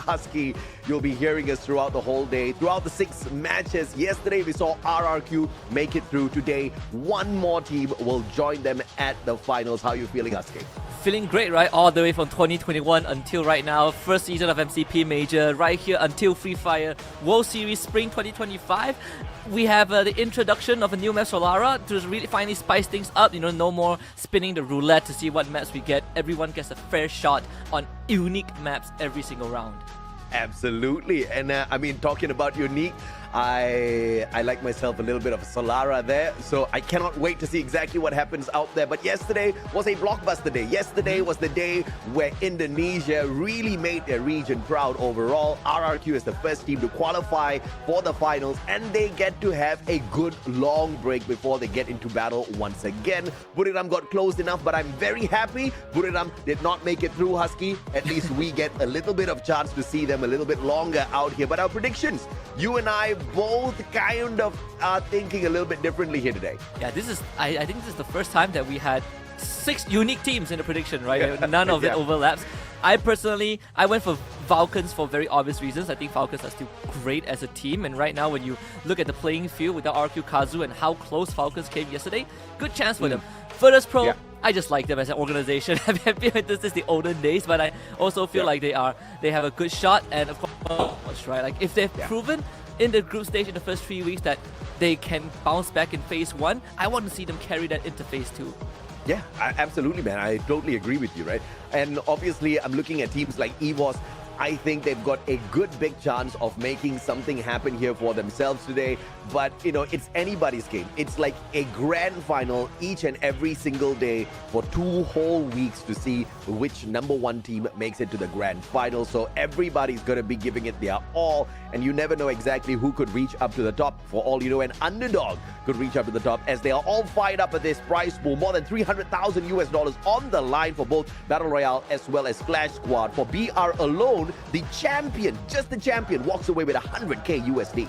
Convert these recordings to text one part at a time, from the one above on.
Husky, you'll be hearing us throughout the whole day, throughout the 6 matches. Yesterday, we saw RRQ make it through. Today, one more team will join them at the finals. How are you feeling, Husky? Feeling great, right? All the way from 2021 until right now. First season of MCP Major, right here until Free Fire World Series Spring 2025. We have the introduction of a new map, Solara, to really finally spice things up. No more spinning the roulette to see what maps we get. Everyone gets a fair shot on unique maps every single round. Absolutely. And talking about unique, I like myself a little bit of Solara there, so I cannot wait to see exactly what happens out there. But yesterday was a blockbuster day. Yesterday was the day where Indonesia really made their region proud overall. RRQ is the first team to qualify for the finals, and they get to have a good long break before they get into battle once again. Buriram got close enough, but I'm very happy Buriram did not make it through, Husky. At least we get a little bit of chance to see them a little bit longer out here. But our predictions, you and I both kind of are thinking a little bit differently here today. Yeah, I think this is the first time that we had 6 unique teams in the prediction, right? None of it overlaps. I went for Falcons for very obvious reasons. I think Falcons are still great as a team, and right now when you look at the playing field with the RQ Kazu and how close Falcons came yesterday, good chance for them. Virtus Pro, I just like them as an organization. I feel like this is the olden days, but I also feel like they have a good shot, and of course, right? Like if they've proven in the group stage in the first 3 weeks that they can bounce back in phase 1, I want to see them carry that into phase 2. Yeah, absolutely, man. I totally agree with you, right? And obviously, I'm looking at teams like EVOS. I think they've got a good big chance of making something happen here for themselves today. But, it's anybody's game. It's like a grand final each and every single day for 2 whole weeks to see which #1 team makes it to the grand final. So everybody's going to be giving it their all. And you never know exactly who could reach up to the top. For all you know, an underdog could reach up to the top, as they are all fired up at this prize pool. More than $300,000 on the line for both Battle Royale as well as Clash Squad. For BR alone, the champion, just the champion, walks away with $100K USD.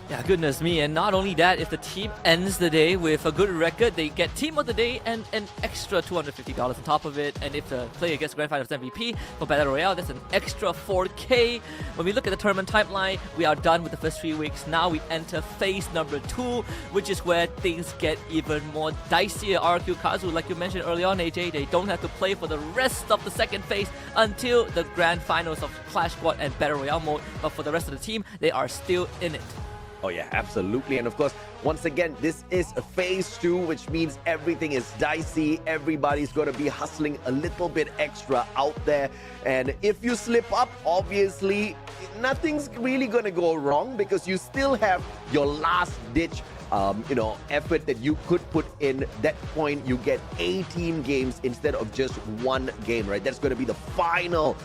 Yeah, goodness me. And not only that, if the team ends the day with a good record, they get Team of the Day and an extra $250 on top of it. And if the player gets Grand Finals MVP for Battle Royale, that's an extra $4K. When we look at the tournament timeline, we are done with the first 3 weeks. Now we enter phase number 2, which is where things get even more dicier. RQ Kazu, like you mentioned early on, AJ, they don't have to play for the rest of the second phase until the Grand Finals of Clash Squad and Battle Royale mode. But for the rest of the team, they are still in it. Oh yeah, absolutely. And of course, once again, this is a phase 2, which means everything is dicey. Everybody's going to be hustling a little bit extra out there. And if you slip up, obviously, nothing's really going to go wrong, because you still have your last ditch effort that you could put in. That point, you get 18 games instead of just 1 game, right? That's going to be the final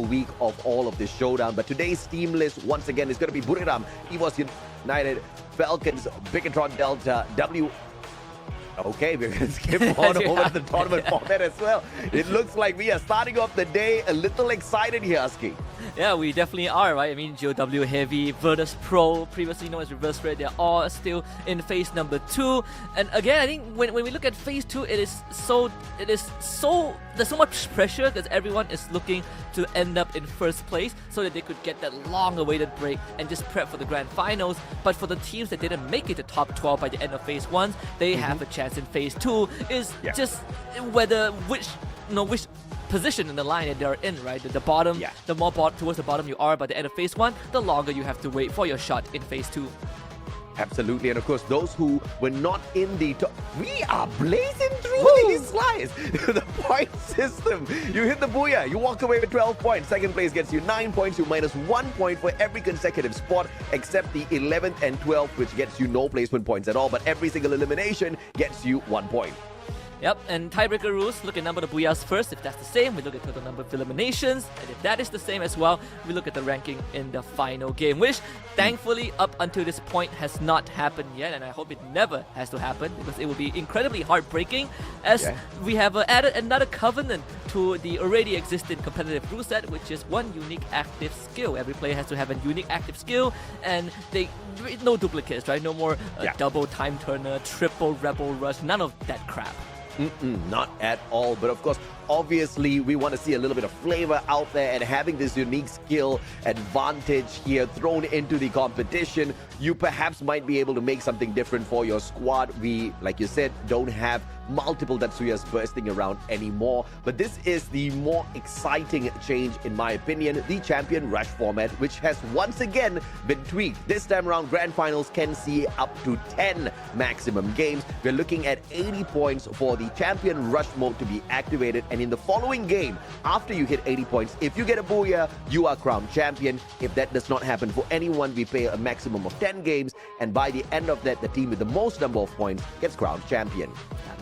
week of all of this showdown. But today's team list, once again, is going to be Buriram, EVOS United, Falcons, Bigatron Delta, Okay, we're going to skip on over to the tournament format as well. It looks like we are starting off the day a little excited here, Husky. Yeah, we definitely are, right? I mean, GOW Heavy, Virtus Pro, previously known as Reverse Red, they're all still in phase number 2. And again, I think when we look at phase 2, there's so much pressure, because everyone is looking to end up in first place so that they could get that long-awaited break and just prep for the grand finals. But for the teams that didn't make it to top 12 by the end of phase 1, they have a chance in phase 2. Is just which position in the line that they're in, right? The bottom, the more towards the bottom you are by the end of phase 1, the longer you have to wait for your shot in phase 2. Absolutely. And of course, those who were not in the top, we are blazing through these slides. The point system. You hit the booyah, you walk away with 12 points. Second place gets you 9 points. You minus 1 point for every consecutive spot, except the 11th and 12th, which gets you no placement points at all. But every single elimination gets you 1 point. Yep, and tiebreaker rules, look at number of booyahs first. If that's the same, we look at total number of eliminations. And if that is the same as well, we look at the ranking in the final game, which thankfully up until this point has not happened yet. And I hope it never has to happen, because it will be incredibly heartbreaking, as we have added another covenant to the already existing competitive rule set, which is 1 unique active skill. Every player has to have a unique active skill, and no duplicates, right? No more double time turner, triple rebel rush, none of that crap. Not at all. But of course, obviously, we want to see a little bit of flavor out there, and having this unique skill advantage here thrown into the competition, you perhaps might be able to make something different for your squad. We, like you said, don't have multiple Tatsuyas bursting around anymore. But this is the more exciting change, in my opinion, the Champion Rush format, which has once again been tweaked. This time around, Grand Finals can see up to 10 maximum games. We're looking at 80 points for the Champion Rush mode to be activated, and in the following game, after you hit 80 points, if you get a booyah, you are crowned champion. If that does not happen for anyone, we play a maximum of 10 games, and by the end of that, the team with the most number of points gets crowned champion.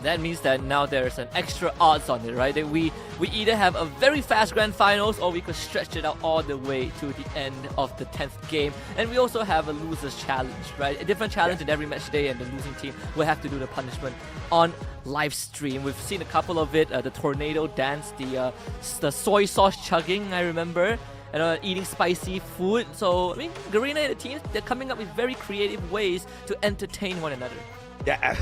That means that now there's an extra odds on it, right? That we either have a very fast Grand Finals, or we could stretch it out all the way to the end of the 10th game. And we also have a loser's challenge, right? A different challenge in every match day, and the losing team will have to do the punishment on live stream. We've seen a couple of it, the tornado dance, the soy sauce chugging, I remember, and eating spicy food. So, I mean, Garena and the teams, they're coming up with very creative ways to entertain one another. Yeah.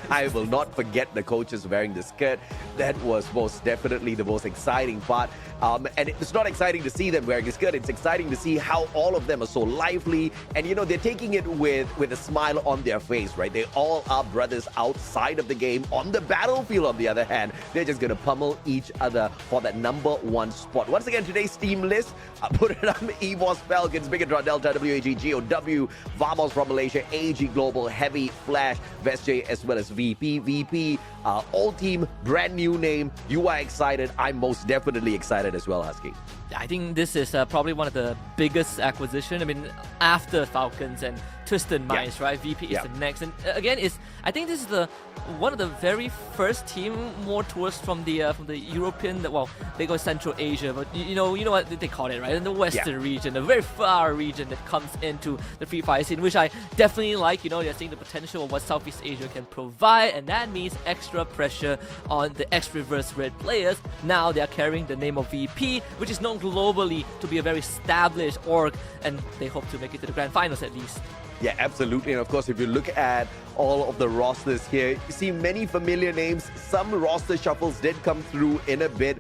I will not forget the coaches wearing the skirt. That was most definitely the most exciting part. And it's not exciting to see them wearing a skirt. It's exciting to see how all of them are so lively. And, you know, they're taking it with a smile on their face, right? They all are brothers outside of the game. On the battlefield, on the other hand, they're just going to pummel each other for that #1 spot. Once again, today's team list, put it up: EVOS Falcons, Bigatron Delta, WAG, GOW, Vamos from Malaysia, AG Global, Heavy, Flash, VSJ, as well as VP, all team, brand new name. You are excited. I'm most definitely excited as well, Husky. I think this is probably one of the biggest acquisition. I mean, after Falcons and Twisted Minds, right? VP is the next, and again, I think this is one of the very first team more towards from the European. Well, they go Central Asia, but you know what they call it, right? In the Western region, a very far region that comes into the Free Fire scene, which I definitely like. You know, they're seeing the potential of what Southeast Asia can provide, and that means extra pressure on the ex-Reverse Red players. Now they are carrying the name of VP, which is known globally to be a very established org, and they hope to make it to the Grand Finals at least. Yeah, absolutely. And of course, if you look at all of the rosters here, you see many familiar names. Some roster shuffles did come through in a bit.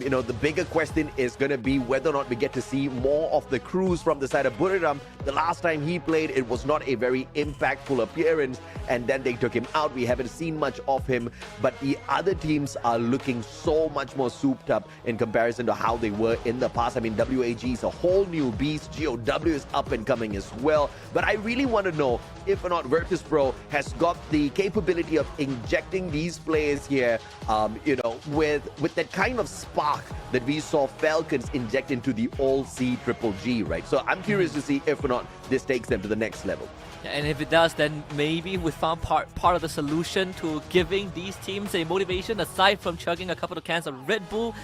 You know, the bigger question is going to be whether or not we get to see more of the crews from the side of Buriram. The last time he played, it was not a very impactful appearance, and then they took him out. We haven't seen much of him, but the other teams are looking so much more souped up in comparison to how they were in the past. I mean, WAG is a whole new beast. GOW is up and coming as well. But I really want to know if or not Virtus Pro has got the capability of injecting these players here, you know, with that kind of spark that we saw Falcons inject into the All C Triple G, right? So I'm curious to see if or not this takes them to the next level. And if it does, then maybe we found part of the solution to giving these teams a motivation, aside from chugging a couple of cans of Red Bull.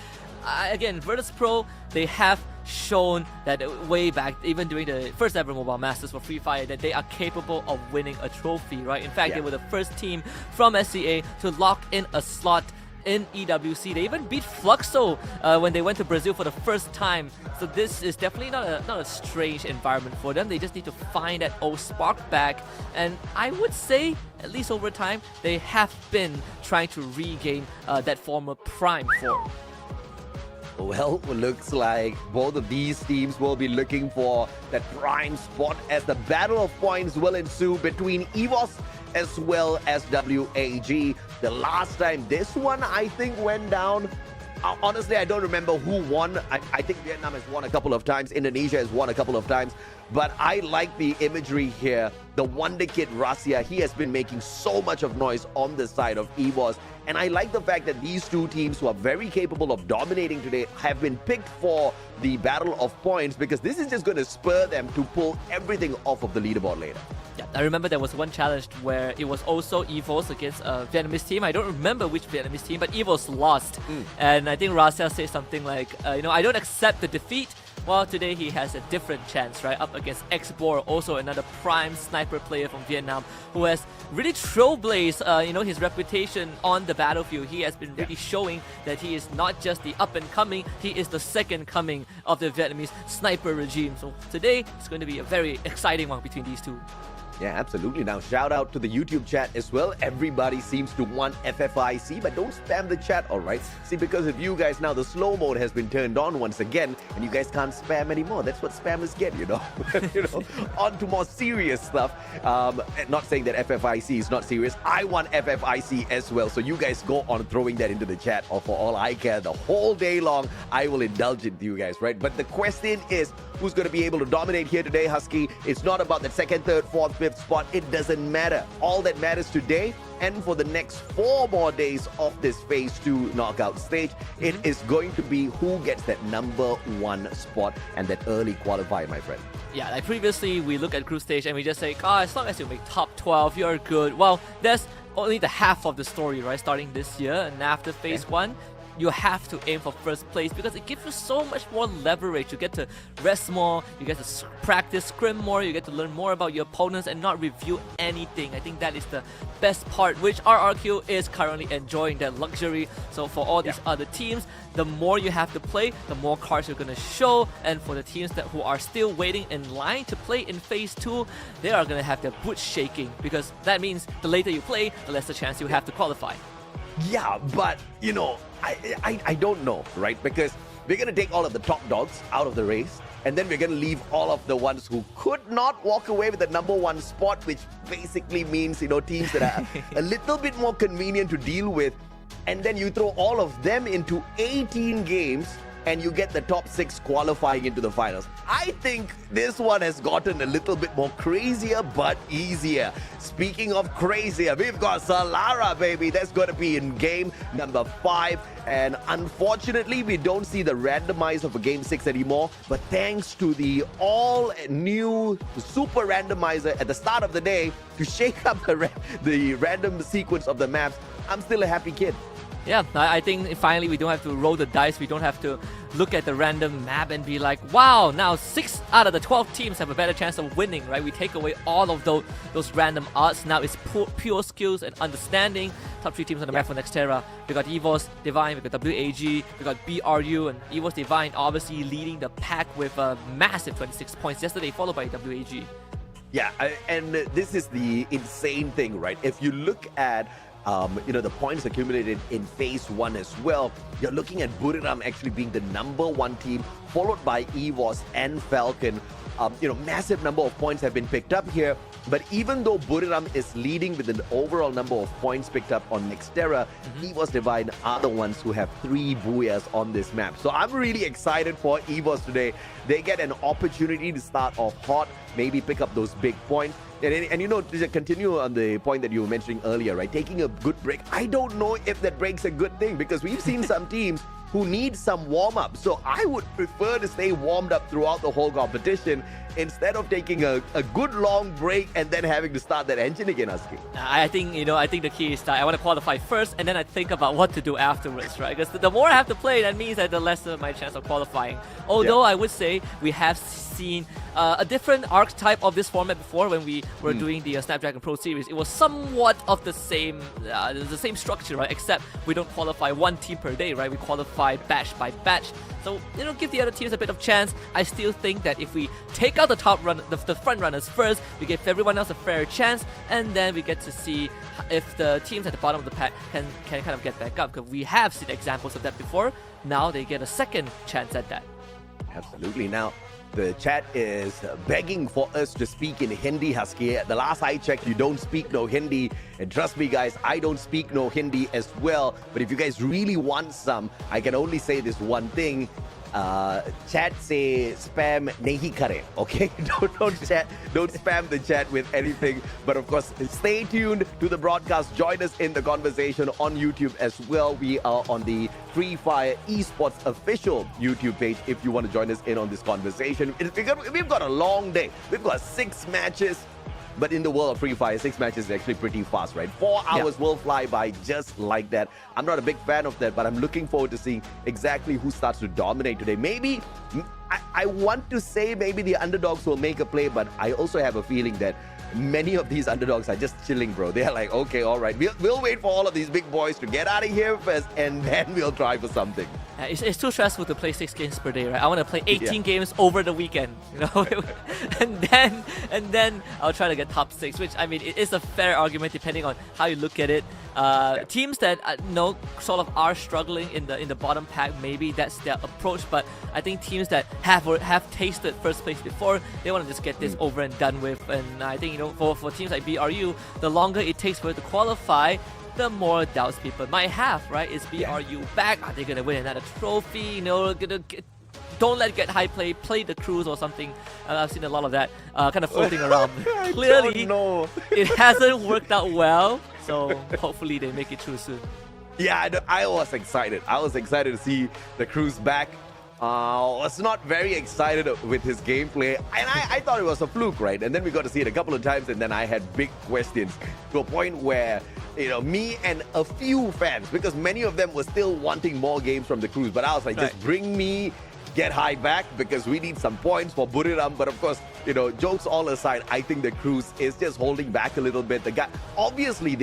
Again, Virtus Pro, they have shown that way back, even during the first ever Mobile Masters for Free Fire, that they are capable of winning a trophy, right? In fact, they were the first team from SEA to lock in a slot in EWC. They even beat Fluxo when they went to Brazil for the first time. So this is definitely not a strange environment for them. They just need to find that old spark back. And I would say, at least over time, they have been trying to regain that former prime form. Well, looks like both of these teams will be looking for that prime spot as the battle of points will ensue between EVOS as well as WAG. The last time this one, I think, went down, honestly, I don't remember who won. I think Vietnam has won a couple of times. Indonesia has won a couple of times. But I like the imagery here. The Wonder Kid Rasia, he has been making so much of noise on the side of EVOS. And I like the fact that these two teams, who are very capable of dominating today, have been picked for the battle of points, because this is just going to spur them to pull everything off of the leaderboard later. Yeah, I remember there was one challenge where it was also EVOS against a Vietnamese team. I don't remember which Vietnamese team, but EVOS lost. And I think Rasia said something like, you know, I don't accept the defeat. Well, today he has a different chance, right? Up against X-Bor, also another prime sniper player from Vietnam, who has really trailblazed, you know, his reputation on the battlefield. He has been really showing that he is not just the up-and-coming, he is the second coming of the Vietnamese sniper regime. So today, it's going to be a very exciting one between these two. Yeah, absolutely. Now, shout out to the YouTube chat as well. Everybody seems to want FFIC, but don't spam the chat, all right? See, because of you guys now, the slow mode has been turned on once again, and you guys can't spam anymore. That's what spammers get, you know? On to more serious stuff. Not saying that FFIC is not serious. I want FFIC as well. So you guys go on throwing that into the chat, or for all I care, the whole day long, I will indulge it to you guys, right? But the question is, who's going to be able to dominate here today, Husky? It's not about the second, third, fourth, fifth spot. It doesn't matter. All that matters today and for the next 4 more days of this phase 2 knockout stage, it is going to be who gets that number 1 spot and that early qualifier, my friend. Yeah, like previously we look at group stage and we just say, as long as you make top 12, you're good. Well, that's only the half of the story, right? Starting this year, and after phase 1, you have to aim for first place because it gives you so much more leverage. You get to rest more, you get to practice scrim more, you get to learn more about your opponents and not review anything. I think that is the best part, which RRQ is currently enjoying that luxury. So for all these other teams, the more you have to play, the more cards you're going to show. And for the teams who are still waiting in line to play in phase 2, they are going to have their boots shaking because that means the later you play, the less the chance you have to qualify. Yeah, but, you know, I don't know, right? Because we're going to take all of the top dogs out of the race, and then we're going to leave all of the ones who could not walk away with the number 1 spot, which basically means, you know, teams that are a little bit more convenient to deal with. And then you throw all of them into 18 games, and you get the top 6 qualifying into the finals. I think this one has gotten a little bit more crazier, but easier. Speaking of crazier, we've got Solara, baby. That's going to be in game number 5. And unfortunately, we don't see the randomizer for game 6 anymore. But thanks to the all-new super randomizer at the start of the day to shake up the random sequence of the maps, I'm still a happy kid. Yeah, I think finally we don't have to roll the dice. We don't have to look at the random map and be like, wow, now 6 out of the 12 teams have a better chance of winning, right? We take away all of those random odds. Now it's pure skills and understanding. Top 3 teams on the map for Nextera. We got EVOS, Divine, we got WAG, we got BRU, and EVOS Divine obviously leading the pack with a massive 26 points yesterday, followed by WAG. Yeah, and this is the insane thing, right? If you look at the points accumulated in phase 1 as well, you're looking at Buriram actually being the number 1 team, followed by EVOS and Falcon. Massive number of points have been picked up here. But even though Buriram is leading with an overall number of points picked up on Nextera, EVOS Divine are the ones who have 3 Booyahs on this map. So I'm really excited for EVOS today. They get an opportunity to start off hot, maybe pick up those big points. And to continue on the point that you were mentioning earlier, right? Taking a good break. I don't know if that break's a good thing because we've seen some teams who need some warm-up. So I would prefer to stay warmed up throughout the whole competition instead of taking a good long break and then having to start that engine again, Husky. I think the key is that I want to qualify first and then I think about what to do afterwards, right? Because the more I have to play, that means that the lesser my chance of qualifying. Although I would say we have seen a different archetype of this format before when we were doing the Snapdragon Pro Series. It was somewhat of the same structure, right? Except we don't qualify 1 team per day, right? We qualify batch by batch. So, give the other teams a bit of chance. I still think that if we take out the front runners first, we give everyone else a fair chance, and then we get to see if the teams at the bottom of the pack can kind of get back up. Because we have seen examples of that before. Now they get a second chance at that. Absolutely. Now, the chat is begging for us to speak in Hindi, Husky. The last I checked, you don't speak no Hindi. And trust me, guys, I don't speak no Hindi as well. But if you guys really want some, I can only say this one thing. Chat say spam nahi kare, okay? Don't spam the chat with anything. But of course, stay tuned to the broadcast. Join us in the conversation on YouTube as well. We are on the Free Fire Esports official YouTube page if you want to join us in on this conversation. We've got a long day. We've got 6 matches. But in the world of Free Fire, 6 matches is actually pretty fast, right? 4 hours will fly by just like that. I'm not a big fan of that, but I'm looking forward to seeing exactly who starts to dominate today. Maybe I want to say maybe the underdogs will make a play, but I also have a feeling that many of these underdogs are just chilling, bro. They're like, okay, all right, we'll wait for all of these big boys to get out of here first, and then we'll try for something. It's too stressful to play 6 games per day, right? I want to play 18 games over the weekend, you know, and then I'll try to get top 6, which I mean it is a fair argument depending on how you look at it. Teams that sort of are struggling in the bottom pack, maybe that's their approach. But I think teams that have tasted first place before, they want to just get this over and done with. And I think, you know, for teams like BRU, the longer it takes for it to qualify, the more doubts people might have, right? Is BRU back? Are they gonna win another trophy? You know, don't let it get high play the cruise or something. I've seen a lot of that kind of floating around. Clearly, it hasn't worked out well, so hopefully they make it through soon. Yeah, I was excited. I was excited to see the cruise back. Was not very excited with his gameplay, and I thought it was a fluke, right? And then we got to see it a couple of times, and then I had big questions to a point where, you know, me and a few fans, because many of them were still wanting more games from the cruise, but I was like, just bring me Get High back, because we need some points for Buriram. But of course, you know, jokes all aside, I think the cruise is just holding back a little bit. The guy, obviously,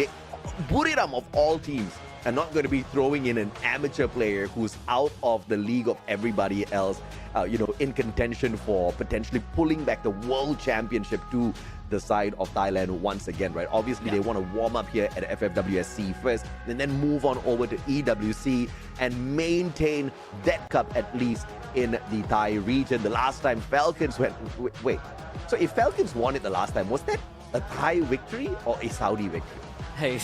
Buriram of all teams are not going to be throwing in an amateur player who's out of the league of everybody else, you know, in contention for potentially pulling back the world championship to the side of Thailand once again, right? Obviously, they want to warm up here at FFWSC first, and then move on over to EWC and maintain that cup at least in the Thai region. The last time Falcons went, wait, so if Falcons won it the last time, was that a Thai victory or a Saudi victory? Hey,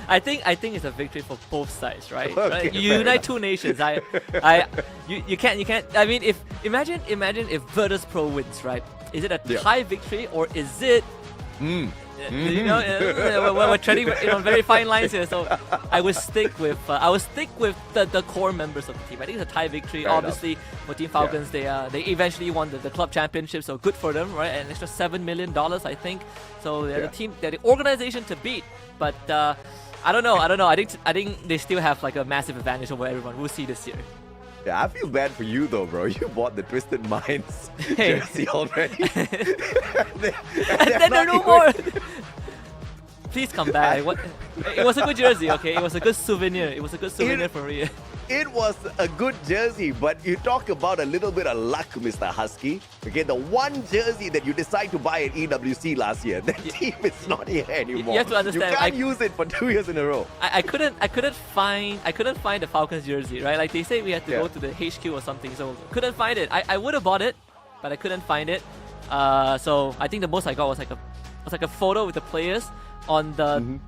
I think it's a victory for both sides, right? Okay, right? You unite two nations. You can't. I mean, imagine if Virtus Pro wins, right? Is it a Thai victory or is it? You know, we're treading on very fine lines here. So I would stick with the core members of the team. I think it's a Thai victory. Fair Obviously, enough. for Team Falcons, they eventually won the club championship, so good for them, right? An extra $7 million, I think. So they're the team, they're the organization to beat. But I don't know. I think they still have like a massive advantage over everyone. We'll see this year. Yeah, I feel bad for you though, bro. You bought the Twisted Minds jersey already. and then there are no more. Please come back. It was a good jersey, okay? It was a good souvenir. It was a good souvenir for me. It was a good jersey, but you talk about a little bit of luck, Mr. Husky. Okay, the one jersey that you decide to buy at EWC last year, that team is not here anymore. You have to understand. You can't use it for 2 years in a row. I couldn't find the Falcons jersey, right? Like they say we had to go to the HQ or something, so couldn't find it. I would have bought it, but I couldn't find it. So I think the most I got was like a photo with the players on the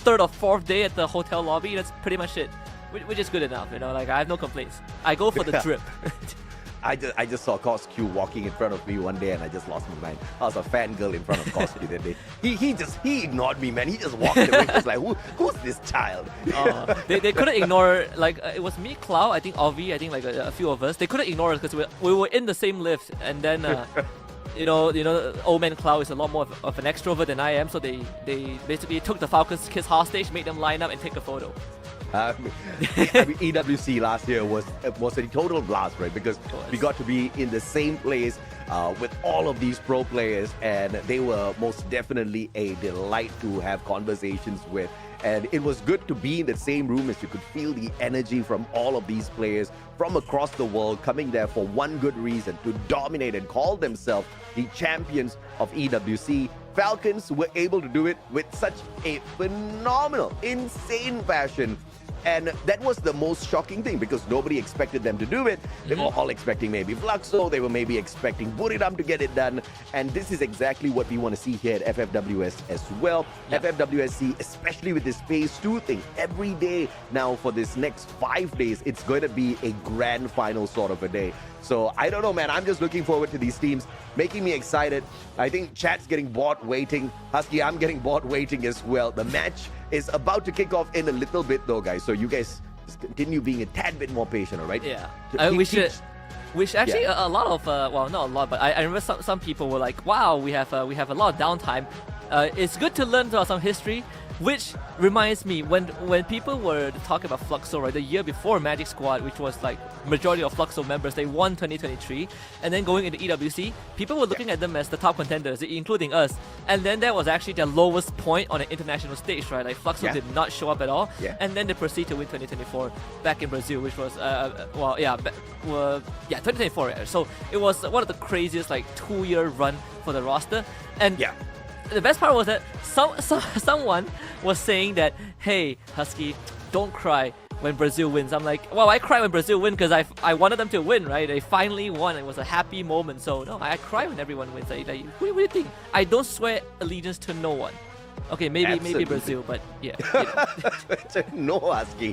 third or fourth day at the hotel lobby. That's pretty much it, which is good enough, you know. Like I have no complaints. I go for the drip. I just saw Cosq walking in front of me one day and I just lost my mind. I was a fangirl in front of Cosq that day. He ignored me, man. He just walked away. Just like, who's this child? They couldn't ignore, like, it was me, Cloud, I think Ovi, I think like a few of us. They couldn't ignore us because we were in the same lift, and then you know, old man Cloud is a lot more of an extrovert than I am, so they basically took the Falcons kids hostage, made them line up and take a photo. I mean, EWC last year was a total blast, right? Because we got to be in the same place with all of these pro players, and they were most definitely a delight to have conversations with. And it was good to be in the same room, as you could feel the energy from all of these players from across the world coming there for one good reason, to dominate and call themselves the champions of EWC. Falcons were able to do it with such a phenomenal, insane fashion. And that was the most shocking thing, because nobody expected them to do it. They were all expecting maybe Fluxo, they were maybe expecting Buriram to get it done. And this is exactly what we want to see here at FFWS as well. FFWSC, especially with this phase 2 thing, every day now for this next 5 days, it's going to be a grand final sort of a day. So I don't know, man. I'm just looking forward to these teams, making me excited. I think chat's getting bored waiting. Husky, I'm getting bored waiting as well. The match is about to kick off in a little bit though, guys. So you guys just continue being a tad bit more patient, all right? Yeah. Which actually a lot of well, not a lot, but I remember some people were like, wow, we have a lot of downtime. It's good to learn about some history. Which reminds me, when people were talking about Fluxo, right, the year before Magic Squad, which was like majority of Fluxo members, they won 2023, and then going into EWC, people were looking at them as the top contenders, including us. And then that was actually their lowest point on an international stage, right? Like Fluxo did not show up at all, and then they proceed to win 2024 back in Brazil, which was 2024. Yeah. So it was one of the craziest like 2-year run for the roster, and the best part was that someone was saying that, hey, Husky, don't cry when Brazil wins. I'm like, well, I cry when Brazil win because I wanted them to win, right? They finally won. It was a happy moment. So, no, I cry when everyone wins. Like, what do you think? I don't swear allegiance to no one. Okay, maybe Brazil, but yeah. No, Husky.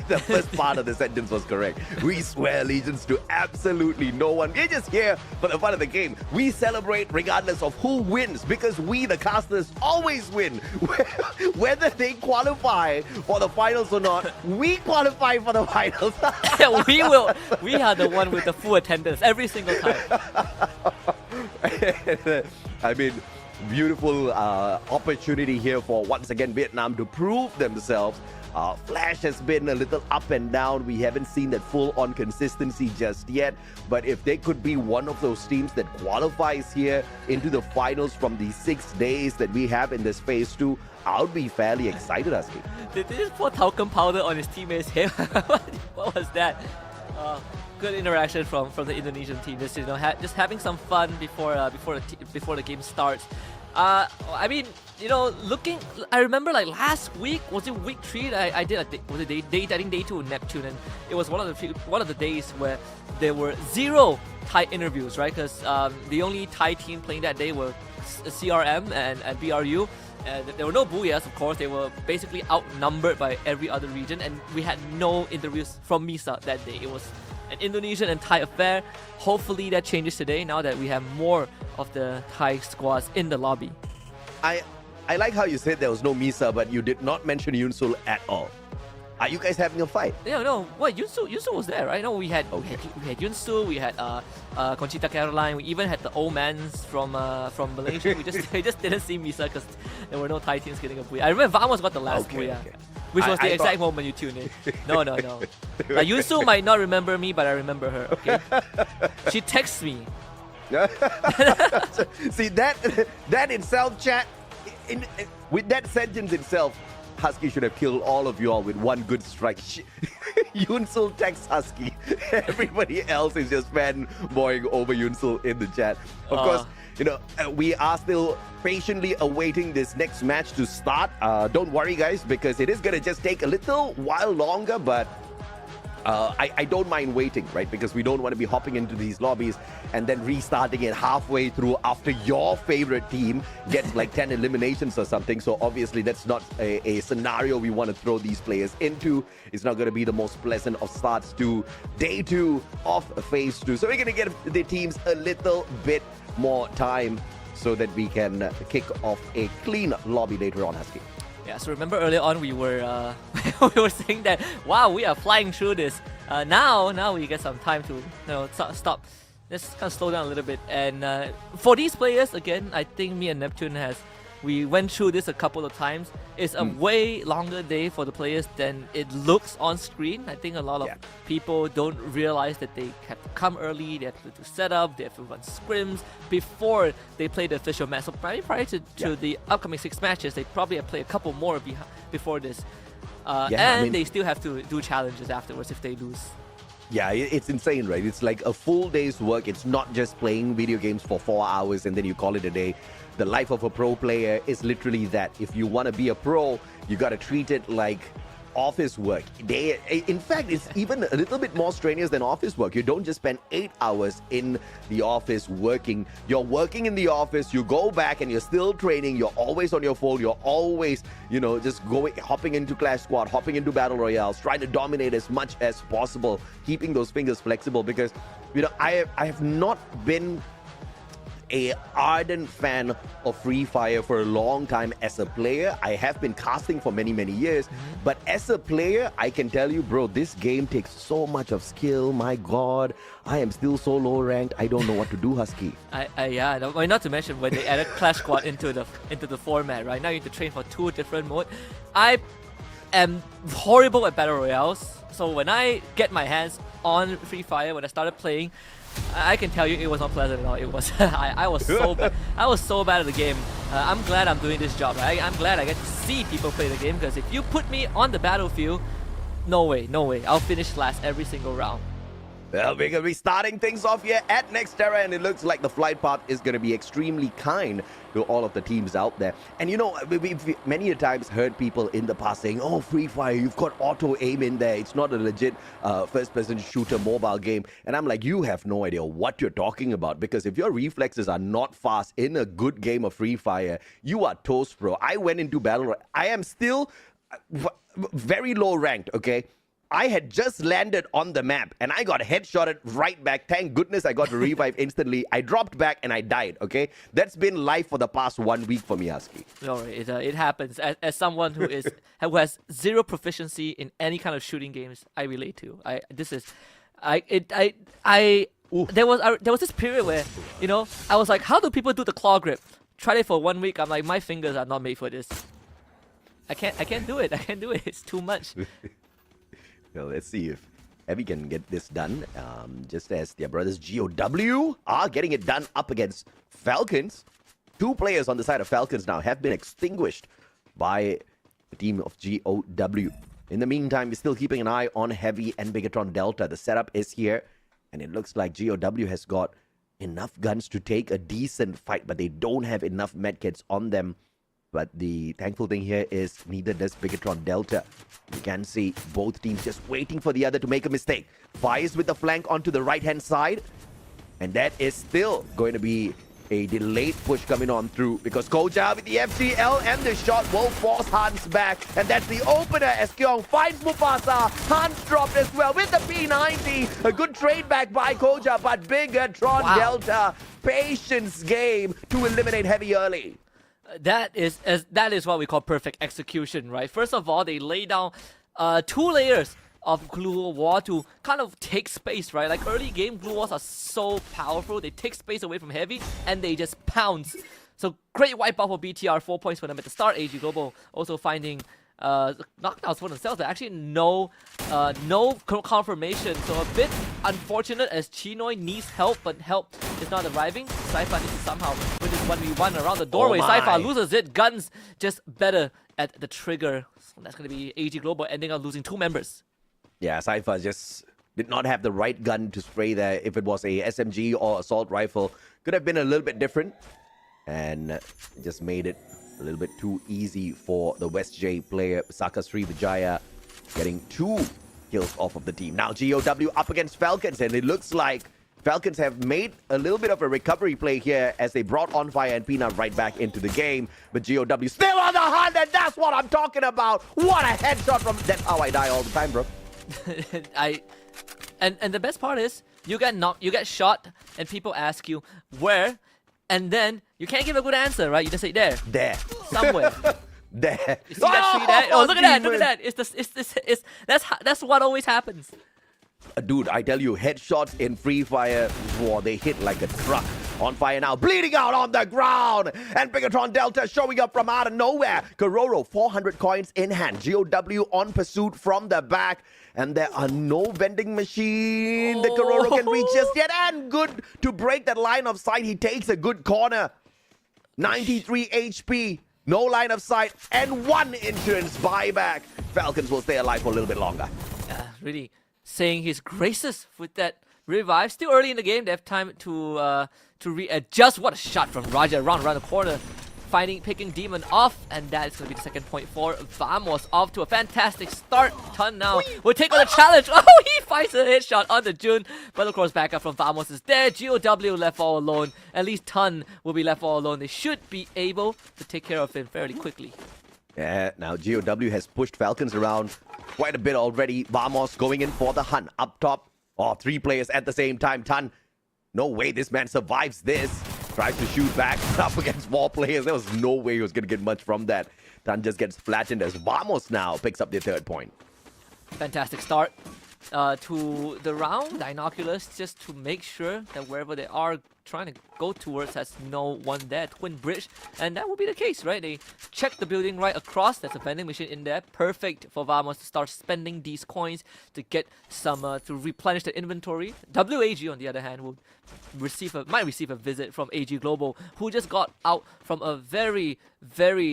The first part of the sentence was correct. We swear allegiance to absolutely no one. We're just here for the fun of the game. We celebrate regardless of who wins because we, the casters, always win. Whether they qualify for the finals or not, we qualify for the finals. We will. We are the one with the full attendance every single time. I mean, beautiful opportunity here for once again Vietnam to prove themselves. Flash has been a little up and down. We haven't seen that full-on consistency just yet. But if they could be one of those teams that qualifies here into the finals from the 6 days that we have in this phase 2, I would be fairly excited, Husky. Did they just pour talcum powder on his teammate's hair? What was that? Good interaction from the Indonesian team. Just just having some fun before the game starts. I mean, I remember like last week, was it week 3? I did was it day 2 in Neptune, and it was one of the days where there were 0 Thai interviews, right? Because the only Thai team playing that day were CRM and BRU. And there were no Booyahs, of course. They were basically outnumbered by every other region, and we had no interviews from MISA that day. It was an Indonesian and Thai affair. Hopefully that changes today now that we have more of the Thai squads in the lobby. I like how you said there was no Misa, but you did not mention Yunsul at all. Are you guys having a fight? No. What, Yunsul was there, right? No, we had Yunsul, we had Conchita Caroline, we even had the old mans from Malaysia. We just didn't see Misa because there were no Thai teams getting a Booyah. I remember Vamos got the last Booyah. Which was the exact moment you tune in. No. Like, Yunsu might not remember me, but I remember her, okay? She texts me. See, that itself, chat, with that sentence itself, Husky should have killed all of you all with one good strike. Yunsul texts Husky. Everybody else is just fanboying over Yunsul in the chat. Of course, we are still patiently awaiting this next match to start. Don't worry, guys, because it is going to just take a little while longer, but I don't mind waiting, right? Because we don't want to be hopping into these lobbies and then restarting it halfway through after your favorite team gets like 10 eliminations or something. So obviously that's not a scenario we want to throw these players into. It's not going to be the most pleasant of starts to day 2 of phase 2. So we're going to give the teams a little bit more time so that we can kick off a clean lobby later on, Husky. Yeah, so remember earlier on we were we were saying that, wow, we are flying through this. Now we get some time to stop. Let's kind of slow down a little bit. And for these players, again, I think me and Neptune we went through this a couple of times. It's a way longer day for the players than it looks on screen. I think a lot of people don't realize that they have to come early, they have to do setup, they have to run scrims before they play the official match. So prior to the upcoming 6 matches, they probably have played a couple more before this. They still have to do challenges afterwards if they lose. Yeah, it's insane, right? It's like a full day's work. It's not just playing video games for 4 hours and then you call it a day. The life of a pro player is literally that. If you want to be a pro, you got to treat it like office work. In fact, it's even a little bit more strenuous than office work. You don't just spend 8 hours in the office working. You're working in the office, you go back and you're still training. You're always on your phone. You're always, just hopping into Clash Squad, hopping into Battle Royales, trying to dominate as much as possible, keeping those fingers flexible because, I have not been a ardent fan of Free Fire for a long time as a player. I have been casting for many years, but as a player, I can tell you, bro, this game takes so much of skill. My God, I am still so low ranked. I don't know what to do, Husky. Yeah, not to mention when they added Clash Squad into the format. Right now, you need to train for 2 different modes. I am horrible at battle royales, so when I get my hands on Free Fire, when I started playing, I can tell you it was not pleasant at all. It was I was so bad. I was so bad at the game. I'm glad I'm doing this job. Right? I'm glad I get to see people play the game, because if you put me on the battlefield, no way, I'll finish last every single round. Well, we're going to be starting things off here at Nextera, and it looks like the flight path is going to be extremely kind to all of the teams out there. And you know, we've many a times heard people in the past saying, oh, Free Fire, you've got auto aim in there. It's not a legit first-person shooter mobile game. And I'm like, you have no idea what you're talking about, because if your reflexes are not fast in a good game of Free Fire, you are toast, bro. I went into battle. I am still very low ranked, okay? I had just landed on the map and I got headshotted right back. Thank goodness I got to revive instantly. I dropped back and I died, okay? That's been life for the past 1 week for me, Husky. No, it happens. As someone who has 0 proficiency in any kind of shooting games, I relate to. There was this period where, you know, I was like, how do people do the claw grip? Tried it for 1 week. I'm like, my fingers are not made for this. I can't do it. It's too much. Well, let's see if Heavy can get this done, just as their brothers GOW are getting it done up against Falcons. 2 players on the side of Falcons now have been extinguished by the team of GOW. In the meantime, we're still keeping an eye on Heavy and Bigatron Delta. The setup is here, and it looks like GOW has got enough guns to take a decent fight, but they don't have enough medkits on them. But the thankful thing here is neither does Bigatron Delta. You can see both teams just waiting for the other to make a mistake. Fires with the flank onto the right-hand side. And that is still going to be a delayed push coming on through, because Koja with the FCL and the shot will force Hans back. And that's the opener as Kyong finds Mufasa. Hans dropped as well with the P90. A good trade back by Koja, but Bigatron Delta, patience game to eliminate Heavy early. That is what we call perfect execution, right? First of all, they lay down 2 layers of glue wall to kind of take space, right? Like early game, glue walls are so powerful. They take space away from Heavy and they just pounce. So great wipeout for BTR, 4 points for them at the start. AG Global also finding knockdowns for themselves. Actually no confirmation, so a bit unfortunate as Chinoy needs help, but help is not arriving. Saifa needs to somehow win this 1v1 around the doorway. Saifa loses it. Guns just better at the trigger. So that's going to be AG Global ending up losing 2 members. Yeah, Saifa just did not have the right gun to spray there. If it was a SMG or assault rifle, could have been a little bit different, and just made it a little bit too easy for the West J player, Saka Sri Vijaya, getting 2 kills off of the team. Now GOW up against Falcons, and it looks like Falcons have made a little bit of a recovery play here as they brought On Fire and Peanut right back into the game. But GOW still on the hunt, and that's what I'm talking about. What a headshot from... That's how I die all the time, bro. And the best part is, you get shot, and people ask you, where? And then you can't give a good answer, right? You just say there. There. Somewhere. There. You see that tree there? Oh, look at that. That's what always happens. Dude, I tell you, headshots in Free Fire, wow, they hit like a truck. On Fire now, bleeding out on the ground. And Bigatron Delta showing up from out of nowhere. Kororo, 400 coins in hand. GOW on pursuit from the back. And there are no vending machine that Kororo can reach just yet. And good to break that line of sight. He takes a good corner. 93 HP. No line of sight. And 1 insurance buyback. Falcons will stay alive for a little bit longer. Really saying his graces with that revive. Still early in the game. They have time to readjust. What a shot from Raja around the corner. Picking Demon off, and that is going to be the second point for Vamos. Off to a fantastic start. Tun now will take on the challenge. Oh, he fights a headshot on the June, but of course backup from Vamos is there. GOW left all alone. At least Tun will be left all alone. They should be able to take care of him fairly quickly. Yeah, now GOW has pushed Falcons around quite a bit already. Vamos going in for the hunt up top. Oh, 3 players at the same time. Tun, no way this man survives this. Tries to shoot back up against 4 players. There was no way he was going to get much from that. Tan just gets flattened as Vamos now picks up the 3rd point. Fantastic start to the round. Binoculars just to make sure that wherever they are trying to go towards has no one there. Twin bridge, and that will be the case, right? They check the building right across. There's a vending machine in there. Perfect for Vamos to start spending these coins to get some to replenish the inventory. WAG on the other hand will might receive a visit from AG Global, who just got out from a very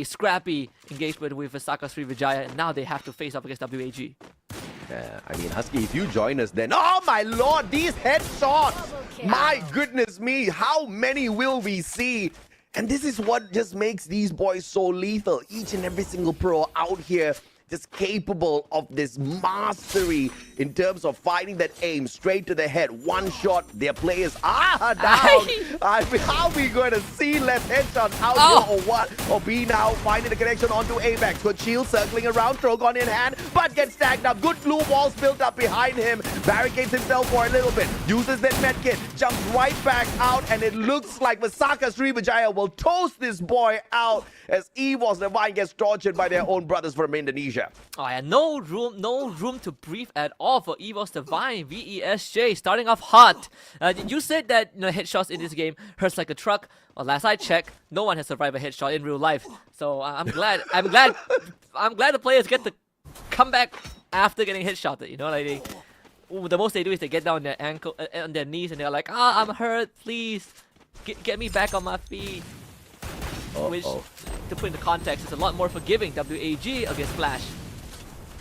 scrappy engagement with Osaka Srivijaya, and now they have to face up against WAG. Yeah, I mean, Husky, if you join us then... Oh my lord, these headshots! My goodness me, how many will we see? And this is what just makes these boys so lethal. Each and every single pro out here just capable of this mastery in terms of finding that aim straight to the head. One shot, their players are down. I mean, how are we going to see less headshots out here or what? Or B now finding the connection onto Apex. Good shield circling around, Trogon in hand, but gets stacked up. Good blue walls built up behind him. Barricades himself for a little bit. Uses that medkit, jumps right back out, and it looks like Vasaka Srivijaya will toast this boy out as EVOS Divine gets tortured by their own brothers from Indonesia. Oh yeah, no room to breathe at all for EVOS Divine. VESJ starting off hot. You said that headshots in this game hurts like a truck. Well, last I checked, no one has survived a headshot in real life. So I'm glad the players get to come back after getting headshotted. You know, like the most they do is they get down on their ankle, on their knees, and they're like, I'm hurt. Please get me back on my feet. Which, to put into context, is a lot more forgiving WAG against Flash.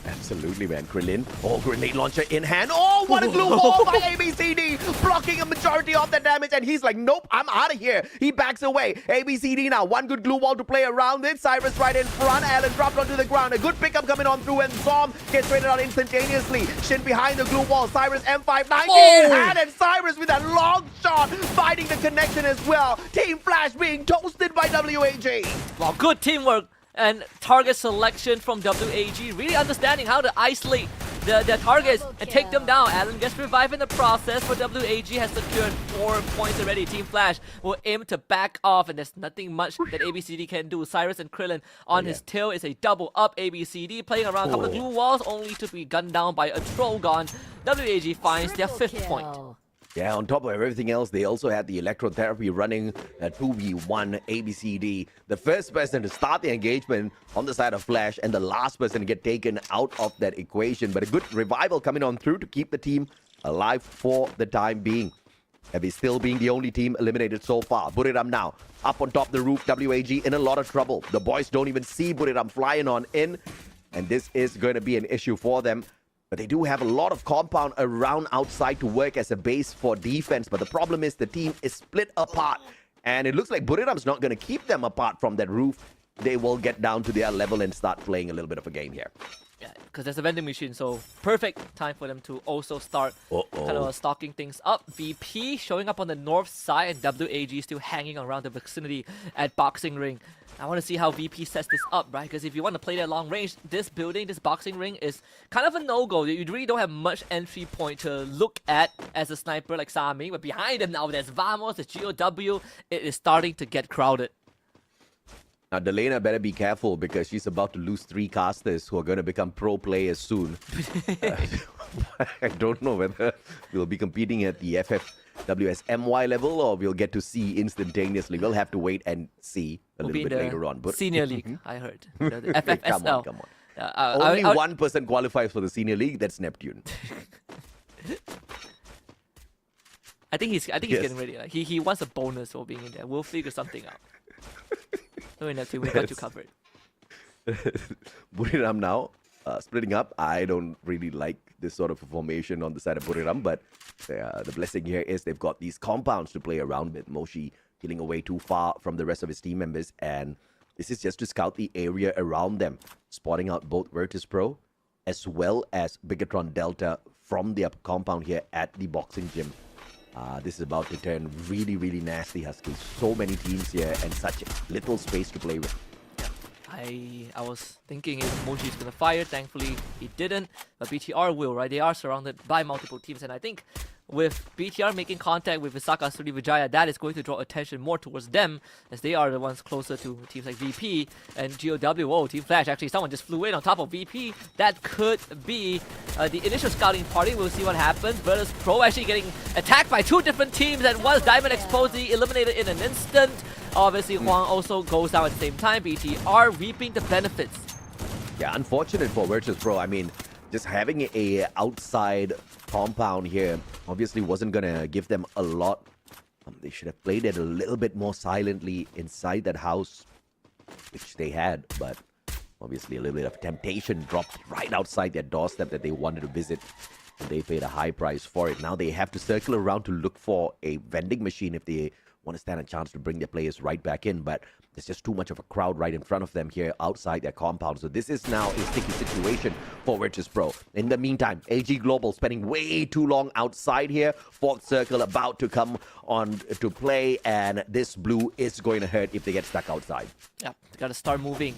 Absolutely, man. Krillin. Oh, grenade launcher in hand. Oh, what a glue wall by ABCD, blocking a majority of the damage. And he's like, nope, I'm out of here. He backs away. ABCD now, one good glue wall to play around it. Cyrus right in front. Allen dropped onto the ground. A good pickup coming on through, and Zom gets traded out instantaneously. Shin behind the glue wall. Cyrus M590 in hand, and Cyrus with a long shot, finding the connection as well. Team Flash being toasted by WAG. Wow, good teamwork and target selection from WAG, really understanding how to isolate their targets and take them down. Allen gets revived in the process, but WAG has secured 4 points already. Team Flash will aim to back off, and there's nothing much that ABCD can do. Cyrus and Krillin on his tail is a double up. ABCD playing around a couple of glue walls, only to be gunned down by a Trogon. WAG finds their 5th point. Yeah, on top of everything else, they also had the electrotherapy running at 2v1 ABCD. The first person to start the engagement on the side of Flash, and the last person to get taken out of that equation. But a good revival coming on through to keep the team alive for the time being. Heavy still being the only team eliminated so far. Buriram now up on top of the roof. WAG in a lot of trouble. The boys don't even see Buriram flying on in, and this is going to be an issue for them. But they do have a lot of compound around outside to work as a base for defense. But the problem is the team is split apart. And it looks like Buriram's not going to keep them apart from that roof. They will get down to their level and start playing a little bit of a game here. Yeah, because there's a vending machine, so perfect time for them to also start kind of stalking things up. VP showing up on the north side, and WAG still hanging around the vicinity at Boxing Ring. I want to see how VP sets this up, right? Because if you want to play that long range, this building, this boxing ring is kind of a no-go. You really don't have much entry point to look at as a sniper like Sami. But behind him now, there's Vamos, there's GOW. It is starting to get crowded. Now, Delena better be careful because she's about to lose 3 casters who are going to become pro players soon. I don't know whether we'll be competing at the FFWS level or we'll get to see instantaneously. We'll have to wait and see a little bit later on. But Senior League, I heard. The FFSL. Come on. Only one person qualifies for the Senior League. That's Neptune. I think he's getting ready. Like, he wants a bonus for being in there. We'll figure something out. No, Neptune, we got you covered. Buriram now splitting up. I don't really like this sort of formation on the side of Buriram, but the blessing here is they've got these compounds to play around with. Moshi killing away too far from the rest of his team members, and this is just to scout the area around them, spotting out both Virtus Pro as well as Bigatron Delta from the compound here at the boxing gym. This is about to turn really, really nasty, Huskies. So many teams here and such little space to play with. I was thinking if Moji is going to fire. Thankfully, he didn't. But BTR will, right? They are surrounded by multiple teams. And I think with BTR making contact with Visaka Srivijaya, that is going to draw attention more towards them, as they are the ones closer to teams like VP and GOW. Whoa, Team Flash, actually someone just flew in on top of VP. That could be the initial scouting party. We'll see what happens. Virtus Pro actually getting attacked by two different teams at once. Diamond Exposee eliminated in an instant. Obviously, Huang also goes down at the same time. BTR reaping the benefits. Yeah, unfortunate for Virtus Pro. I mean, just having a outside compound here obviously wasn't gonna give them a lot. They should have played it a little bit more silently inside that house, which they had, but obviously a little bit of temptation dropped right outside their doorstep that they wanted to visit, and they paid a high price for it. Now they have to circle around to look for a vending machine if they want to stand a chance to bring their players right back in, but there's just too much of a crowd right in front of them here outside their compound. So this is now a sticky situation for Virtus Pro. In the meantime, AG Global spending way too long outside here. Fourth circle about to come on to play, and this blue is going to hurt if they get stuck outside. Yeah, they gotta start moving.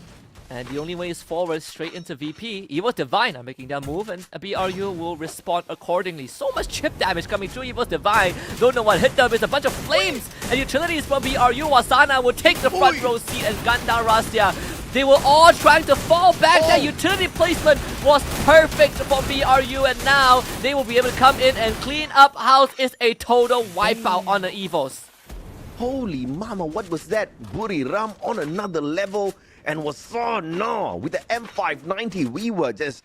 And the only way is forward, straight into VP. Evo's Divine are making that move, and BRU will respond accordingly. So much chip damage coming through Evo's Divine. Don't know what hit them. It's a bunch of flames and utilities from BRU. Wasana will take the front row seat and gun down Rastia. They were all trying to fall back. That utility placement was perfect for BRU, and now they will be able to come in and clean up house. It's a total wipeout on the Evos. Holy mama, what was that? Buriram on another level. And Wasana with the M590. We were just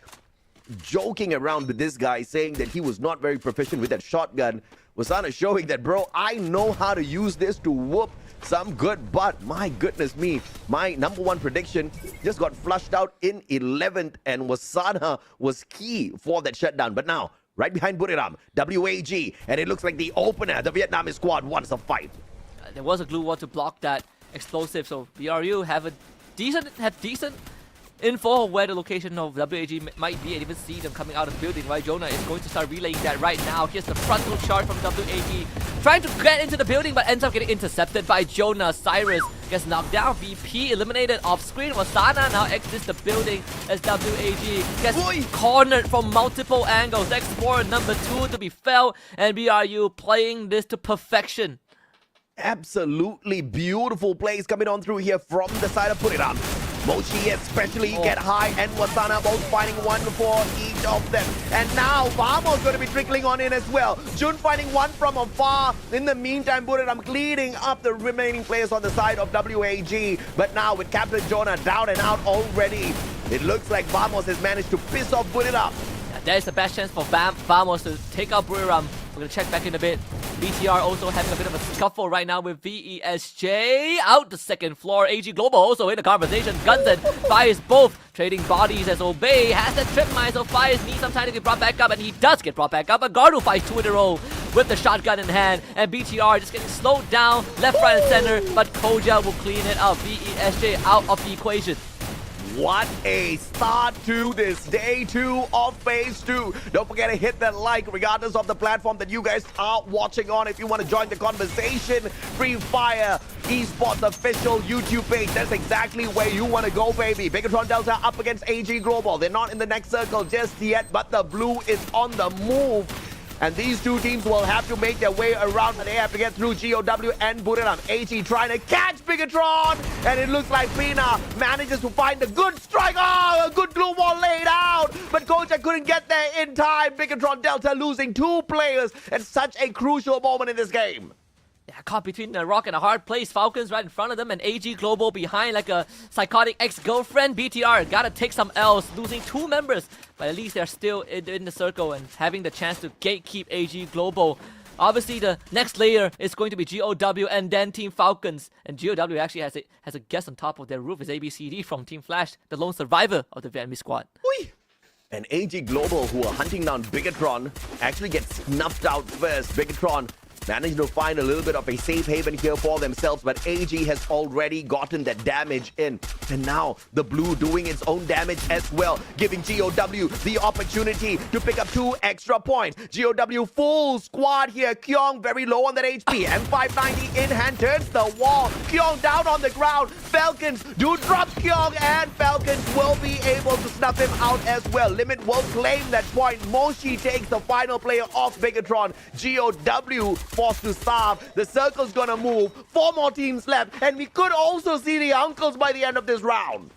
joking around with this guy, saying that he was not very proficient with that shotgun. Wasana showing that, bro, I know how to use this to whoop some good butt. My goodness me. My number one prediction just got flushed out in 11th, and Wasana was key for that shutdown. But now, right behind Buriram, WAG, and it looks like the opener, the Vietnamese squad wants a fight. There was a glue wall to block that explosive, so BRU have decent info of where the location of WAG might be, and even see them coming out of the building. Right, Jonah is going to start relaying that right now. Here's the frontal charge from WAG, trying to get into the building, but ends up getting intercepted by Jonah. Cyrus gets knocked down. VP eliminated off screen. Wasana now exits the building as WAG gets cornered from multiple angles. Explorer number 2 to be felled, and BRU playing this to perfection. Absolutely beautiful plays coming on through here from the side of Buriram. Mochi especially get high, and Wasana both finding one for each of them. And now Vamos going to be trickling on in as well. Jun finding one from afar. In the meantime, Buriram cleaning up the remaining players on the side of WAG. But now with Captain Jonah down and out already, it looks like Vamos has managed to piss off Buriram. That is the best chance for Vamos to take out Buriram. We're going to check back in a bit. BTR also having a bit of a scuffle right now with VESJ out the second floor. AG Global also in the conversation. Guns and Fires both trading bodies as Obey has that trip mine, so Fires needs some time to get brought back up, and he does get brought back up. But Gardu fights 2 in a row with the shotgun in hand, and BTR just getting slowed down left, right, and center, but Koja will clean it up. VESJ out of the equation. What a start to this day 2 of phase 2. Don't forget to hit that like regardless of the platform that you guys are watching on. If you want to join the conversation, Free Fire Esports official YouTube page, that's exactly where you want to go, baby. Bigatron Delta up against AG Global. They're not in the next circle just yet, but the blue is on the move. And these two teams will have to make their way around, and they have to get through GOW and Buriram. AG trying to catch Bigatron, and it looks like Pina manages to find a good strike. Oh, a good glue wall laid out, but Koja couldn't get there in time. Bigatron Delta losing 2 players at such a crucial moment in this game. Yeah, caught between a rock and a hard place. Falcons right in front of them, and AG Global behind like a psychotic ex-girlfriend. BTR gotta take some L's, losing 2 members, but at least they're still in the circle and having the chance to gatekeep AG Global. Obviously, the next layer is going to be GOW and then Team Falcons. And GOW actually has a guest on top of their roof. Is ABCD from Team Flash, the lone survivor of the Vietnamese squad. Oi. And AG Global, who are hunting down Bigatron, actually gets snuffed out first. Bigatron managed to find a little bit of a safe haven here for themselves, but AG has already gotten that damage in. And now the blue doing its own damage as well, giving GOW the opportunity to pick up 2 extra points. GOW full squad here. Kyong very low on that HP. M590 in hand, turns the wall. Kyong down on the ground. Falcons do drop Kyong, and Falcons will be able to snuff him out as well. Limit will claim that point. Moshi takes the final player off Bigatron. GOW forced to starve. The circle's gonna move. 4 more teams left, and we could also see the uncles by the end of this round.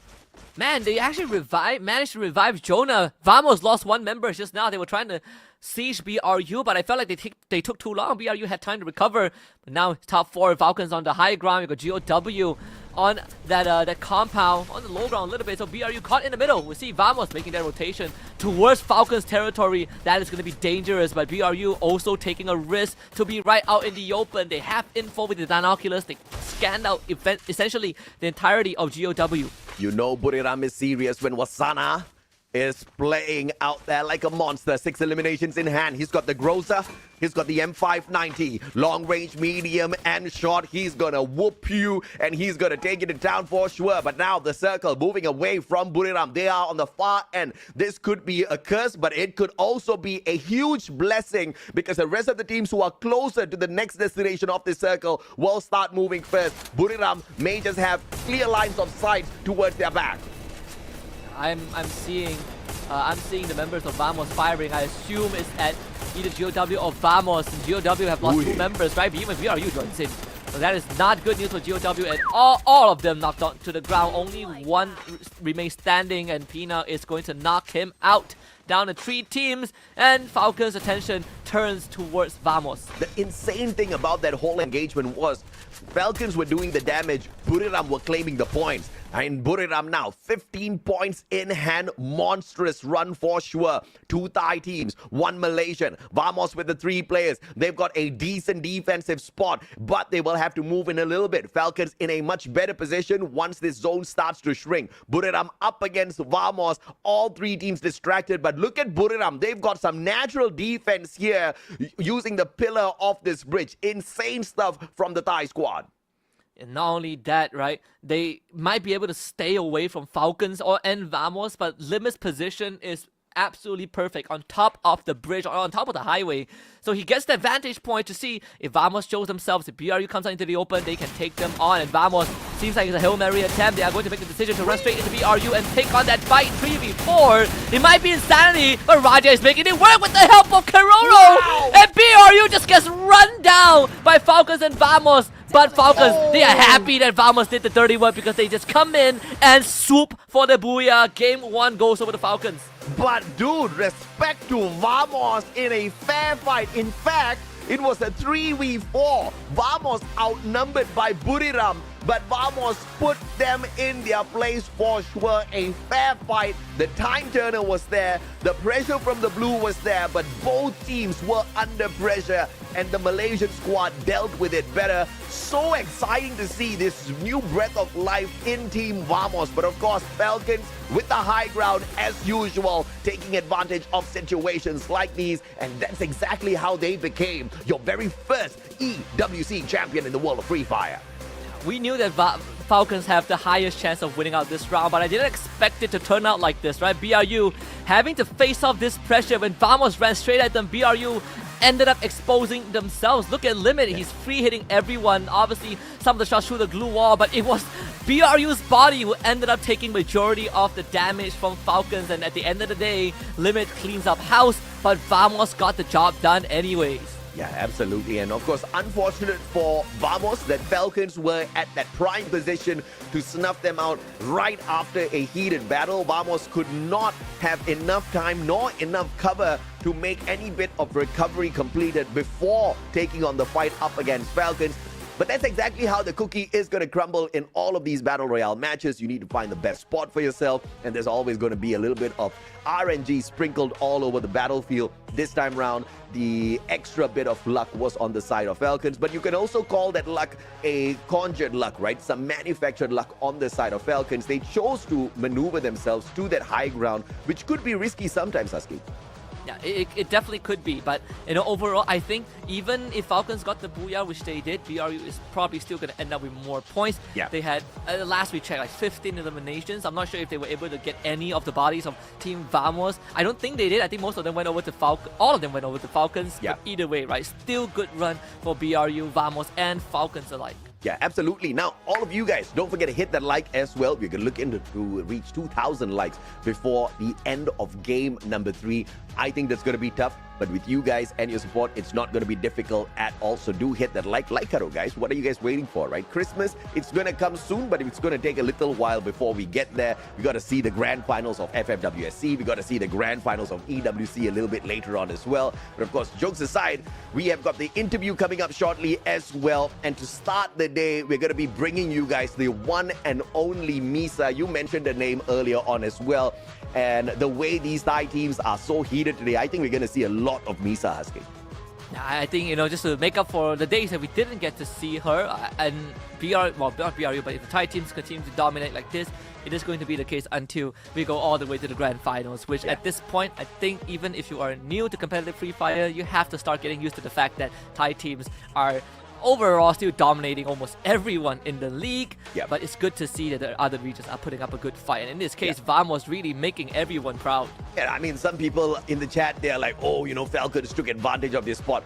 Man, they actually managed to revive Jonah. Vamos lost 1 member just now. They were trying to siege BRU, but I felt like they took too long. BRU had time to recover. But now top 4 Falcons on the high ground. You got GOW on that compound on the low ground a little bit. So BRU caught in the middle. We see Vamos making that rotation towards Falcons territory. That is going to be dangerous, but BRU also taking a risk to be right out in the open. They have info with the binoculars. They scanned out essentially the entirety of GOW. You know Buriram is serious when Wasana is playing out there like a monster. 6 eliminations in hand. He's got the Groza. He's got the M590. Long range, medium, and short. He's gonna whoop you, and he's gonna take it to town for sure. But now the circle moving away from Buriram. They are on the far end. This could be a curse, but it could also be a huge blessing, because the rest of the teams who are closer to the next destination of this circle will start moving first. Buriram may just have clear lines of sight towards their back. I'm seeing the members of Vamos firing. I assume it's at either GOW or Vamos. And GOW have lost 2 members, right? Even BRU joins in. So that is not good news for GOW, and all of them knocked on to the ground. Only 1 remains standing, and Pina is going to knock him out. Down to 3 teams, and Falcons' attention turns towards Vamos. The insane thing about that whole engagement was Falcons were doing the damage, Buriram were claiming the points. And Buriram now, 15 points in hand. Monstrous run for sure. 2 Thai teams, 1 Malaysian. Vamos with the 3 players. They've got a decent defensive spot, but they will have to move in a little bit. Falcons in a much better position once this zone starts to shrink. Buriram up against Vamos. All 3 teams distracted, but look at Buriram. They've got some natural defense here using the pillar of this bridge. Insane stuff from the Thai squad. And not only that, right, they might be able to stay away from Falcons and Vamos, but Limit's position is absolutely perfect on top of the bridge, or on top of the highway. So he gets that vantage point to see if Vamos shows themselves, if BRU comes out into the open, they can take them on. And Vamos seems like it's a Hail Mary attempt. They are going to make the decision to run straight into BRU and take on that fight 3v4. It might be insanity, but Raja is making it work with the help of Keroro. Wow. And BRU just gets run down by Falcons and Vamos. But Falcons, they are happy that Vamos did the dirty work, because they just come in and swoop for the booyah. Game 1 goes over the Falcons. But dude, respect to Vamos in a fair fight. In fact, it was a 3v4. Vamos outnumbered by Buriram, but Vamos put them in their place for sure. A fair fight. The time turner was there. The pressure from the blue was there, but both teams were under pressure, and the Malaysian squad dealt with it better. So exciting to see this new breath of life in Team Vamos. But of course, Falcons with the high ground as usual, taking advantage of situations like these, and that's exactly how they became your very first EWC champion in the world of Free Fire. We knew that Falcons have the highest chance of winning out this round, but I didn't expect it to turn out like this, right? BRU having to face off this pressure. When Vamos ran straight at them, BRU ended up exposing themselves. Look at Limit, he's free hitting everyone. Obviously, some of the shots through the glue wall, but it was BRU's body who ended up taking majority of the damage from Falcons. And at the end of the day, Limit cleans up house, but Vamos got the job done anyways. Yeah, absolutely. And of course, unfortunate for Vamos that Falcons were at that prime position to snuff them out right after a heated battle. Vamos could not have enough time nor enough cover to make any bit of recovery completed before taking on the fight up against Falcons. But that's exactly how the cookie is going to crumble in all of these Battle Royale matches. You need to find the best spot for yourself, and there's always going to be a little bit of RNG sprinkled all over the battlefield. This time round, the extra bit of luck was on the side of Falcons, but you can also call that luck a conjured luck, right? Some manufactured luck on the side of Falcons. They chose to maneuver themselves to that high ground, which could be risky sometimes, Husky. Yeah, it definitely could be, but overall, I think even if Falcons got the booyah, which they did, BRU is probably still going to end up with more points. Yeah. They had last we checked like 15 eliminations. I'm not sure if they were able to get any of the bodies of Team Vamos. I don't think they did. I think most of them went over to all of them went over to Falcons. Yeah. But either way, right, still good run for BRU, Vamos, and Falcons alike. Yeah, absolutely. Now, all of you guys, don't forget to hit that like as well. We're going to look into to reach 2,000 likes before the end of game number 3. I think that's going to be tough, but with you guys and your support, it's not going to be difficult at all. So do hit that like arrow, guys. What are you guys waiting for, right? Christmas, it's going to come soon, but it's going to take a little while before we get there. We got to see the grand finals of FFWSC. We got to see the grand finals of EWC a little bit later on as well. But of course, jokes aside, we have got the interview coming up shortly as well. And to start the day, we're going to be bringing you guys the one and only Misa. You mentioned the name earlier on as well. And the way these Thai teams are so heated today, I think we're going to see a lot of Misa Husky. I think, just to make up for the days that we didn't get to see her, and not BRU, but if the Thai teams continue to dominate like this, it is going to be the case until we go all the way to the grand finals, which at this point, I think even if you are new to competitive Free Fire, you have to start getting used to the fact that Thai teams are overall still dominating almost everyone in the league. Yep. But it's good to see that the other regions are putting up a good fight. And in this case, Vamos really making everyone proud. Yeah, I mean, some people in the chat, they're like, oh, Falcons took advantage of this spot.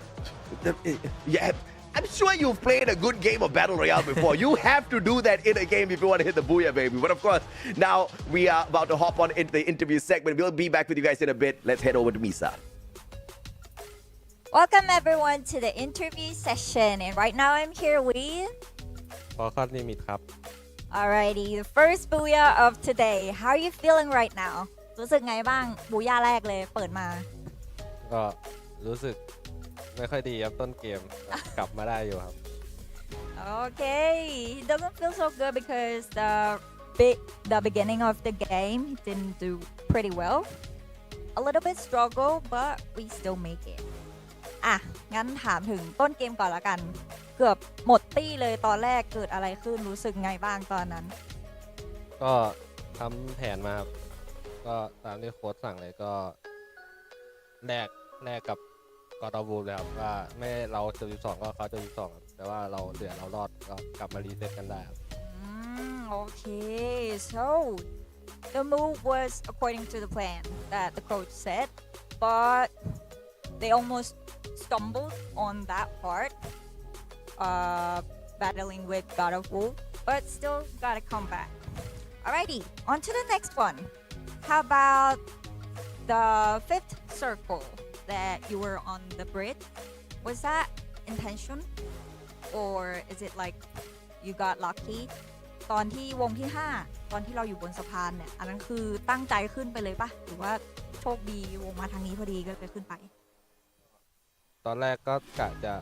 Yeah, I'm sure you've played a good game of Battle Royale before. You have to do that in a game if you want to hit the booyah, baby. But of course, now we are about to hop on into the interview segment. We'll be back with you guys in a bit. Let's head over to Misa. Welcome everyone to the interview session, and right now I'm here with Falcon Limit ครับ Alrighty, the first booyah of today. How are you feeling right now? รู้สึกไงบ้างบูย่าแรกเลยเปิดมา ก็รู้สึกไม่ค่อยดีครับต้นเกม กลับมาได้อยู่ครับ Okay, he doesn't feel so good because the beginning of the game he didn't do pretty well. A little bit struggle, but we still make it. งั้นถามถึงต้นเกมก่อนละกัน เกือบหมดตี้เลยตอนแรกเกิดอะไรขึ้นรู้สึกไงบ้างตอนนั้น ก็ทำแผนมาครับก็ตามที่โค้ชสั่งเลยก็แลกกับกอตบูเลยครับว่าไม่เราจะ12ก็เขาจะ12ครับแต่ว่าเราเหลือเรารอดก็กลับมารีเซ็ตกันได้ครับ Okay, so the move was according to the plan that the coach said, but they almost stumbled on that part, battling with God of War, but still gotta come back. Alrighty, on to the next one. How about the 5th circle that you were on the bridge? Was that intention, or is it like you got lucky? ตอนที่วงที่ 5 ตอนที่เราอยู่บนสะพานเนี่ยอันนั้นคือตั้งใจขึ้นไปเลยปะหรือว่าโชคดีวงมาทางนี้พอดีก็เลยขึ้นไป ตอนแรกก็กะจะ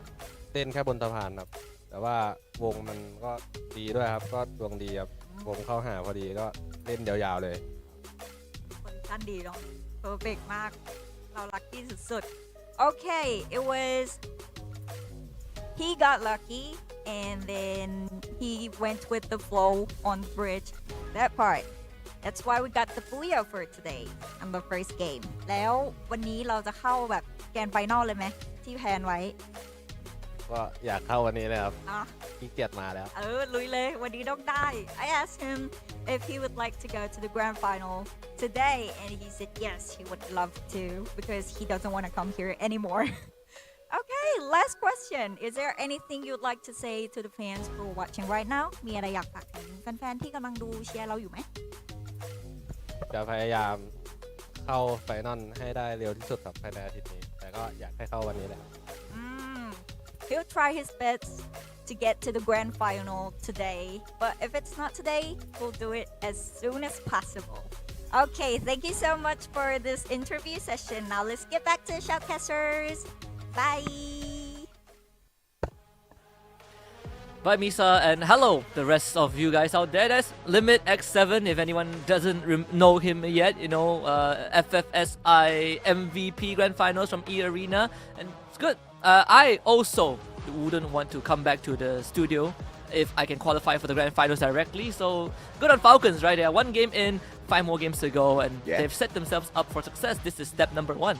เต้นแค่บนสะพานครับแต่ว่าวงมันก็ดีด้วยครับก็ดวงดีครับวงเข้าหาพอดีก็เล่นยาวๆเลย โพซิชั่นดีเนาะ perfect มากเราลัคกี้สุดๆ Okay, it was he got lucky and then he went with the flow on the bridge that part. That's why we got the booyah for today on the first game. แล้ววันนี้เราจะเข้าแบบแกรนด์ไฟนอลเลยไหมที่แพลนไว้ ก็อยากเข้าวันนี้เลยครับ อ่ะ ขี้เกียจมาแล้ว ลุยเลยวันนี้ต้องได้ I asked him if he would like to go to the grand final today and he said yes he would love to because he doesn't want to come here anymore. Okay, last question. Is there anything you'd like to say to the fans who are watching right now? มีอะไรอยากฝากถึงแฟนๆที่กำลังดูเชียร์เราอยู่ไหม จะพยายามเข้าไฟนอลให้ได้เร็วที่สุดครับภายในอาทิตย์นี้แต่ก็อยากให้เข้าวันนี้แหละ He'll try his best to get to the grand final today, but if it's not today, we'll do it as soon as possible. Okay, thank you so much for this interview session. Now let's get back to the shoutcasters. Bye. Bye, Misa, and hello, the rest of you guys out there. That's Limit X7, if anyone doesn't know him yet, FFSI MVP Grand Finals from E Arena, and it's good. I also wouldn't want to come back to the studio if I can qualify for the Grand Finals directly, so good on Falcons, right? They are one game in, 5 more games to go, and they've set themselves up for success. This is step number 1.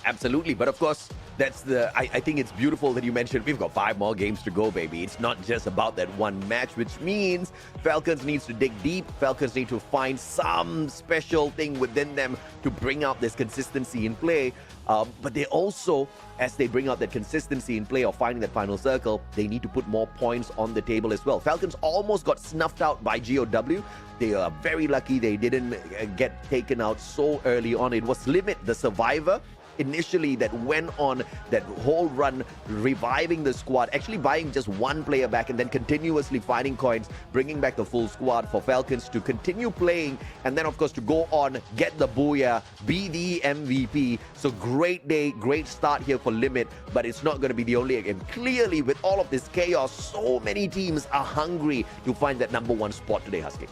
Absolutely. But of course, I think it's beautiful that you mentioned we've got 5 more games to go, baby. It's not just about that one match, which means Falcons needs to dig deep. Falcons need to find some special thing within them to bring out this consistency in play. But they also, as they bring out that consistency in play of finding that final circle, they need to put more points on the table as well. Falcons almost got snuffed out by GOW. They are very lucky they didn't get taken out so early on. It was Limit, the survivor, initially that went on that whole run, reviving the squad, actually buying just one player back and then continuously finding coins, bringing back the full squad for Falcons to continue playing, and then of course to go on, get the booyah, be the MVP. So great day, great start here for Limit, but it's not going to be the only game. Clearly, with all of this chaos, so many teams are hungry to find that number 1 spot today, Husky.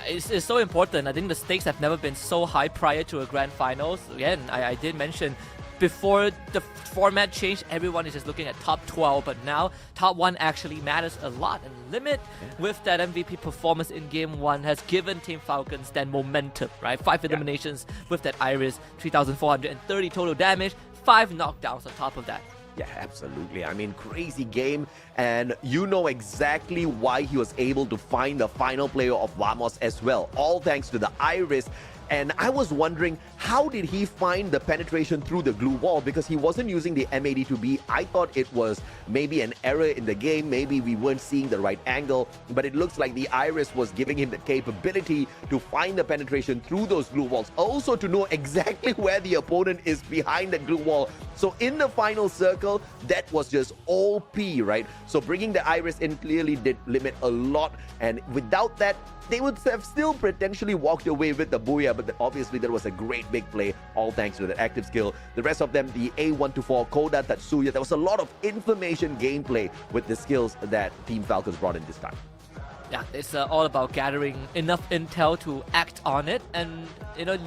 It's so important. I think the stakes have never been so high prior to a grand finals. Again, I did mention before the format changed, everyone is just looking at top 12, but now top 1 actually matters a lot. And Limit, with that MVP performance in game 1, has given Team Falcons that momentum, right? 5 eliminations with that Iris, 3,430 total damage, 5 knockdowns on top of that. Yeah, absolutely. I mean, crazy game. And you know exactly why he was able to find the final player of Vamos as well. All thanks to the Iris. And I was wondering, how did he find the penetration through the glue wall? Because he wasn't using the M82B. I thought it was maybe an error in the game. Maybe we weren't seeing the right angle. But it looks like the Iris was giving him the capability to find the penetration through those glue walls. Also to know exactly where the opponent is behind that glue wall. So in the final circle, that was just OP, right? So bringing the Iris in clearly did limit a lot. And without that, they would have still potentially walked away with the booyah, but obviously there was a great big play, all thanks to that active skill. The rest of them, the A124, Koda, Tatsuya, there was a lot of information gameplay with the skills that Team Falcons brought in this time. Yeah, it's all about gathering enough intel to act on it, and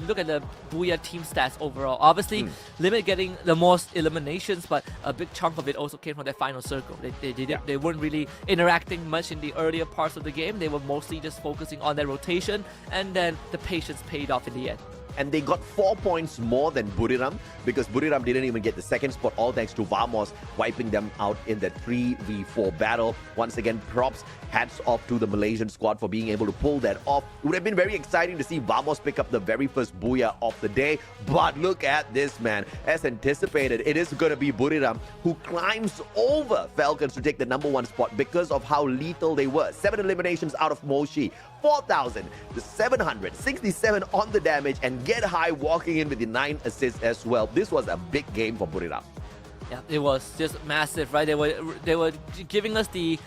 look at the Booyah team stats overall. Obviously, Limit getting the most eliminations, but a big chunk of it also came from their final circle. They weren't really interacting much in the earlier parts of the game. They were mostly just focusing on their rotation, and then the patience paid off in the end. And they got 4 points more than Buriram, because Buriram didn't even get the second spot, all thanks to Vamos wiping them out in the 3v4 battle. Once again, props, hats off to the Malaysian squad for being able to pull that off. It would have been very exciting to see Vamos pick up the very first booyah of the day, but look at this, man. As anticipated, it is going to be Buriram who climbs over Falcons to take the number 1 spot because of how lethal they were. 7 eliminations out of Moshi, 4,767 on the damage, and get high walking in with the 9 assists as well. This was a big game for Buriram. Yeah, it was just massive, right? They were giving us the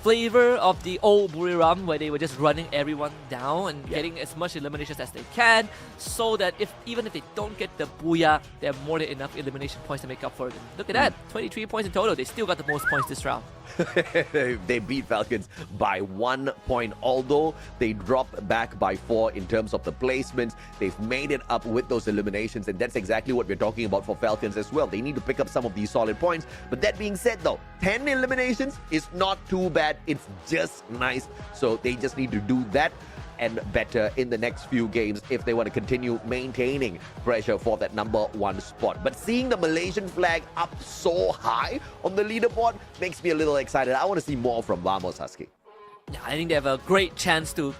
flavor of the old Buriram, where they were just running everyone down and getting as much eliminations as they can, so that even if they don't get the booyah, they have more than enough elimination points to make up for it. And look at that, 23 points in total. They still got the most points this round. They beat Falcons by 1 point, although they dropped back by 4 in terms of the placements. They've made it up with those eliminations, and that's exactly what we're talking about for Falcons as well. They need to pick up some of these solid points. But that being said, though, 10 eliminations is not too bad. It's just nice. So they just need to do that and better in the next few games if they want to continue maintaining pressure for that number 1 spot. But seeing the Malaysian flag up so high on the leaderboard makes me a little excited. I want to see more from Vamos, Husky. Yeah, I think they have a great chance to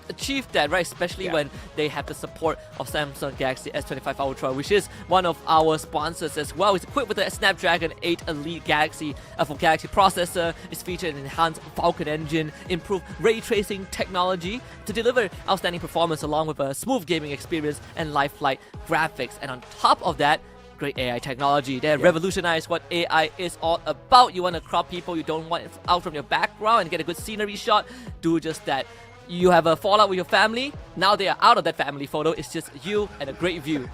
achieve that, right? Especially when they have the support of Samsung Galaxy S25 Ultra, which is one of our sponsors as well. It's equipped with the Snapdragon 8 Elite Galaxy processor. It's featured an enhanced Falcon engine, improved ray tracing technology to deliver outstanding performance along with a smooth gaming experience and lifelike graphics. And on top of that, great AI technology. They revolutionized what AI is all about. You want to crop people you don't want out from your background and get a good scenery shot? Do just that. You have a fallout with your family, now they are out of that family photo. It's just you and a great view.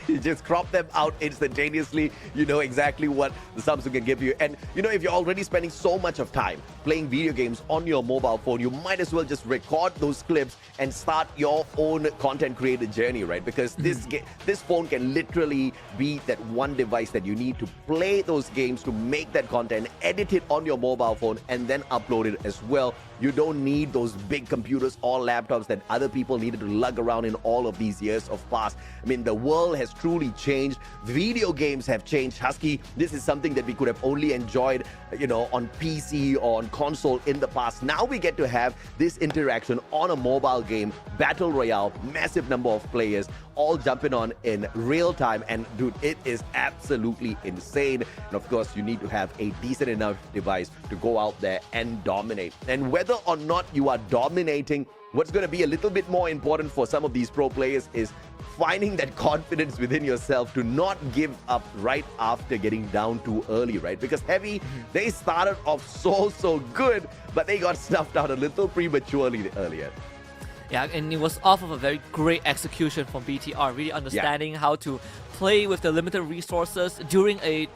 You just crop them out instantaneously. You know exactly what the Samsung can give you. And if you're already spending so much of time playing video games on your mobile phone, you might as well just record those clips and start your own content creator journey, right? Because this phone can literally be that one device that you need to play those games, to make that content, edit it on your mobile phone, and then upload it as well. You don't need those big computers or laptops that other people needed to lug around in all of these years of past. I mean, the world has truly truly changed. Video games have changed. Husky, this is something that we could have only enjoyed, on PC or on console in the past. Now we get to have this interaction on a mobile game, Battle Royale, massive number of players, all jumping on in real time. And dude, it is absolutely insane. And of course, you need to have a decent enough device to go out there and dominate. And whether or not you are dominating, what's going to be a little bit more important for some of these pro players is finding that confidence within yourself to not give up right after getting down too early, right? Because Heavy, they started off so good, but they got snuffed out a little prematurely earlier. Yeah, and it was off of a very great execution from BTR, really understanding how to play with the limited resources during a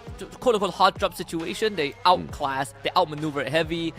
quote-unquote hot drop situation. They outclassed, they outmaneuvered Heavy.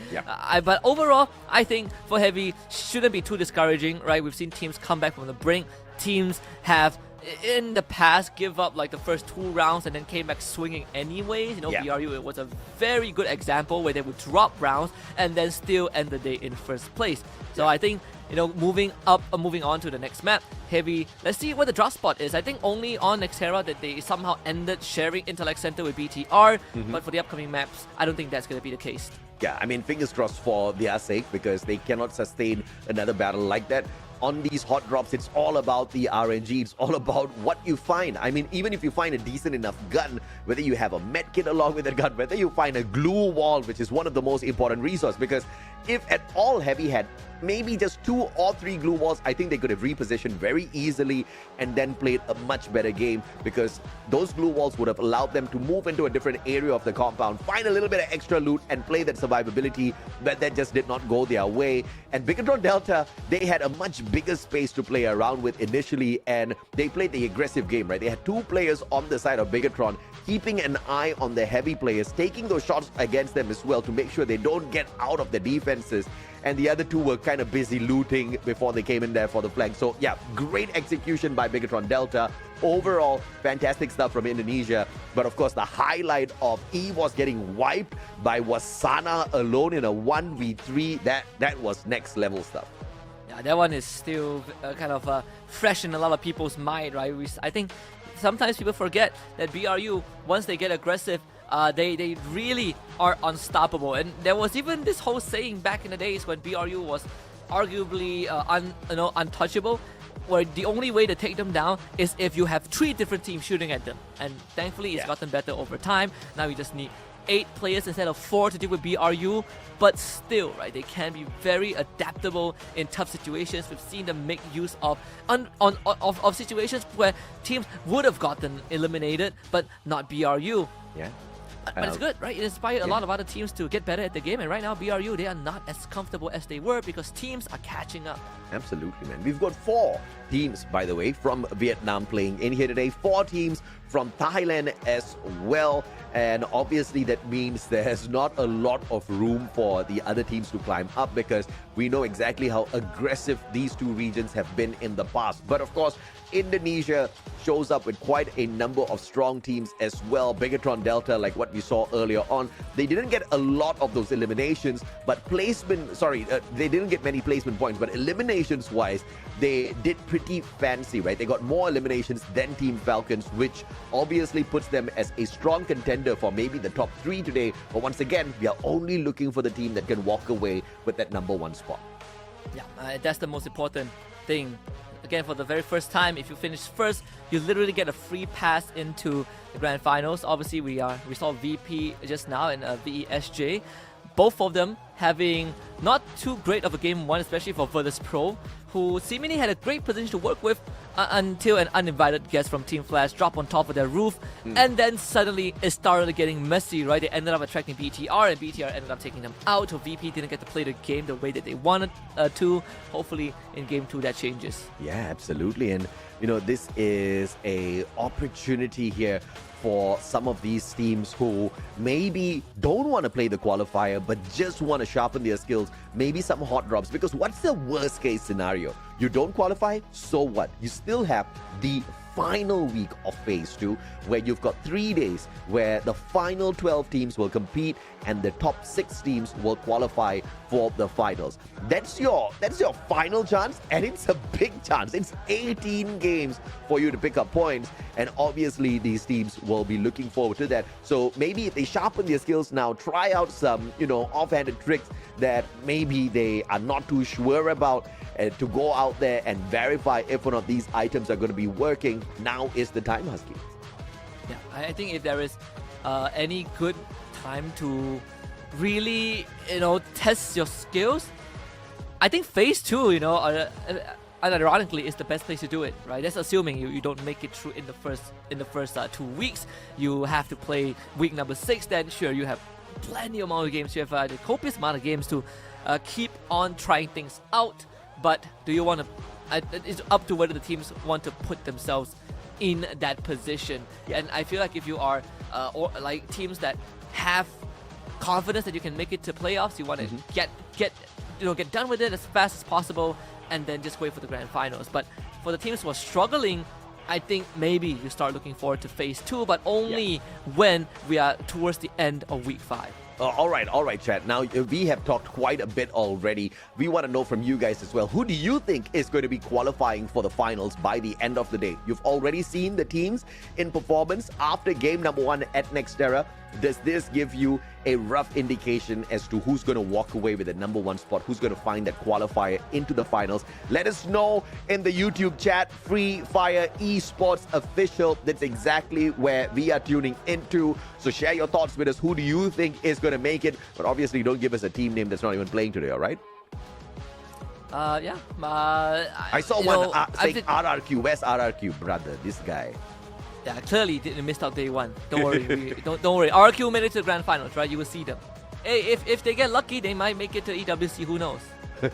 But overall, I think for Heavy, shouldn't be too discouraging, right? We've seen teams come back from the brink. Teams have in the past give up like the first 2 rounds and then came back swinging anyways. BRU, it was a very good example where they would drop rounds and then still end the day in first place. So I think, moving on to the next map, Heavy, let's see what the drop spot is. I think only on Nextera that they somehow ended sharing Intellect Center with BTR, but for the upcoming maps, I don't think that's going to be the case. Yeah, I mean, fingers crossed for their sake, because they cannot sustain another battle like that. On these hot drops, it's all about the RNG. It's all about what you find. I mean, even if you find a decent enough gun, whether you have a med kit along with that gun, whether you find a glue wall, which is one of the most important resources, because if at all Heavy had maybe just 2 or 3 glue walls, I think they could have repositioned very easily and then played a much better game, because those glue walls would have allowed them to move into a different area of the compound, find a little bit of extra loot and play that survivability, but that just did not go their way. And Bigatron Delta, they had a much bigger space to play around with initially, and they played the aggressive game, right? They had 2 players on the side of Bigatron, keeping an eye on the Heavy players, taking those shots against them as well to make sure they don't get out of the defenses. And the other 2 were kind of busy looting before they came in there for the flank. So yeah, great execution by Bigatron Delta. Overall, fantastic stuff from Indonesia. But of course, the highlight of E was getting wiped by Wasana alone in a 1v3. That was next level stuff. Yeah, that one is still kind of fresh in a lot of people's mind, right? I think sometimes people forget that BRU, once they get aggressive, they really are unstoppable. And there was even this whole saying back in the days when BRU was arguably untouchable, where the only way to take them down is if you have 3 different teams shooting at them. And thankfully, it's gotten better over time. Now you just need 8 players instead of 4 to deal with BRU, but still, right, they can be very adaptable in tough situations. We've seen them make use of situations where teams would have gotten eliminated, but not BRU. Yeah. But it's good, right? It inspired a lot of other teams to get better at the game, and right now BRU, they are not as comfortable as they were because teams are catching up. Absolutely, man. We've got 4 teams, by the way, from Vietnam playing in here today. 4 teams from Thailand as well. And obviously that means there's not a lot of room for the other teams to climb up, because we know exactly how aggressive these 2 regions have been in the past. But of course, Indonesia shows up with quite a number of strong teams as well. Bigatron Delta, like what we saw earlier on, they didn't get a lot of those eliminations, but they didn't get many placement points, but eliminations wise, they did pretty fancy, right? They got more eliminations than Team Falcons, which obviously puts them as a strong contender for maybe the top 3 today. But once again, we are only looking for the team that can walk away with that number 1 spot. Yeah, that's the most important thing. Again, for the very first time, if you finish first, you literally get a free pass into the grand finals. Obviously, we saw VP just now and VESJ. Both of them having not too great of a game 1, especially for Virtus Pro, who seemingly had a great position to work with until an uninvited guest from Team Flash dropped on top of their roof, and then suddenly it started getting messy, right? They ended up attracting BTR, and BTR ended up taking them out, so VP didn't get to play the game the way that they wanted to. Hopefully in Game 2 that changes. Yeah, absolutely. And this is a opportunity here for some of these teams who maybe don't want to play the qualifier but just want to sharpen their skills, maybe some hot drops, because what's the worst case scenario? You don't qualify, so what? You still have the final week of Phase 2, where you've got 3 days where the final 12 teams will compete and the top 6 teams will qualify for the finals. That's your final chance, and it's a big chance. It's 18 games for you to pick up points, and obviously these teams will be looking forward to that. So maybe if they sharpen their skills now, try out some, offhanded tricks that maybe they are not too sure about, to go out there and verify if one of these items are going to be working. Now is the time, Husky. Yeah, I think if there is any good time to really, test your skills, I think Phase 2, ironically, is the best place to do it, right? That's assuming you don't make it through in the first 2 weeks. You have to play week number 6. Then sure, you have plenty amount of games. You have a copious amount of games to keep on trying things out. But do you want to? It's up to whether the teams want to put themselves in that position. Yeah. And I feel like if you are or like teams that have confidence that you can make it to playoffs, you want to get done with it as fast as possible, and then just wait for the grand finals. But for the teams who are struggling, I think maybe you start looking forward to Phase 2, but only when we are towards the end of week 5. All right, chat. Now, we have talked quite a bit already. We want to know from you guys as well. Who do you think is going to be qualifying for the finals by the end of the day? You've already seen the teams in performance after game number 1 at Nextera. Does this give you a rough indication as to who's going to walk away with the number 1 spot? Who's going to find that qualifier into the finals? Let us know in the YouTube chat. Free Fire Esports Official. That's exactly where we are tuning into. So share your thoughts with us. Who do you think is going to make it? But obviously, don't give us a team name that's not even playing today, all right? I saw one saying RRQ. Where's RRQ, brother? This guy. Yeah, clearly didn't miss out day 1. Don't worry, don't worry. RQ made it to the grand finals, right? You will see them. Hey, if they get lucky, they might make it to EWC. Who knows? I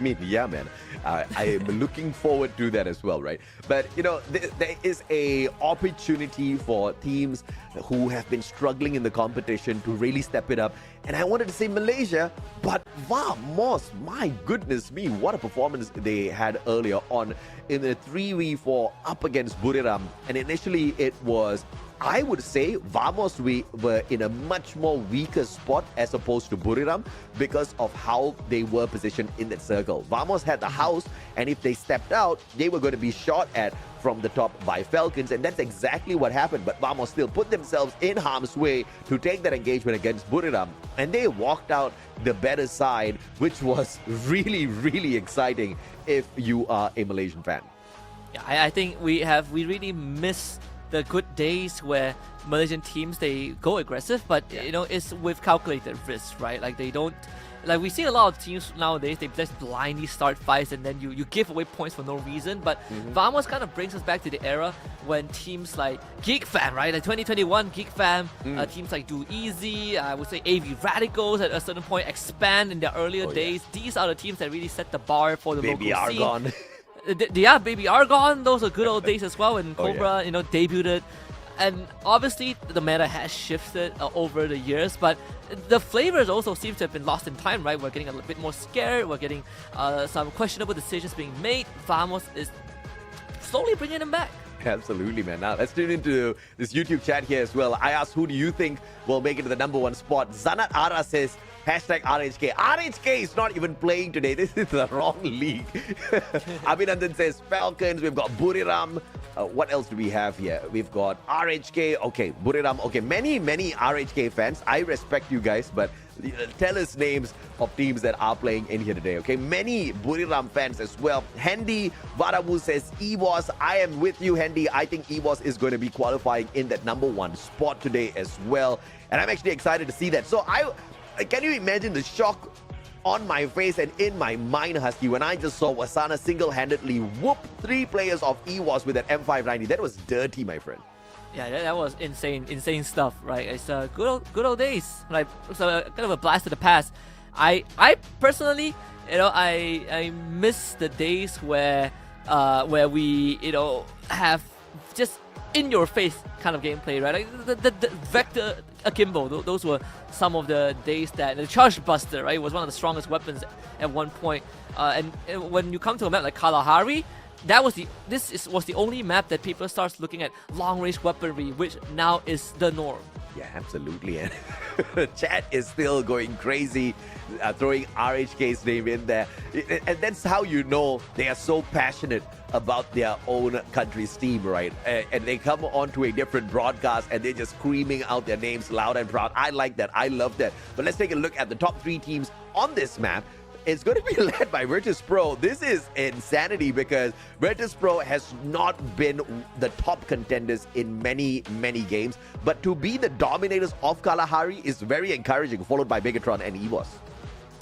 mean, yeah, man. I am looking forward to that as well, right? But, there is a opportunity for teams who have been struggling in the competition to really step it up. And I wanted to say Malaysia, but Vamos, my goodness me, what a performance they had earlier on in the 3v4 up against Buriram. And initially it was, I would say, Vamos we were in a much more weaker spot as opposed to Buriram because of how they were positioned in that circle. Vamos had the house, and if they stepped out, they were going to be shot at from the top by Falcons, and that's exactly what happened. But Vamos still put themselves in harm's way to take that engagement against Buriram, and they walked out the better side, which was really, really exciting if you are a Malaysian fan. Yeah, I think we really miss the good days where Malaysian teams, they go aggressive, but it's with calculated risks, right? Like they don't, like we see a lot of teams nowadays, they just blindly start fights and then you give away points for no reason. But Vamos kind of brings us back to the era when teams like Geek Fam, right? Like 2021 Geek Fam, teams like Do Easy, I would say AV Radicals at a certain point expand in their earlier days. These are the teams that really set the bar for the Baby local scene. Argon. Yeah, Baby Argon, those are good old days as well when Cobra, debuted. And obviously the meta has shifted over the years, but the flavors also seem to have been lost in time, right? We're getting a little bit more scared, we're getting some questionable decisions being made. Vamos is slowly bringing them back. Absolutely, man. Now, let's tune into this YouTube chat here as well. I asked, who do you think will make it to the number 1 spot? Zanat Ara says, #RHK. RHK is not even playing today. This is the wrong league. Abhinandan says Falcons. We've got Buriram. What else do we have here? We've got RHK. Okay, Buriram. Okay, many RHK fans. I respect you guys, but tell us names of teams that are playing in here today. Okay, many Buriram fans as well. Hendy Varamu says EWOS. I am with you, Hendy. I think EWOS is going to be qualifying in that number 1 spot today as well. And I'm actually excited to see that. So can you imagine the shock on my face and in my mind, Husky, when I just saw Wasana single-handedly whoop 3 players of EWOS with that M590? That was dirty, my friend. Yeah, that was insane stuff, right? It's good old days. Like, so kind of a blast to the past. I personally, I miss the days where we, have just in-your-face kind of gameplay, right? Like the Vector Akimbo, those were some of the days that the Charge Buster, right, was one of the strongest weapons at one point. And when you come to a map like Kalahari, was the only map that people starts looking at long range weaponry, which now is the norm. Yeah, absolutely. And chat is still going crazy, throwing RHK's name in there. And that's how you know they are so passionate about their own country's team, right? And they come onto a different broadcast and they're just screaming out their names loud and proud. I like that. I love that. But let's take a look at the top 3 teams on this map. It's going to be led by Virtus Pro. This is insanity because Virtus Pro has not been the top contenders in many, many games. But to be the dominators of Kalahari is very encouraging, followed by Bigatron and EVOS.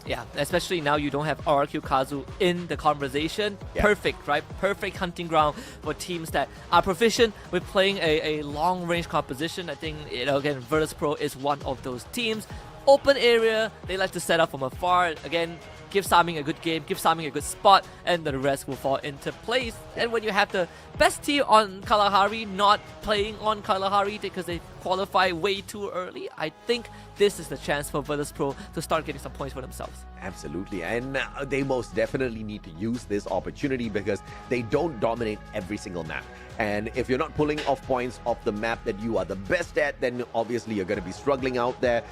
Yeah, especially now you don't have RRQ Kazu in the conversation. Yeah. Perfect, right? Perfect hunting ground for teams that are proficient with playing a long-range composition. I think, again, Virtus Pro is one of those teams. Open area, they like to set up from afar. Again, give Saming a good game, give Saming a good spot, and the rest will fall into place. And when you have the best team on Kalahari not playing on Kalahari because they qualify way too early, I think this is the chance for Virtus Pro to start getting some points for themselves. Absolutely, and they most definitely need to use this opportunity because they don't dominate every single map. And if you're not pulling off points off the map that you are the best at, then obviously you're going to be struggling out there.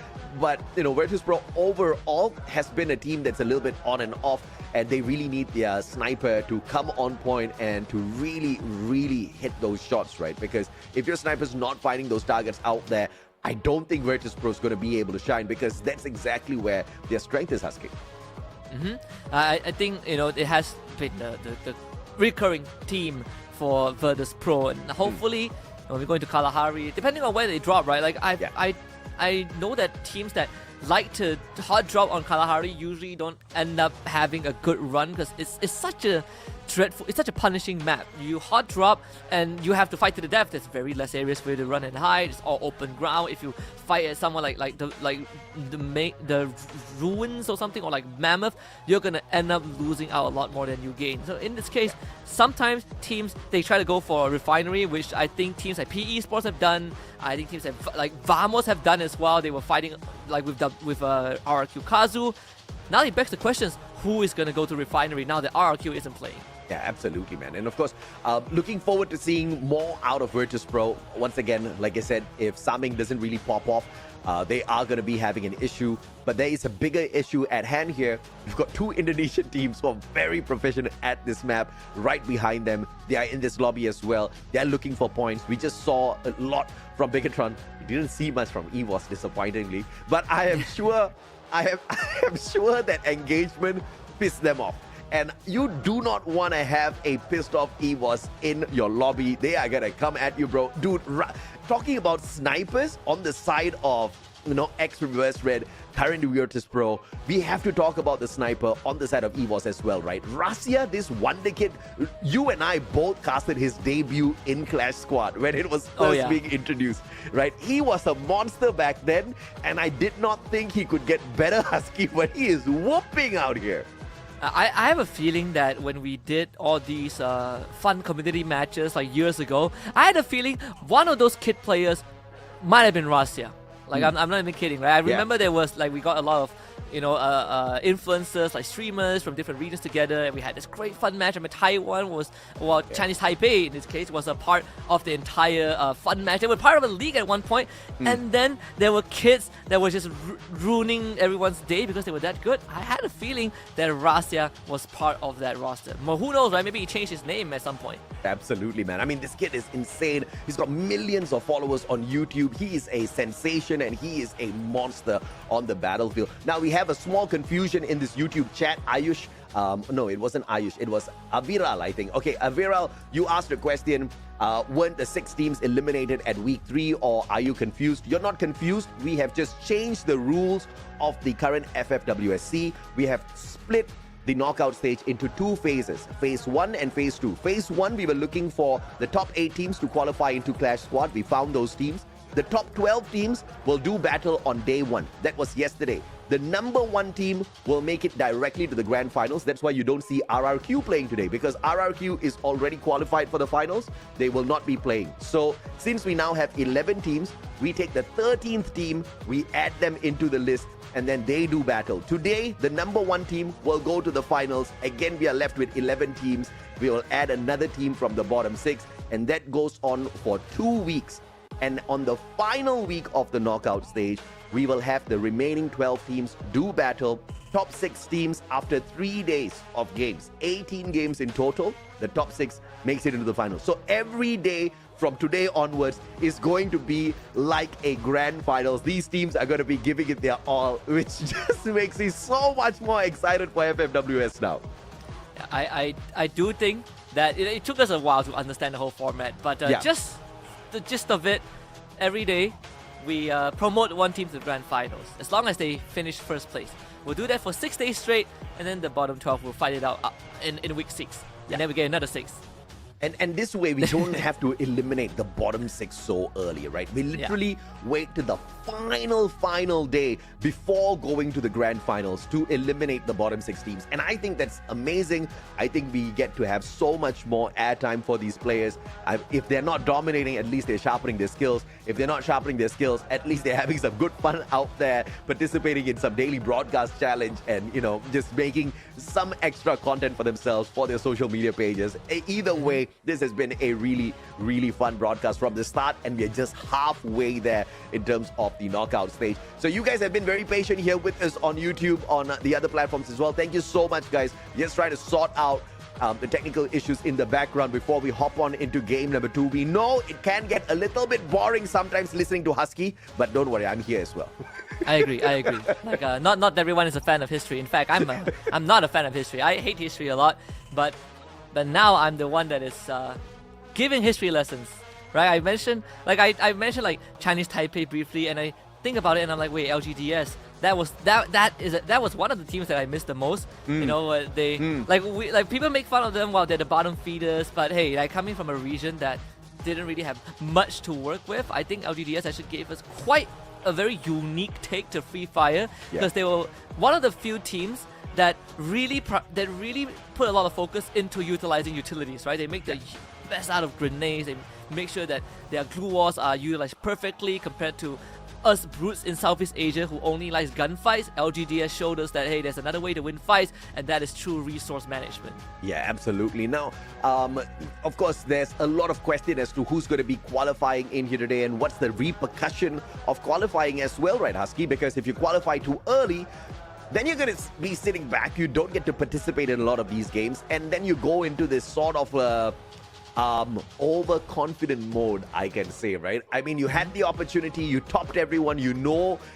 But, Virtus Pro overall has been a team that's a little bit on and off, and they really need their sniper to come on point and to really, really hit those shots, right? Because if your sniper's not finding those targets out there, I don't think Virtus Pro is going to be able to shine because that's exactly where their strength is, Husky. I think, it has been the recurring theme for Virtus Pro, and hopefully when we're going to Kalahari, depending on where they drop, right? Like I know that teams that like to hot drop on Kalahari usually don't end up having a good run because it's such a dreadful, it's such a punishing map. You hot drop and you have to fight to the death. There's very less areas for you to run and hide. It's all open ground. If you fight at someone like the ruins or something, or like Mammoth, you're gonna end up losing out a lot more than you gain. So in this case, sometimes teams, they try to go for a refinery, which I think teams like PE Sports have done. I think teams like Vamos have done as well. They were fighting like with RRQ Kazu. Now it begs the questions, who is going to go to refinery now that RRQ isn't playing? Yeah, absolutely, man. And of course, looking forward to seeing more out of Virtus Pro. Once again, like I said, if Saming doesn't really pop off, they are going to be having an issue. But there is a bigger issue at hand here. We've got 2 Indonesian teams who are very proficient at this map right behind them. They are in this lobby as well. They're looking for points. We just saw a lot from Bigatron. We didn't see much from EVOS, disappointingly. But I am sure, I am sure that engagement pissed them off. And you do not want to have a pissed off EVOS in your lobby. They are going to come at you, bro. Dude, talking about snipers on the side of, ex-reverse red, current Virtus Pro, we have to talk about the sniper on the side of EVOS as well, right? Rasia, this wonder kid, you and I both casted his debut in Clash Squad when it was first being introduced, right? He was a monster back then, and I did not think he could get better, Husky, but he is whooping out here. I have a feeling that when we did all these fun community matches like years ago, I had a feeling one of those kid players might have been Rasia. Like, I'm not even kidding, right? I remember there was, we got a lot of, influencers, like streamers from different regions together, and we had this great fun match. I mean, Taiwan was, Chinese Taipei, in this case, was a part of the entire fun match. They were part of a league at one point, and then there were kids that were just ruining everyone's day because they were that good. I had a feeling that Rasia was part of that roster. Well, who knows, right? Maybe he changed his name at some point. Absolutely, man. I mean, this kid is insane. He's got millions of followers on YouTube. He is a sensation, and he is a monster on the battlefield. Now, we have a small confusion in this YouTube chat. Ayush, no, it wasn't Ayush. It was Aviral, I think. Okay, Aviral, you asked a question. Weren't the 6 teams eliminated at week 3, or are you confused? You're not confused. We have just changed the rules of the current FFWSC. We have split the knockout stage into 2 phases, phase 1 and phase 2. Phase 1, we were looking for the top 8 teams to qualify into Clash Squad. We found those teams. The top 12 teams will do battle on day 1. That was yesterday. The number 1 team will make it directly to the grand finals. That's why you don't see RRQ playing today, because RRQ is already qualified for the finals. They will not be playing. So since we now have 11 teams, we take the 13th team, we add them into the list, and then they do battle. Today, the number 1 team will go to the finals. Again, we are left with 11 teams. We will add another team from the bottom 6, and that goes on for 2 weeks. And on the final week of the knockout stage, we will have the remaining 12 teams do battle. Top 6 teams after 3 days of games, 18 games in total. The top 6 makes it into the finals. So every day from today onwards is going to be like a grand finals. These teams are going to be giving it their all, which just makes me so much more excited for FFWS now. I do think that it took us a while to understand the whole format, but just the gist of it, every day we promote one team to the grand finals as long as they finish first place. We'll do that for 6 days straight, and then the bottom 12 will fight it out in week 6, and then we get another 6. And this way, we don't have to eliminate the bottom 6 so early, right? We literally wait to the final day before going to the grand finals to eliminate the bottom 6 teams. And I think that's amazing. I think we get to have so much more airtime for these players. If they're not dominating, at least they're sharpening their skills. If they're not sharpening their skills, at least they're having some good fun out there, participating in some daily broadcast challenge and, just making some extra content for themselves for their social media pages. Either way, this has been a really, really fun broadcast from the start, and we're just halfway there in terms of the knockout stage. So you guys have been very patient here with us on YouTube, on the other platforms as well. Thank you so much, guys. Just trying to sort out the technical issues in the background before we hop on into game number 2. We know it can get a little bit boring sometimes listening to Husky, but don't worry, I'm here as well. I agree. Like, not everyone is a fan of history. In fact, I'm not a fan of history. I hate history a lot, but now I'm the one that is giving history lessons, right? I mentioned like Chinese Taipei briefly, and I think about it, and I'm like, wait, LGDS. That was one of the teams that I missed the most. Like people make fun of them while they're the bottom feeders, but hey, like coming from a region that didn't really have much to work with, I think LGDS actually gave us quite a very unique take to Free Fire, because they were one of the few teams that really put a lot of focus into utilizing utilities, right? They make the best out of grenades. They make sure that their glue walls are utilized perfectly compared to us brutes in Southeast Asia who only likes gunfights. LGDS showed us that, hey, there's another way to win fights, and that is true resource management. Yeah, absolutely. Now, of course, there's a lot of question as to who's going to be qualifying in here today and what's the repercussion of qualifying as well, right, Husky? Because if you qualify too early, then you're going to be sitting back. You don't get to participate in a lot of these games, and then you go into this sort of overconfident mode, I can say, right? I mean, you had the opportunity, you topped everyone.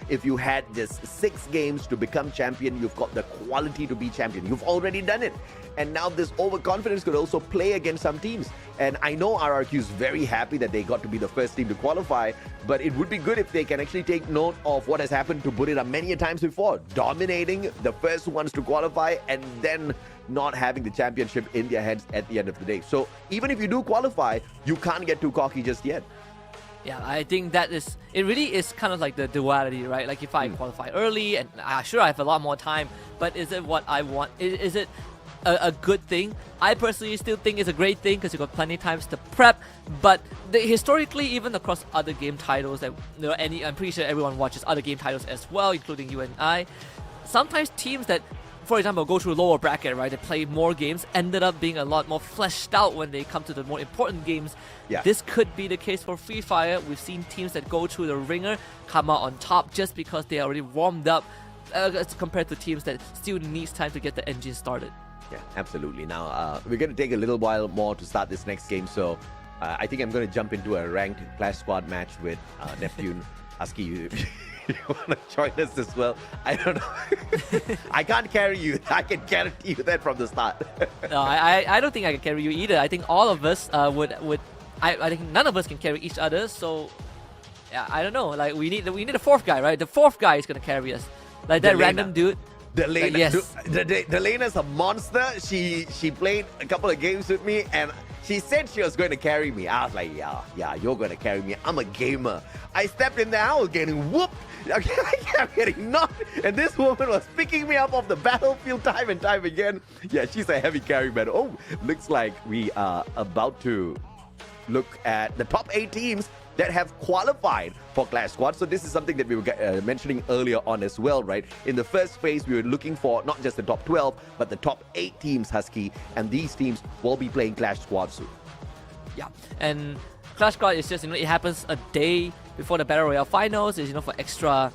If you had just 6 games to become champion, you've got the quality to be champion. You've already done it. And now this overconfidence could also play against some teams. And I know RRQ is very happy that they got to be the first team to qualify, but it would be good if they can actually take note of what has happened to Burira many a times before, dominating the first ones to qualify and then not having the championship in their heads at the end of the day. So even if you do qualify, you can't get too cocky just yet. Yeah, I think it really is kind of like the duality, right? Like if I qualify early, and sure, I have a lot more time, but is it what I want? Is it a good thing? I personally still think it's a great thing because you got plenty of times to prep, but historically, even across other game titles, that I'm pretty sure everyone watches other game titles as well, including you and I, sometimes teams that, for example, go through lower bracket, right? They play more games, ended up being a lot more fleshed out when they come to the more important games. Yeah. This could be the case for Free Fire. We've seen teams that go through the ringer come out on top just because they are already warmed up, as compared to teams that still needs time to get the engine started. Yeah, absolutely. Now, we're going to take a little while more to start this next game, so I think I'm going to jump into a ranked Clash Squad match with Neptune. Husky, you want to join us as well? I don't know. I can't carry you. I can guarantee you that from the start. No, I don't think I can carry you either. I think all of us would. I think none of us can carry each other. So, yeah, I don't know. Like we need a fourth guy, right? The fourth guy is gonna carry us. Like that random dude. Delena, yes. Delena's a monster. She played a couple of games with me, and she said she was going to carry me. I was like, yeah, you're going to carry me. I'm a gamer. I stepped in there, I was getting whooped. I kept getting knocked, and this woman was picking me up off the battlefield time and time again. Yeah, she's a heavy carry, man. Oh, looks like we are about to look at the top 8 teams that have qualified for Clash Squad. So this is something that we were mentioning earlier on as well, right? In the first phase, we were looking for not just the top 12, but the top 8 teams, Husky, and these teams will be playing Clash Squad soon. Yeah, and Clash Squad is just, it happens a day before the Battle Royale finals. Is for extra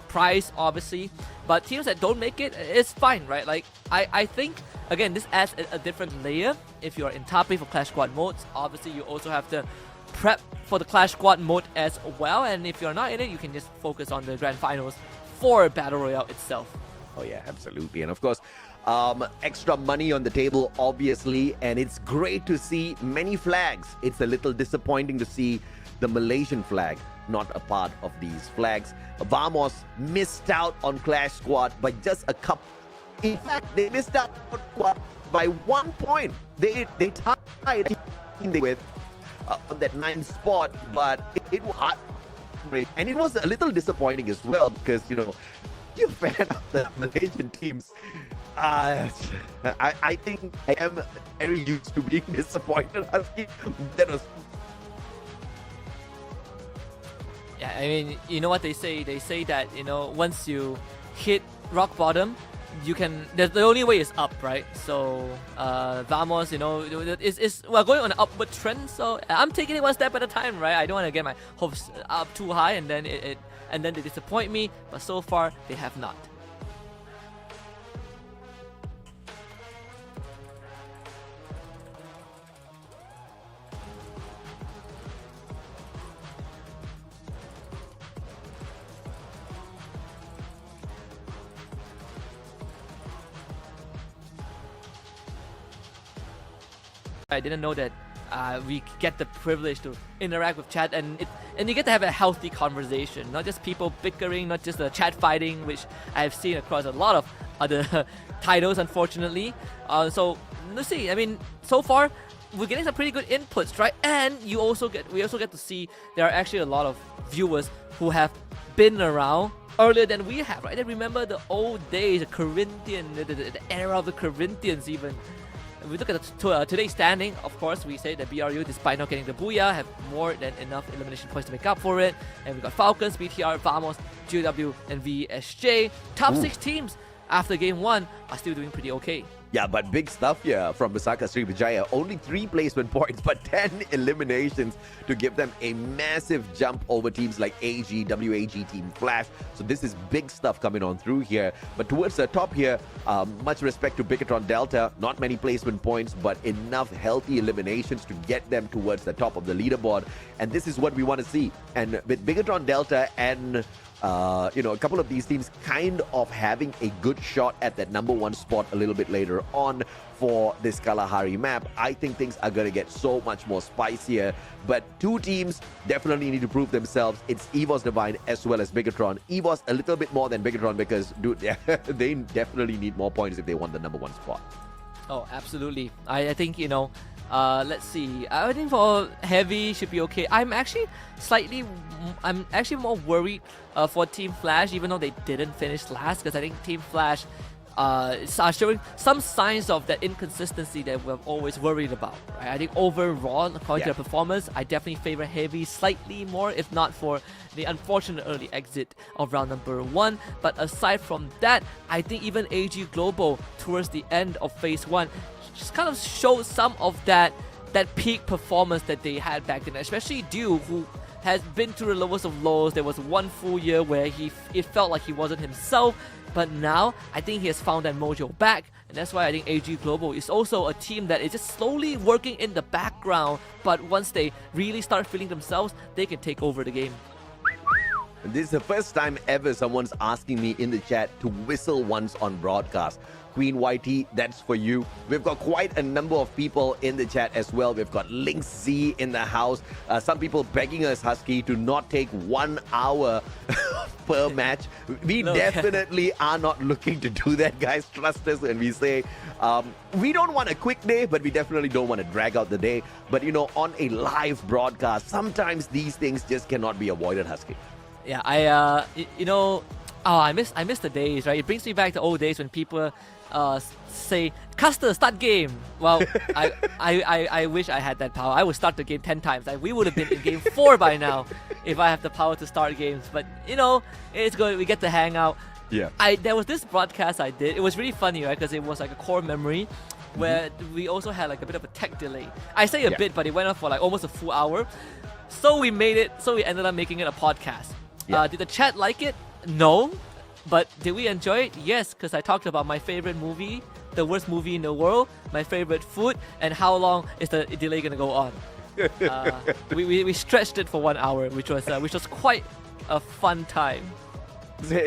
prize, obviously. But teams that don't make it, it's fine, right? Like, I think, again, this adds a different layer. If you're in top 8 for Clash Squad modes, obviously you also have to prep for the Clash Squad mode as well. And if you're not in it, you can just focus on the Grand Finals for Battle Royale itself. Oh yeah, absolutely. And of course, extra money on the table, obviously, and it's great to see many flags. It's a little disappointing to see the Malaysian flag not a part of these flags. Vamos missed out on Clash Squad by just a couple. In fact, they missed out by 1 point. They tied with on that 9th spot, but it was hard. And it was a little disappointing as well because, you're a fan of the Malaysian teams. I think I am very used to being disappointed. That was. Yeah, I mean, you know what they say? They say that, once you hit rock bottom, the only way is up, right? So, Vamos, we're going on an upward trend, so I'm taking it one step at a time, right? I don't want to get my hopes up too high and then they disappoint me, but so far they have not. I didn't know that we get the privilege to interact with chat, and you get to have a healthy conversation, not just people bickering, not just chat fighting, which I've seen across a lot of other titles, unfortunately. So let's see. I mean, so far we're getting some pretty good inputs, right? And we also get to see there are actually a lot of viewers who have been around earlier than we have, right? They remember the old days, the Corinthian, the era of the Corinthians even. If we look at today's standing, of course, we say that BRU, despite not getting the Booyah, have more than enough elimination points to make up for it. And we got Falcons, BTR, Vamos, GW, and VSJ. Top 6 teams after game 1 are still doing pretty okay. Yeah, but big stuff here from Pusaka Sriwijaya. Only 3 placement points, but 10 eliminations to give them a massive jump over teams like AG, WAG, Team Flash. So this is big stuff coming on through here. But towards the top here, much respect to Bigatron Delta. Not many placement points, but enough healthy eliminations to get them towards the top of the leaderboard. And this is what we want to see. And with Bigatron Delta and a couple of these teams kind of having a good shot at that number 1 spot a little bit later on for this Kalahari map, I think things are going to get so much more spicier. But 2 teams definitely need to prove themselves. It's EVOS Divine as well as Bigatron. EVOS a little bit more than Bigatron because, dude, they definitely need more points if they want the number 1 spot. Oh, absolutely. I think, let's see. I think for Heavy should be okay. I'm actually more worried for Team Flash, even though they didn't finish last, because I think Team Flash are showing some signs of that inconsistency that we're always worried about. Right? I think overall, according to their performance, I definitely favor Heavy slightly more, if not for the unfortunate early exit of round number 1. But aside from that, I think even AG Global towards the end of phase 1 just kind of showed some of that peak performance that they had back then, especially Dew, who has been through the lowest of lows. There was 1 full year where it felt like he wasn't himself, but now I think he has found that mojo back, and that's why I think AG Global is also a team that is just slowly working in the background, but once they really start feeling themselves, they can take over the game. This is the first time ever someone's asking me in the chat to whistle once on broadcast. Queen YT, that's for you. We've got quite a number of people in the chat as well. We've got Lynx Z in the house. Some people begging us, Husky, to not take 1 hour per match. We definitely are not looking to do that, guys. Trust us when we say we don't want a quick day, but we definitely don't want to drag out the day. But, on a live broadcast, sometimes these things just cannot be avoided, Husky. Yeah, Oh, I miss the days, right? It brings me back to old days when people say, "Custer, start game." Well, I wish I had that power. I would start the game 10 times. We would have been in game 4 by now if I have the power to start games. But it's good. We get to hang out. Yeah. There was this broadcast I did. It was really funny, right? Because it was like a core memory where we also had like a bit of a tech delay. I say a bit, but it went on for like almost a full hour. So we made it. So we ended up making it a podcast. Yeah. Did the chat like it? No. But did we enjoy it? Yes, because I talked about my favorite movie, the worst movie in the world, my favorite food, and how long is the delay gonna go on. We stretched it for 1 hour, which was quite a fun time.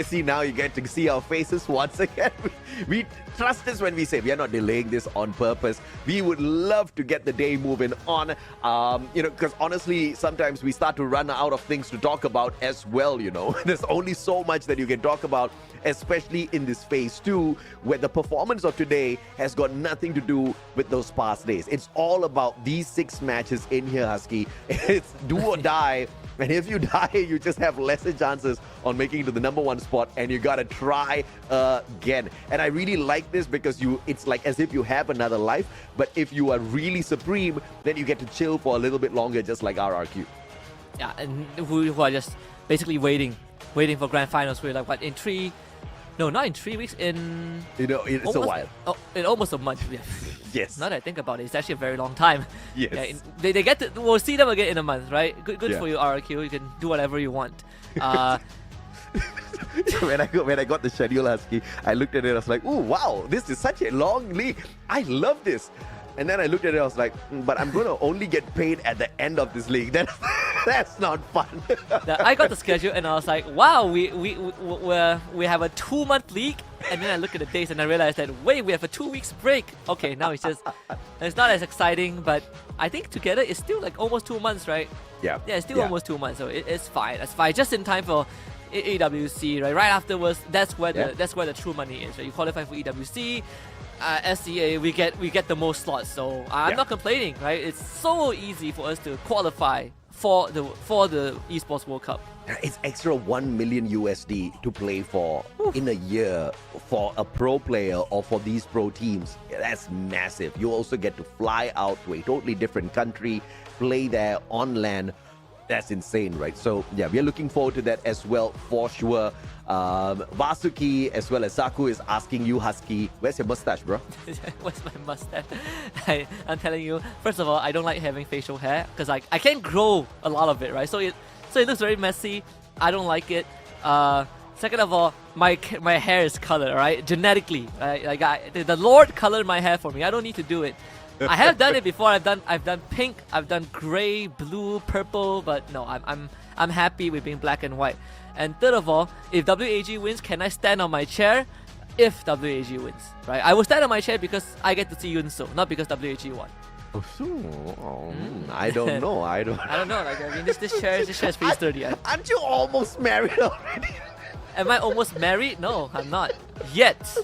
See, now you get to see our faces once again. We trust us when we say we are not delaying this on purpose. We would love to get the day moving on. Because honestly, sometimes we start to run out of things to talk about as well, There's only so much that you can talk about, especially in this phase 2, where the performance of today has got nothing to do with those past days. It's all about these 6 matches in here, Husky. It's do or die. And if you die, you just have lesser chances on making it to the number 1 spot, and you gotta try again. And I really like this because it's like as if you have another life, but if you are really supreme, then you get to chill for a little bit longer, just like RRQ. Yeah, and who are just basically waiting for grand finals. We're like, what, in 3... No, not in 3 weeks, in... It's almost, a while. In almost a month. Yeah. Yes. Now that I think about it, it's actually a very long time. Yes. Yeah, they get to... We'll see them again in a month, right? Good Yeah. for you, RRQ. You can do whatever you want. When I got the schedule, Husky, I looked at it, I was like, oh, wow, this is such a long league. I love this. And then I looked at it, I was like, but I'm going to only get paid at the end of this league. That's not fun. I got the schedule and I was like, wow, we have a 2-month league. And then I look at the days and I realized that, wait, we have a 2 weeks break. Okay, now it's not as exciting, but I think together it's still like almost 2 months, right? Yeah. Yeah, it's still almost 2 months, so it's fine. That's fine. Just in time for EWC, right? Right afterwards, that's where the true money is. Right? You qualify for EWC. SEA, we get the most slots, so I'm not complaining, right? It's so easy for us to qualify for the Esports World Cup. It's extra 1 million USD to play for in a year for a pro player or for these pro teams. That's massive. You also get to fly out to a totally different country, play there on land. That's insane, right? So yeah, we are looking forward to that as well for sure. Vasuki as well as Saku is asking you, Husky, where's your mustache, bro? Where's my mustache? I'm telling you, first of all, I don't like having facial hair because I can't grow a lot of it, right? So it looks very messy. I don't like it. Second of all, my hair is colored, right? Genetically, right? Like the Lord colored my hair for me. I don't need to do it. I have done it before. I've done pink, I've done gray, blue, purple, but no, I'm happy with being black and white. And third of all, if WAG wins, can I stand on my chair? If WAG wins, right? I will stand on my chair because I get to see Yunso, not because WAG won. I don't know. I don't know. Like, I mean, this chair is pretty sturdy. Aren't you almost married already? Am I almost married? No, I'm not yet.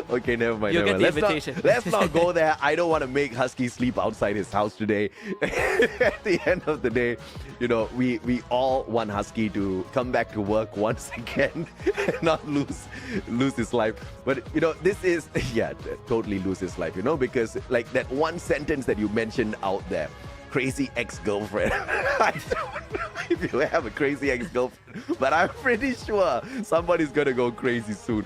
Okay, never mind. You'll get the invitation. Let's not go there. I don't want to make Husky sleep outside his house today. At the end of the day, we all want Husky to come back to work once again and not lose his life. But this is totally lose his life. Because like that one sentence that you mentioned out there, crazy ex-girlfriend. I don't know if you have a crazy ex-girlfriend, but I'm pretty sure somebody's gonna go crazy soon.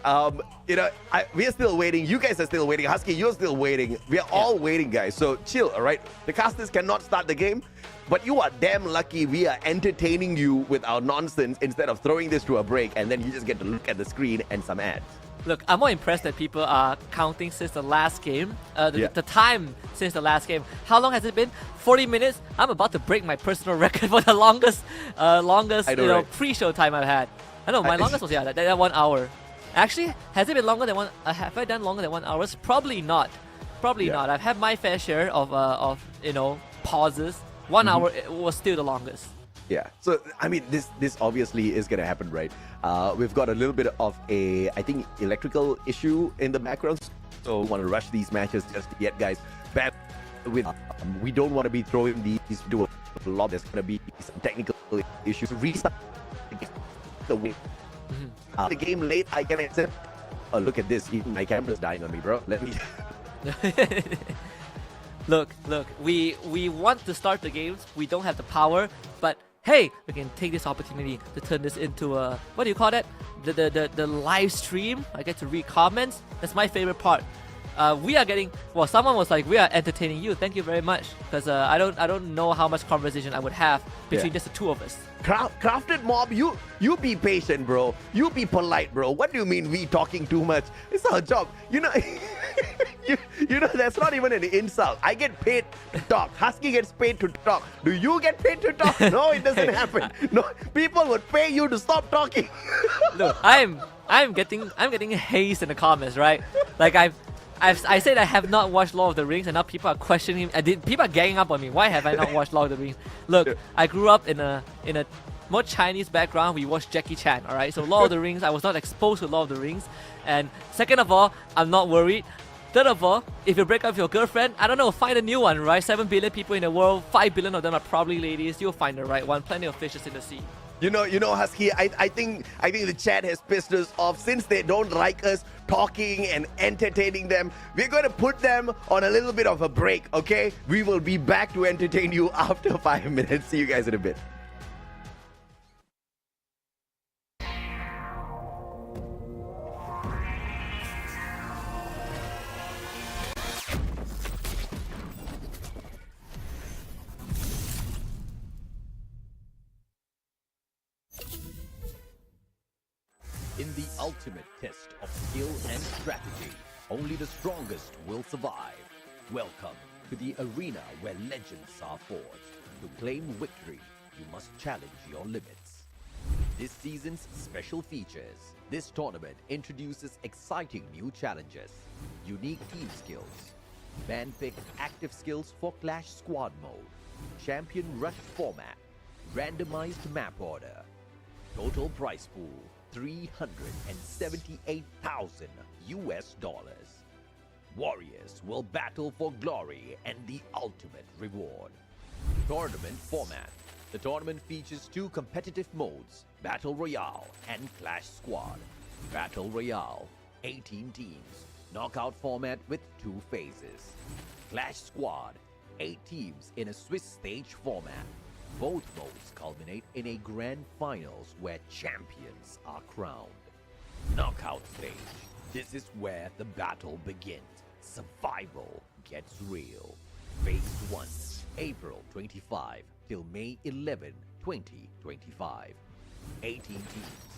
We are still waiting. You guys are still waiting. Husky, you're still waiting. We are all waiting, guys. So chill, all right? The casters cannot start the game, but you are damn lucky we are entertaining you with our nonsense instead of throwing this to a break and then you just get to look at the screen and some ads. Look, I'm more impressed that people are counting since the last game, the time since the last game. How long has it been? 40 minutes? I'm about to break my personal record for the longest right? pre-show time I've had. I know, my longest was that 1 hour. Actually, has it been longer than have I done longer than 1 hour? Probably not. Probably not. I've had my fair share of pauses. 1 hour was still the longest. Yeah. So I mean, this obviously is gonna happen, right? We've got a little bit of I think electrical issue in the background, so we want to rush these matches just yet, guys. Back with we don't want to be throwing these to a lot. There's gonna be some technical issues. Restart the way The game late, I can accept. Oh, look at this. Even my camera's dying on me, bro. Let me. Look, we want to start the games. We don't have the power, but hey, we can take this opportunity to turn this into a, what do you call that? The live stream. I get to read comments. That's my favorite part. We are getting, well, someone was like, we are entertaining you. Thank you very much, because I don't know how much conversation I would have between just the two of us. Crafted Mob, you be patient, bro. You be polite, bro. What do you mean we talking too much? It's our job. You know, you know that's not even an insult. I get paid to talk. Husky gets paid to talk. Do you get paid to talk? No, it doesn't happen. No, people would pay you to stop talking. Look, I'm getting hazed in the comments, right? Like I said I have not watched Lord of the Rings, and now people are questioning. People are ganging up on me. Why have I not watched Lord of the Rings? Look, I grew up in a more Chinese background. We watched Jackie Chan. All right, so Lord of the Rings. I was not exposed to Lord of the Rings. And second of all, I'm not worried. Third of all, if you break up with your girlfriend, I don't know, find a new one, right? 7 billion people in the world, 5 billion of them are probably ladies. You'll find the right one. Plenty of fishes in the sea. You know, Husky, I think the chat has pissed us off. Since they don't like us talking and entertaining them, we're going to put them on a little bit of a break, okay? We will be back to entertain you after 5 minutes. See you guys in a bit. In the ultimate test of skill and strategy, only the strongest will survive. Welcome to the arena where legends are forged. To claim victory, you must challenge your limits. This season's special features. This tournament introduces exciting new challenges, unique team skills, man-picked active skills for Clash Squad mode, champion rush format, randomized map order, total prize pool, $378,000. Warriors will battle for glory and the ultimate reward. Tournament format. The tournament features 2 competitive modes, Battle Royale and Clash Squad. Battle Royale, 18 teams, knockout format with 2 phases. Clash Squad, 8 teams in a Swiss stage format. Both modes culminate in a grand finals where champions are crowned. Knockout stage. This is where the battle begins. Survival gets real. Phase 1, April 25 till May 11, 2025. 18 teams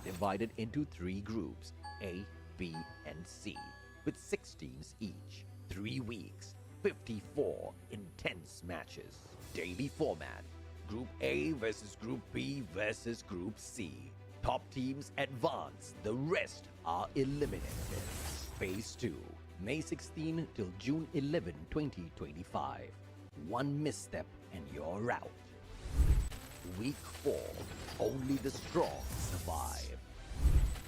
divided into 3 groups, A, B, and C, with 6 teams each. 3 weeks, 54 intense matches. Daily format. Group A versus Group B versus Group C. Top teams advance, the rest are eliminated. Phase 2, May 16 till June 11, 2025. 1 misstep and you're out. Week 4, only the strong survive.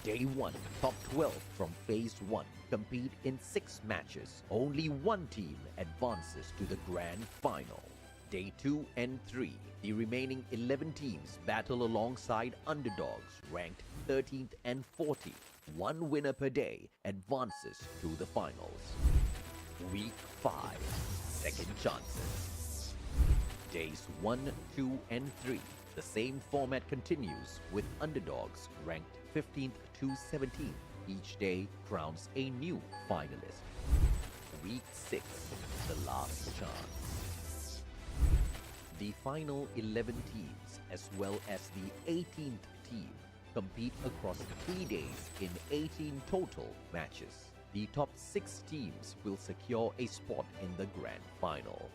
Day 1, top 12 from Phase 1 compete in 6 matches. Only 1 team advances to the grand final. Day 2 and 3, the remaining 11 teams battle alongside underdogs ranked 13th and 14th. 1 winner per day advances to the finals. Week 5, second chances. Days 1, 2, and 3, the same format continues with underdogs ranked 15th to 17th. Each day crowns a new finalist. Week 6, the last chance. The final 11 teams, as well as the 18th team, compete across 3 days in 18 total matches. The top 6 teams will secure a spot in the grand final.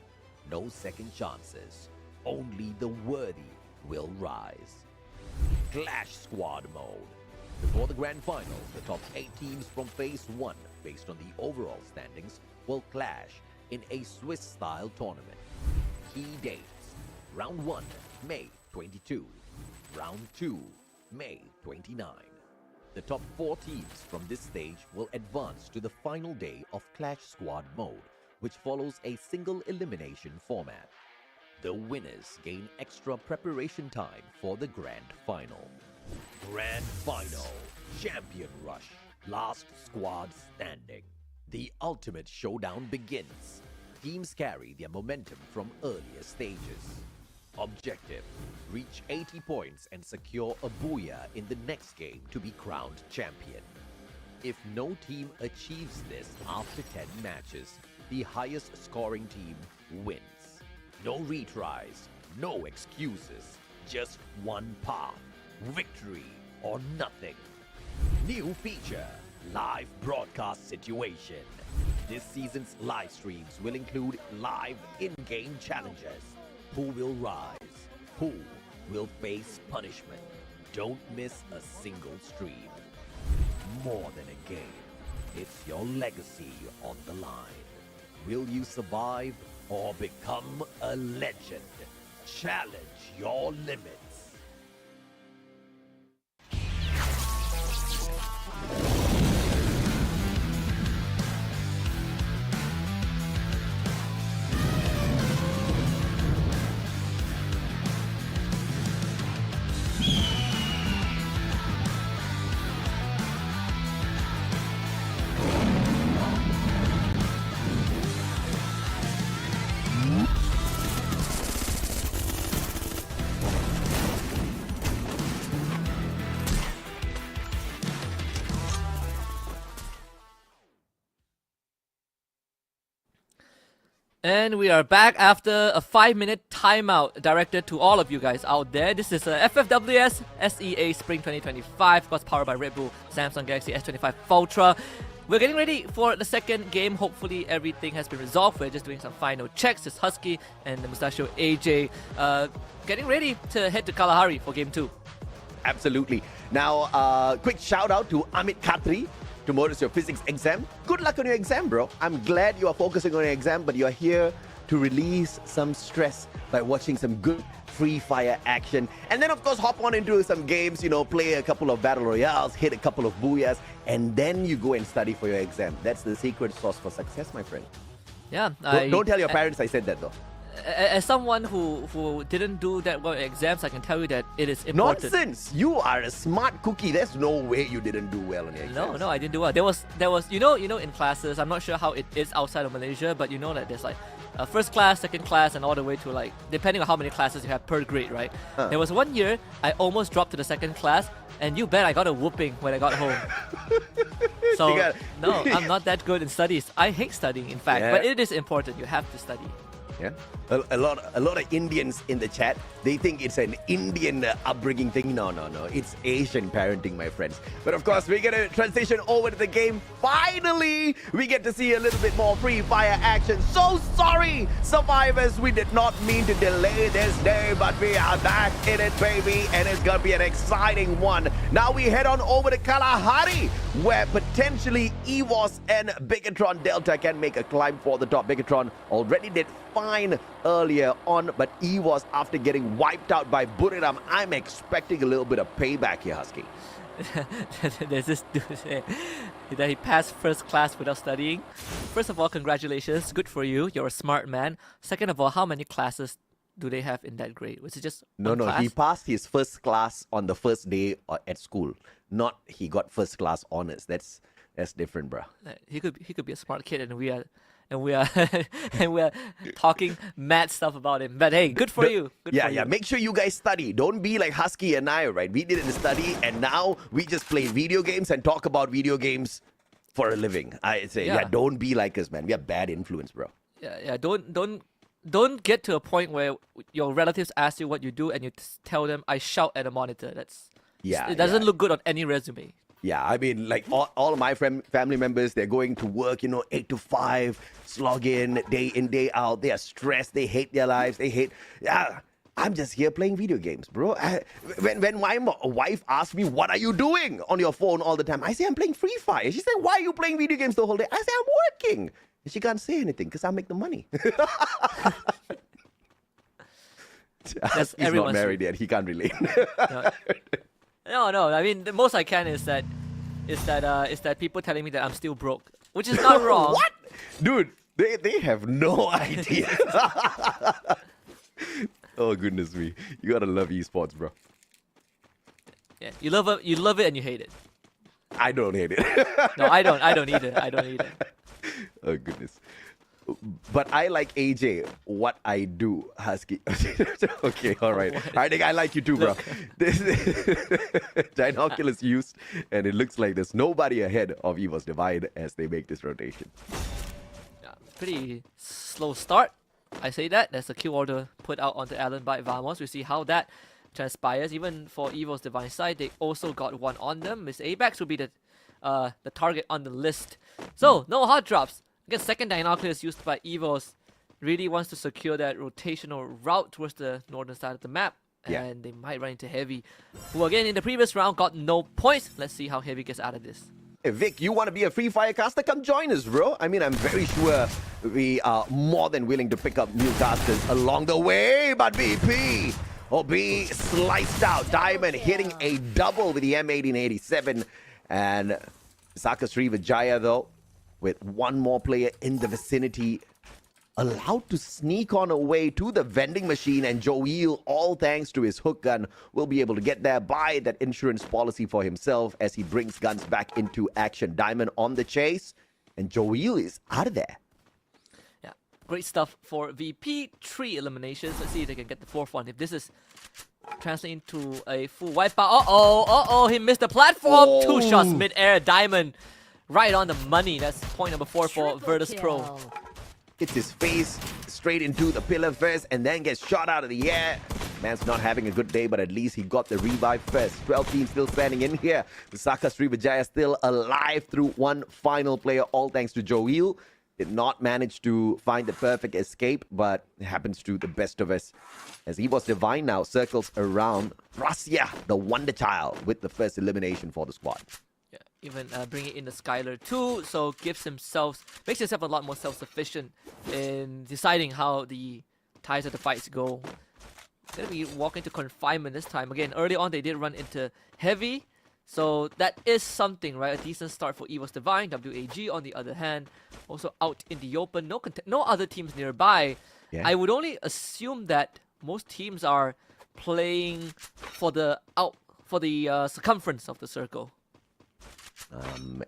No second chances, only the worthy will rise. Clash Squad mode. Before the grand final, the top 8 teams from Phase 1, based on the overall standings, will clash in a Swiss-style tournament. Key dates. Round 1, May 22. Round 2, May 29. The top 4 teams from this stage will advance to the final day of Clash Squad mode, which follows a single elimination format. The winners gain extra preparation time for the grand final. Grand final. Champion Rush, last squad standing. The ultimate showdown begins. Teams carry their momentum from earlier stages. Objective: reach 80 points and secure a booyah in the next game to be crowned champion. If no team achieves this after 10 matches, the highest scoring team wins. No retries, no excuses, just one path: victory or nothing. New feature: live broadcast situation. This season's live streams will include live in-game challenges. Who will rise? Who will face punishment? Don't miss a single stream. More than a game, it's your legacy on the line. Will you survive or become a legend? Challenge your limits. And we are back after a 5-minute timeout directed to all of you guys out there. This is FFWS SEA Spring 2025, of course powered by Red Bull Samsung Galaxy S25 Ultra. We're getting ready for the second game. Hopefully everything has been resolved. We're just doing some final checks. It's Husky and the Mustachio AJ getting ready to head to Kalahari for game 2. Absolutely. Now, quick shout out to Amit Khatri. Tomorrow is your physics exam. Good luck on your exam, bro. I'm glad you are focusing on your exam, but you're here to release some stress by watching some good free fire action. And then, of course, hop on into some games, you know, play a couple of battle royales, hit a couple of booyahs, and then you go and study for your exam. That's the secret sauce for success, my friend. Yeah. Don't tell your parents I said that, though. As someone who didn't do that well in exams, I can tell you that it is important. Nonsense! You are a smart cookie. There's no way you didn't do well on your exams. No, I didn't do well. There was you know in classes. I'm not sure how it is outside of Malaysia, but you know that there's like first class, second class, and all the way to like depending on how many classes you have per grade, right? There was one year I almost dropped to the second class, and you bet I got a whooping when I got home. So no, I'm not that good in studies. I hate studying, in fact, but it is important. You have to study. Yeah, a lot of Indians in the chat, they think it's an Indian upbringing thing. No, it's Asian parenting, my friends. But of course, we're gonna transition over to the game. Finally, we get to see a little bit more free fire action. So sorry, survivors, we did not mean to delay this day, but we are back in it, baby, and it's gonna be an exciting one. Now we head on over to Kalahari, where potentially EWOS and Bigatron Delta can make a climb for the top. Bigatron already did fine earlier on, but EWOS, after getting wiped out by Buriram, I'm expecting a little bit of payback here, Husky. There's this dude that he passed first class without studying. First of all, congratulations, good for you. You're a smart man. Second of all, how many classes do they have in that grade? Was it just one class? He passed his first class on the first day at school. Not he got first class honors. That's different, bro. He could be a smart kid, and we are and we are talking mad stuff about him. But hey, good for you. Good for you. Make sure you guys study. Don't be like Husky and I, right? We didn't study, and now we just play video games and talk about video games for a living. I say, don't be like us, man. We are bad influence, bro. Yeah. Don't get to a point where your relatives ask you what you do and you tell them, I shout at a monitor. It doesn't look good on any resume. Yeah, I mean, like all of my family members, they're going to work, 8 to 5, slog in, day out. They are stressed. They hate their lives. They hate. I'm just here playing video games, bro. When my wife asks me, what are you doing on your phone all the time? I say, I'm playing Free Fire. She said, why are you playing video games the whole day? I say, I'm working. And she can't say anything because I make the money. He's not married yet. He can't relate. No. I mean, the most I can is that people telling me that I'm still broke, which is not wrong. What, dude? They have no idea. Oh goodness me! You gotta love esports, bro. Yeah, you love it and you hate it. I don't hate it. No, I don't either. I don't either. Oh, goodness. But I like AJ. What I do, Husky. Okay, all right. I think I like you too, bro. This Dinoculus used, and it looks like there's nobody ahead of Evo's Divine as they make this rotation. Yeah, pretty slow start. I say that. There's a kill order put out onto Allen by Vamos. We see how that transpires. Even for Evo's Divine side, they also got one on them. Miss Apex will be the target on the list. So, no hard drops. Again, second Dinoculus used by Evos really wants to secure that rotational route towards the northern side of the map. Yeah. And they might run into Heavy, who again in the previous round got no points. Let's see how Heavy gets out of this. Hey, Vic, you want to be a free fire caster? Come join us, bro. I mean, I'm very sure we are more than willing to pick up new casters along the way. But VP, OB sliced out. Diamond hitting a double with the M1887. And Saka Srivijaya, though, with one more player in the vicinity, allowed to sneak on away to the vending machine, and Joel, all thanks to his hook gun, will be able to get there, buy that insurance policy for himself as he brings guns back into action. Diamond on the chase, and Joel is out of there. Yeah, great stuff for VP. 3 eliminations. Let's see if they can get the 4th one. If this is translating to a full wipeout. He missed the platform. Oh. 2 shots mid-air. Diamond right on the money. That's point number 4 for Virtus Pro. Hits his face straight into the pillar first and then gets shot out of the air. Man's not having a good day, but at least he got the revive first. 12 teams still standing in here. Saka Srivijaya still alive through one final player, all thanks to Joel. Did not manage to find the perfect escape, but it happens to the best of us. As Evo's Divine now circles around Rasia, the Wonder Child, with the first elimination for the squad. Yeah, even bringing in the Skylar too, so makes himself a lot more self-sufficient in deciding how the ties of the fights go. Gonna be walking to confinement this time. Again, early on they did run into Heavy, so that is something, right? A decent start for Evo's Divine. WAG, on the other hand, also out in the open. No other teams nearby. Yeah. I would only assume that most teams are playing for the circumference of the circle.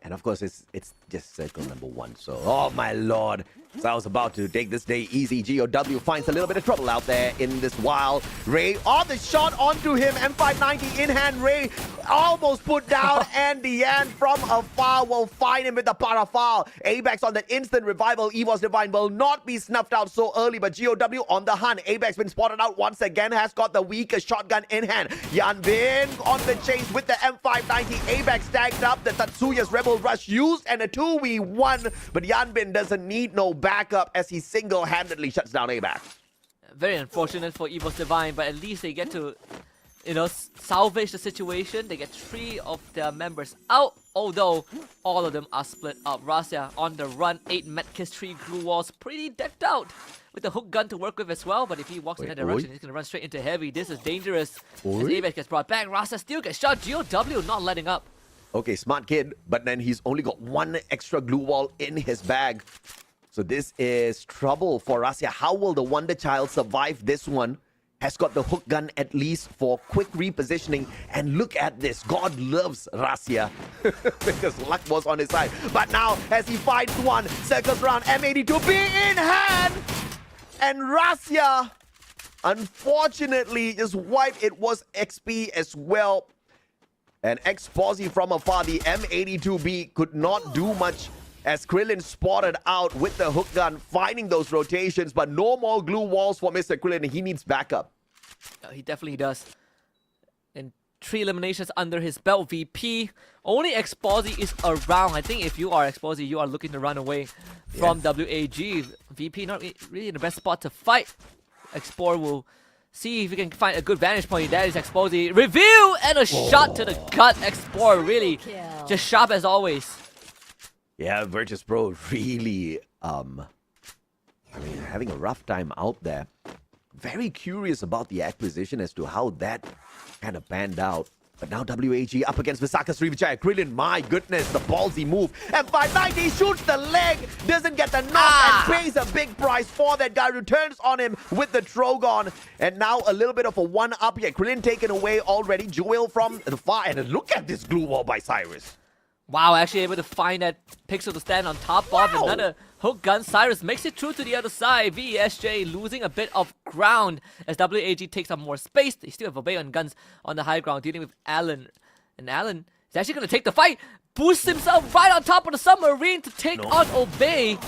And of course, it's just circle number 1. So, oh my lord. So I was about to take this day easy. GOW finds a little bit of trouble out there in this wild. Ray, the shot onto him. M590 in hand. Ray almost put down. And Deanne from afar will find him with the parafal. Abex on that instant revival. Evo's Divine will not be snuffed out so early, but GOW on the hunt. Abex been spotted out once again. Has got the weaker shotgun in hand. Yan Bin on the chase with the M590. Abex tagged up. The Tatsuya's Rebel Rush used and a 2v1. But Yan Bin doesn't need no backup as he single-handedly shuts down Abax. Very unfortunate for Evo's Divine, but at least they get to, salvage the situation. They get 3 of their members out, although all of them are split up. Rasia on the run, 8 medkits, 3 glue walls, pretty decked out with the hook gun to work with as well. But if he walks in that direction, he's going to run straight into Heavy. This is dangerous. As Abex gets brought back, Rasia still gets shot. GOW not letting up. Okay, smart kid, but then he's only got 1 extra glue wall in his bag. So this is trouble for Rasia. How will the Wonder Child survive this one? Has got the hook gun at least for quick repositioning. And look at this. God loves Rasia because luck was on his side. But now, as he fights one, circles around, M82B in hand. And Rasia, unfortunately, just wiped. It was XP as well. And X-Posy from afar, the M82B could not do much as Krillin spotted out with the hook gun, finding those rotations, but no more glue walls for Mr. Krillin. He needs backup. He definitely does. And 3 eliminations under his belt. VP, only X-Posy is around. I think if you are X-Posy, you are looking to run away from WAG. VP not really in the best spot to fight. X-Por will see if he can find a good vantage point. That is X-Posy. Review and a shot to the gut. X-Por really just sharp as always. Yeah, Virtus Pro really, having a rough time out there. Very curious about the acquisition as to how that kind of panned out. But now WAG up against Visaka Srivijaya. Krillin, my goodness, the ballsy move. M590 shoots the leg, doesn't get the knock, and pays a big price for that guy. Returns on him with the Trogon. And now a little bit of a one-up here. Krillin taken away already. Joel from the far, and look at this glue wall by Cyrus. Wow, actually able to find that pixel to stand on top of. Another hook gun. Cyrus makes it through to the other side. VESJ losing a bit of ground as WAG takes up more space. They still have Obey on guns on the high ground, dealing with Allen. And Allen is actually going to take the fight. Boosts himself right on top of the submarine to take on Obey.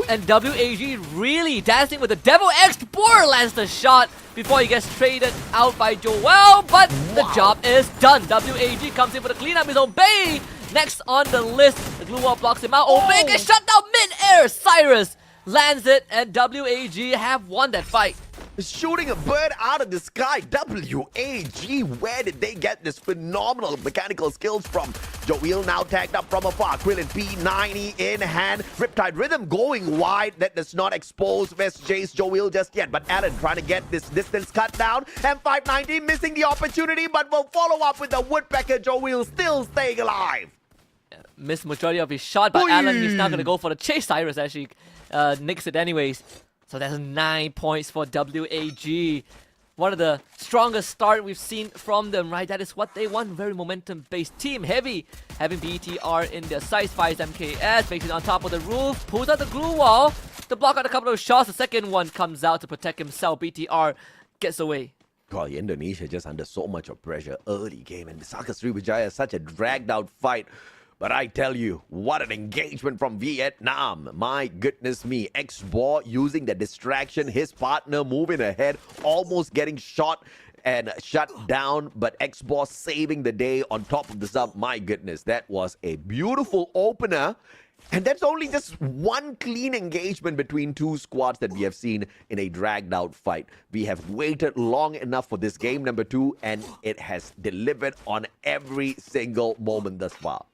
And WAG really dancing with the Devil X. Boar lands the shot before he gets traded out by Joel. But the job is done. WAG comes in for the cleanup. Is Obey next on the list. The glue wall blocks him out. Obey gets shut down mid-air. Cyrus lands it, and WAG have won that fight. Shooting a bird out of the sky. WAG, where did they get this phenomenal mechanical skills from? Joel now tagged up from afar. Krillin P90 in hand. Riptide Rhythm going wide. That does not expose SJ's Joel just yet. But Allen trying to get this distance cut down. M590 missing the opportunity, but will follow up with the Woodpecker. Joel still staying alive. Missed majority of his shot, but Allen is now going to go for the chase. Cyrus actually nicks it anyways. So that's 9 points for WAG. One of the strongest start we've seen from them, right? That is what they want. Very momentum-based team. Heavy, having BTR in their sights. Fires MKS, makes it on top of the roof. Pulls out the glue wall to block out a couple of shots. The second one comes out to protect himself. BTR gets away. God, Indonesia just under so much of pressure early game. And Misaka Sriwijaya, such a dragged-out fight. But I tell you, what an engagement from Vietnam. My goodness me. X-Ball using the distraction. His partner moving ahead, almost getting shot and shut down. But X-Ball saving the day on top of the sub. My goodness, that was a beautiful opener. And that's only just one clean engagement between two squads that we have seen in a dragged out fight. We have waited long enough for this game number 2, and it has delivered on every single moment thus far.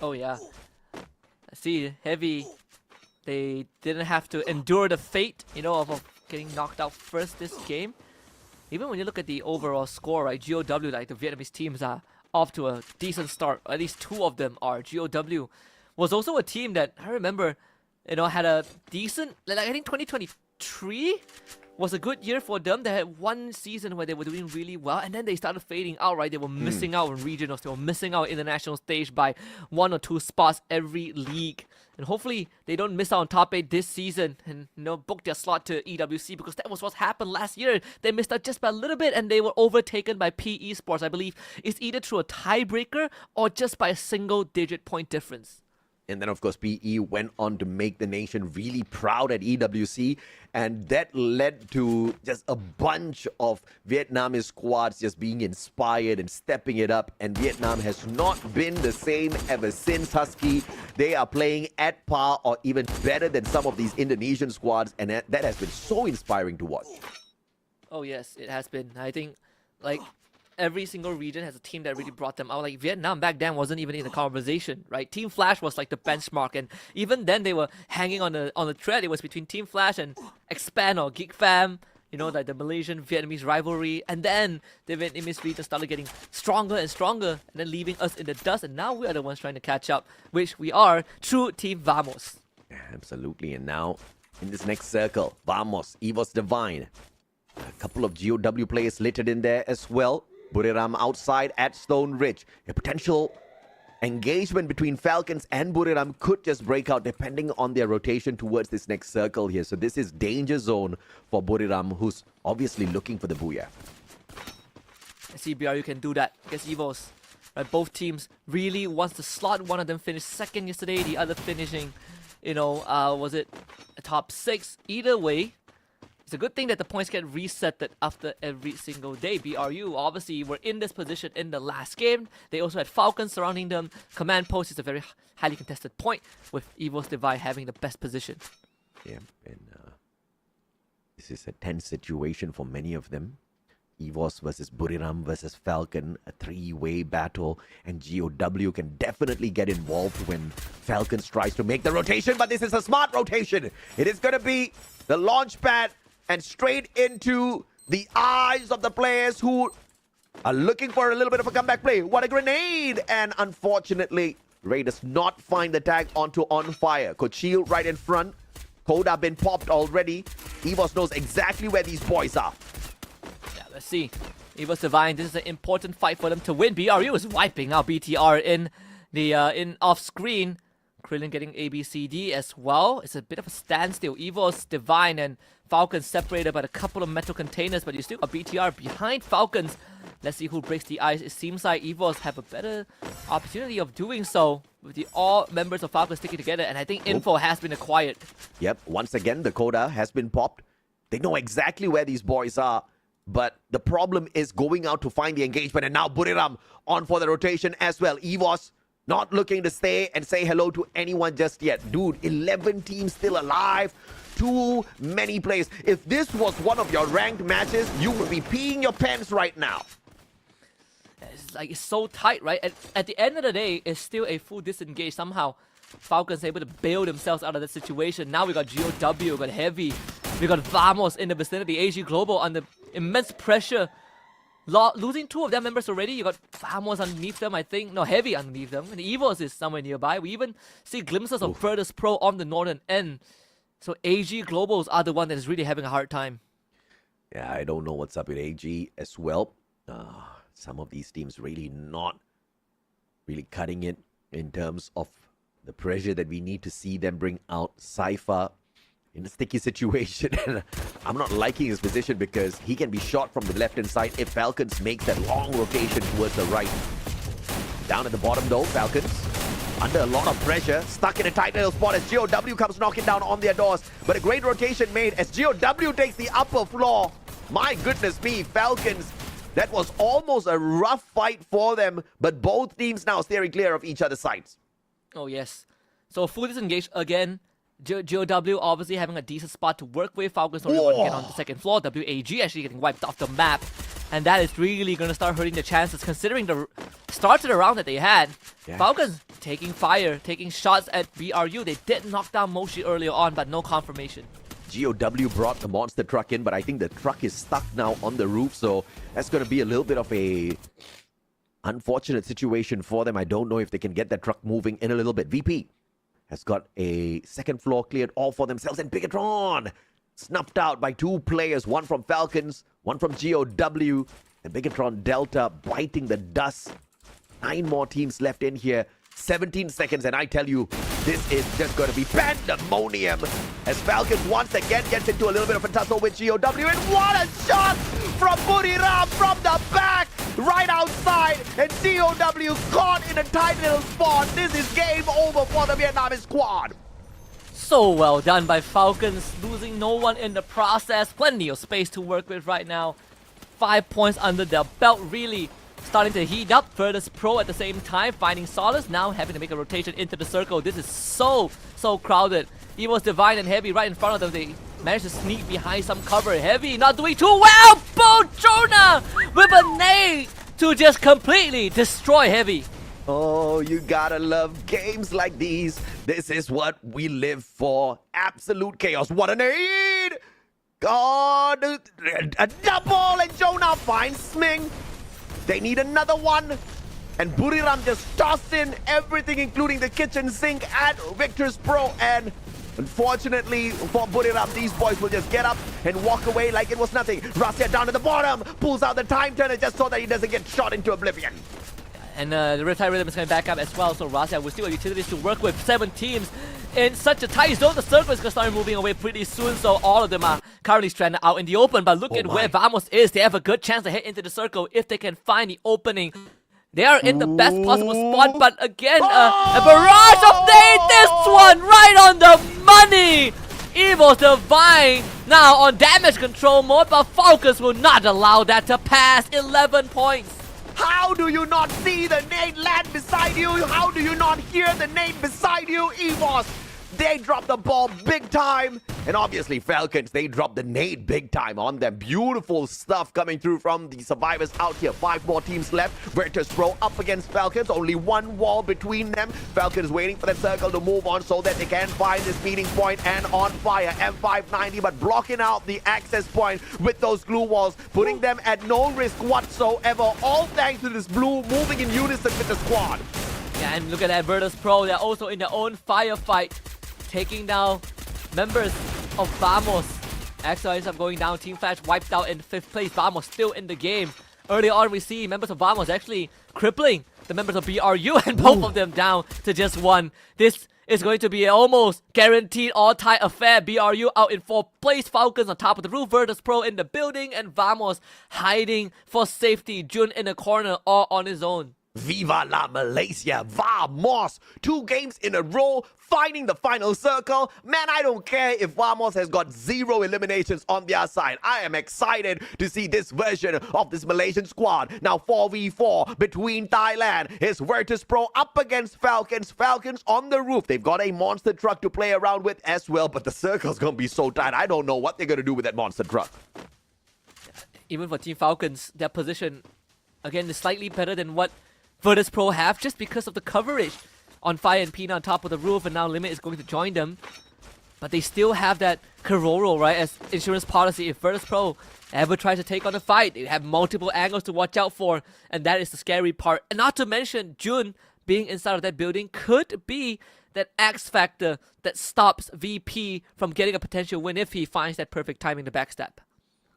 Oh yeah. I see, Heavy, they didn't have to endure the fate, of getting knocked out first this game. Even when you look at the overall score, right, GOW, like the Vietnamese teams are off to a decent start. At least 2 of them are. GOW was also a team that I remember, had a decent, like I think 2023 was a good year for them. They had one season where they were doing really well, and then they started fading out, right? They were missing out on regionals. They were missing out in the national stage by 1 or 2 spots every league. And hopefully they don't miss out on top 8 this season and book their slot to EWC, because that was what happened last year. They missed out just by a little bit, and they were overtaken by PE Sports. I believe it's either through a tiebreaker or just by a single-digit point difference. And then, of course, PE went on to make the nation really proud at EWC. And that led to just a bunch of Vietnamese squads just being inspired and stepping it up. And Vietnam has not been the same ever since, Husky. They are playing at par or even better than some of these Indonesian squads. And that has been so inspiring to watch. Oh, yes, it has been. I think, every single region has a team that really brought them out. Like Vietnam back then wasn't even in the conversation, right? Team Flash was like the benchmark, and even then they were hanging on the thread. It was between Team Flash and Expand or Geek Fam, like the Malaysian Vietnamese rivalry. And then the Vietnamese region started getting stronger and stronger, and then leaving us in the dust. And now we are the ones trying to catch up, which we are through Team Vamos. Absolutely. And now in this next circle, Vamos, Evos Divine, a couple of GOW players littered in there as well. Buriram outside at Stone Ridge. A potential engagement between Falcons and Buriram could just break out depending on their rotation towards this next circle here. So this is danger zone for Buriram, who's obviously looking for the booyah. I see BRU can do that against Evos. Right, both teams really wants to slot. One of them finished second yesterday, the other finishing, was it a top 6? Either way, it's a good thing that the points get reset after every single day. BRU obviously were in this position in the last game. They also had Falcons surrounding them. Command post is a very highly contested point, with Evos Divine having the best position. Yeah, and this is a tense situation for many of them. Evos versus Buriram versus Falcon, a 3-way battle, and GOW can definitely get involved when Falcons tries to make the rotation, but this is a smart rotation. It is going to be the launch pad and straight into the eyes of the players who are looking for a little bit of a comeback play. What a grenade! And unfortunately, Ray does not find the tag onto On Fire. Cochil right in front. Todak been popped already. Evos knows exactly where these boys are. Yeah, let's see. Evos Divine, this is an important fight for them to win. BRU is wiping out BTR in The in off screen, Krillin getting ABCD as well. It's a bit of a standstill. Evos, Divine, and Falcons separated by a couple of metal containers, but you still got BTR behind Falcons. Let's see who breaks the ice. It seems like Evos have a better opportunity of doing so with the all members of Falcons sticking together, and I think info has been acquired. Yep, once again, the coda has been popped. They know exactly where these boys are, but the problem is going out to find the engagement, and now Buriram on for the rotation as well. Evos not looking to stay and say hello to anyone just yet. Dude, 11 teams still alive. Too many players. If this was one of your ranked matches, you would be peeing your pants right now. It's so tight, right? At the end of the day, it's still a full disengage. Somehow, Falcons able to bail themselves out of that situation. Now we got GOW, we got Heavy, we got Vamos in the vicinity. AG Global under immense pressure. Losing 2 of their members already. You got Vamos underneath them, I think. No, Heavy underneath them. And Evos is somewhere nearby. We even see glimpses of Virtus Pro on the northern end. So AG Globals are the one that is really having a hard time. Yeah, I don't know what's up with AG as well. Some of these teams really not really cutting it in terms of the pressure that we need to see them bring out. Cypher in a sticky situation. And I'm not liking his position because he can be shot from the left-hand side if Falcons make that long rotation towards the right. Down at the bottom though, Falcons under a lot of pressure, stuck in a tight little spot as GOW comes knocking down on their doors. But a great rotation made as GOW takes the upper floor. My goodness me, Falcons. That was almost a rough fight for them, but both teams now steering clear of each other's sides. Oh, yes. So full disengage again. GOW obviously having a decent spot to work with. Falcons only want to get on the second floor. WAG actually getting wiped off the map. And that is really going to start hurting the chances considering the start to the round that they had. Yeah. Falcons taking fire, taking shots at BRU. They did knock down Moshi earlier on, but no confirmation. GOW brought the monster truck in, but I think the truck is stuck now on the roof, so that's going to be a little bit of a unfortunate situation for them. I don't know if they can get that truck moving in a little bit. VP has got a second floor cleared all for themselves, and Bigatron snuffed out by 2 players, one from Falcons, one from GOW, and Bigatron Delta biting the dust. 9 more teams left in here. 17 seconds, and I tell you, this is just going to be pandemonium as Falcons once again gets into a little bit of a tussle with GOW, and what a shot from Buriram from the back, right outside, and GOW caught in a tight little spot. This is game over for the Vietnamese squad. So well done by Falcons, losing no one in the process. Plenty of space to work with right now. 5 points under their belt, really starting to heat up. Virtus Pro at the same time, finding solace, now having to make a rotation into the circle. This is so crowded. Evos, Divine, and Heavy right in front of them. They managed to sneak behind some cover. Heavy not doing too well. Bo Jonah with a nade to just completely destroy Heavy. Oh, you gotta love games like these. This is what we live for. Absolute chaos. What a nade! God, a double, and Jonah finds Sming. They need another one. And Buriram just tossed in everything, including the kitchen sink at Victor's Pro. And unfortunately for Buriram, these boys will just get up and walk away like it was nothing. Rasia down at the bottom, pulls out the time turner just so that he doesn't get shot into oblivion. And the Riptide Rhythm is coming back up as well, so Rasia will still have utilities to work with. 7 teams in such a tight zone. The circle is going to start moving away pretty soon, so all of them are currently stranded out in the open. But look at where Vamos is. They have a good chance to head into the circle if they can find the opening. They are in the best possible spot, but again, a barrage of nades. This one right on the money. Evil's Divine now on damage control mode, but Falcons will not allow that to pass. 11 points. How do you not see the nade land beside you? How do you not hear the nade beside you, Evos? They dropped the ball big time. And obviously Falcons, they dropped the nade big time on them. Beautiful stuff coming through from the survivors out here. 5 more teams left. Virtus Pro up against Falcons. Only 1 wall between them. Falcons waiting for the circle to move on so that they can find this meeting point, and on fire. M590, but blocking out the access point with those glue walls, putting them at no risk whatsoever. All thanks to this blue moving in unison with the squad. Yeah, and look at that, Virtus Pro. They're also in their own firefight, taking down members of Vamos. Axel ends up going down. Team Flash wiped out in 5th place. Vamos still in the game. Early on, we see members of Vamos actually crippling the members of BRU, and both of them down to just 1. This is going to be an almost guaranteed all-tie affair. BRU out in 4th place, Falcons on top of the roof, Virtus Pro in the building, and Vamos hiding for safety. Jun in the corner, all on his own. Viva la Malaysia! Vamos! 2 games in a row, finding the final circle. Man, I don't care if Vamos has got 0 eliminations on their side. I am excited to see this version of this Malaysian squad. Now 4v4 between Thailand. It's Virtus Pro up against Falcons. Falcons on the roof. They've got a monster truck to play around with as well, but the circle's gonna be so tight. I don't know what they're gonna do with that monster truck. Even for Team Falcons, their position, again, is slightly better than what Virtus Pro have, just because of the coverage on Fire and Pina on top of the roof, and now Limit is going to join them. But they still have that Karoro, right, as insurance policy. If Virtus Pro ever tries to take on a fight, they have multiple angles to watch out for, and that is the scary part. And not to mention, Jun being inside of that building could be that X factor that stops VP from getting a potential win if he finds that perfect timing to backstep.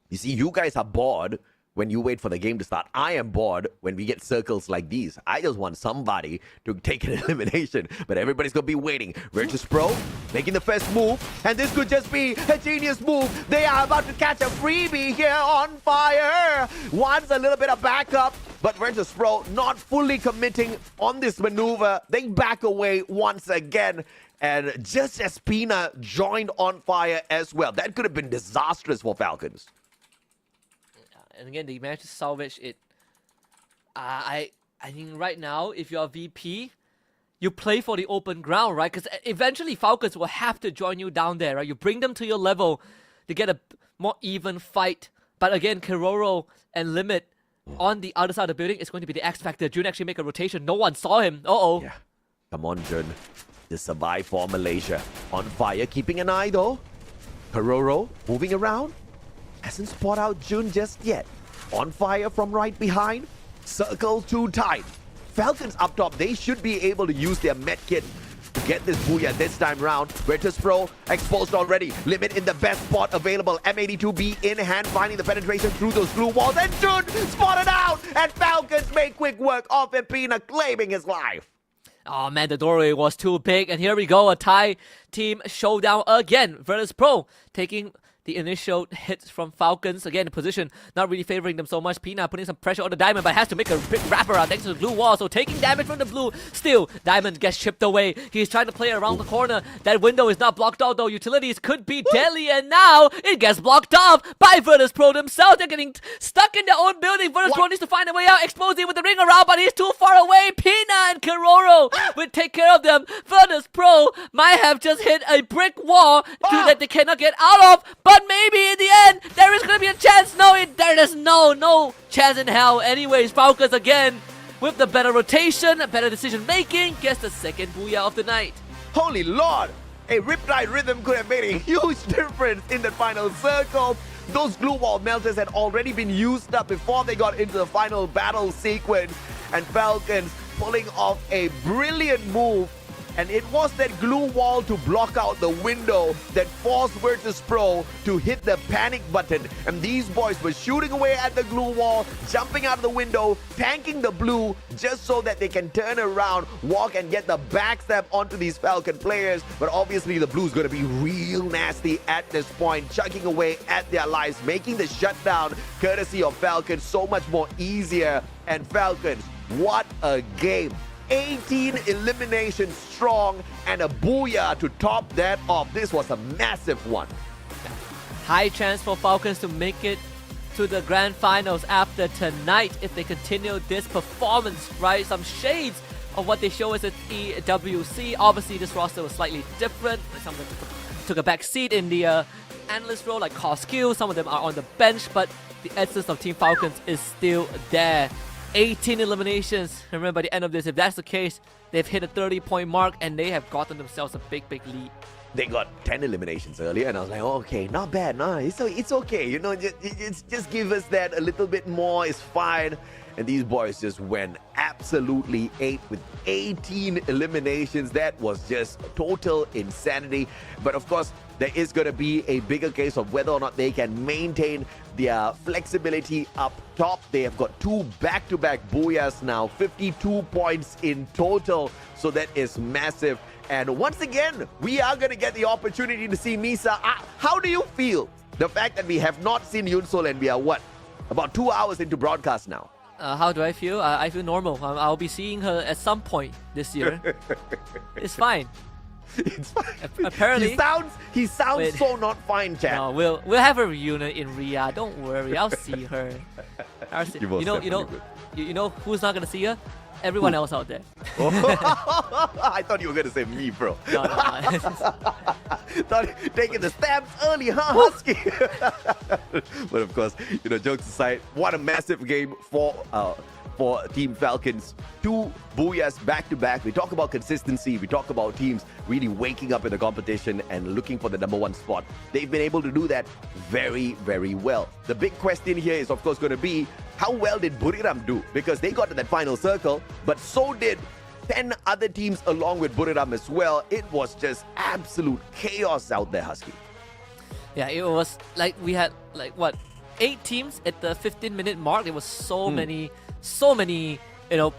You see, you guys are bored when you wait for the game to start. I am bored when we get circles like these. I just want somebody to take an elimination, but everybody's gonna be waiting. Virtus Pro making the first move, and this could just be a genius move. They are about to catch a freebie here on Fire. Wants a little bit of backup, but Virtus Pro not fully committing on this maneuver. They back away once again. And just as Pina joined on Fire as well, that could have been disastrous for Falcons. And again, they managed to salvage it. I think right now, if you're a VP, you play for the open ground, right? Because eventually Falcons will have to join you down there, right? You bring them to your level to get a more even fight. But again, Karoro and Limit on the other side of the building is going to be the X factor. Jun actually make a rotation. No one saw him. Uh-oh. Yeah. Come on, Jun. To survive for Malaysia. On Fire, keeping an eye though. Karoro moving around. Hasn't spotted out Jun just yet. On Fire from right behind. Circle too tight. Falcons up top, they should be able to use their med kit to get this booyah this time round. Virtus Pro exposed already. Limit in the best spot available. M82B in hand, finding the penetration through those glue walls. And Jun spotted out! And Falcons make quick work of Pina, claiming his life. Oh man, the doorway was too big. And here we go, a Thai team showdown again. Virtus Pro taking the initial hits from Falcons. Again, the position not really favoring them so much. Pina putting some pressure on the Diamond, but has to make a big wraparound thanks to the blue wall. So taking damage from the blue. Still, Diamond gets chipped away. He's trying to play around the corner. That window is not blocked out though. Utilities could be deadly, and now it gets blocked off by Virtus Pro themselves. They're getting stuck in their own building. Virtus Pro needs to find a way out. Exposing with the ring around, but he's too far away. Pina and Karoro will take care of them. Virtus Pro might have just hit a brick wall that they cannot get out of, but maybe in the end there is going to be a chance. No, there is no chance in hell. Anyways, Falcons again with the better rotation, better decision making, gets the second booyah of the night. Holy Lord! A Riptide Rhythm could have made a huge difference in the final circle. Those glue wall melters had already been used up before they got into the final battle sequence. And Falcons pulling off a brilliant move. And it was that glue wall to block out the window that forced Virtus Pro to hit the panic button. And these boys were shooting away at the glue wall, jumping out of the window, tanking the blue just so that they can turn around, walk and get the backstab onto these Falcon players. But obviously the blue's going to be real nasty at this point, chugging away at their lives, making the shutdown courtesy of Falcons so much more easier. And Falcons, what a game! 18 eliminations strong and a booyah to top that off. This was a massive one. High chance for Falcons to make it to the grand finals after tonight if they continue this performance, right? Some shades of what they show us at EWC. Obviously, this roster was slightly different. Some of them took a back seat in the analyst role, like Koskill. Some of them are on the bench, but the essence of Team Falcons is still there. 18 eliminations. Remember, by the end of this, if that's the case, they've hit a 30-point mark and they have gotten themselves a big lead. They got 10 eliminations earlier, and I was like, oh, okay, not bad, no, it's okay, you know, just give us that a little bit more, it's fine. and these boys just went absolutely 8 with 18 eliminations. That was just total insanity. But of course, there is going to be a bigger case of whether or not they can maintain their flexibility up top. They have got 2 back-to-back booyahs now, 52 points in total. So that is massive. And once again, we are going to get the opportunity to see Misa. How do you feel? The fact that we have not seen Yunsol and we are about 2 hours into broadcast now. How do I feel? I feel normal. I'll be seeing her at some point this year. It's fine. It's fine. Apparently, he sounds Wait. so not fine, chat. no, we'll have a reunion in Riyadh. Don't worry, I'll see her. You most definitely You know who's not gonna see her? Everyone else out there. I thought you were going to say me, bro. No. Thought taking the stabs early, huh, Husky? But of course, jokes aside, what a massive game for Team Falcons. 2 booyahs back to back. We talk about consistency. We talk about teams really waking up in the competition and looking for the #1 spot. They've been able to do that very, very well. The big question here is, of course, going to be how well did Buriram do? Because they got to that final circle, but so did 10 other teams along with Buriram as well. It was just absolute chaos out there, Husky. Yeah, it was like we had 8 teams at the 15-minute mark. There was so many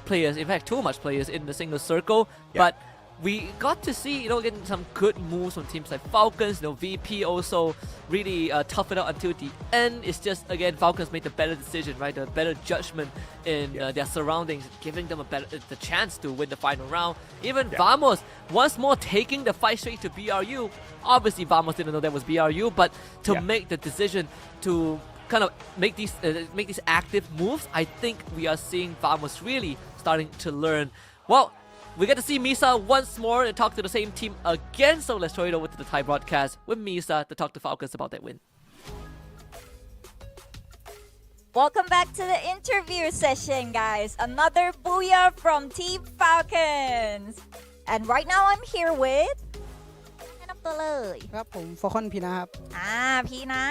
players. In fact, too much players in the single circle. Yeah. But we got to see, getting some good moves from teams like Falcons. VP also really tough it out until the end. It's just, again, Falcons made the better decision, right? The better judgment in their surroundings, giving them the chance to win the final round. Even Vamos, once more taking the fight straight to BRU. Obviously, Vamos didn't know that was BRU, but to make the decision to kind of make these active moves, I think we are seeing Vamos really starting to learn. Well, we get to see Misa once more and talk to the same team again, so let's throw it over to the Thai broadcast with Misa to talk to Falcons about that win. Welcome back to the interview session, guys. Another booyah from Team Falcons. And right now I'm here with แนะนำตัวเลย ครับผมฟอลคอนพีนะครับ Pina.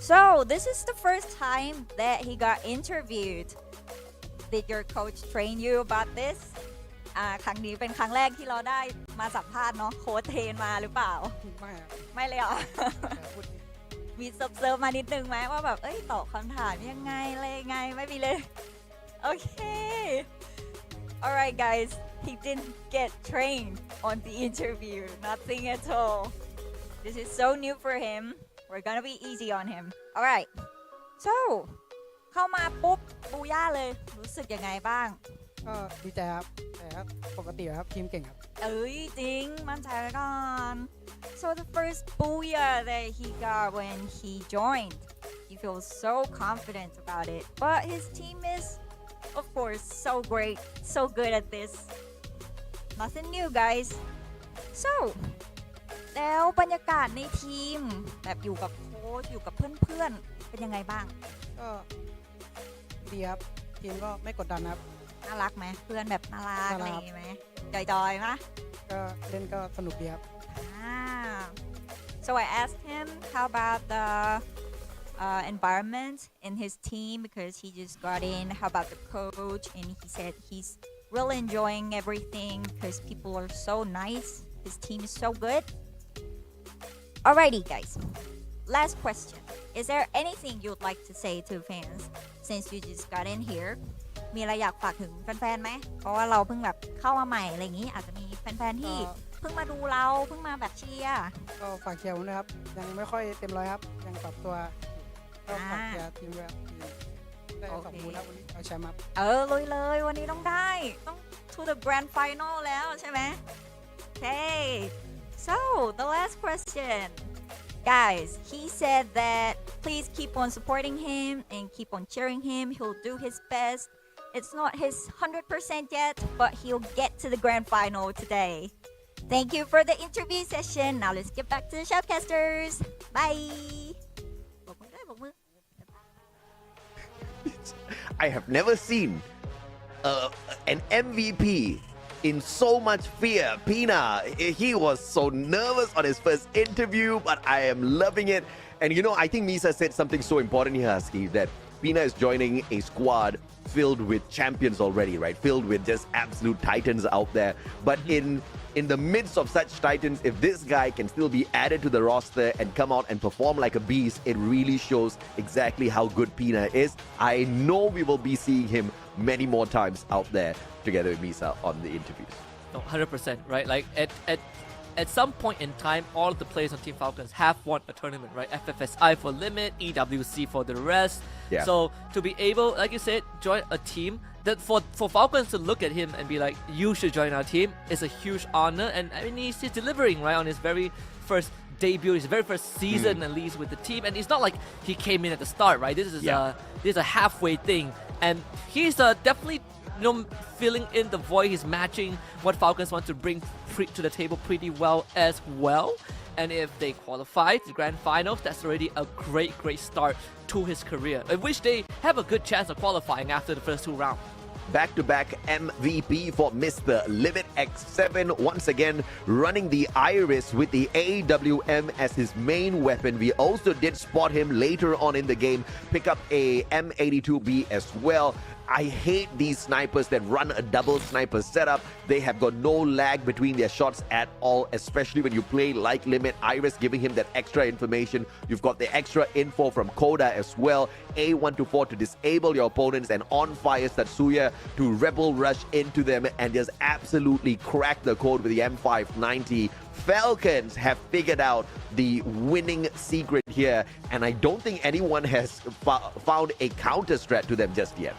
So this is the first time that he got interviewed. Did your coach train you about this? ครั้งนี้เป็นครั้งแรกที่เราได้มาสัมภาษณ์เนาะโค้ชเทรนมาหรือเปล่า ไม่ครับ ไม่เลยเหรอ พูด มีเซิร์ฟมานิดนึงไหมว่าแบบตอบคำถามยังไงอะไรยังไงไม่มีเลย Okay. Alright guys, he didn't get trained on the interview. Nothing at all. This is so new for him. We're gonna be easy on him. Alright. So เข้ามาปุ๊บบูย่าเลยรู้สึกยังไงบ้าง ก็ดีใจครับแต่ครับปกติครับทีมเก่งครับ จริงมั่นใจไว้ก่อน So the first booyah that he got when he joined, he feels so confident about it. But his team is, of course, so great, so good at this. Nothing new, guys. So แล้วบรรยากาศในทีมแบบอยู่กับโค้ชอยู่กับเพื่อนๆเป็นยังไงบ้าง ก็ดีครับทีมก็ไม่กดดันครับ น่ารักไหมเพื่อนแบบน่ารัก น่ารัก อะไรอย่างงี้ไหมจอยๆไหม ก็เล่นก็สนุกดีครับ So I asked him how about the environment in his team because he just got in. How about the coach? And he said he's really enjoying everything because people are so nice. His team is so good. Alrighty, guys. Last question. Is there anything you'd like to say to fans since you just got in here? มีอะไรอยากฝากถึงแฟนๆไหมเพราะว่าเราเพิ่งแบบเข้ามาใหม่อะไรอย่างนี้อาจจะมีแฟนๆที่เพิ่งมาดูเราเพิ่งมาแบบเชียร์ ก็ฝากเชียร์ผมด้วยครับยังไม่ค่อยเต็มร้อยครับยังปรับตัวก็ฝากเชียร์ทีมด้วยครับได้ขอบคุณครับวันนี้เอาแชมป์ครับ ลุยเลยวันนี้ต้องได้ต้อง to the grand final แล้วใช่ไหม Okay so the last question guys he said that please keep on supporting him and keep on cheering him he'll do his best it's not his 100% yet but he'll get to the grand final today thank you for the interview session now let's get back to the shoutcasters bye บอกมือได้บอกมือ I have never seen an MVP in so much fear. Pina, he was so nervous on his first interview, but I am loving it. And I think Misa said something so important here, Husky, that Pina is joining a squad filled with champions already, right? Filled with just absolute titans out there. But in the midst of such titans, if this guy can still be added to the roster and come out and perform like a beast, it really shows exactly how good Pina is. I know we will be seeing him many more times out there together with Misa on the interviews. No, 100%, right? Like at some point in time, all of the players on Team Falcons have won a tournament, right? FFSI for Limit, EWC for the rest. Yeah. So to be able, like you said, join a team, that for Falcons to look at him and be like, you should join our team, is a huge honor. And I mean, he's delivering, right, on his very first debut, his very first season at least with the team. And it's not like he came in at the start, right? This is a halfway thing. And he's definitely filling in the void. He's matching what Falcons want to bring to the table pretty well as well. And if they qualify to the grand finals, that's already a great start to his career, in which they have a good chance of qualifying after the first 2 rounds. Back-to-back MVP for Mr. Limit X7, once again running the Iris with the AWM as his main weapon. We also did spot him later on in the game pick up a M82B as well. I hate these snipers that run a double sniper setup. They have got no lag between their shots at all, especially when you play like Limit. Iris giving him that extra information. You've got the extra info from Koda as well. A124 to disable your opponents, and on fire Satsuya to rebel rush into them and just absolutely crack the code with the M590. Falcons have figured out the winning secret here, and I don't think anyone has found a counter strat to them just yet.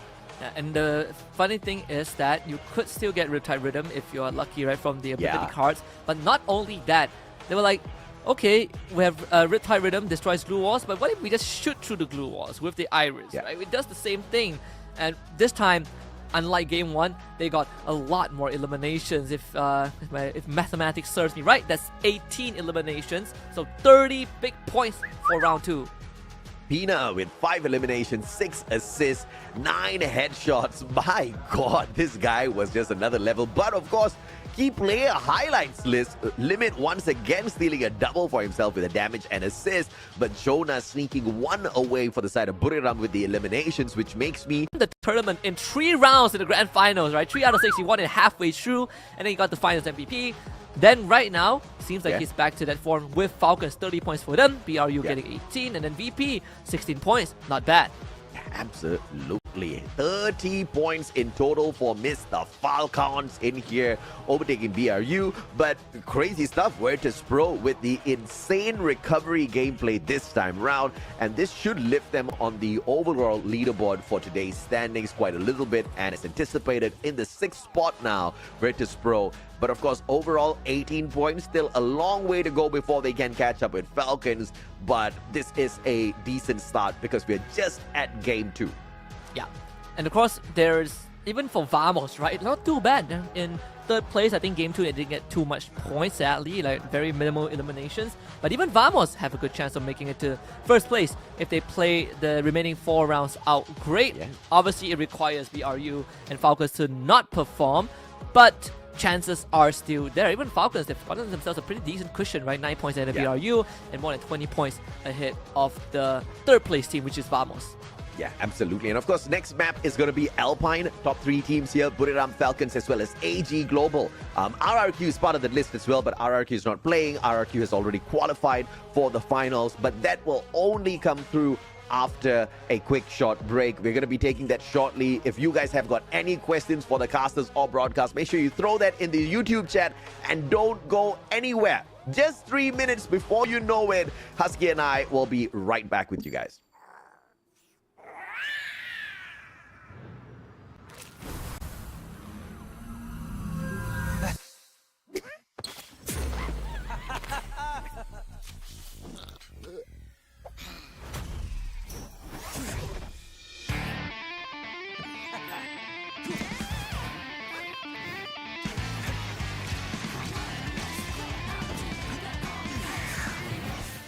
And the funny thing is that you could still get Riptide Rhythm if you're lucky, right, from the ability cards. But not only that, they were like, okay, we have Riptide Rhythm destroys glue walls, but what if we just shoot through the glue walls with the Iris, right? It does the same thing. And this time, unlike game 1, they got a lot more eliminations. If mathematics serves me right, that's 18 eliminations, so 30 big points for round 2. Pina with 5 eliminations, 6 assists, 9 headshots. My God, this guy was just another level. But of course, key player highlights list. Limit once again stealing a double for himself with a damage and assist. But Jonah sneaking 1 away for the side of Buriram with the eliminations, which makes me the tournament in 3 rounds in the grand finals, right? 3 out of 6, he won it halfway through, and then he got the finals MVP. Then right now, seems like he's back to that form with Falcons, 30 points for them, BRU getting 18, and then VP, 16 points. Not bad. Absolutely. 30 points in total for Mr. Falcons in here, overtaking BRU. But crazy stuff, Virtus Pro with the insane recovery gameplay this time round. And this should lift them on the overall leaderboard for today's standings quite a little bit. And it's anticipated in the 6th spot now, Virtus Pro. But of course, overall, 18 points. Still a long way to go before they can catch up with Falcons. But this is a decent start because we're just at game 2. Yeah. And of course, there's, even for Vamos, right? Not too bad. In 3rd place, I think game 2, they didn't get too much points, sadly. Like, very minimal eliminations. But even Vamos have a good chance of making it to 1st place if they play the remaining 4 rounds out great. Yeah. Obviously, it requires BRU and Falcons to not perform. But chances are still there. Even Falcons, they've gotten themselves a pretty decent cushion, right? 9 points ahead of BRU and more than 20 points ahead of the 3rd place team, which is Vamos. Yeah, absolutely. And of course, next map is going to be Alpine. Top 3 teams here, Buriram Falcons as well as AG Global. RRQ is part of the list as well, but RRQ is not playing. RRQ has already qualified for the finals, but that will only come through after a quick short break. We're going to be taking that shortly. If you guys have got any questions for the casters or broadcast, make sure you throw that in the YouTube chat and don't go anywhere. Just 3 minutes before you know it, Husky and I will be right back with you guys.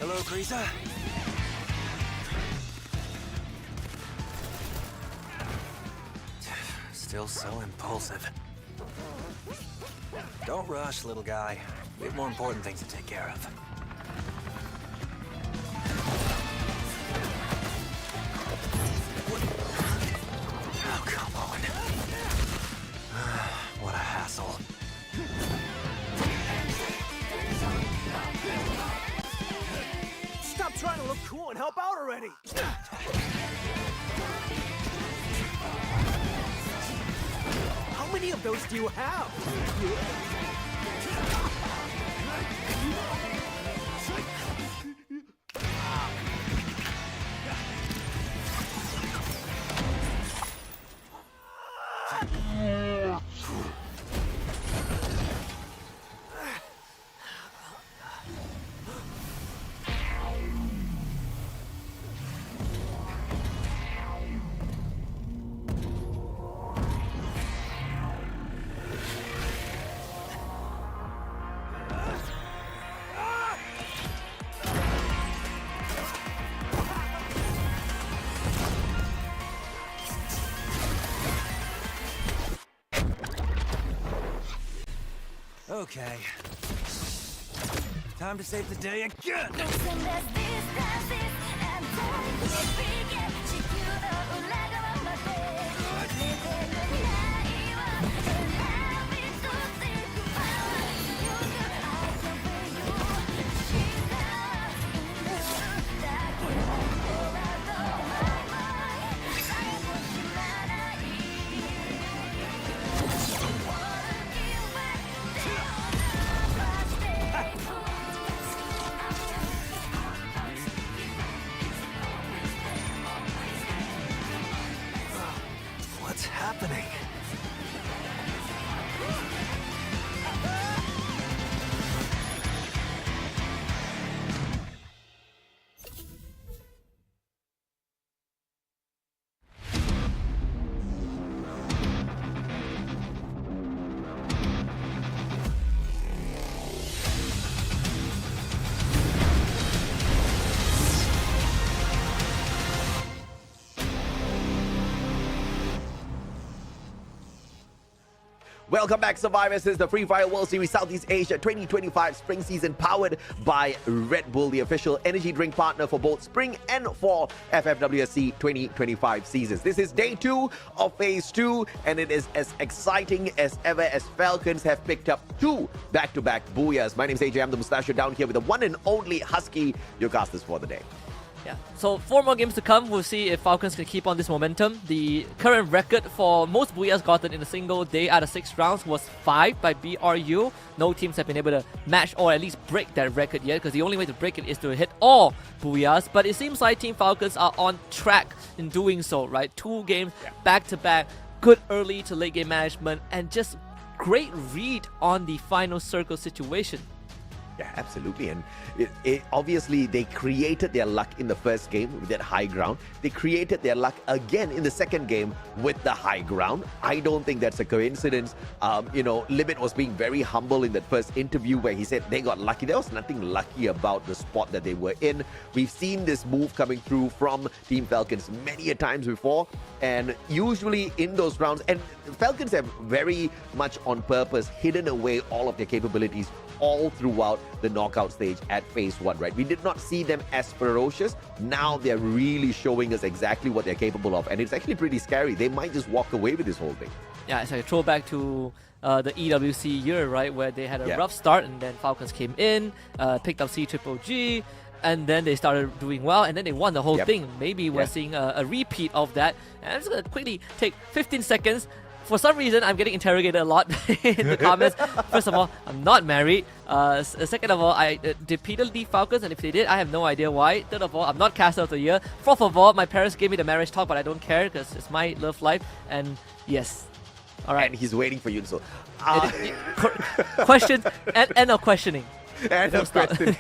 Hello, Greaser. Still so impulsive. Don't rush, little guy. We have more important things to take care of. What? trying to look cool and help out already. How many of those do you have? Okay. Time to save the day again! What's happening? Welcome back, survivors. This is the Free Fire World Series Southeast Asia 2025 Spring Season, powered by Red Bull, the official energy drink partner for both Spring and Fall FFWSC 2025 seasons. This is day 2 of Phase 2, and it is as exciting as ever as Falcons have picked up 2 back-to-back booyahs. My name is AJ, I'm the Mustachio, down here with the one and only Husky, your casters for the day. Yeah, so 4 more games to come. We'll see if Falcons can keep on this momentum. The current record for most booyahs gotten in a single day out of 6 rounds was 5 by BRU. No teams have been able to match or at least break that record yet, because the only way to break it is to hit all booyahs. But it seems like Team Falcons are on track in doing so, right? 2 games back-to-back, good early to late game management, and just great read on the final circle situation. Yeah, absolutely. And obviously, they created their luck in the first game with that high ground. They created their luck again in the second game with the high ground. I don't think that's a coincidence. Limit was being very humble in that first interview where he said they got lucky. There was nothing lucky about the spot that they were in. We've seen this move coming through from Team Falcons many a times before. And usually in those rounds, and Falcons have very much on purpose hidden away all of their capabilities all throughout the knockout stage at Phase 1, right? We did not see them as ferocious. Now they're really showing us exactly what they're capable of, and it's actually pretty scary. They might just walk away with this whole thing. Yeah, it's like a throwback to the EWC year, right? Where they had a rough start, and then Falcons came in, picked up CGGG, and then they started doing well, and then they won the whole thing. Maybe we're seeing a repeat of that. And I'm just going to quickly take 15 seconds. For some reason, I'm getting interrogated a lot in the comments. First of all, I'm not married. Second of all, did Peter leave Falcons? And if they did, I have no idea why. Third of all, I'm not caster of the year. Fourth of all, my parents gave me the marriage talk, but I don't care because it's my love life. And yes. All right. And he's waiting for you, so... Questions and end of questioning. And of question.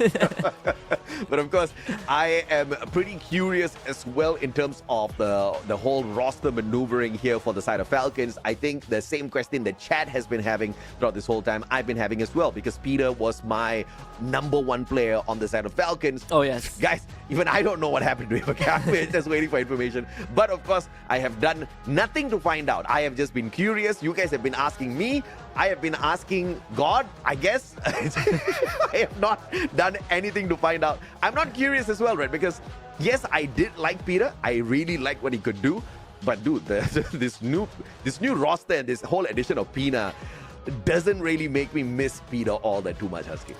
But of course, I am pretty curious as well in terms of the whole roster maneuvering here for the side of Falcons. I think the same question that Chad has been having throughout this whole time, I've been having as well, because Peter was my #1 player on the side of Falcons. Oh, yes. Guys, even I don't know what happened to him. Okay, I'm just waiting for information. But of course, I have done nothing to find out. I have just been curious. You guys have been asking me. I have been asking God, I guess. I have not done anything to find out. I'm not curious as well, right? Because yes, I did like Peter. I really like what he could do. But dude, this new roster and this whole edition of Pina doesn't really make me miss Peter all that too much, Husky.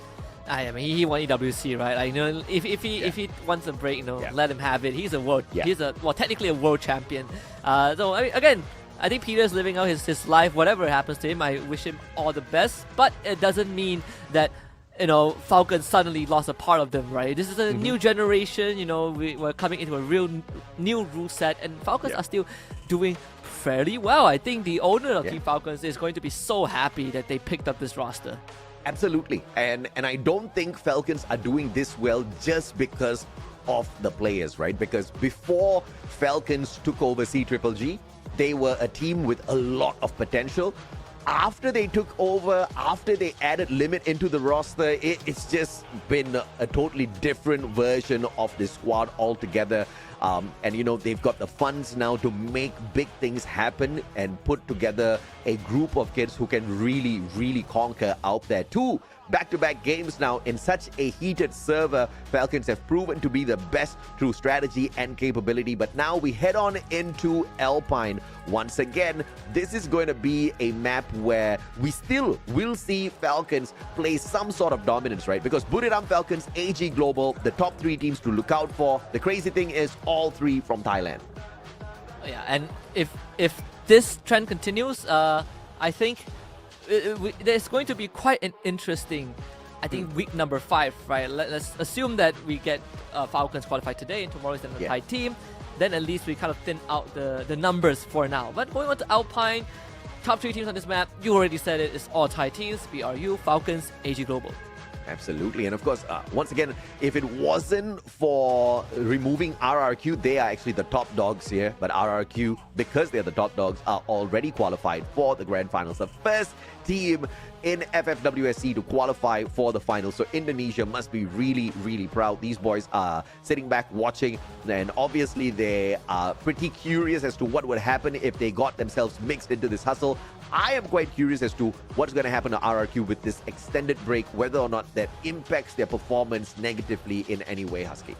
I mean, he won EWC, right? Like, if he wants a break, let him have it. He's a world. Yeah. He's technically a world champion. So again, I think Peter's living out his life. Whatever happens to him, I wish him all the best. But it doesn't mean that Falcons suddenly lost a part of them, right? This is a new generation. We're coming into a real new rule set, and Falcons are still doing fairly well. I think the owner of Team Falcons is going to be so happy that they picked up this roster. Absolutely. And I don't think Falcons are doing this well just because of the players, right? Because before Falcons took over CGGG, they were a team with a lot of potential. After they took over, after they added Limit into the roster, it's just been a totally different version of the squad altogether. And they've got the funds now to make big things happen and put together a group of kids who can really, really conquer out there. 2 back-to-back games now in such a heated server. Falcons have proven to be the best through strategy and capability. But now we head on into Alpine. Once again, this is going to be a map where we still will see Falcons play some sort of dominance, right? Because Buriram Falcons, AG Global, the top 3 teams to look out for. The crazy thing is all 3 from Thailand. Yeah, and if this trend continues, I think there's going to be quite an interesting, I think, week number 5, right? Let's assume that we get Falcons qualified today and tomorrow is the Thai team. Then at least we kind of thin out the numbers for now. But going on to Alpine, top 3 teams on this map, you already said it, it's all Thai teams, BRU, Falcons, AG Global. Absolutely. And of course, once again, if it wasn't for removing RRQ, they are actually the top dogs here. But RRQ, because they're the top dogs, are already qualified for the grand finals. The first team in FFWSC to qualify for the finals. So Indonesia must be really, really proud. These boys are sitting back watching, and obviously they are pretty curious as to what would happen if they got themselves mixed into this hustle. I am quite curious as to what's going to happen to RRQ with this extended break, whether or not that impacts their performance negatively in any way, Husky.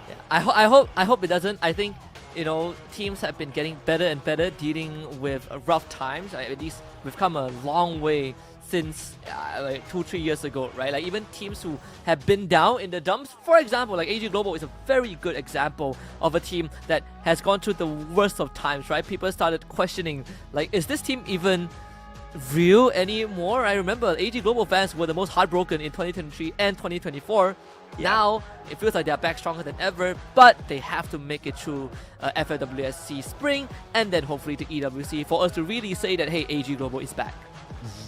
Yeah, I hope it doesn't. I think teams have been getting better and better dealing with rough times. At least we've come a long way since like 2-3 years ago, right? Like even teams who have been down in the dumps, for example, like AG Global is a very good example of a team that has gone through the worst of times, right? People started questioning, like, is this team even real anymore? I remember AG Global fans were the most heartbroken in 2023 and 2024. Now it feels like they're back stronger than ever, but they have to make it through FFWS SEA Spring and then hopefully to EWC for us to really say that, hey, AG Global is back.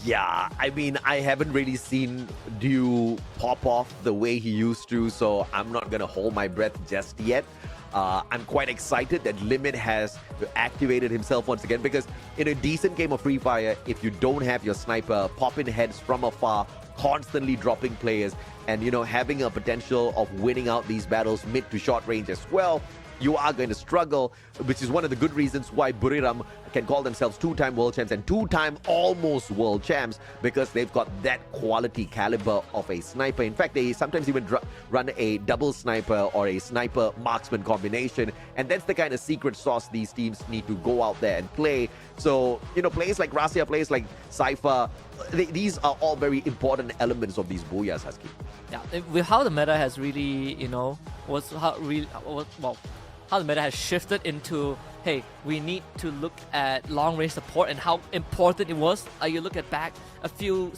Yeah, I mean, I haven't really seen Dew pop off the way he used to, so I'm not going to hold my breath just yet. I'm quite excited that Limit has activated himself once again, because in a decent game of Free Fire, if you don't have your sniper popping heads from afar, constantly dropping players, and having a potential of winning out these battles mid to short range as well, you are going to struggle, which is one of the good reasons why Buriram can call themselves 2-time world champs and 2-time almost world champs, because they've got that quality caliber of a sniper. In fact, they sometimes even run a double sniper or a sniper marksman combination, and that's the kind of secret sauce these teams need to go out there and play. So, players like Rasia, players like Cypher, these are all very important elements of these Booyahs, Husky. Yeah, with how the meta has really, how the meta has shifted into, hey, we need to look at long-range support and how important it was. You look at back a few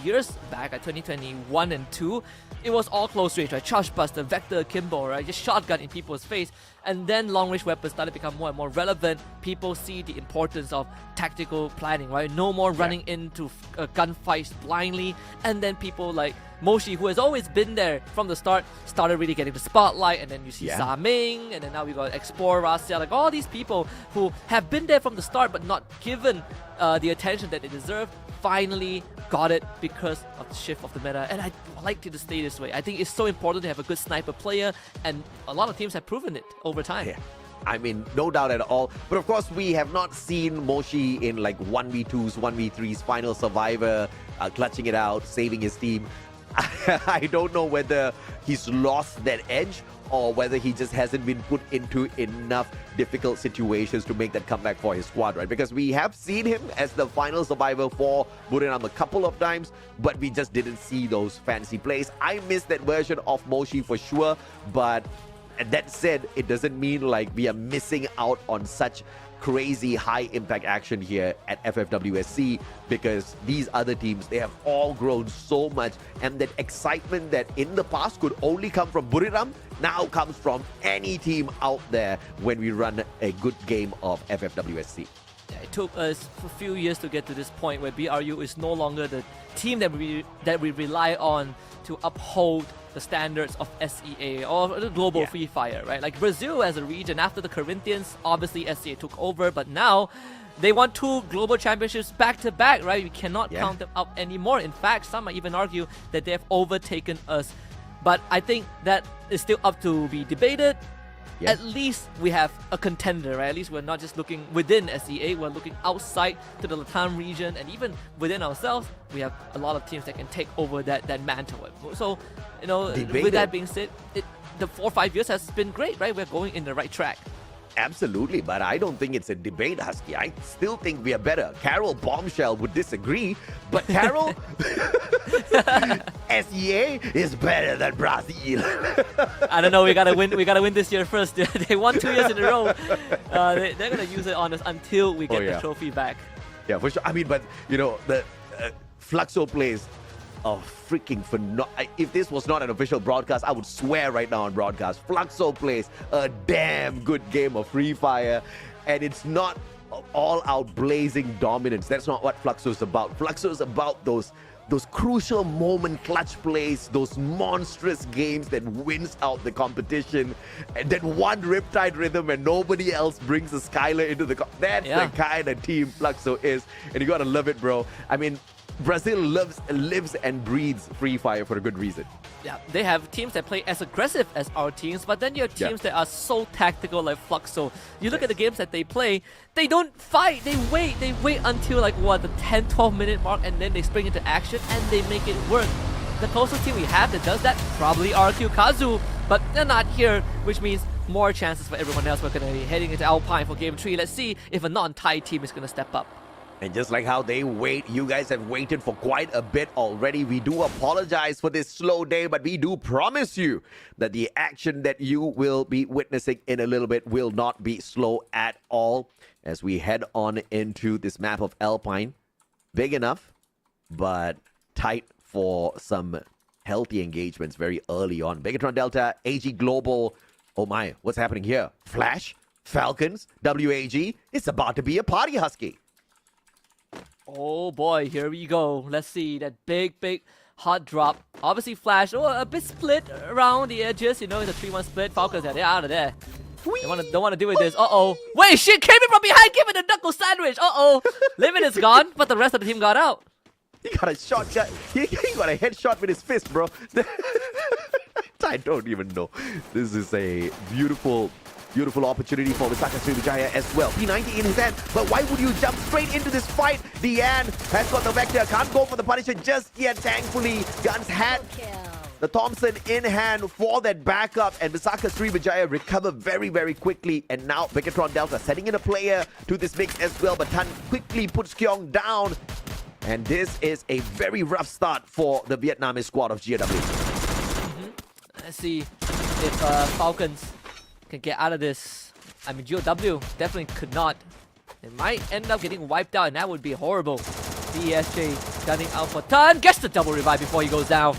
years back at 2021 and 2, it was all close range, right? Charge Buster, Vector Akimbo, right? Just shotgun in people's face. And then long-range weapons started to become more and more relevant. People see the importance of tactical planning, right? No more running into gunfights blindly. And then people like Moshi, who has always been there from the start, started really getting the spotlight. And then you see Saming, and then now we got Explore, Rasia, like all these people who have been there from the start but not given the attention that they deserve, finally got it because of the shift of the meta. And I like it to stay this way. I think it's so important to have a good sniper player, and a lot of teams have proven it over time. Yeah. I mean, no doubt at all. But of course, we have not seen Moshi in like 1v2s, 1v3s, Final Survivor, clutching it out, saving his team. I don't know whether he's lost that edge or whether he just hasn't been put into enough difficult situations to make that comeback for his squad, right? Because we have seen him as the final survivor for Buriram a couple of times, but we just didn't see those fancy plays. I miss that version of Moshi for sure, but that said, it doesn't mean like we are missing out on such crazy high impact action here at FFWSC, because these other teams, they have all grown so much, and that excitement that in the past could only come from Buriram now comes from any team out there when we run a good game of FFWSC. Yeah, it took us a few years to get to this point where BRU is no longer the team that we rely on to uphold the standards of SEA or the global Free Fire, right? Like Brazil as a region, after the Corinthians, obviously SEA took over, but now they won 2 global championships back to back, right? We cannot count them out anymore. In fact, some might even argue that they have overtaken us. But I think that is still up to be debated. At least we have a contender, right? At least we're not just looking within SEA, we're looking outside to the Latam region, and even within ourselves, we have a lot of teams that can take over that mantle. So, you know, with that being said, the 4 or 5 years has been great, right? We're going in the right track. Absolutely, but I don't think it's a debate, Husky. I still think we are better. Carol Bombshell would disagree, but Carol, SEA is better than Brazil. I don't know. We gotta win this year first. They won 2 years in a row. They're gonna use it on us until we get the trophy back. Yeah, for sure. I mean, but you know, the Fluxo plays a freaking phenomenal. If this was not an official broadcast, I would swear right now on broadcast. Fluxo plays a damn good game of Free Fire, and it's not all-out blazing dominance. That's not what Fluxo is about. Fluxo is about those crucial moment clutch plays, those monstrous games that wins out the competition, and that one Riptide rhythm and nobody else brings a Skylar into the... That's the kind of team Fluxo is, and you gotta love it, bro. I mean, Brazil lives and breathes Free Fire for a good reason. Yeah, they have teams that play as aggressive as our teams, but then you have teams that are so tactical like Fluxo. You look at the games that they play, they don't fight, they wait until like what, the 10-12 minute mark, and then they spring into action and they make it work. The closest team we have that does that, probably RQ Kazu, but they're not here, which means more chances for everyone else. We're going to be heading into Alpine for Game 3. Let's see if a non-Thai team is going to step up. And just like how they wait, you guys have waited for quite a bit already. We do apologize for this slow day, but we do promise you that the action that you will be witnessing in a little bit will not be slow at all as we head on into this map of Alpine. Big enough, but tight for some healthy engagements very early on. Begatron Delta, AG Global. Oh my, what's happening here? Flash, Falcons, WAG. It's about to be a party, Husky. Oh boy, here we go. Let's see that big hot drop. Obviously Flash, a bit split around the edges, you know, it's a 3-1 split. Falcons, they're out of there. Don't want to deal with this. Uh-oh. Wait, shit, came in from behind, give it a knuckle sandwich. Uh-oh. Limit is gone, but the rest of the team got out. He got a shot. He got a headshot with his fist, bro. I don't even know. This is a beautiful opportunity for Visaka Srivijaya as well. P90 in his hand, but why would you jump straight into this fight? Diane has got the vector, can't go for the Punisher just yet, thankfully. Guns had the Thompson in hand for that backup, and Visaka Srivijaya recover very, very quickly. And now Begatron Delta setting in a player to this mix as well, but Tan quickly puts Kyong down. And this is a very rough start for the Vietnamese squad of GW. Let's see if Falcons can get out of this. I mean, GOW definitely could not. It might end up getting wiped out, and that would be horrible. DSJ gunning out for Tan. Gets the double revive before he goes down.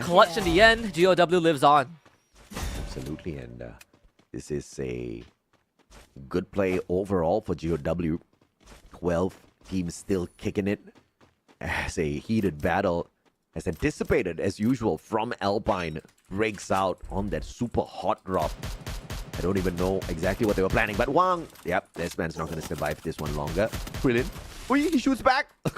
Clutch in the end. GOW lives on. Absolutely, and this is a good play overall for GOW. 12 teams still kicking it as a heated battle, as anticipated as usual from Alpine, breaks out on that super hot drop. I don't even know exactly what they were planning, but Wang, yep, this man's not going to survive this one longer. Brilliant. Oh, he shoots back. I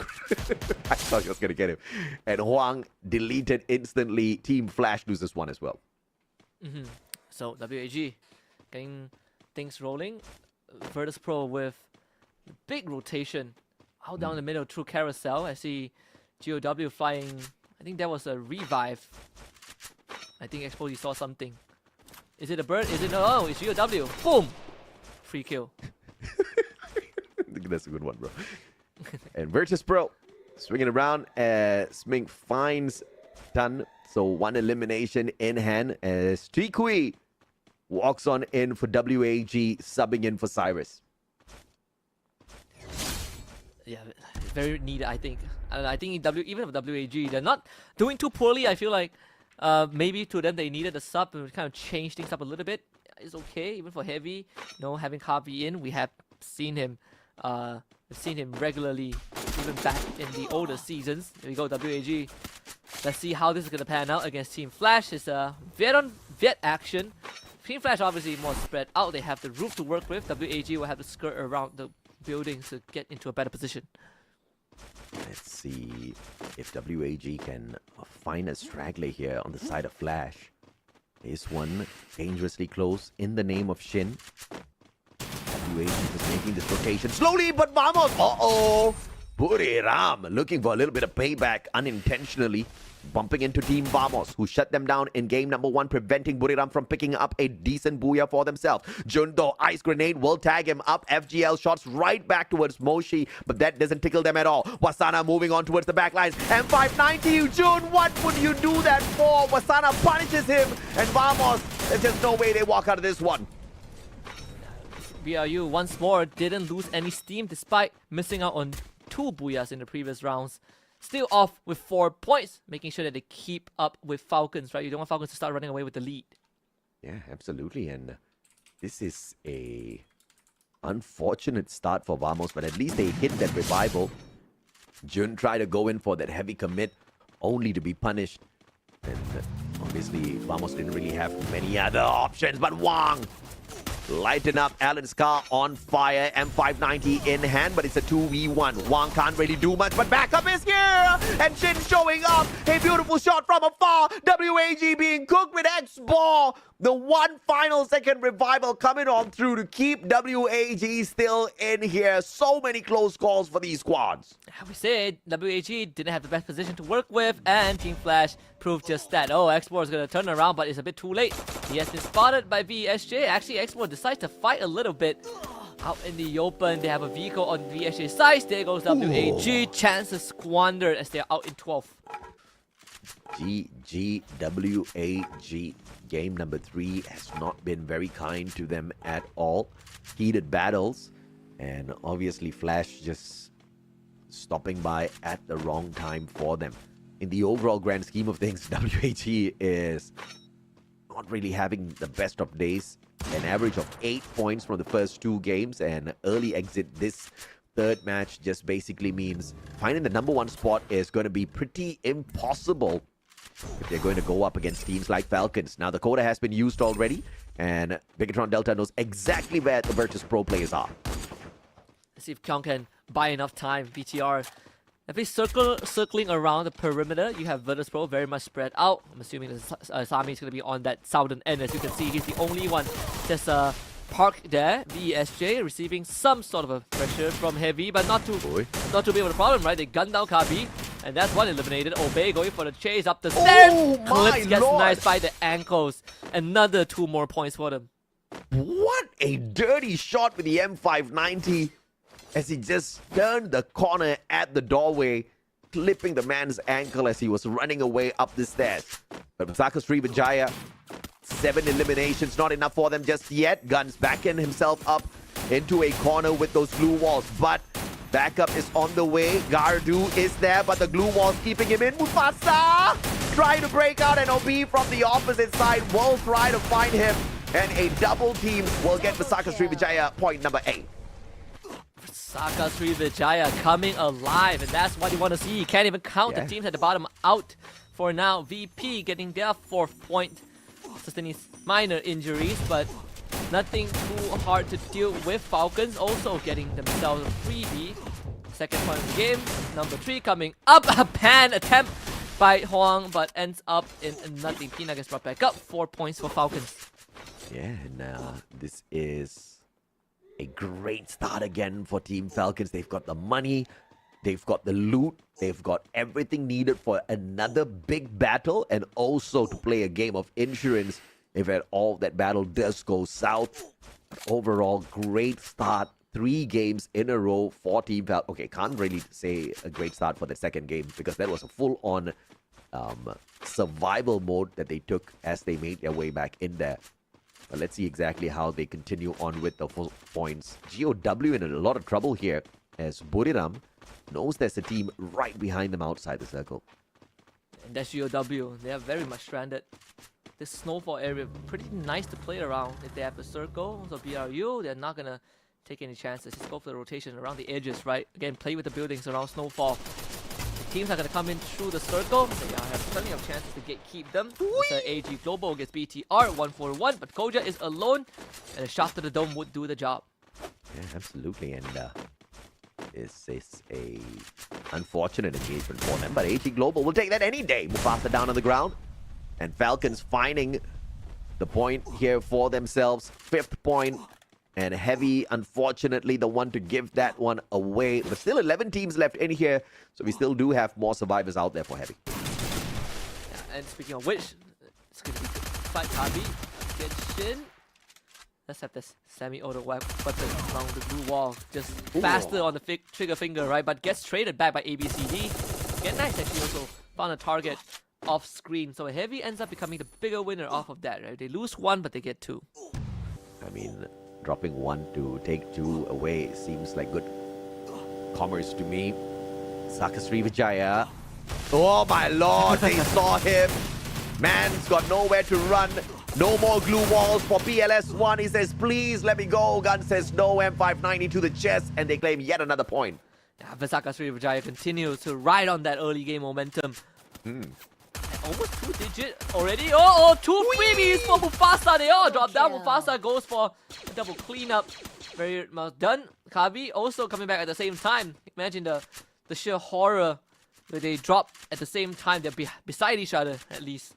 thought he was going to get him. And Huang deleted instantly. Team Flash loses one as well. So WAG getting things rolling. Virtus Pro with big rotation out down the middle through carousel. I see GOW flying. I think that was a revive. I think Expo, you saw something. Is it a bird? Is it no? It's GOW. Boom! Free kill. That's a good one, bro. And Virtus Pro swinging around as Smink finds Tan. So one elimination in hand as Tikui walks on in for WAG, subbing in for Cyrus. Yeah, very needed, I think. And I think even with WAG, they're not doing too poorly. I feel like maybe to them they needed a sub to kind of change things up a little bit. It's okay, even for Heavy. Having Harvey in, we have seen him. We've seen him regularly, even back in the older seasons. Here we go, WAG. Let's see how this is gonna pan out against Team Flash. It's a Viet on Viet action. Team Flash obviously more spread out. They have the roof to work with. WAG will have to skirt around the buildings to get into a better position. Let's see if WAG can find a straggler here on the side of Flash. This one dangerously close in the name of Shin. WAG is making this rotation slowly, but vamos! Uh-oh! Buriram looking for a little bit of payback unintentionally. Bumping into Team Vamos, who shut them down in game number 1, preventing Buriram from picking up a decent booyah for themselves. Junto, Ice Grenade will tag him up. FGL shots right back towards Moshi, but that doesn't tickle them at all. Wasana moving on towards the back lines. M590, Jun, what would you do that for? Wasana punishes him, and Vamos, there's just no way they walk out of this one. BRU once more didn't lose any steam despite missing out on 2 booyahs in the previous rounds. Still off with 4 points, making sure that they keep up with Falcons, right? You don't want Falcons to start running away with the lead. Yeah, absolutely. And this is a unfortunate start for Vamos, but at least they hit that revival. Jun tried to go in for that heavy commit, only to be punished. And obviously, Vamos didn't really have many other options, but Wang lighten up. Alan's car on fire. M590 in hand, but it's a 2v1. Wang can't really do much, but backup is here! And Shin showing up. A beautiful shot from afar. WAG being cooked with X-Ball. The one final second revival coming on through to keep WAG still in here. So many close calls for these squads. We said WAG didn't have the best position to work with, and Team Flash proved just that. Oh, X-Ball is going to turn around, but it's a bit too late. He has been spotted by VSJ. Actually, X-Ball decides to fight a little bit out in the open. They have a vehicle on VSJ's side. There goes WAG. Chances squandered as they're out in 12th. WAG. Game number 3 has not been very kind to them at all. Heated battles, and obviously Flash just stopping by at the wrong time for them. In the overall grand scheme of things, WAG is not really having the best of days. An average of 8 points from the first 2 games, and early exit this third match just basically means finding the number 1 spot is going to be pretty impossible if they're going to go up against teams like Falcons. Now, the quota has been used already, and Bigatron Delta knows exactly where the Virtus Pro players are. Let's see if Kyung can buy enough time. BTR, if he's circling around the perimeter, you have Virtus Pro very much spread out. I'm assuming Sami is going to be on that southern end. As you can see, he's the only one just parked there. VSJ receiving some sort of a pressure from Heavy, but not too big of a problem, right? They gunned down Kabi, and that's one eliminated. Obey going for the chase up the stairs. Clips gets knifed by the ankles. Another 2 more points for them. What a dirty shot with the M590 as he just turned the corner at the doorway, clipping the man's ankle as he was running away up the stairs. But Masaka Srivijaya, 7 eliminations, not enough for them just yet. Guns backing himself up into a corner with those glue walls, but backup is on the way. Gardu is there, but the glue wall's keeping him in. Mufasa trying to break out, and OB from the opposite side will try to find him, and a double team will get Masaka Srivijaya point number 8. Masaka Srivijaya coming alive, and that's what you want to see. You can't even count the teams at the bottom out for now. VP getting their 4th point, sustaining minor injuries, but nothing too hard to deal with. Falcons also getting themselves a freebie. 2nd point of the game. Number 3 coming up. A pan attempt by Huang, but ends up in nothing. Pina gets brought back up. 4 points for Falcons. Yeah, and this is a great start again for Team Falcons. They've got the money, they've got the loot, they've got everything needed for another big battle, and also to play a game of insurance if at all that battle does go south. But overall, great start. 3 games in a row for Team Falcon. Okay, can't really say a great start for the second game because that was a full-on survival mode that they took as they made their way back in there. But let's see exactly how they continue on with the full points. GOW in a lot of trouble here as Buriram knows there's a team right behind them outside the circle. And that's GOW. They are very much stranded. This snowfall area pretty nice to play around. If they have a circle, so BRU, they're not gonna take any chances. Just go for the rotation around the edges, right? Again, play with the buildings around snowfall. The teams are gonna come in through the circle. They have plenty of chances to keep them. It's AG Global against BTR 1-4-1, but Koja is alone, and a shot to the dome would do the job. Yeah, absolutely. And this is a unfortunate engagement for them, but AG Global will take that any day. Mufasa down on the ground, and Falcons finding the point here for themselves. 5th point. And Heavy, unfortunately, the one to give that one away. But still 11 teams left in here, so we still do have more survivors out there for Heavy. Yeah, and speaking of which, it's going to be fight Kabi against Shin. Let's have this semi-auto weapon around the blue wall. Just faster on the trigger finger, right? But gets traded back by ABCD. Get Nice actually also found a target off screen. So Heavy ends up becoming the bigger winner off of that, right? They lose 1, but they get 2. I mean, dropping 1 to take 2 away seems like good commerce to me. Sakasri Vijaya. Oh my lord, they saw him. Man's got nowhere to run. No more glue walls for PLS1. He says, please let me go. Gun says no. M590 to the chest, and they claim yet another point. Yeah, Visaka Sri Vijaya continues to ride on that early game momentum. Almost 2-digit already. Oh, 2 freebies for Mufasa. They all drop down. Mufasa goes for a double cleanup. Very well done. Kabi also coming back at the same time. Imagine the sheer horror where they drop at the same time. They're beside each other at least.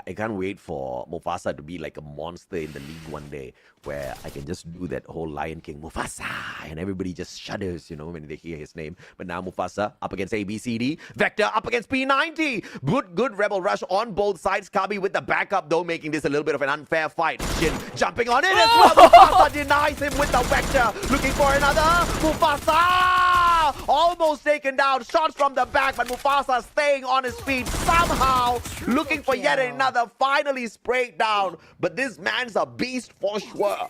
I can't wait for Mufasa to be like a monster in the league one day, where I can just do that whole Lion King Mufasa, and everybody just shudders, you know, when they hear his name. But now Mufasa up against ABCD, Vector up against P90. Good Rebel Rush on both sides. Kabi with the backup though, making this a little bit of an unfair fight. Shin jumping on it as well. Mufasa denies him with the Vector. Looking for another. Mufasa! Almost taken down. Shots from the back, but Mufasa staying on his feet somehow. Looking for yet another. Finally sprayed down. But this man's a beast for sure.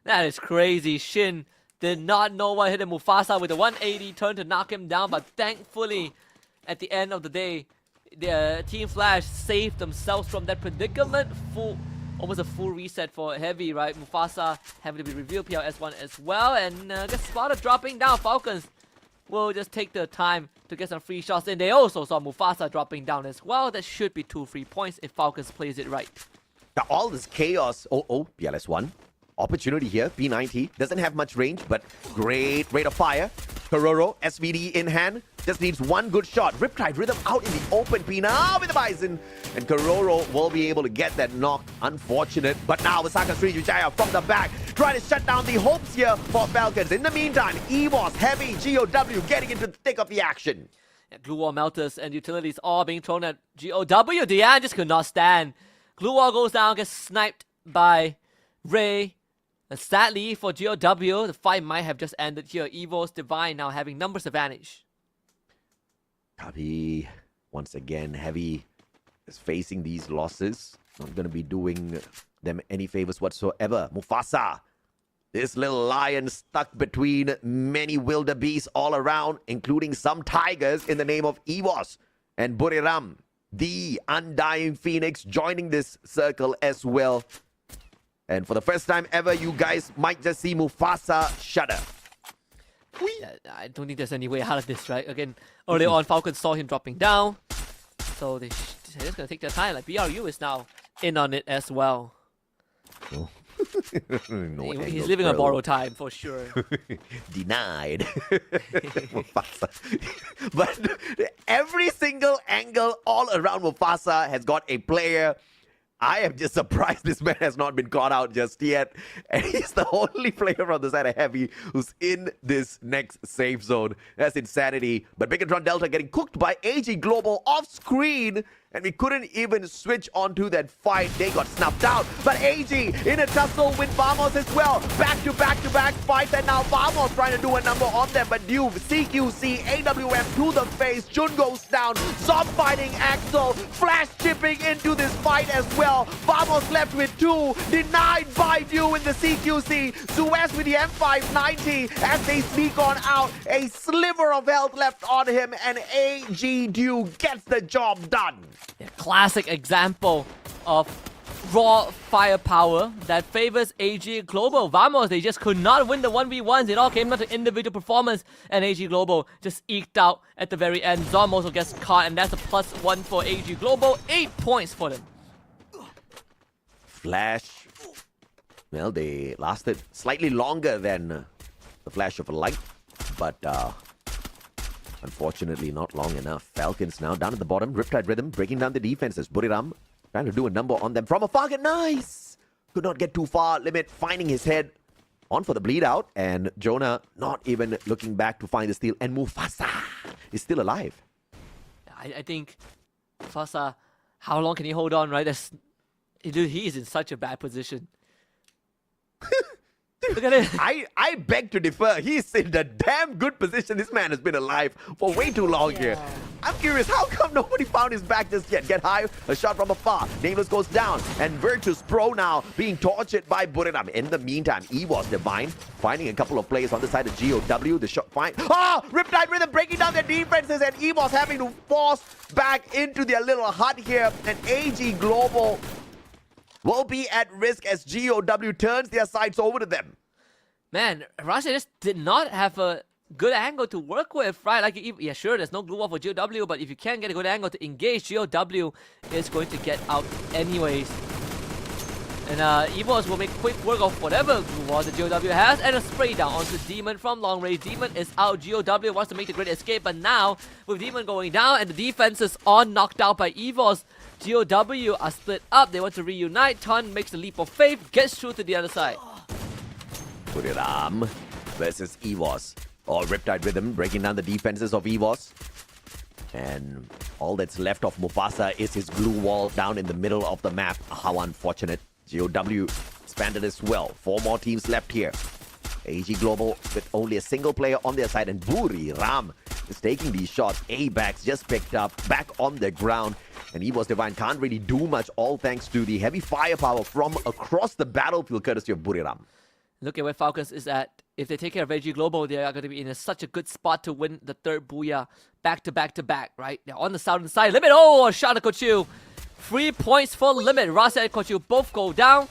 That is crazy. Shin did not know what hit Mufasa with a 180 turn to knock him down, but thankfully, at the end of the day, the Team Flash saved themselves from that predicament. Almost a full reset for Heavy, right? Mufasa having to be revealed PLS1 as well, and gets spotted dropping down. Falcons will just take the time to get some free shots, and they also saw Mufasa dropping down as well. That should be 2 free points if Falcons plays it right. Now, all this chaos. PLS1. Opportunity here. P90 doesn't have much range, but great rate of fire. Kororo, SVD in hand. Just needs 1 good shot. Riptide Rhythm out in the open. Pina with the Bison. And Kororo will be able to get that knock. Unfortunate. But now Visaka Sri Vijaya from the back. Trying to shut down the hopes here for Falcons. In the meantime, EVOS, Heavy, GOW getting into the thick of the action. Yeah, glue wall melters and utilities all being thrown at GOW. Diane just could not stand. Glue wall goes down, gets sniped by Ray. And sadly for GOW, the fight might have just ended here. EVO's Divine now having numbers advantage. Kabi, once again, Heavy is facing these losses. Not going to be doing them any favors whatsoever. Mufasa, this little lion stuck between many wildebeests all around, including some tigers in the name of EVOS. And Buriram, the Undying Phoenix, joining this circle as well. And for the first time ever, you guys might just see Mufasa shudder. Yeah, I don't think there's any way out of this, right? Again, earlier on, Falcons saw him dropping down. So they're just going to take their time. Like, BRU is now in on it as well. Oh. No He's living on borrowed time, for sure. Denied. Mufasa. But every single angle all around Mufasa has got a player. I am just surprised this man has not been caught out just yet. And he's the only player on the side of Heavy who's in this next safe zone. That's insanity. But Bigatron Delta getting cooked by AG Global off screen. and we couldn't even switch onto that fight. They got snuffed out. But AG in a tussle with Vamos as well. Back to back fights, and now Vamos trying to do a number on them. But Duke, CQC, AWM to the face. Jun goes down. Zom fighting Axel. Flash chipping into this fight as well. Vamos left with 2. Denied by Duke in the CQC. Suez with the M590 as they sneak on out. A sliver of health left on him, and AG Duke gets the job done. Yeah, classic example of raw firepower that favors AG Global. Vamos, they just could not win the 1v1s. It all came down to individual performance, and AG Global just eked out at the very end. Zom also gets caught, and that's a +1 for AG Global. 8 points for them. Flash. Well, they lasted slightly longer than the flash of a light, but unfortunately not long enough. Falcons now down at the bottom. Riptide Rhythm breaking down the defenses. Buriram trying to do a number on them from afar. Nice! Could not get too far. Limit finding his head on for the bleed out, and Jonah not even looking back to find the steal, and Mufasa is still alive. I think Fasa, how long can he hold on, right? Dude, he is in such a bad position. Look at it. I beg to differ. He's in a damn good position. This man has been alive for way too long here. I'm curious, how come nobody found his back just yet? Get high, a shot from afar. Nameless goes down, and Virtus Pro now being tortured by Buriram. In the meantime, EVOS Divine finding a couple of players on the side of GOW. The shot fine. Riptide Rhythm breaking down their defenses, and EVOS having to force back into their little hut here. And AG Global will be at risk as GOW turns their sights over to them. Man, Russia just did not have a good angle to work with, right? Like, yeah, sure, there's no glue wall for GOW, but if you can't get a good angle to engage, GOW is going to get out anyways. And EVOS will make quick work of whatever glue wall the GOW has, and a spray down onto Demon from long range. Demon is out. GOW wants to make the great escape, but now with Demon going down and the defenses are knocked out by EVOS, GOW are split up. They want to reunite. Ton makes the leap of faith, gets through to the other side. Buriram versus EVOS. Riptide Rhythm breaking down the defenses of EVOS. And all that's left of Mufasa is his glue wall down in the middle of the map. How unfortunate. GOW expanded as well. 4 more teams left here. AG Global with only a single player on their side, and Buriram is taking these shots. A-backs just picked up, back on the ground. And EVOS Divine can't really do much, all thanks to the heavy firepower from across the battlefield, courtesy of Buriram. Look at where Falcons is at. If they take care of AG Global, they are going to be in such a good spot to win the third Booyah back to back to back, right? They're on the southern side. Limit, a shot at Kochu. 3 points for Limit. Rasa and Kochu both go down.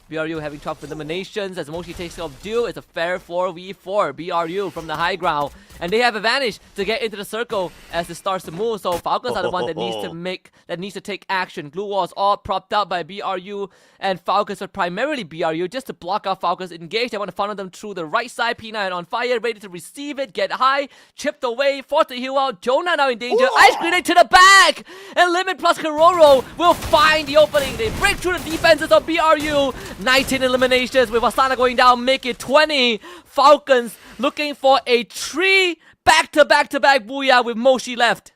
BRU having tough eliminations as Moshi takes off Dew. It's a fair 4v4. BRU from the high ground. And they have advantage to get into the circle as it starts to move. So Falcons are the one that needs to take action. Glue walls all propped up by BRU, and Falcons are primarily BRU just to block out Falcons engaged. They want to funnel them through the right side. P9 on fire, ready to receive it, get high, chipped away, forced to heal out. Jonah now in danger. Ice grenade to the back, and Limit plus Kororo will find the opening. They break through the defenses of BRU. 19 eliminations with Asana going down, make it 20. Falcons looking for a 3 back-to-back-to-back Booyah with Moshi left.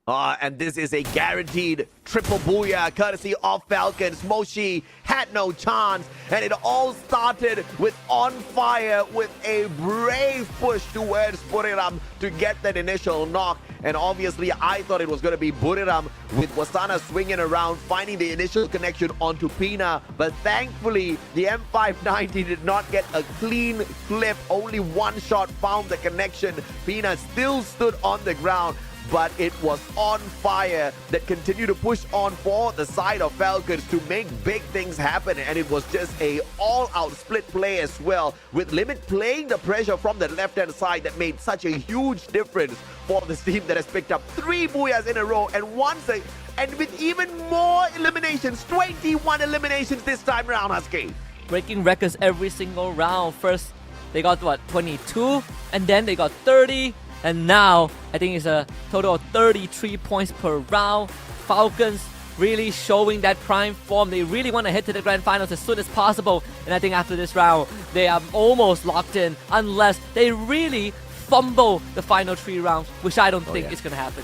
And this is a guaranteed triple Booyah courtesy of Falcons. Moshi had no chance, and it all started with On Fire with a brave push towards Buriram to get that initial knock. And obviously, I thought it was going to be Buriram with Wasana swinging around, finding the initial connection onto Pina. But thankfully, the M590 did not get a clean flip. Only one shot found the connection. Pina still stood on the ground, but it was On Fire that continued to push on for the side of Falcons to make big things happen. And it was just a all-out split play as well, with Limit playing the pressure from the left-hand side that made such a huge difference for this team that has picked up 3 Booyahs in a row. And with even more eliminations, 21 eliminations this time around, Husky. Breaking records every single round. First, they got, 22? And then they got 30. And now, I think it's a total of 33 points per round. Falcons really showing that prime form. They really want to head to the grand finals as soon as possible. And I think after this round, they are almost locked in unless they really fumble the final 3 rounds, which I don't think is going to happen.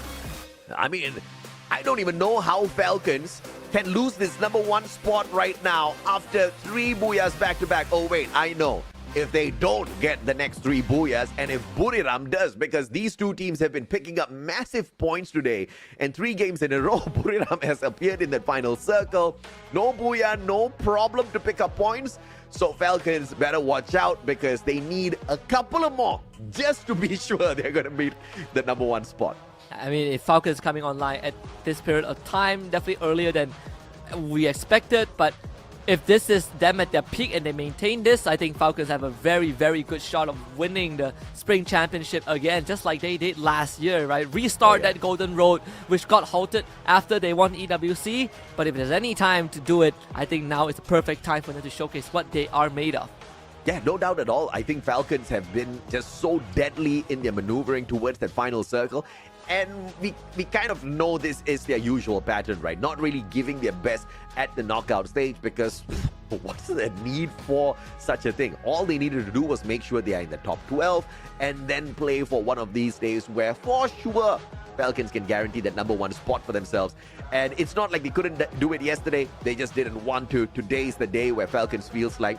I mean, don't even know how Falcons can lose this #1 spot right now after 3 booyahs back to back. Oh wait, I know. If they don't get the next 3 booyahs, and if Buriram does, because these two teams have been picking up massive points today, and 3 games in a row, Buriram has appeared in that final circle. No booyah, no problem to pick up points. So Falcons better watch out because they need a couple of more just to be sure they're going to meet the #1 spot. I mean, if Falcons coming online at this period of time, definitely earlier than we expected, but if this is them at their peak and they maintain this, I think Falcons have a very, very good shot of winning the Spring Championship again, just like they did last year, right? Restart that golden road, which got halted after they won EWC. But if there's any time to do it, I think now is the perfect time for them to showcase what they are made of. Yeah, no doubt at all. I think Falcons have been just so deadly in their maneuvering towards that final circle. And we kind of know this is their usual pattern, right? Not really giving their best at the knockout stage because what's the need for such a thing? All they needed to do was make sure they are in the top 12 and then play for one of these days where for sure Falcons can guarantee that #1 spot for themselves. And it's not like they couldn't do it yesterday. They just didn't want to. Today's the day where Falcons feels like,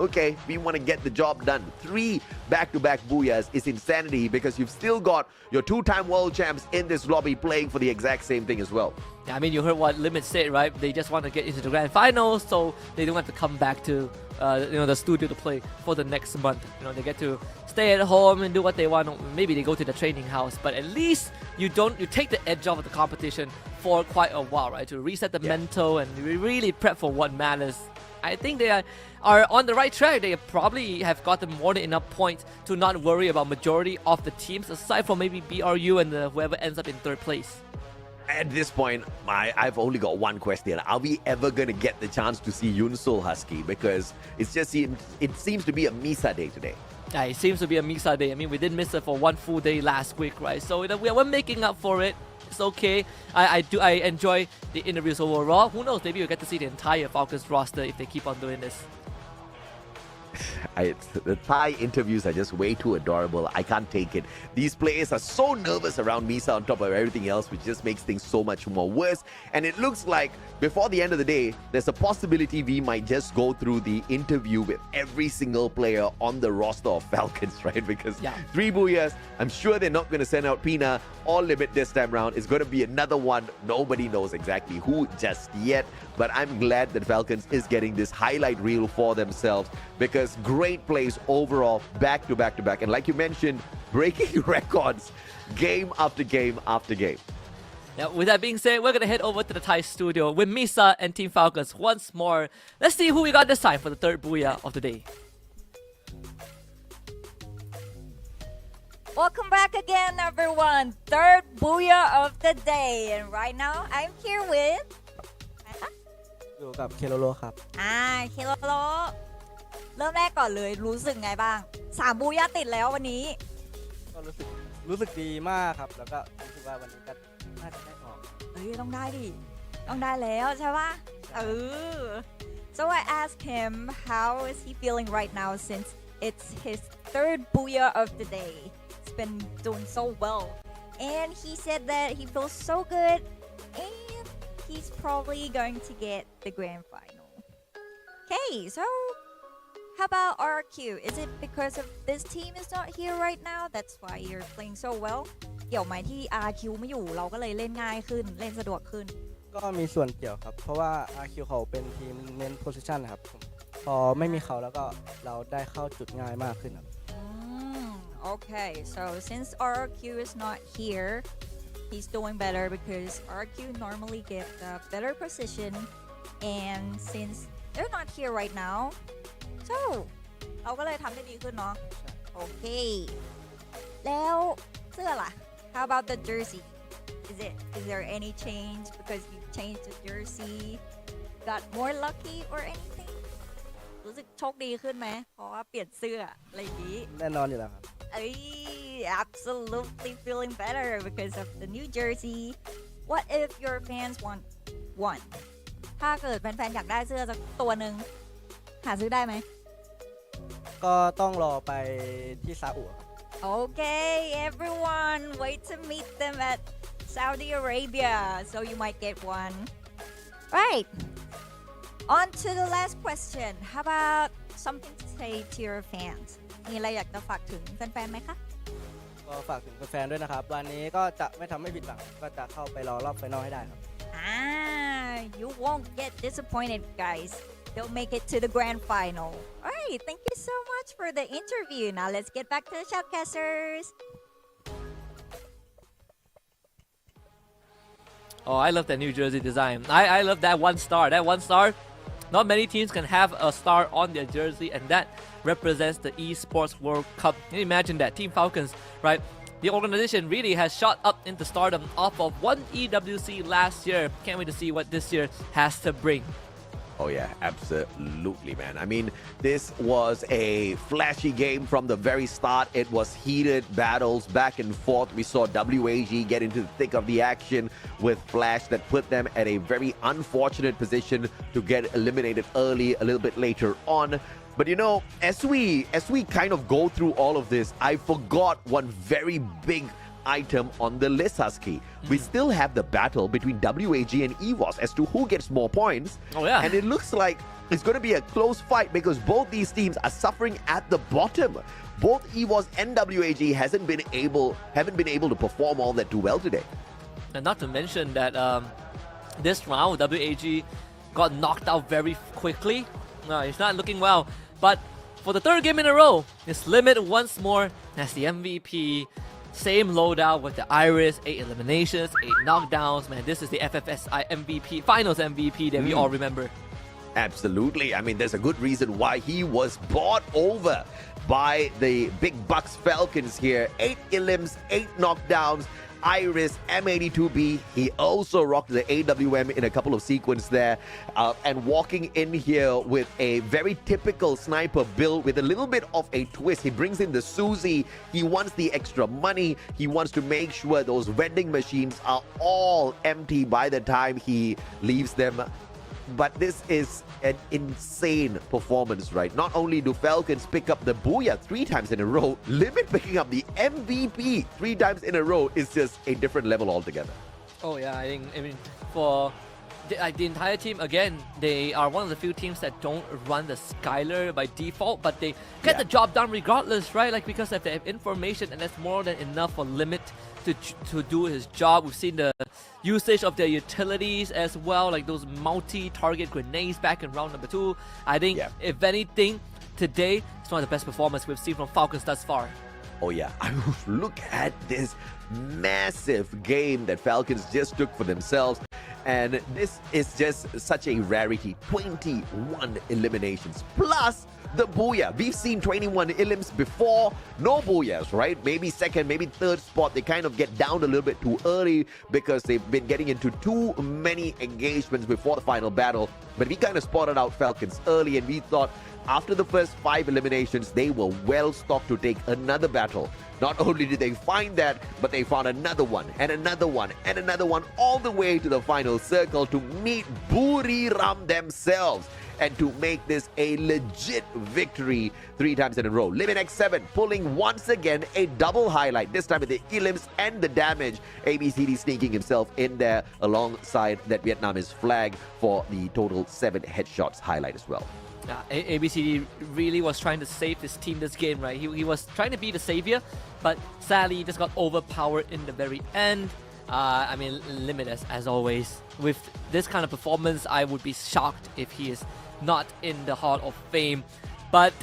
okay, we want to get the job done. 3 back-to-back booyahs is insanity because you've still got your 2-time world champs in this lobby playing for the exact same thing as well. Yeah, I mean, you heard what Limit said, right? They just want to get into the grand finals, so they don't have to come back to the studio to play for the next month. They get to stay at home and do what they want. Maybe they go to the training house, but at least you take the edge off of the competition for quite a while, right? To reset the mental and really prep for what matters. I think they are on the right track. They probably have gotten more than enough points to not worry about majority of the teams, aside from maybe BRU and whoever ends up in 3rd place. At this point, I've only got one question. Are we ever going to get the chance to see Yunsul Husky? Because it seems to be a Misa day today. Yeah, it seems to be a Misa day. I mean, we did miss it for 1 full day last week, right? So we're making up for it. It's okay. I enjoy the interviews overall. Who knows? Maybe we'll get to see the entire Falcons roster if they keep on doing this. The Thai interviews are just way too adorable. I can't take it. These players are so nervous around Misa on top of everything else, which just makes things so much more worse. And it looks like before the end of the day, there's a possibility we might just go through the interview with every single player on the roster of Falcons, right? Because 3 booyahs, I'm sure they're not going to send out Pina or Limit this time around. It's going to be another one. Nobody knows exactly who just yet. But I'm glad that Falcons is getting this highlight reel for themselves because great plays overall, back to back to back. And like you mentioned, breaking records game after game after game. Now, with that being said, we're going to head over to the Thai studio with Misa and Team Falcons once more. Let's see who we got this time for the 3rd booyah of the day. Welcome back again, everyone. 3rd booyah of the day. And right now, I'm here with... อยู่กับเคโลโลครับ เคโลโลเริ่มแรกก่อนเลยรู้สึกไงบ้าง3บูย่าติดแล้ววันนี้ ก็รู้สึกดีมากครับแล้วก็รู้สึกว่าวันนี้ก็น่าจะได้ออก ต้องได้ดิต้องได้แล้วใช่ปะSo I asked him how is he feeling right now since it's his 3rd booyah of the day. He's been doing so well and he said that he feels so good and he's probably going to get the grand final. Okay, so how about RQ? Is it because of this team is not here right now? That's why you're playing so well? เกี่ยวไหมที่ RQ ไม่อยู่เราก็เลยเล่นง่ายขึ้นเล่นสะดวกขึ้น ก็มีส่วนเกี่ยวครับเพราะว่า RQ เขาเป็นทีมเน้นโพสิชันครับพอไม่มีเขาแล้วก็เราได้เข้าจุดง่ายมากขึ้นครับ Okay, so since RQ is not here, he's doing better because RQ normally get the better position, and since they're not here right now, so เราก็เลยทำได้ดีขึ้นเนาะโอเคแล้วเสื้อล่ะ How about the jersey? Is there any change because you changed the jersey? Got more lucky or anything? รู้สึกโชคดีขึ้นไหมเพราะว่าเปลี่ยนเสื้ออะไรอย่างนี้แน่นอนอยู่แล้วครับ Absolutely feeling better because of the new jersey. What if your fans want one? ถ้าเกิดแฟนๆอยากได้เสื้อสักตัวหนึ่งหาซื้อได้ไหมก็ต้องรอไปที่ซาอุ Okay, everyone, wait to meet them at Saudi Arabia. So you might get one. Right. On to the last question. How about something to say to your fans? มีอะไรอยากจะฝากถึงแฟนๆไหมคะ ก็ฝากถึงแฟนๆด้วยนะครับวันนี้ก็จะไม่ทำให้ผิดหวังก็จะเข้าไปรอรอบไฟนอลให้ได้ครับ You won't get disappointed, guys. They'll make it to the grand final. All right, thank you so much for the interview. Now let's get back to the shoutcasters. Oh, I love that New Jersey design. I love that one star. That one star, not many teams can have a star on their jersey, and that represents the Esports World Cup. Can you imagine that? Team Falcons, right? The organization really has shot up into stardom off of one EWC last year. Can't wait to see what this year has to bring. Oh yeah, absolutely, man. I mean, this was a flashy game from the very start. It was heated battles back and forth. We saw WAG get into the thick of the action with Flash that put them at a very unfortunate position to get eliminated early, a little bit later on. But you know, as we kind of go through all of this, I forgot one very big item on the list, Husky. We still have the battle between WAG and EVOS as to who gets more points. Oh yeah. And it looks like it's going to be a close fight because both these teams are suffering at the bottom. Both EVOS and WAG haven't been able to perform all that too well today. And not to mention that this round, WAG got knocked out very quickly. No, it's not looking well. But for the third game in a row, it's Limit once more as the MVP. Same loadout with the Iris, 8 eliminations, 8 knockdowns. Man, this is the FFSI MVP, Finals MVP that we all remember. Absolutely. I mean, there's a good reason why he was bought over by the Big Bucks Falcons here. 8 elims, 8 knockdowns. Iris, M82B, he also rocked the AWM in a couple of sequences there, and walking in here with a very typical sniper build with a little bit of a twist. He brings in the Susie, he wants the extra money, he wants to make sure those vending machines are all empty by the time he leaves them. But this is an insane performance, right? Not only do Falcons pick up the Booyah 3 times in a row, Limit picking up the MVP 3 times in a row is just a different level altogether. Oh yeah, I mean, for the entire team, again, they are one of the few teams that don't run the Skylar by default, but they get the job done regardless, right? Like, because they have information, and that's more than enough for Limit to do his job. We've seen the usage of their utilities as well, like those multi-target grenades back in round number 2. I think, if anything, today it's one of the best performances we've seen from Falcons thus far. Oh yeah, look at this massive game that Falcons just took for themselves. And this is just such a rarity. 21 eliminations plus the Booyah. We've seen 21 elims before, no Booyahs, right? Maybe second, maybe third spot. They kind of get down a little bit too early because they've been getting into too many engagements before the final battle. But we kind of spotted out Falcons early, and we thought after the first 5 eliminations, they were well stocked to take another battle. Not only did they find that, but they found another one, and another one, and another one, all the way to the final circle to meet Buriram themselves and to make this a legit victory 3 times in a row. Limit X7 pulling once again a double highlight, this time with the elims and the damage. ABCD sneaking himself in there alongside that Vietnamese flag for the total 7 headshots highlight as well. ABCD really was trying to save his team this game, right? He was trying to be the savior, but sadly just got overpowered in the very end. I mean, Limit as always. With this kind of performance, I would be shocked if he is not in the Hall of Fame. But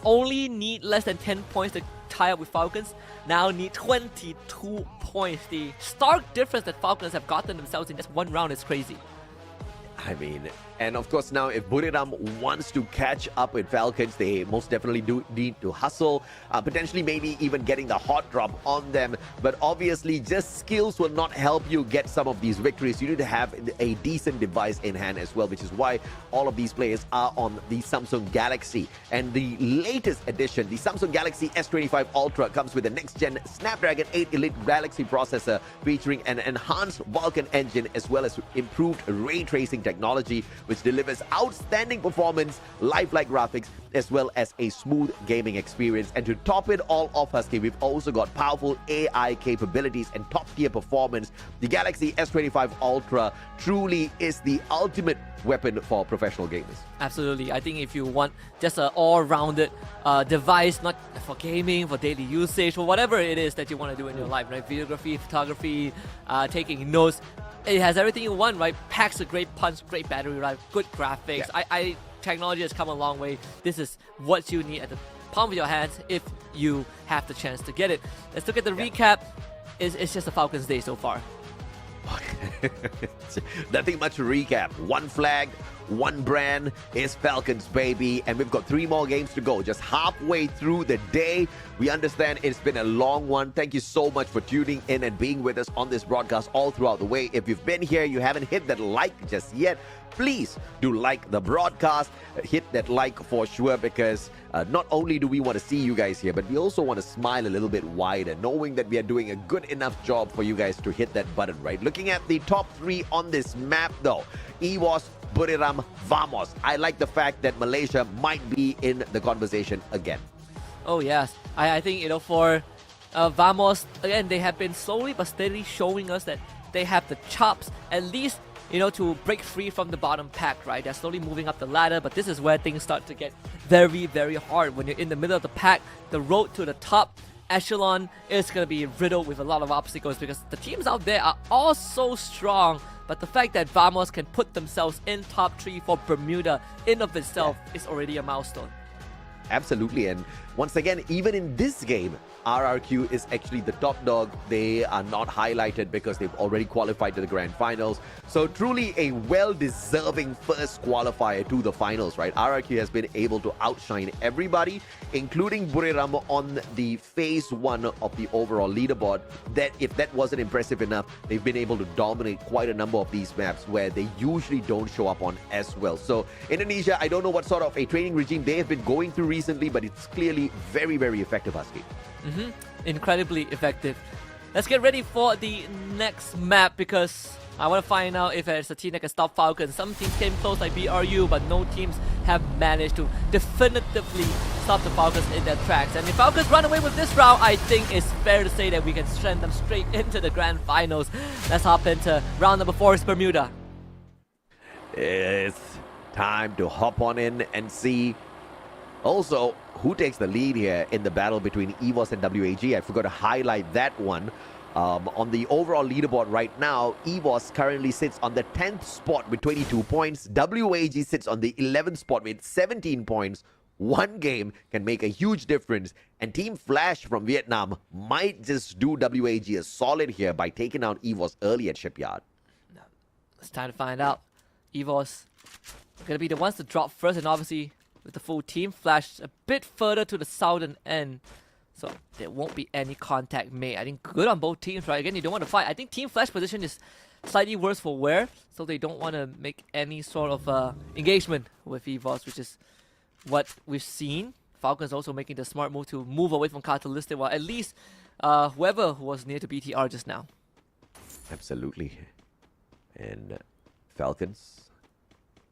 only need less than 10 points to tie up with Falcons. Now need 22 points. The stark difference that Falcons have gotten themselves in just one round is crazy. I mean, and of course now if Buriram wants to catch up with Falcons, they most definitely do need to hustle, potentially maybe even getting the hot drop on them. But obviously just skills will not help you get some of these victories. You need to have a decent device in hand as well, which is why all of these players are on the Samsung Galaxy. And the latest edition, the Samsung Galaxy S25 Ultra, comes with the next-gen Snapdragon 8 Elite Galaxy processor featuring an enhanced Vulkan engine as well as improved ray tracing technology. technology, which delivers outstanding performance, lifelike graphics, as well as a smooth gaming experience. And to top it all off, Husky, we've also got powerful AI capabilities and top-tier performance. The Galaxy S25 Ultra truly is the ultimate weapon for professional gamers. Absolutely. I think if you want just an all-rounded device, not for gaming, for daily usage, for whatever it is that you want to do in your life, right? Videography, photography, taking notes. It has everything you want, right? Packs a great punch, great battery life, good graphics. Yeah. Technology has come a long way. This is what you need at the palm of your hands if you have the chance to get it. Let's look at the recap. It's just a Falcons day so far. Nothing much to recap. One flag, one brand is Falcons, baby. And we've got 3 more games to go. Just halfway through the day. We understand it's been a long one. Thank you so much for tuning in and being with us on this broadcast all throughout the way. If you've been here, you haven't hit that like just yet, please do like the broadcast. Hit that like for sure, because not only do we want to see you guys here, but we also want to smile a little bit wider, knowing that we are doing a good enough job for you guys to hit that button, right? Looking at the top 3 on this map, though, EWOS, Buriram, Vamos. I like the fact that Malaysia might be in the conversation again. Oh yes, I think, for Vamos, again, they have been slowly but steadily showing us that they have the chops, at least, to break free from the bottom pack, right? They're slowly moving up the ladder, but this is where things start to get very, very hard. When you're in the middle of the pack, the road to the top echelon is going to be riddled with a lot of obstacles, because the teams out there are all so strong. But the fact that Vamos can put themselves in top 3 for Bermuda in of itself is already a milestone. Absolutely. And once again, even in this game, RRQ is actually the top dog. They are not highlighted because they've already qualified to the grand finals. So truly a well-deserving first qualifier to the finals, right? RRQ has been able to outshine everybody, including Buriram on the phase 1 of the overall leaderboard. That if that wasn't impressive enough, they've been able to dominate quite a number of these maps where they usually don't show up on as well. So Indonesia, I don't know what sort of a training regime they have been going through recently, but it's clearly very, very effective, Husky. Incredibly effective. Let's get ready for the next map, because I want to find out if there's a team that can stop Falcons. Some teams came close like BRU, but no teams have managed to definitively stop the Falcons in their tracks. And if Falcons run away with this round, I think it's fair to say that we can send them straight into the grand finals. Let's hop into round number 4, is Bermuda. It's time to hop on in and see also who takes the lead here in the battle between EWOS and WAG. I forgot to highlight that one. On the overall leaderboard right now, EWOS currently sits on the 10th spot with 22 points. WAG sits on the 11th spot with 17 points. One game can make a huge difference, and Team Flash from Vietnam might just do WAG a solid here by taking out EWOS early at Shipyard. It's time to find out. EWOS are going to be the ones to drop first, and obviously with the full team, Flash a bit further to the southern end, so there won't be any contact made. I think good on both teams, right? Again, you don't want to fight. I think Team Flash position is slightly worse for wear, so they don't want to make any sort of engagement with EVOS, which is what we've seen. Falcons also making the smart move to move away from Catalytic, while at least whoever was near to BTR just now. Absolutely. And Falcons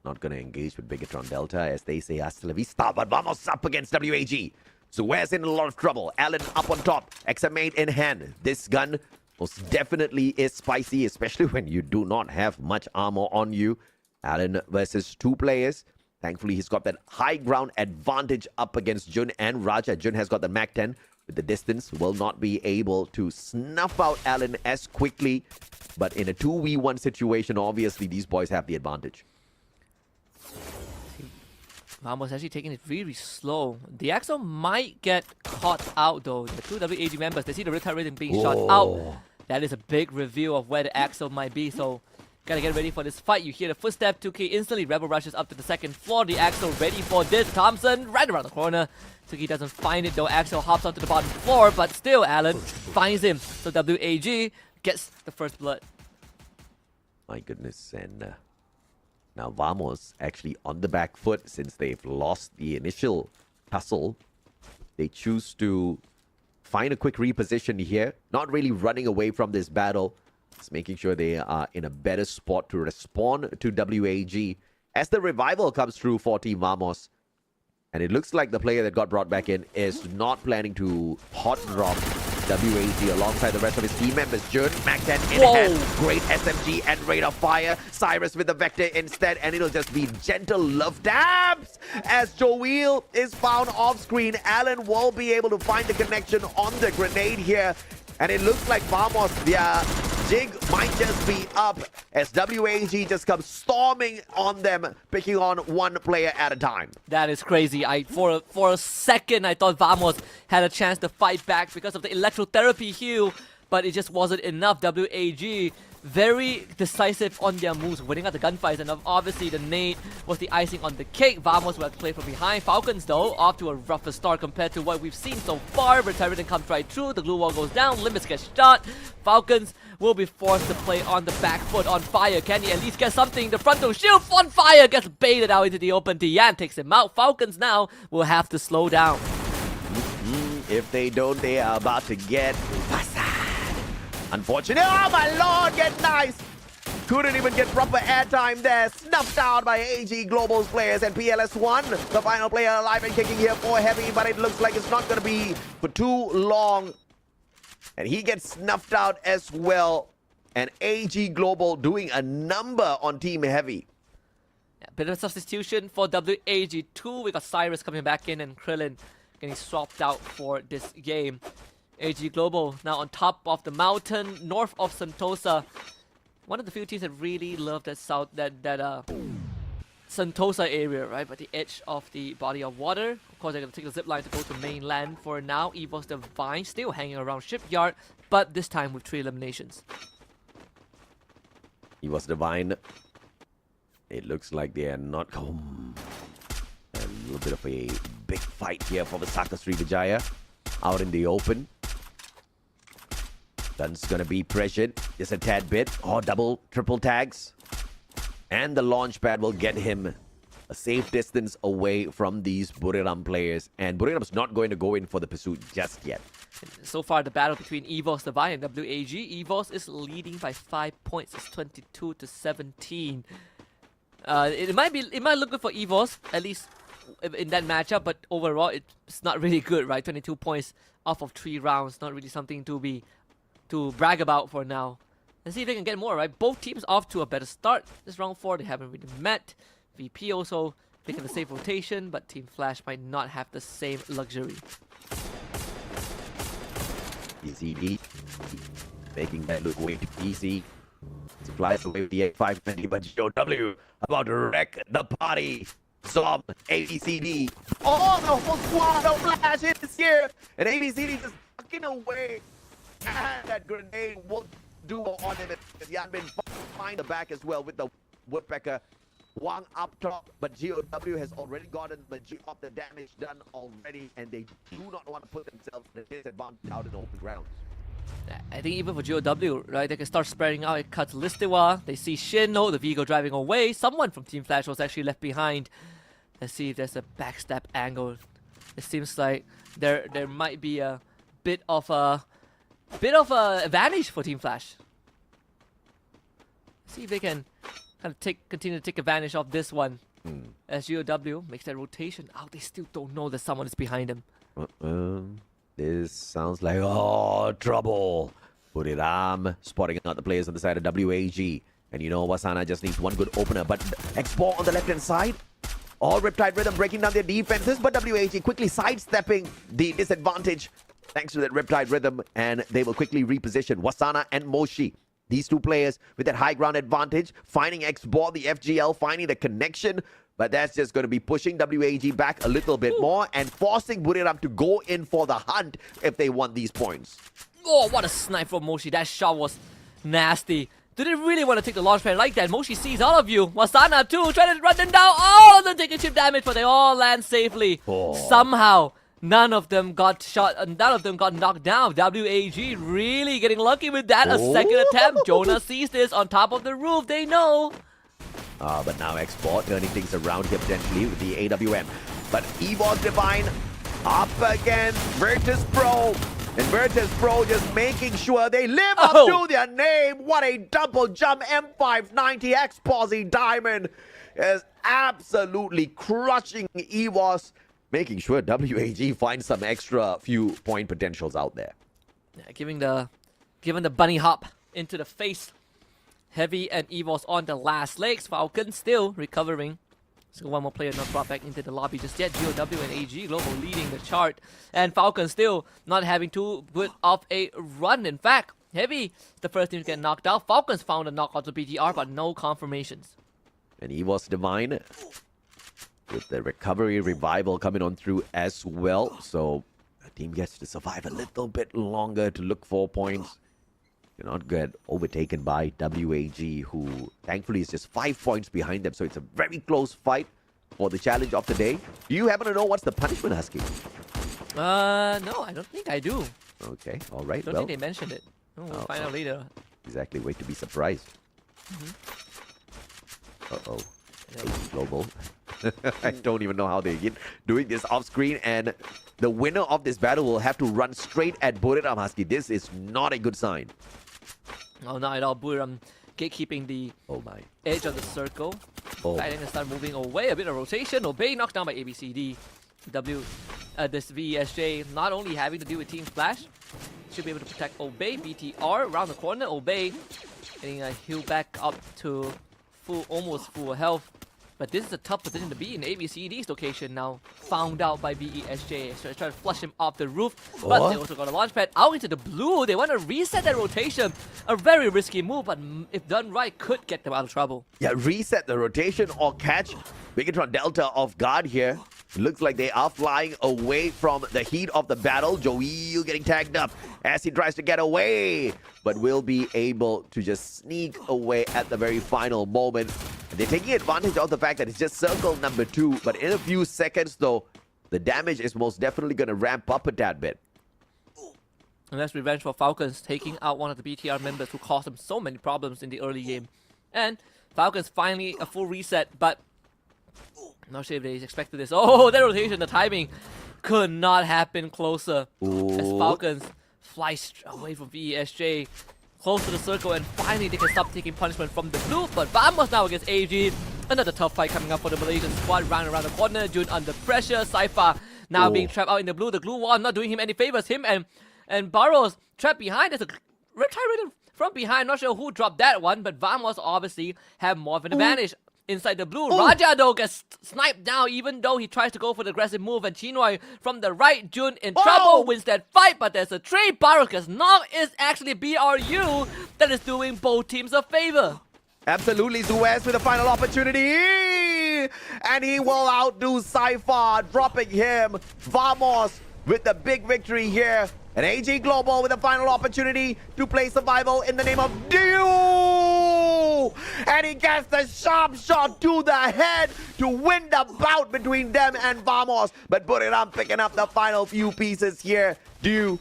not going to engage with Bigatron Delta, as they say hasta la vista, but vamos up against WAG. So where's in a lot of trouble? Allen up on top, XM8 in hand. This gun most definitely is spicy, especially when you do not have much armor on you. Allen versus 2 players. Thankfully, he's got that high ground advantage up against Jun and Raja. Jun has got the Mac 10 with the distance, will not be able to snuff out Allen as quickly. But in a 2v1 situation, obviously, these boys have the advantage. Vamos actually taking it really slow. The Axel might get caught out though. The 2 WAG members, they see the retard rating being shot out. That is a big reveal of where the Axel might be, so gotta get ready for this fight. You hear the footstep, 2K instantly Rebel rushes up to the second floor. The Axel ready for this. Thompson right around the corner. 2K doesn't find it though. Axel hops onto the bottom floor, but still Allen finds him. So WAG gets the first blood. My goodness, and now Vamos actually on the back foot since they've lost the initial tussle. They choose to find a quick reposition here, not really running away from this battle. It's making sure they are in a better spot to respond to WAG as the revival comes through for Team Vamos. And it looks like the player that got brought back in is not planning to hot drop WAG alongside the rest of his team members. Jun, Mac 10 in hand, great SMG and rate of fire. Cyrus with the Vector instead, and it'll just be gentle love dabs as Joel is found off screen. Alan will be able to find the connection on the grenade here, and it looks like Vamos, their jig might just be up as WAG just comes storming on them, picking on one player at a time. That is crazy. For a second, I thought Vamos had a chance to fight back because of the electrotherapy heal, but it just wasn't enough. WAG very decisive on their moves, winning out the gunfights, and obviously the nade was the icing on the cake. Vamos will have to play from behind. Falcons, though, off to a rougher start compared to what we've seen so far. Retirement comes right through. The glue wall goes down. Limits get shot. Falcons will be forced to play on the back foot, on fire. Can he at least get something? The frontal shield on fire gets baited out into the open. Dian takes him out. Falcons now will have to slow down. If they don't, they are about to get unfortunate. Oh my lord, get nice. Couldn't even get proper airtime there. Snuffed out by AG Global's players, and PLS1, the final player alive and kicking here for Heavy, but it looks like it's not going to be for too long. And he gets snuffed out as well. And AG Global doing a number on Team Heavy. Yeah, bit of a substitution for WAG2. We got Cyrus coming back in and Krillin getting swapped out for this game. AG Global now on top of the mountain, north of Sentosa. One of the few teams that really love that Sentosa area, right? But the edge of the body of water. Of course, they're going to take the zip line to go to mainland for now. Evos Divine still hanging around Shipyard, but this time with 3 eliminations. Evos Divine. It looks like they are not home. A little bit of a big fight here for Visaka Srivijaya out in the open. Dun's gonna be pressured just a tad bit. Oh, double, triple tags. And the launch pad will get him a safe distance away from these Buriram players. And Buriram's not going to go in for the pursuit just yet. So far, the battle between Evos Divine and WAG. Evos is leading by 5 points. It's 22-17. It might look good for Evos, at least in that matchup, but overall it's not really good, right? 22 points off of 3 rounds, not really something to brag about for now. Let's see if they can get more, right? Both teams off to a better start. This round 4, they haven't really met. VP also picking the safe rotation, but Team Flash might not have the same luxury. ECD making that look way too easy. Supplies away with the 8520, but GOW about to wreck the party. Zob, ABCD. Oh, the whole squad of Flash is here. And ABCD just fucking away. And that grenade will do on him. Yanbin find the back as well with the Woodpecker. Wang up top, but GOW has already gotten the majority of the damage done already, and they do not want to put themselves at a disadvantage out in open grounds. I think even for GOW, right, they can start spreading out. It cuts Listiwa. They see Shinno, the Vigo driving away. Someone from Team Flash was actually left behind. Let's see if there's a backstab angle. It seems like there might be a bit of a advantage for Team Flash. See if they can kind of continue to take advantage of this one. As GOW makes that rotation. Oh, they still don't know that someone is behind them. This sounds like, oh, trouble. Buriram spotting out the players on the side of WAG. And you know, Wasana just needs one good opener. But X-Ball on the left-hand side. All Riptide Rhythm breaking down their defenses. But WAG quickly sidestepping the disadvantage thanks to that Riptide Rhythm. And they will quickly reposition Wasana and Moshi. These two players with that high ground advantage, finding X-Ball, the FGL, finding the connection. But that's just going to be pushing WAG back a little bit more and forcing Buriram to go in for the hunt if they want these points. Oh, what a snipe from Moshi. That shot was nasty. Do they really want to take the launch pad like that? Moshi sees all of you. Wasana too, trying to run them down. All of them taking chip damage, but they all land safely. Somehow, none of them got shot, and none of them got knocked down. WAG really getting lucky with that. A second attempt. Jonah sees this on top of the roof. They know. But now X-Ball turning things around here potentially with the AWM. But Evos Divine up against Virtus Pro. And Virtus Pro just making sure they live up Oh. to their name. What a double jump. M590 X Posse Diamond is absolutely crushing EVOS, making sure WAG finds some extra few point potentials out there. Yeah, giving the bunny hop into the face. Heavy and EVOS on the last legs. Falcon still recovering. So one more player not brought back into the lobby just yet. GOW and AG Global leading the chart. And Falcon still not having too good of a run. In fact, Heavy, the first team to get knocked out. Falcons found a knockout to BTR, but no confirmations. And EVOS Divine with the recovery revival coming on through as well. So the team gets to survive a little bit longer to look for points. Do not get overtaken by WAG, who thankfully is just 5 points behind them. So it's a very close fight for the challenge of the day. Do you happen to know what's the punishment, Husky? No, I don't think I do. Okay, all right. Don't Well, think they mentioned it. Oh, we'll Oh, find out later. exactly. Wait to be surprised. Uh-oh. Global. I don't even know how they're doing this off screen, and the winner of this battle will have to run straight at Buriram Husky. This is not a good sign. Oh, not at all. Buriram gatekeeping the Oh my. edge of the circle. Oh. I think they start moving away. A bit of rotation. Obey knocked down by ABCD. This VSJ not only having to deal with Team Splash, should be able to protect Obey. BTR around the corner. Obey getting a heal back up to almost full health. But this is a tough position to be in. ABCD's location now found out by BESJ. So they try to flush him off the roof. But they also got a launch pad out into the blue. They want to reset that rotation. A very risky move, but if done right, could get them out of trouble. Yeah, reset the rotation or catch Bigatron Delta off guard here. It looks like they are flying away from the heat of the battle. Joel getting tagged up as he tries to get away, but will be able to just sneak away at the very final moment. And they're taking advantage of the fact that it's just circle number 2, but in a few seconds though, the damage is most definitely going to ramp up a tad bit. And that's revenge for Falcons, taking out one of the BTR members who caused them so many problems in the early game. And Falcons finally a full reset, but not sure if they expected this. Oh, that rotation, the timing could not happen closer. As Falcons fly away from VESJ, close to the circle, and finally they can stop taking punishment from the blue. But Vamos now against AG. Another tough fight coming up for the Malaysian squad. Round around the corner, June under pressure. Saifa now being trapped out in the blue. The glue wall not doing him any favors. Him and Burrows trapped behind. There's a retired from behind. Not sure who dropped that one, but Vamos obviously have more of an advantage. Inside the blue, Raja though gets sniped down even though he tries to go for the aggressive move, and Chinoi from the right, Jun in trouble, wins that fight, but there's a trade. Baruch gets knocked. It's actually BRU that is doing both teams a favor. Absolutely, Zuez with the final opportunity, and he will outdo Saifa, dropping him. Vamos with the big victory here. And AG Global with the final opportunity to play survival in the name of Dio! And he gets the sharp shot to the head to win the bout between them and Vamos. But Buriram picking up the final few pieces here. Dio,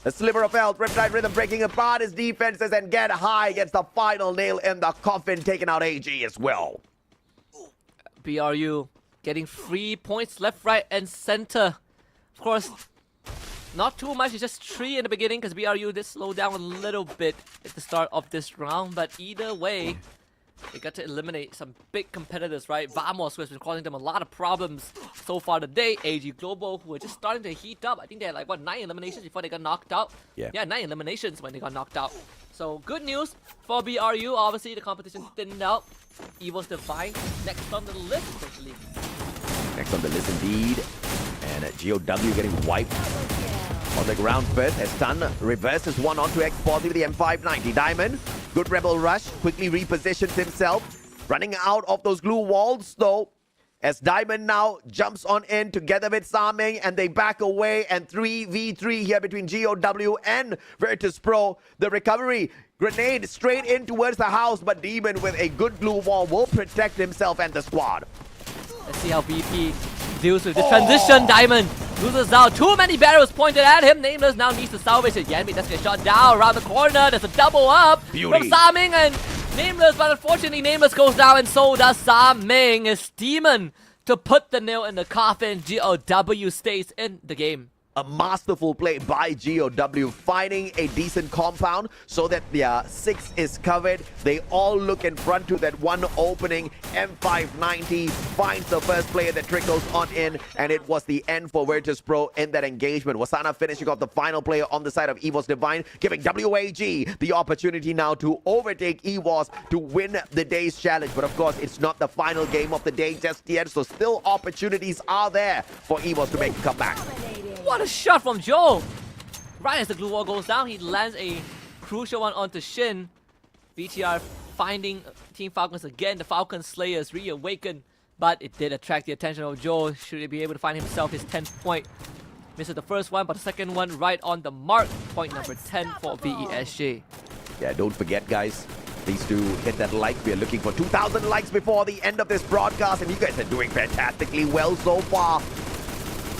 a sliver of health, Riptide Rhythm breaking apart his defenses and get high against the final nail in the coffin, taking out AG as well. BRU getting 3 points left, right, and center. Of course, not too much, it's just 3 in the beginning because BRU did slow down a little bit at the start of this round, but either way, they got to eliminate some big competitors, right? Vamos, who has been causing them a lot of problems so far today. AG Global, who are just starting to heat up. I think they had like, 9 eliminations before they got knocked out? Yeah, 9 eliminations when they got knocked out. So good news for BRU. Obviously, the competition thinned out. Evil's Divine next on the list, essentially. Next on the list indeed. And GOW getting wiped on the ground first as Stun reverses one onto X40 with the M590. Diamond, good rebel rush, quickly repositions himself, running out of those glue walls though, as Diamond now jumps on in together with Saming, and they back away, and 3v3 here between GOW and Virtus Pro. The recovery grenade straight in towards the house, but Demon with a good glue wall will protect himself and the squad. Let's see how BP deals with this transition. Diamond loses out. Too many barrels pointed at him. Nameless now needs to salvage it. Yanmi does get shot down around the corner. There's a double up from Saming and Nameless, but unfortunately Nameless goes down, and so does Saming. It's Demon to put the nail in the coffin. GOW stays in the game. A masterful play by GOW, finding a decent compound so that their 6 is covered. They all look in front to that one opening. M590 finds the first player that trickles on in, and it was the end for Virtus Pro in that engagement. Wasana finishing off the final player on the side of EVOS Divine, giving WAG the opportunity now to overtake EVOS to win the day's challenge. But of course, it's not the final game of the day just yet, so still opportunities are there for EVOS to make a comeback. What a shot from Joe! Right as the glue wall goes down, he lands a crucial one onto Shin. BTR finding Team Falcons again. The Falcon Slayers reawaken, but it did attract the attention of Joe. Should he be able to find himself his 10th point? Misses the first one, but the second one right on the mark. Point number 10 for VESJ. Yeah, don't forget, guys. Please do hit that like. We are looking for 2,000 likes before the end of this broadcast, and you guys are doing fantastically well so far.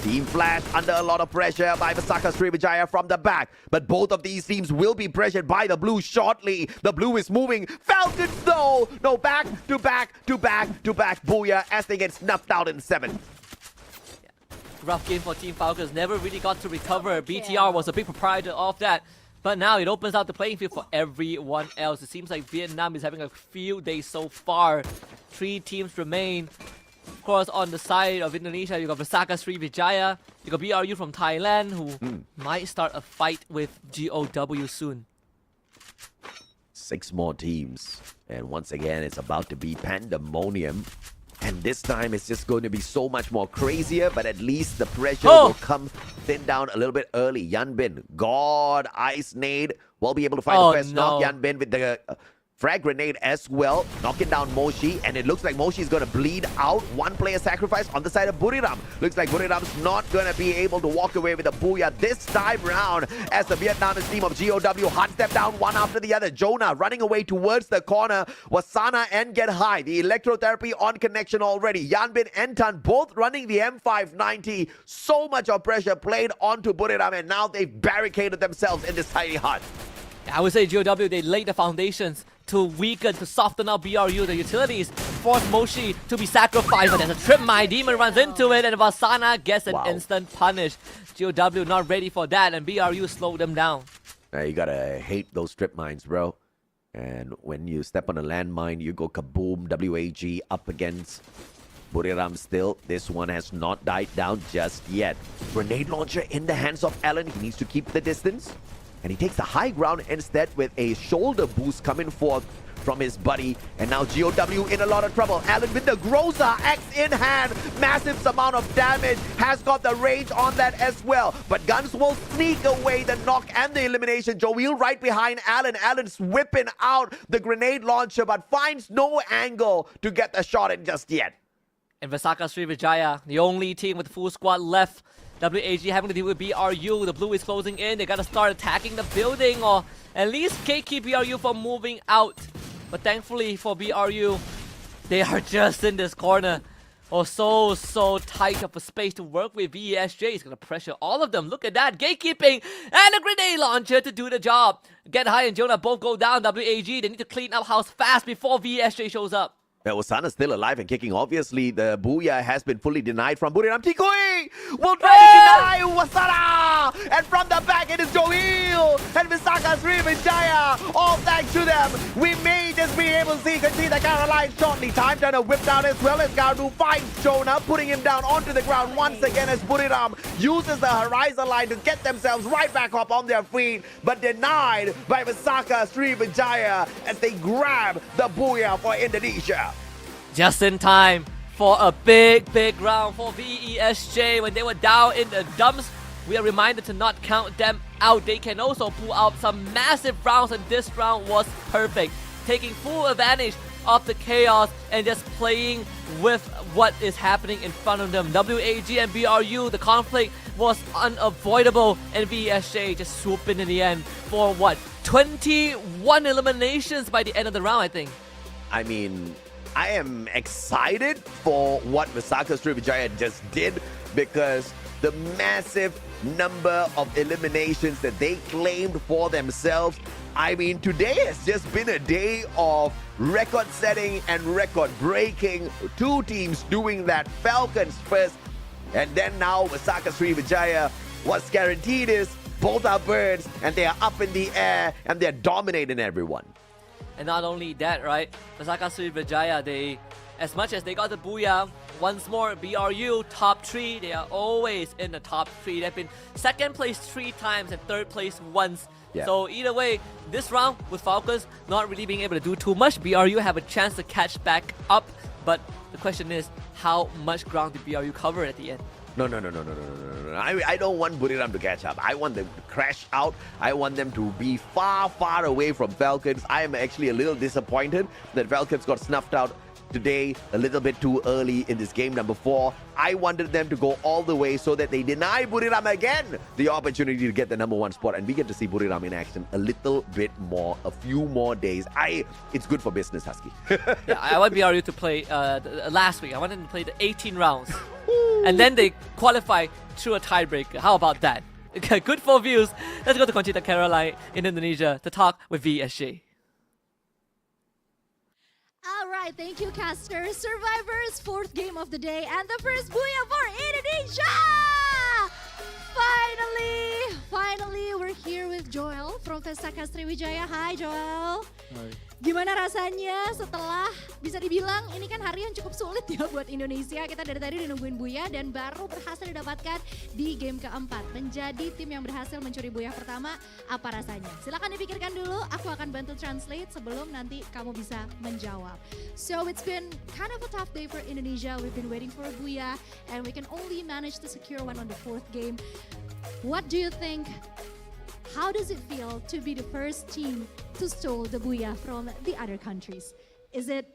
Team Flash under a lot of pressure by Vasaka Srivijaya from the back. But both of these teams will be pressured by the blue shortly. The blue is moving. Falcons though! No, back to back to back to back. Booyah as they get snuffed out in 7. Rough game for Team Falcons. Never really got to recover. BTR was a big proprietor of that. But now it opens out the playing field for everyone else. It seems like Vietnam is having a field day so far. 3 teams remain. Of course, on the side of Indonesia, you got Vasaka Srivijaya, you got BRU from Thailand, who might start a fight with GOW soon. 6 more teams. And once again, it's about to be pandemonium. And this time, it's just going to be so much more crazier, but at least the pressure will come thin down a little bit early. Yanbin, God, Ice Nade will be able to find the first knock. Yanbin with the frag grenade as well, knocking down Moshi, and it looks like Moshi is going to bleed out. 1 player sacrifice on the side of Buriram. Looks like Buriram's not going to be able to walk away with a booyah this time round as the Vietnamese team of GOW hot step down one after the other. Jonah running away towards the corner. Wasana and Get High. The electrotherapy on connection already. Yanbin and Tan both running the M590. So much of pressure played onto Buriram, and now they've barricaded themselves in this tiny hut. I would say GOW, they laid the foundations to weaken, to soften up BRU. The utilities force Moshi to be sacrificed, but there's a trip mine. Demon runs into it, and Vasana gets an instant punish. GOW not ready for that, and BRU slowed them down. You gotta hate those trip mines, bro. And when you step on a landmine, you go kaboom. WAG up against Buriram still. This one has not died down just yet. Grenade launcher in the hands of Alan. He needs to keep the distance. And he takes the high ground instead with a shoulder boost coming forth from his buddy. And now GOW in a lot of trouble. Allen with the Groza X in hand. Massive amount of damage. Has got the rage on that as well. But Guns will sneak away the knock and the elimination. Joel right behind Allen. Allen's whipping out the grenade launcher, but finds no angle to get the shot in just yet. And Vasaka Srivijaya, the only team with full squad left. WAG having to deal with BRU. The blue is closing in. They gotta start attacking the building, or at least keep BRU from moving out. But thankfully for BRU, they are just in this corner. So tight of a space to work with. VESJ is gonna pressure all of them. Look at that, gatekeeping and a grenade launcher to do the job. Get High and Jonah both go down. WAG, they need to clean up house fast before VESJ shows up. Wasana's still alive and kicking. Obviously, the booyah has been fully denied from Buriram. Tikui will try to deny Wasana! And from the back, it is Joel and Visaka Srivijaya. All thanks to them, we may just be able to see Conchita Caroline shortly. Time Turner whipped down as well as Gardu finds Jonah, putting him down onto the ground once again as Buriram uses the horizon line to get themselves right back up on their feet, but denied by Visaka Srivijaya as they grab the booyah for Indonesia. Just in time for a big round for VESJ. When they were down in the dumps, we are reminded to not count them out. They can also pull out some massive rounds, and this round was perfect. Taking full advantage of the chaos and just playing with what is happening in front of them. WAG and BRU, the conflict was unavoidable, and VESJ just swooped in the end for what? 21 eliminations by the end of the round, I think. I mean, I am excited for what Visaka Srivijaya just did, because the massive number of eliminations that they claimed for themselves. I mean, today has just been a day of record setting and record breaking. 2 teams doing that. Falcons first, and then now Visaka Srivijaya What's guaranteed is both are birds and they are up in the air and they're dominating everyone. And not only that, right? Pesaka Sriwijaya, they, as much as they got the booyah, once more, BRU top 3, they are always in the top 3. They've been second place 3 times and third place once. Yeah. So either way, this round with Falcons not really being able to do too much, BRU have a chance to catch back up. But the question is, how much ground did BRU cover at the end? No. I don't want Buriram to catch up. I want them to crash out. I want them to be far, far away from Falcons. I am actually a little disappointed that Falcons got snuffed out today a little bit too early in this game number 4. I wanted them to go all the way so that they deny Buriram again the opportunity to get the number 1 spot, and we get to see Buriram in action a little bit more, a few more days. It's good for business, Husky. Yeah, I want BRU to play last week. I want them to play the 18 rounds. And then they qualify through a tiebreaker. How about that? Good for views. Let's go to Conchita Caroline in Indonesia to talk with VSJ. All right, thank you, casters. Survivors, 4th game of the day, and the first booyah for Indonesia! Finally, we're here with Joel from Pesaka Sriwijaya. Hi, Joel. Hai. Gimana rasanya setelah bisa dibilang ini kan hari yang cukup sulit ya buat Indonesia. Kita dari tadi udah nungguin booyah dan baru berhasil didapatkan di game keempat. Menjadi tim yang berhasil mencuri booyah pertama, apa rasanya? Silakan dipikirkan dulu, aku akan bantu translate sebelum nanti kamu bisa menjawab. So it's been kind of a tough day for Indonesia. We've been waiting for a booyah and we can only manage to secure one on the 4th game. What do you think? How does it feel to be the first team to steal the booyah from the other countries? Is it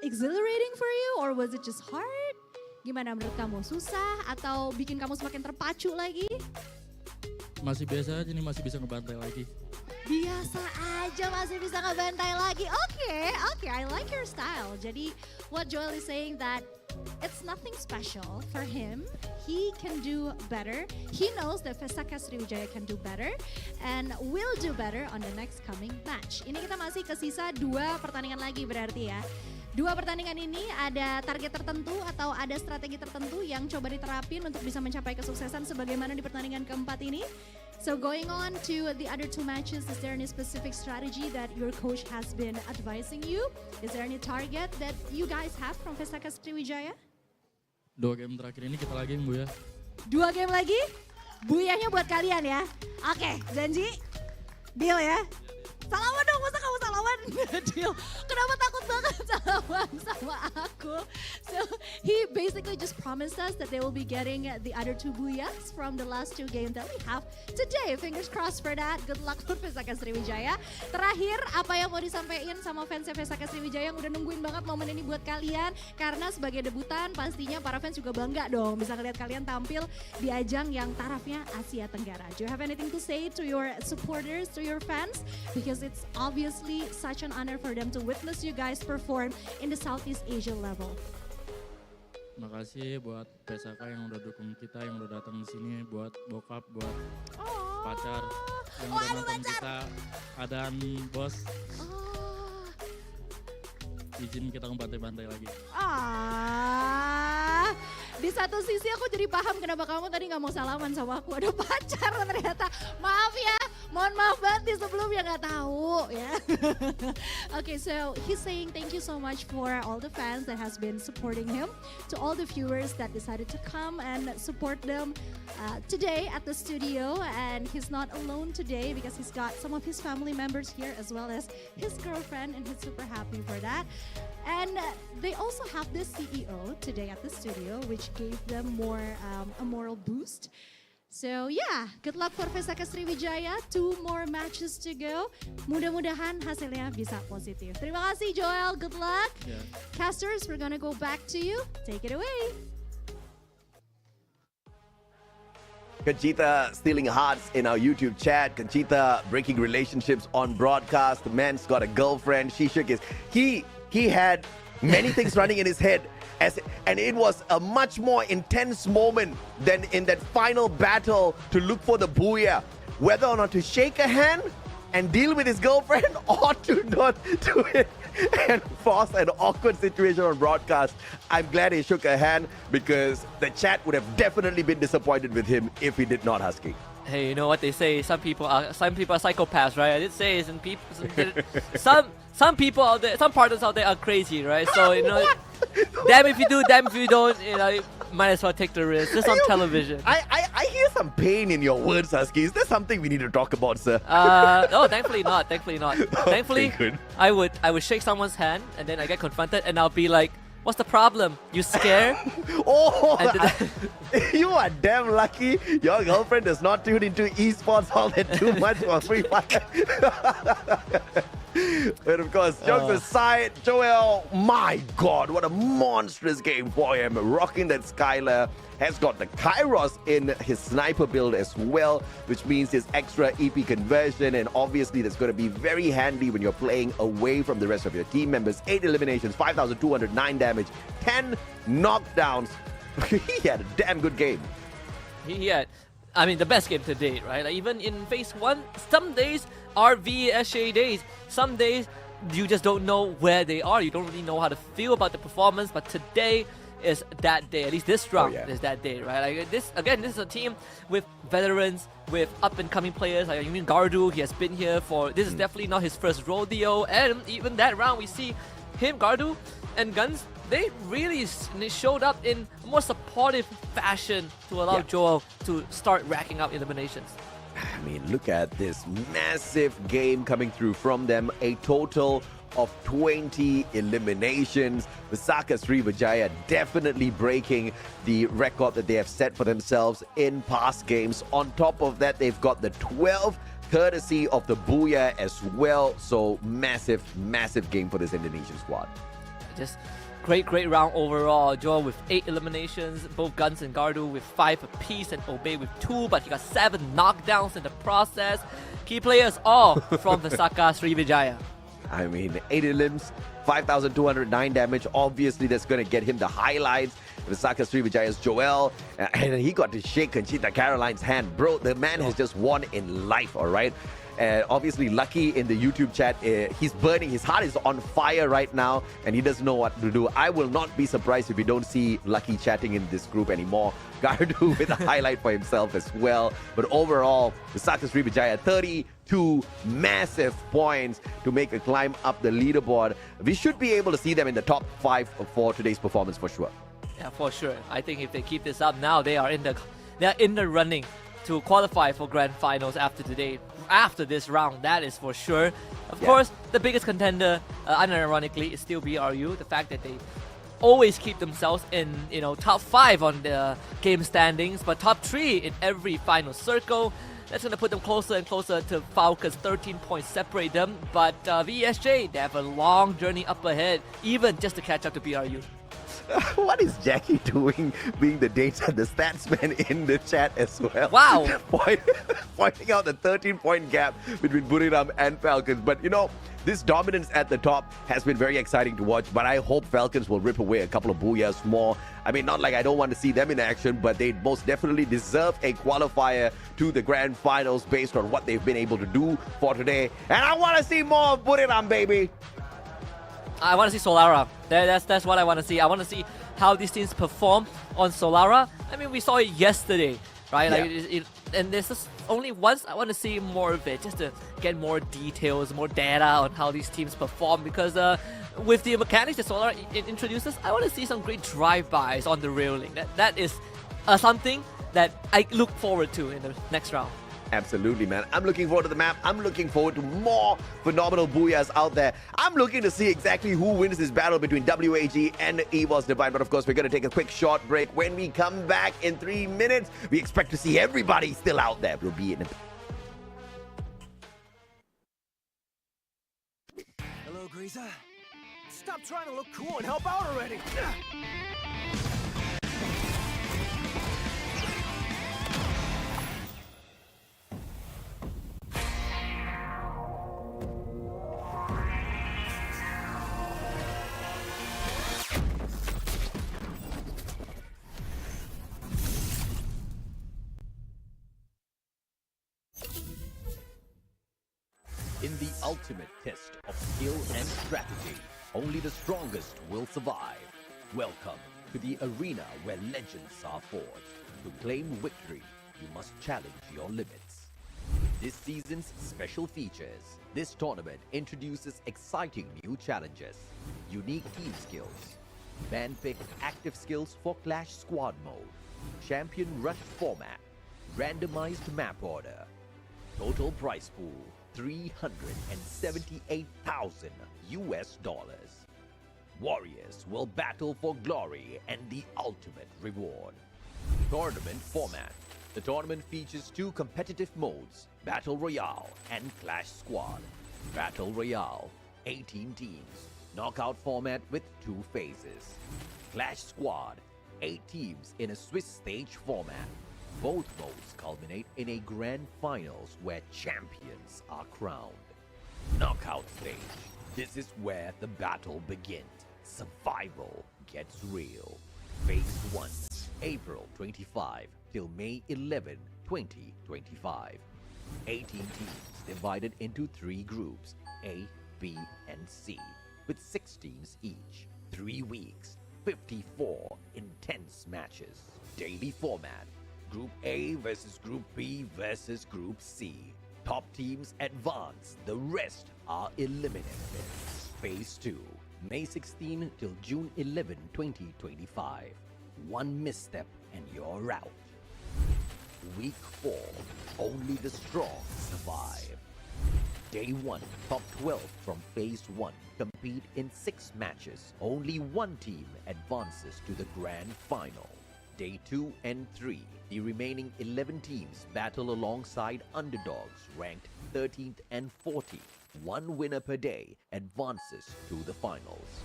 exhilarating for you or was it just hard? Gimana menurut kamu? Susah atau bikin kamu semakin terpacu lagi? Masih biasa aja nih, masih bisa ngebantai lagi. Biasa aja masih bisa ngebantai lagi. Okay, I like your style. Jadi what Joel is saying that it's nothing special for him. He can do better. He knows that Pesaka Sriwijaya can do better and will do better on the next coming match. Ini kita masih ke sisa 2 pertandingan lagi berarti ya. 2 pertandingan ini ada target tertentu atau ada strategi tertentu yang coba diterapin untuk bisa mencapai kesuksesan sebagaimana di pertandingan keempat ini. So going on to the other 2 matches, is there any specific strategy that your coach has been advising you? Is there any target that you guys have from Pesaka Sriwijaya? 2 game terakhir ini kita lagi yang booyah. 2 game lagi? Booyahnya buat kalian ya. Oke, janji? Deal ya? Salaman dong, masa kamu salaman? Deal. Kenapa takut banget salaman sama aku? So he basically just promised us that they will be getting the other 2 booyahs from the last 2 games that we have today. Fingers crossed for that. Good luck for Pesaka Sriwijaya. Terakhir, apa yang mau disampaikan sama fans Pesaka Sriwijaya yang udah nungguin banget momen ini buat kalian? Karena sebagai debutan pastinya para fans juga bangga dong bisa ngeliat kalian tampil di ajang yang tarafnya Asia Tenggara. Do you have anything to say to your supporters, to your fans? Because it's obviously such an honor for them to witness you guys perform in the Southeast Asia level. Makasih buat Pesaka yang udah dukung kita, yang udah datang ke sini, buat bokap, buat pacar yang udah nonton kita, Adan, bos. Izin kita ngebantai-bantai lagi. Di satu sisi aku jadi paham kenapa kamu tadi nggak mau salaman sama aku. Ada pacar ternyata. Maaf ya, mohon maaf banget sebelumnya nggak tahu ya. Okay, so he's saying thank you so much for all the fans that has been supporting him, to all the viewers that decided to come and support them today at the studio. And he's not alone today because he's got some of his family members here as well as his girlfriend, and he's super happy for that. And they also have this CEO today at the studio, which gave them more a moral boost. So yeah, good luck for Pesaka Sriwijaya. 2 more matches to go. Mudah-mudahan hasilnya bisa positif. Terima kasih Joel, good luck. Yeah. Casters, we're gonna go back to you. Take it away. Conchita stealing hearts in our YouTube chat. Conchita breaking relationships on broadcast. The man's got a girlfriend. She shook his... He had many things running in his head, and it was a much more intense moment than in that final battle to look for the booyah. Whether or not to shake a hand and deal with his girlfriend or to not do it and force an awkward situation on broadcast. I'm glad he shook her hand because the chat would have definitely been disappointed with him if he did not, Husky. Hey, you know what they say? Some people are psychopaths, right? I did say some people out there, some partners out there are crazy, right? So you know, damn if you do, damn if you don't. You know, might as well take the risk. Just on television. I hear some pain in your words, Husky. Is there something we need to talk about, sir? No, thankfully not. Thankfully not. Thankfully, good. I would shake someone's hand and then I get confronted and I'll be like, "What's the problem? You scared?" Oh, And you are damn lucky your girlfriend does not tune into esports all that too much for Free Fire. But of course, jokes aside, Joel, my God, what a monstrous game for him. Rocking that Skylar, has got the Kairos in his sniper build as well, which means his extra EP conversion, and obviously that's going to be very handy when you're playing away from the rest of your team members. 8 eliminations, 5,209 damage, 10 knockdowns. He had a damn good game. he had, I mean, the best game to date, right? Like even in phase 1, some days are VSA days. Some days you just don't know where they are. You don't really know how to feel about the performance, but today is that day. At least this round is that day, right? Like this is a team with veterans, with up-and-coming players. Like you mean Gardu, he has been here for. This is definitely not his first rodeo, and even that round we see him, Gardu, and Guns. They really showed up in a more supportive fashion to allow Joel to start racking up eliminations. I mean, look at this massive game coming through from them. A total of 20 eliminations. Visaka Srivijaya definitely breaking the record that they have set for themselves in past games. On top of that, they've got the 12 courtesy of the Booyah as well. So massive, massive game for this Indonesian squad. Just great round overall. Joel with 8 eliminations, both Guns and Gardu with 5 apiece, and Obey with 2, but he got 7 knockdowns in the process. Key players all from Visaka Srivijaya. I mean, 8 elims, 5,209 damage. Obviously, that's going to get him the highlights. Visaka Srivijaya's Joel, and he got to shake Conchita Caroline's hand. Bro, the man has just won in life, all right? Obviously, Lucky in the YouTube chat, he's burning. His heart is on fire right now, and he doesn't know what to do. I will not be surprised if we don't see Lucky chatting in this group anymore. Gardu with a highlight for himself as well. But overall, Visaka Srivijaya, 32 massive points to make a climb up the leaderboard. We should be able to see them in the top 5 for today's performance for sure. Yeah, for sure. I think if they keep this up now, they are in the running to qualify for grand finals after today. After this round, that is for sure. Of course, the biggest contender, unironically, is still BRU. The fact that they always keep themselves in, top 5 on the game standings, but top 3 in every final circle. That's going to put them closer and closer to Falcons. 13 points separate them, but VSJ, they have a long journey up ahead, even just to catch up to BRU. What is Jackie doing being the stats man in the chat as well? Wow. Pointing out the 13-point gap between Buriram and Falcons. But, this dominance at the top has been very exciting to watch, but I hope Falcons will rip away a couple of Booyahs more. I mean, not like I don't want to see them in action, but they most definitely deserve a qualifier to the grand finals based on what they've been able to do for today. And I want to see more of Buriram, baby. I want to see Solara. That's what I want to see. I want to see how these teams perform on Solara. I mean, we saw it yesterday, right? Like, and there's just only once I want to see more of it, just to get more details, more data on how these teams perform. Because with the mechanics that Solara introduces, I want to see some great drive-bys on the railing. That is something that I look forward to in the next round. Absolutely, man. I'm looking forward to the map. I'm looking forward to more phenomenal Booyahs out there. I'm looking to see exactly who wins this battle between WAG and EVOS Divine. But of course, we're going to take a quick short break. When we come back in 3 minutes, we expect to see everybody still out there. We'll be in a... Hello, Greaser. Stop trying to look cool and help out already. In the ultimate test of skill and strategy, only the strongest will survive. Welcome to the arena where legends are forged. To claim victory, you must challenge your limits. This season's special features. This tournament introduces exciting new challenges, unique team skills, man-picked active skills for Clash Squad mode, champion rush format, randomized map order, total prize pool $378,000. Warriors will battle for glory and the ultimate reward. Tournament format. The tournament features 2 competitive modes, Battle Royale and Clash Squad. Battle Royale, 18 teams, knockout format with 2 phases. Clash Squad, 8 teams in a Swiss stage format. Both modes culminate in a grand finals where champions are crowned. Knockout stage. This is where the battle begins. Survival gets real. Phase 1, April 25 till May 11, 2025. 18 teams divided into 3 groups, A, B, and C, with 6 teams each. 3 weeks, 54 intense matches. Daily format. Group A versus Group B versus Group C. Top teams advance, the rest are eliminated. Phase 2, May 16 till June 11, 2025. 1 misstep and you're out. Week 4, only the strong survive. Day 1, top 12 from Phase 1 compete in 6 matches. Only 1 team advances to the grand final. Day 2 and 3, the remaining 11 teams battle alongside underdogs ranked 13th and 14th. 1 winner per day advances to the finals.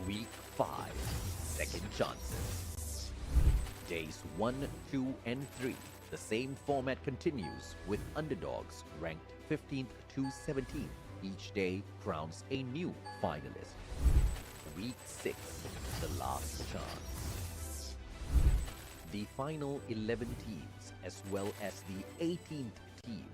Week 5, second chances. Days 1, 2, and 3, the same format continues with underdogs ranked 15th to 17th. Each day crowns a new finalist. Week 6, the last chance. The final 11 teams, as well as the 18th team.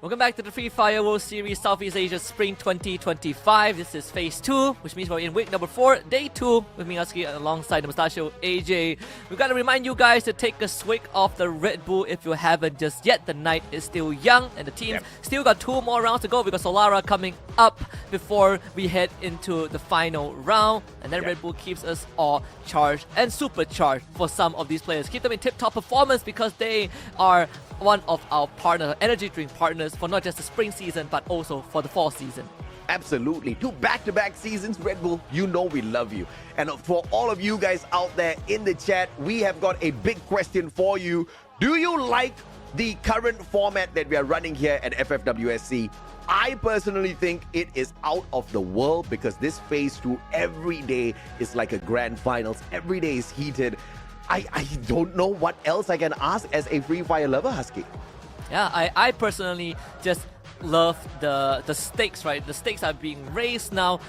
Welcome back to the Free Fire World Series Southeast Asia Spring 2025. This is Phase 2, which means we're in week number 4, Day 2, with me, Husky, alongside the Mustachio, AJ. We've got to remind you guys to take a swig of the Red Bull if you haven't just yet. The night is still young, and the teams still got 2 more rounds to go because Solara coming up before we head into the final round. And then Red Bull keeps us all charged and supercharged for some of these players. Keep them in tip-top performance because they are one of our partner energy drink partners for not just the spring season but also for the fall season. Absolutely. 2 back-to-back seasons, Red Bull. You know we love you. And for all of you guys out there in the chat, we have got a big question for you. Do you like the current format that we are running here at FFWSC? I personally think it is out of the world because this Phase 2 every day is like a grand finals. Every day is heated. I don't know what else I can ask as a Free Fire lover, Husky. Yeah, I personally just love the stakes, right? The stakes are being raised now.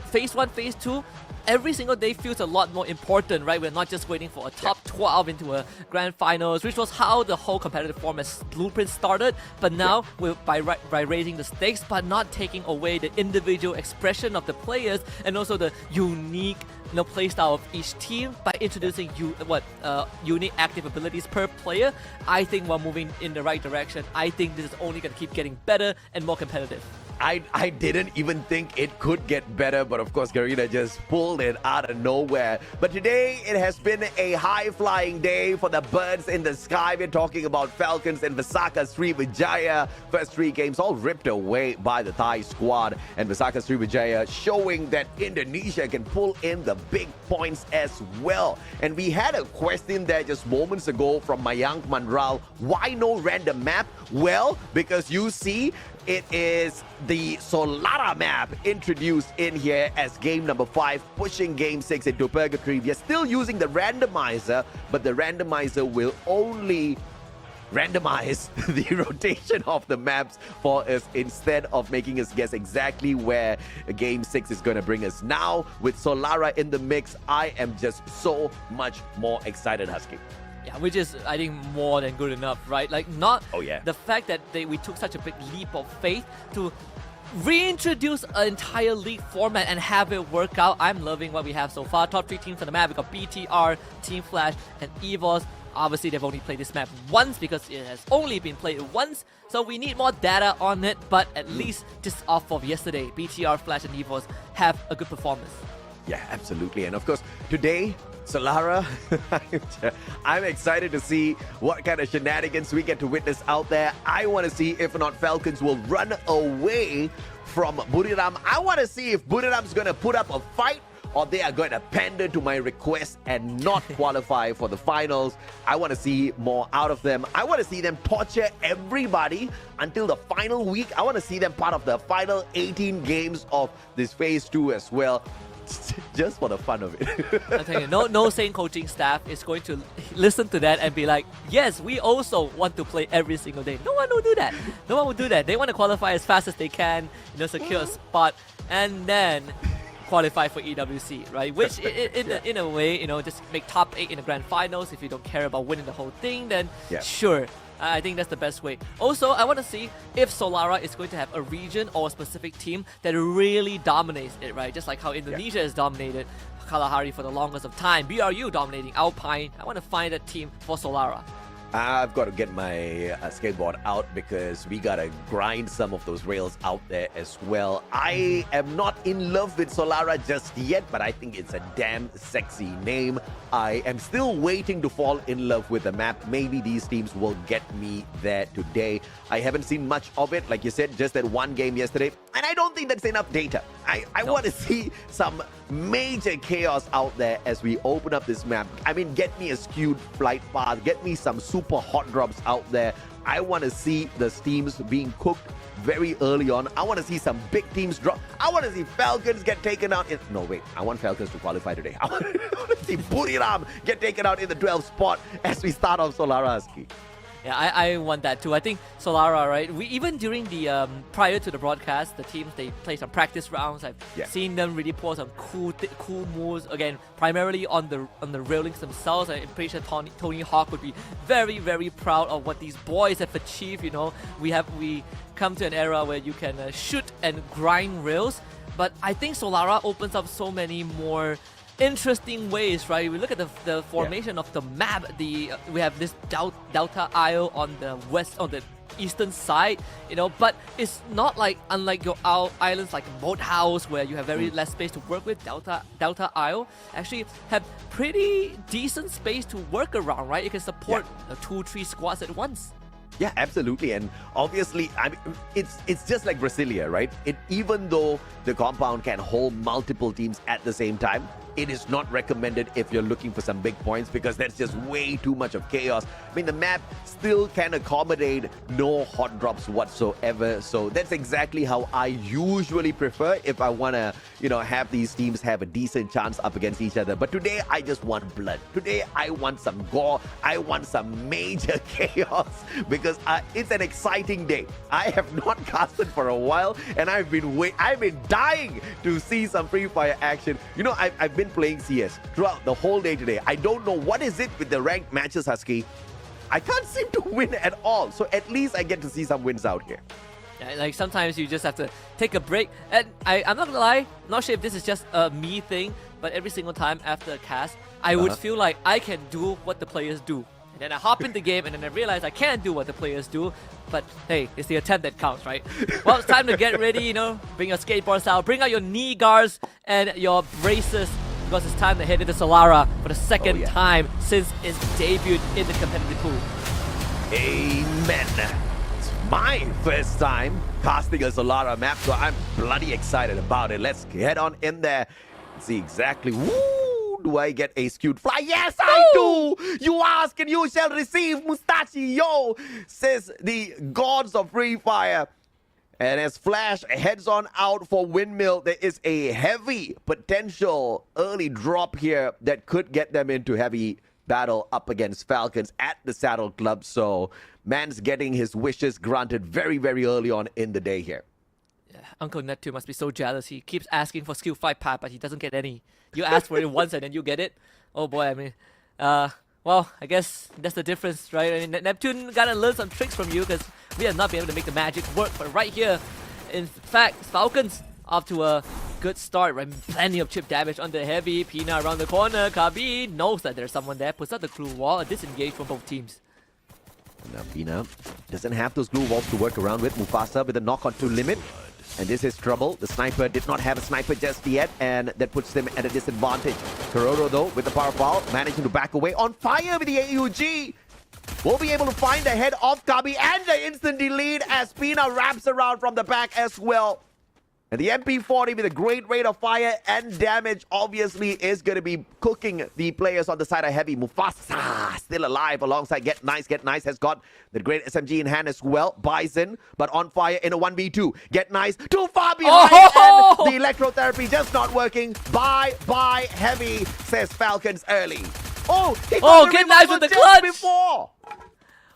Phase 1, Phase 2, every single day feels a lot more important, right? We're not just waiting for a top 12 into a grand finals, which was how the whole competitive format blueprint started. But now, by raising the stakes, but not taking away the individual expression of the players and also the unique playstyle of each team by introducing unique active abilities per player. I think we're moving in the right direction. I think this is only going to keep getting better and more competitive. I didn't even think it could get better, but of course Garena just pulled it out of nowhere. But today it has been a high-flying day for the birds in the sky. We're talking about Falcons and Visaka Sriwijaya. First 3 games all ripped away by the Thai squad, and Visaka Sriwijaya showing that Indonesia can pull in the big points as well. And we had a question there just moments ago from Mayank Mandral. Why no random map? Well, because you see, it is the Solara map introduced in here as game number 5, pushing game 6 into purgatory. We are still using the randomizer, but the randomizer will only randomize the rotation of the maps for us instead of making us guess exactly where Game 6 is going to bring us. Now, with Solara in the mix, I am just so much more excited, Husky. Yeah, which is, I think, more than good enough, right? Like, not Oh, yeah. the fact that we took such a big leap of faith to reintroduce an entire league format and have it work out. I'm loving what we have so far. Top 3 teams on the map. We got BTR, Team Flash, and EVOS. Obviously, they've only played this map once because it has only been played once. So we need more data on it. But at least just off of yesterday, BTR, Flash, and EVOS have a good performance. Yeah, absolutely. And of course, today, Solara, I'm excited to see what kind of shenanigans we get to witness out there. I want to see if or not Falcons will run away from Buriram. I want to see if Buriram's going to put up a fight or they are going to pander to my request and not qualify for the finals. I want to see more out of them. I want to see them torture everybody until the final week. I want to see them part of the final 18 games of this phase 2 as well. Just for the fun of it. I'm telling you, no sane coaching staff is going to listen to that and be like, yes, we also want to play every single day. No one will do that. No one will do that. They want to qualify as fast as they can, secure a spot, and then qualify for EWC, right? Which in a way, just make top 8 in the grand finals. If you don't care about winning the whole thing, then sure. I think that's the best way. Also, I want to see if Solara is going to have a region or a specific team that really dominates it, right? Just like how Indonesia has dominated Kalahari for the longest of time. BRU dominating Alpine. I want to find a team for Solara. I've got to get my skateboard out because we got to grind some of those rails out there as well. I am not in love with Solara just yet, but I think it's a damn sexy name. I am still waiting to fall in love with the map. Maybe these teams will get me there today. I haven't seen much of it, like you said, just that one game yesterday, and I don't think that's enough data. I want to see some major chaos out there as we open up this map. I mean, get me a skewed flight path, get me some super hot drops out there. I want to see the teams being cooked very early on. I want to see some big teams drop. I want to see Falcons get taken out. No, wait. I want Falcons to qualify today. I want to see Buriram get taken out in the 12th spot as we start off Solara Husky. Yeah, I want that too. I think Solara, right? We even during the prior to the broadcast, the teams they play some practice rounds. I've seen them really pull some cool moves. Again, primarily on the railings themselves. I'm pretty sure Tony Hawk would be very, very proud of what these boys have achieved. We come to an era where you can shoot and grind rails, but I think Solara opens up so many more interesting ways, right? We look at the formation of the map. We have this Delta Isle on the eastern side, but it's not like unlike your islands like Boathouse where you have very less space to work with. Delta Isle actually have pretty decent space to work around, right? You can support 2-3 squads at once. Yeah, absolutely. And obviously, I mean, it's just like Brasilia, right? Even though the compound can hold multiple teams at the same time, it is not recommended if you're looking for some big points because that's just way too much of chaos. I mean, the map still can accommodate no hot drops whatsoever. So that's exactly how I usually prefer if I want to, have these teams have a decent chance up against each other. But today, I just want blood. Today, I want some gore. I want some major chaos because it's an exciting day. I have not casted for a while and I've been dying to see some Free Fire action. I've been playing CS throughout the whole day today. I don't know what is it with the ranked matches, Husky. I can't seem to win at all. So at least I get to see some wins out here. Yeah, like sometimes you just have to take a break. And I'm not gonna lie, I'm not sure if this is just a me thing, but every single time after a cast, I would feel like I can do what the players do. And then I hop in the game and then I realize I can't do what the players do. But hey, it's the attempt that counts, right? Well, it's time to get ready, bring your skateboards out, bring out your knee guards and your braces because it's time to head into Solara for the second time since its debut in the competitive pool. Amen. It's my first time casting a Solara map, so I'm bloody excited about it. Let's head on in there and see exactly. Woo! Do I get a skewed fly? Yes, I do! You ask and you shall receive, Mustachi, yo! Says the gods of Free Fire. And as Flash heads on out for Windmill, there is a heavy potential early drop here that could get them into heavy battle up against Falcons at the Saddle Club. So man's getting his wishes granted very, very early on in the day here. Yeah, Uncle Neptune must be so jealous. He keeps asking for skill 5 path, but he doesn't get any. You ask for it once and then you get it. Oh boy, I mean, well, I guess that's the difference, right? I mean, Neptune gotta learn some tricks from you because we have not been able to make the magic work. But right here, in fact, Falcons off to a good start, right? Plenty of chip damage on the heavy. Pina around the corner. Kabi knows that there's someone there. Puts out the glue wall. A disengage from both teams. Now Pina doesn't have those glue walls to work around with. Mufasa with a knock on to limit. And this is trouble. The sniper did not have a sniper just yet, and that puts them at a disadvantage. Kurodo, though, with the power foul, managing to back away. On fire with the AUG. Will be able to find the head of Kabi and the instant delete as Pina wraps around from the back as well. And the MP40 with a great rate of fire and damage obviously is going to be cooking the players on the side of heavy. Mufasa still alive alongside Get Nice. Get Nice has got the great SMG in hand as well. Bison, but on fire in a 1v2. Get Nice too far behind and the electrotherapy just not working. Bye heavy, says Falcons early. Get Nice with the clutch before.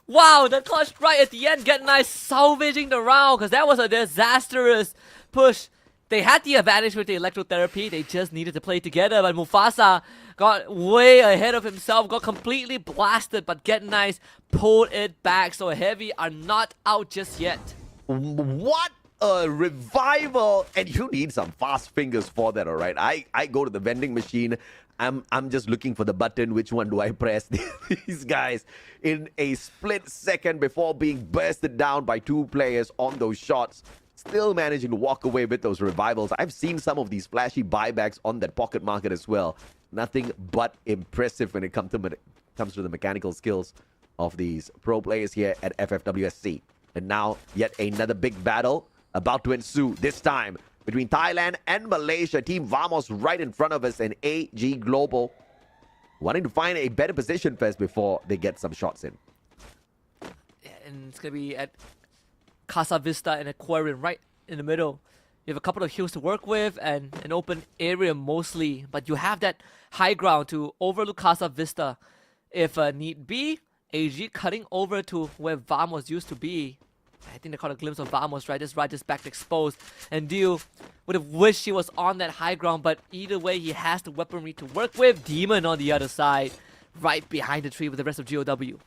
Wow, the clutch right at the end. Get Nice salvaging the round because that was a disastrous push. They had the advantage with the electrotherapy. They just needed to play together. But Mufasa got way ahead of himself, got completely blasted. But Get Nice pulled it back. So Heavy are not out just yet. What a revival! And you need some fast fingers for that, all right? I go to the vending machine. I'm just looking for the button. Which one do I press? These guys in a split second before being bursted down by 2 players on those shots. Still managing to walk away with those revivals. I've seen some of these flashy buybacks on that pocket market as well. Nothing but impressive when it comes to the mechanical skills of these pro players here at FFWSC. And now, yet another big battle about to ensue, this time between Thailand and Malaysia. Team Vamos right in front of us, and AG Global wanting to find a better position first before they get some shots in. And it's going to be at Casa Vista and Aquarium right in the middle. You have a couple of hills to work with and an open area mostly, but you have that high ground to overlook Casa Vista if need be. AG cutting over to where Vamos used to be. I think they caught a glimpse of Vamos, right? Just back exposed. And Dio would have wished he was on that high ground, but either way, he has the weaponry to work with. Demon on the other side, right behind the tree with the rest of GOW.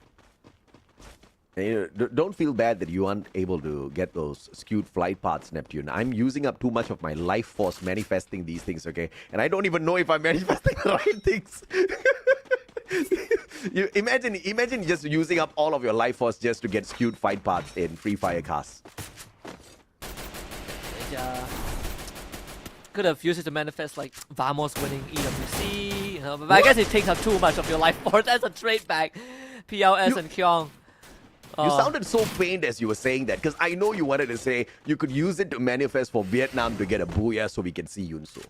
Don't feel bad that you aren't able to get those skewed flight paths, Neptune. I'm using up too much of my life force manifesting these things, okay? And I don't even know if I'm manifesting the right things. You imagine just using up all of your life force just to get skewed fight paths in Free Fire casts. Could have used it to manifest like Vamos winning EWC, you know, but I guess it takes up too much of your life force as a trade back. PLS and Kyong. You sounded so pained as you were saying that, because I know you wanted to say you could use it to manifest for Vietnam to get a booyah so we can see Yunsu.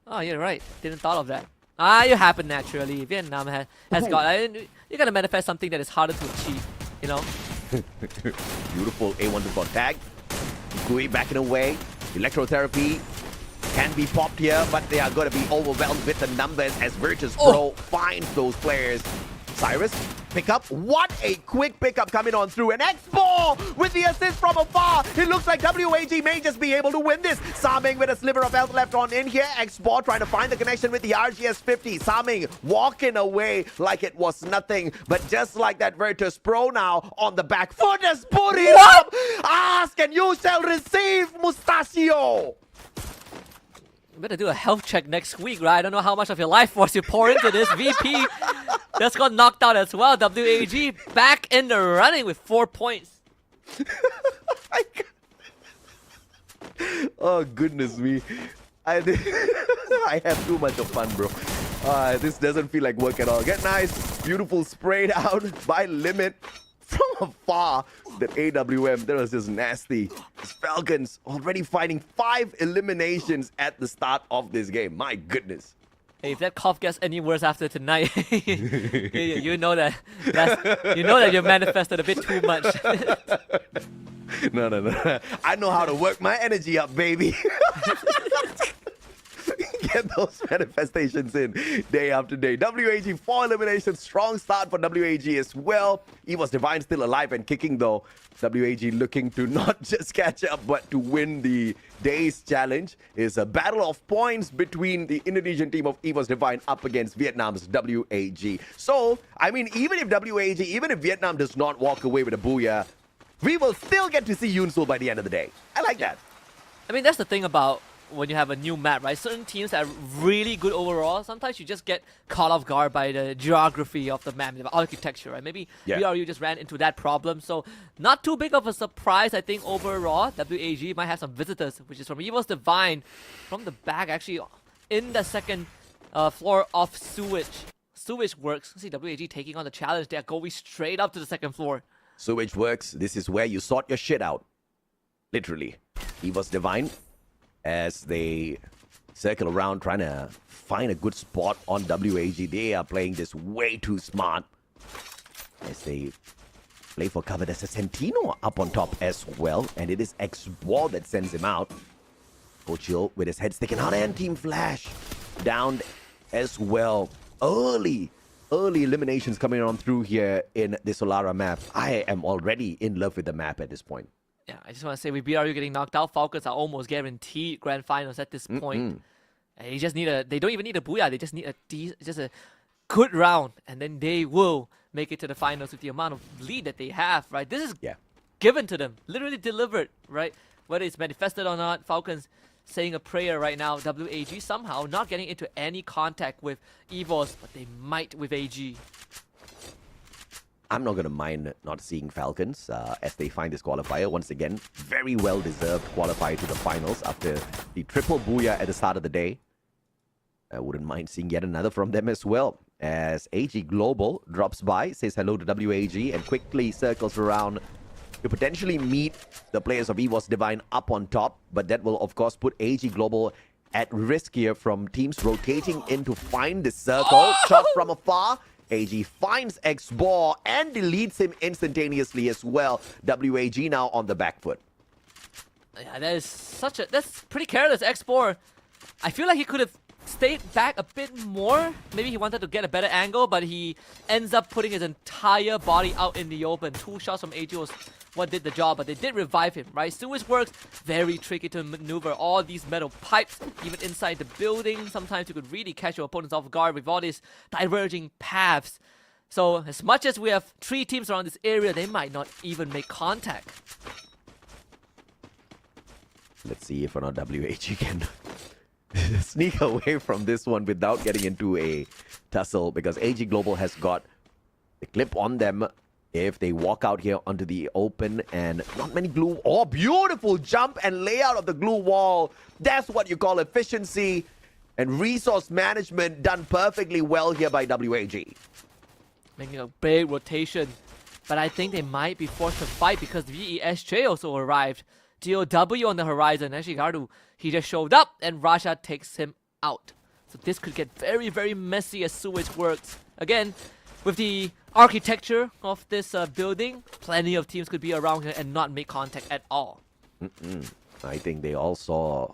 Oh, you're right. Didn't thought of that. You happen naturally. Vietnam has got... you gotta manifest something that is harder to achieve, you know? Beautiful A1 tag. Kui backing away. Electrotherapy can be popped here, but they are going to be overwhelmed with the numbers as Virtus Pro finds those players. Cyrus, pick up. What a quick pickup coming on through. And X-Ball with the assist from afar. It looks like WAG may just be able to win this. Saming with a sliver of health left on in here. X-Ball trying to find the connection with the RGS 50. Saming walking away like it was nothing. But just like that, Virtus Pro now on the back foot. Just put it up. Ask and you shall receive, Mustachio. You better do a health check next week, right? I don't know how much of your life force you pour into this. VP just got knocked out as well. WAG back in the running with 4 points. Oh, goodness me. I have too much of fun, bro. This doesn't feel like work at all. Get Nice. Beautiful sprayed out by Limit. From afar, that AWM, that was just nasty. Falcons already finding 5 eliminations at the start of this game. My goodness. Hey, if that cough gets any worse after tonight, you know that you manifested a bit too much. No. I know how to work my energy up, baby. get those manifestations in day after day. WAG 4 eliminations. Strong start for WAG as well. EVOS Divine still alive and kicking though. WAG looking to not just catch up but to win the day's challenge. Is a battle of points between the Indonesian team of EVOS Divine up against Vietnam's WAG. So, I mean, even if Vietnam does not walk away with a booyah, we will still get to see Yunsul by the end of the day. I like that. I mean, that's the thing about when you have a new map, right? Certain teams that are really good overall, sometimes you just get caught off guard by the geography of the map, the architecture, right? Maybe BRU just ran into that problem. So not too big of a surprise, I think, overall. WAG might have some visitors, which is from EVOS Divine from the back, actually, in the second floor of Sewage. Sewage works. See WAG taking on the challenge. They're going straight up to the second floor. Sewage works. This is where you sort your shit out. Literally. EVOS Divine, as they circle around trying to find a good spot on WAG. They are playing this way too smart as they play for cover. There's a Sentino up on top as well, and it is X-Ball that sends him out. Coachil with his head sticking out, and Team Flash down as well. Early eliminations coming on through here in the Solara map. I am already in love with the map at this point. Yeah, I just want to say with BRU getting knocked out, Falcons are almost guaranteed grand finals at this point. And you just need they don't even need a booyah, they just need just a good round, and then they will make it to the finals with the amount of lead that they have, right? This is given to them, literally delivered, right? Whether it's manifested or not, Falcons saying a prayer right now. WAG somehow not getting into any contact with EVOS, but they might with AG. I'm not going to mind not seeing Falcons as they find this qualifier. Once again, very well-deserved qualifier to the finals after the triple booyah at the start of the day. I wouldn't mind seeing yet another from them as well. As AG Global drops by, says hello to WAG, and quickly circles around to potentially meet the players of EVOS Divine up on top. But that will, of course, put AG Global at risk here from teams rotating in to find the circle. Shot from afar. AG finds X-Ball and deletes him instantaneously as well. WAG now on the back foot. Yeah, that's pretty careless. X-Ball, I feel like he could have stayed back a bit more. Maybe he wanted to get a better angle, but he ends up putting his entire body out in the open. 2 shots from AG was what did the job, but they did revive him, right? Sewage works, very tricky to maneuver all these metal pipes, even inside the building. Sometimes you could really catch your opponents off guard with all these diverging paths. So as much as we have 3 teams around this area, they might not even make contact. Let's see if or not WAG can sneak away from this one without getting into a tussle, because AG Global has got the clip on them if they walk out here onto the open, and not many glue. Oh, beautiful jump and layout of the glue wall. That's what you call efficiency and resource management, done perfectly well here by WAG. Making a big rotation, but I think they might be forced to fight because VESJ also arrived. DOW on the horizon. Actually, Gardu, he just showed up and Raja takes him out. So this could get very, very messy as Sewage works. Again, with the architecture of this building, plenty of teams could be around here and not make contact at all. I think they all saw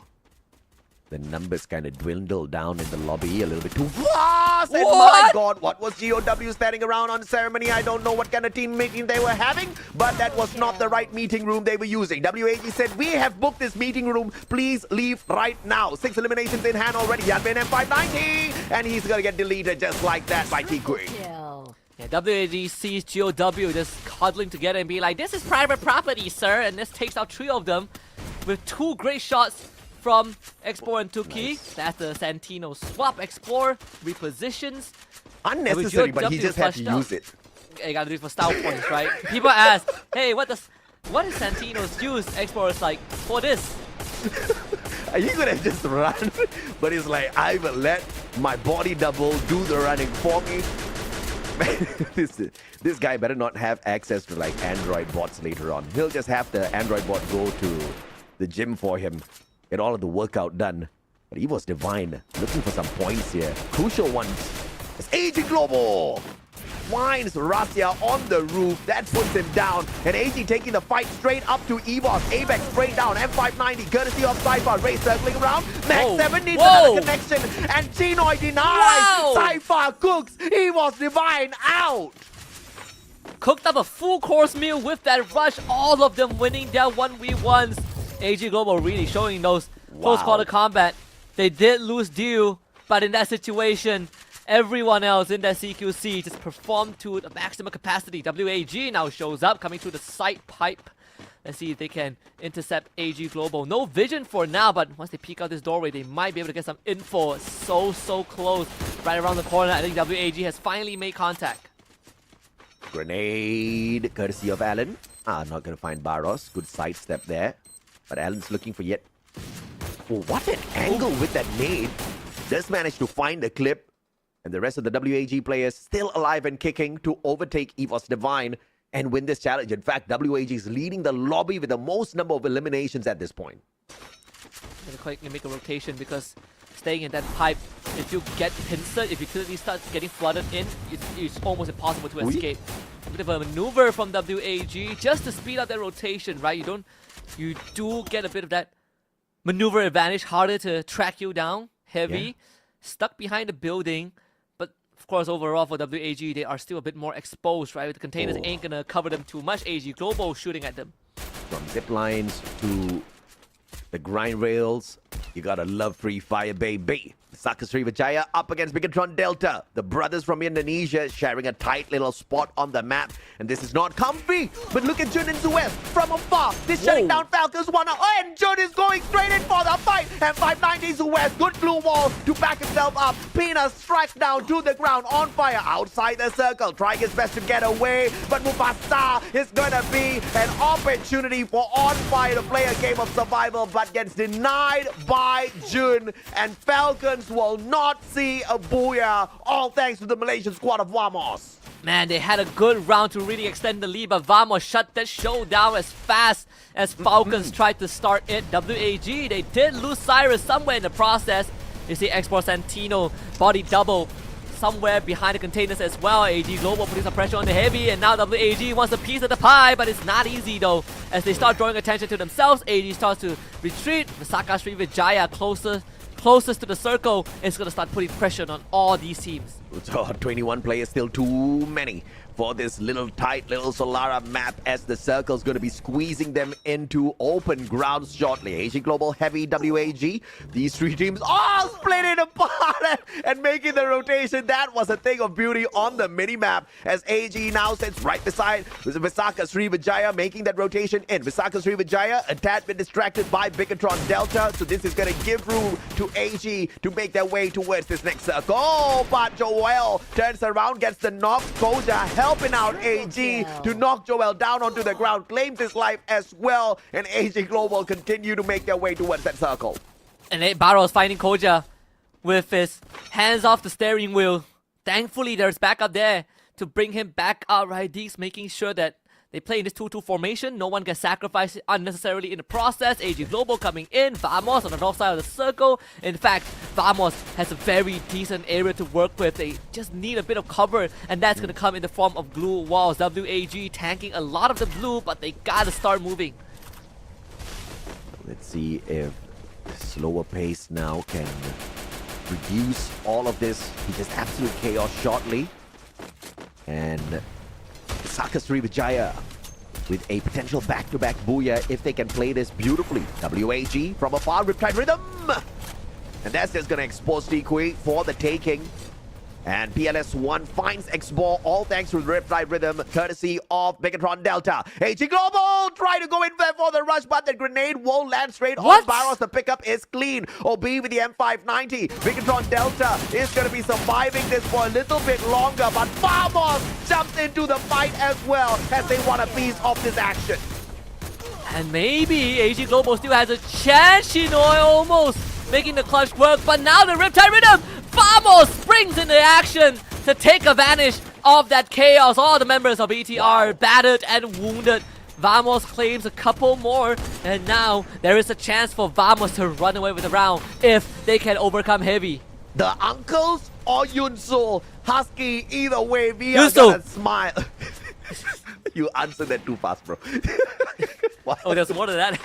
the numbers kind of dwindle down in the lobby a little bit too fast. And my God, what was GOW standing around on the ceremony? I don't know what kind of team meeting they were having, but that was not the right meeting room they were using. WAG said, we have booked this meeting room. Please leave right now. 6 eliminations in hand already. Yanbin M590, and he's going to get deleted just like that by T-Queen. Yeah, WAG sees GOW just cuddling together and be like, this is private property, sir. And this takes out 3 of them with 2 great shots from Explore and Tuki. Nice. That's the Santino swap. Explore repositions. Unnecessary, but he just had to use it. You gotta do it for style points, right? People ask, hey, what is Santino's use? Explore is like, for this. He could have just run, but he's like, I will let my body double do the running for me. This guy better not have access to like Android bots later on. He'll just have the Android bot go to the gym for him, get all of the workout done. But EVOS Divine looking for some points here. Crucial ones. It's AG Global. finds Russia on the roof. That puts him down. And AG taking the fight straight up to EVOS. ABEX straight down. M590 courtesy of Cypher. Ray circling around. Max 7 needs another connection. And Hanoi denies. Cypher cooks EVOS Divine out. Cooked up a full course meal with that rush. All of them winning their 1v1s. AG Global really showing those close quarter combat. They did lose due, but in that situation, everyone else in that CQC just performed to the maximum capacity. WAG now shows up, coming through the side pipe. Let's see if they can intercept AG Global. No vision for now, but once they peek out this doorway, they might be able to get some info. So close, right around the corner. I think WAG has finally made contact. Grenade, courtesy of Allen. Not gonna find Barros. Good sidestep there. But Allen's looking for yet... Oh, what an angle with that nade. Does manage to find the clip. And the rest of the WAG players still alive and kicking to overtake EVOS Divine and win this challenge. In fact, WAG is leading the lobby with the most number of eliminations at this point. I'm gonna quickly make a rotation because staying in that pipe, if you get pincered, if you clearly start getting flooded in, it's almost impossible to escape. A bit of a maneuver from WAG just to speed up that rotation, right? You do get a bit of that maneuver advantage, harder to track you down. Heavy, stuck behind the building. But of course, overall for WAG, they are still a bit more exposed, right? The containers ain't gonna cover them too much. AG Global shooting at them. From zip lines to the grind rails, you gotta love free fire, baby. Visaka Sriwijaya up against Bigatron Delta. The brothers from Indonesia sharing a tight little spot on the map. And this is not comfy. But look at Jun and Zuez from afar. This shutting down Falcons one. Oh, and Jun is going straight in for the fight. And 590 Zuez, good blue wall to back himself up. Pina strikes down to the ground on fire outside the circle. Trying his best to get away. But Mufasa is gonna be an opportunity for on fire to play a game of survival. But gets denied by Jun. And Falcons will not see a booyah, all thanks to the Malaysian squad of Vamos. Man, they had a good round to really extend the lead, but Vamos shut that show down as fast as Falcons tried to start it. WAG, they did lose Cyrus somewhere in the process. You see Export Santino body double somewhere behind the containers as well. AG Global putting some pressure on the heavy, and now WAG wants a piece of the pie, but it's not easy though. As they start drawing attention to themselves, AG starts to retreat. Visaka Sriwijaya closest to the circle is going to start putting pressure on all these teams. So 21 players, still too many for this little tight little Solara map, as the circle's going to be squeezing them into open ground shortly. AG Global, Heavy, WAG. These three teams all split it apart and making the rotation. That was a thing of beauty on the mini-map, as AG now sits right beside Visaka Sriwijaya, making that rotation in. Visaka Sriwijaya, a tad bit distracted by Bigatron Delta, so this is going to give room to AG to make their way towards this next circle. Oh, but Joel turns around, gets the knock. Koja helping out AG to knock Joel down onto the ground, claims his life as well, and AG Global continue to make their way towards that circle. And Barros finding Koja with his hands off the steering wheel. Thankfully, there's backup there to bring him back up, right? Deeks making sure that they play in this 2-2 formation. No one gets sacrificed unnecessarily in the process. AG Global coming in. Vamos on the north side of the circle. In fact, Vamos has a very decent area to work with. They just need a bit of cover, and that's going to come in the form of glue walls. WAG tanking a lot of the blue, but they got to start moving. Let's see if slower pace now can reduce all of this to just absolute chaos shortly. And Visaka Sriwijaya with a potential back-to-back booyah if they can play this beautifully. WAG from afar, Riptide Rhythm! And that's just gonna expose Tikui for the taking. And PLS1 finds X-Ball, all thanks to Riptide Rhythm, courtesy of Bigatron Delta. AG Global try to go in there for the rush, but the grenade won't land straight on Barros. The pickup is clean. OB with the M590. Bigatron Delta is going to be surviving this for a little bit longer, but Vamos jumps into the fight as well, as they want a piece of this action. And maybe AG Global still has a chance. Hanoi almost making the clutch work, but now the Riptide Rhythm, Vamos springs into action to take advantage of that chaos. All the members of ETR battered and wounded. Vamos claims a couple more, and now there is a chance for Vamos to run away with the round if they can overcome Heavy. The uncles or Yunsul. Husky, either way, we Yunsul. are gonna smile. You answered that too fast, bro. Oh, there's more than that.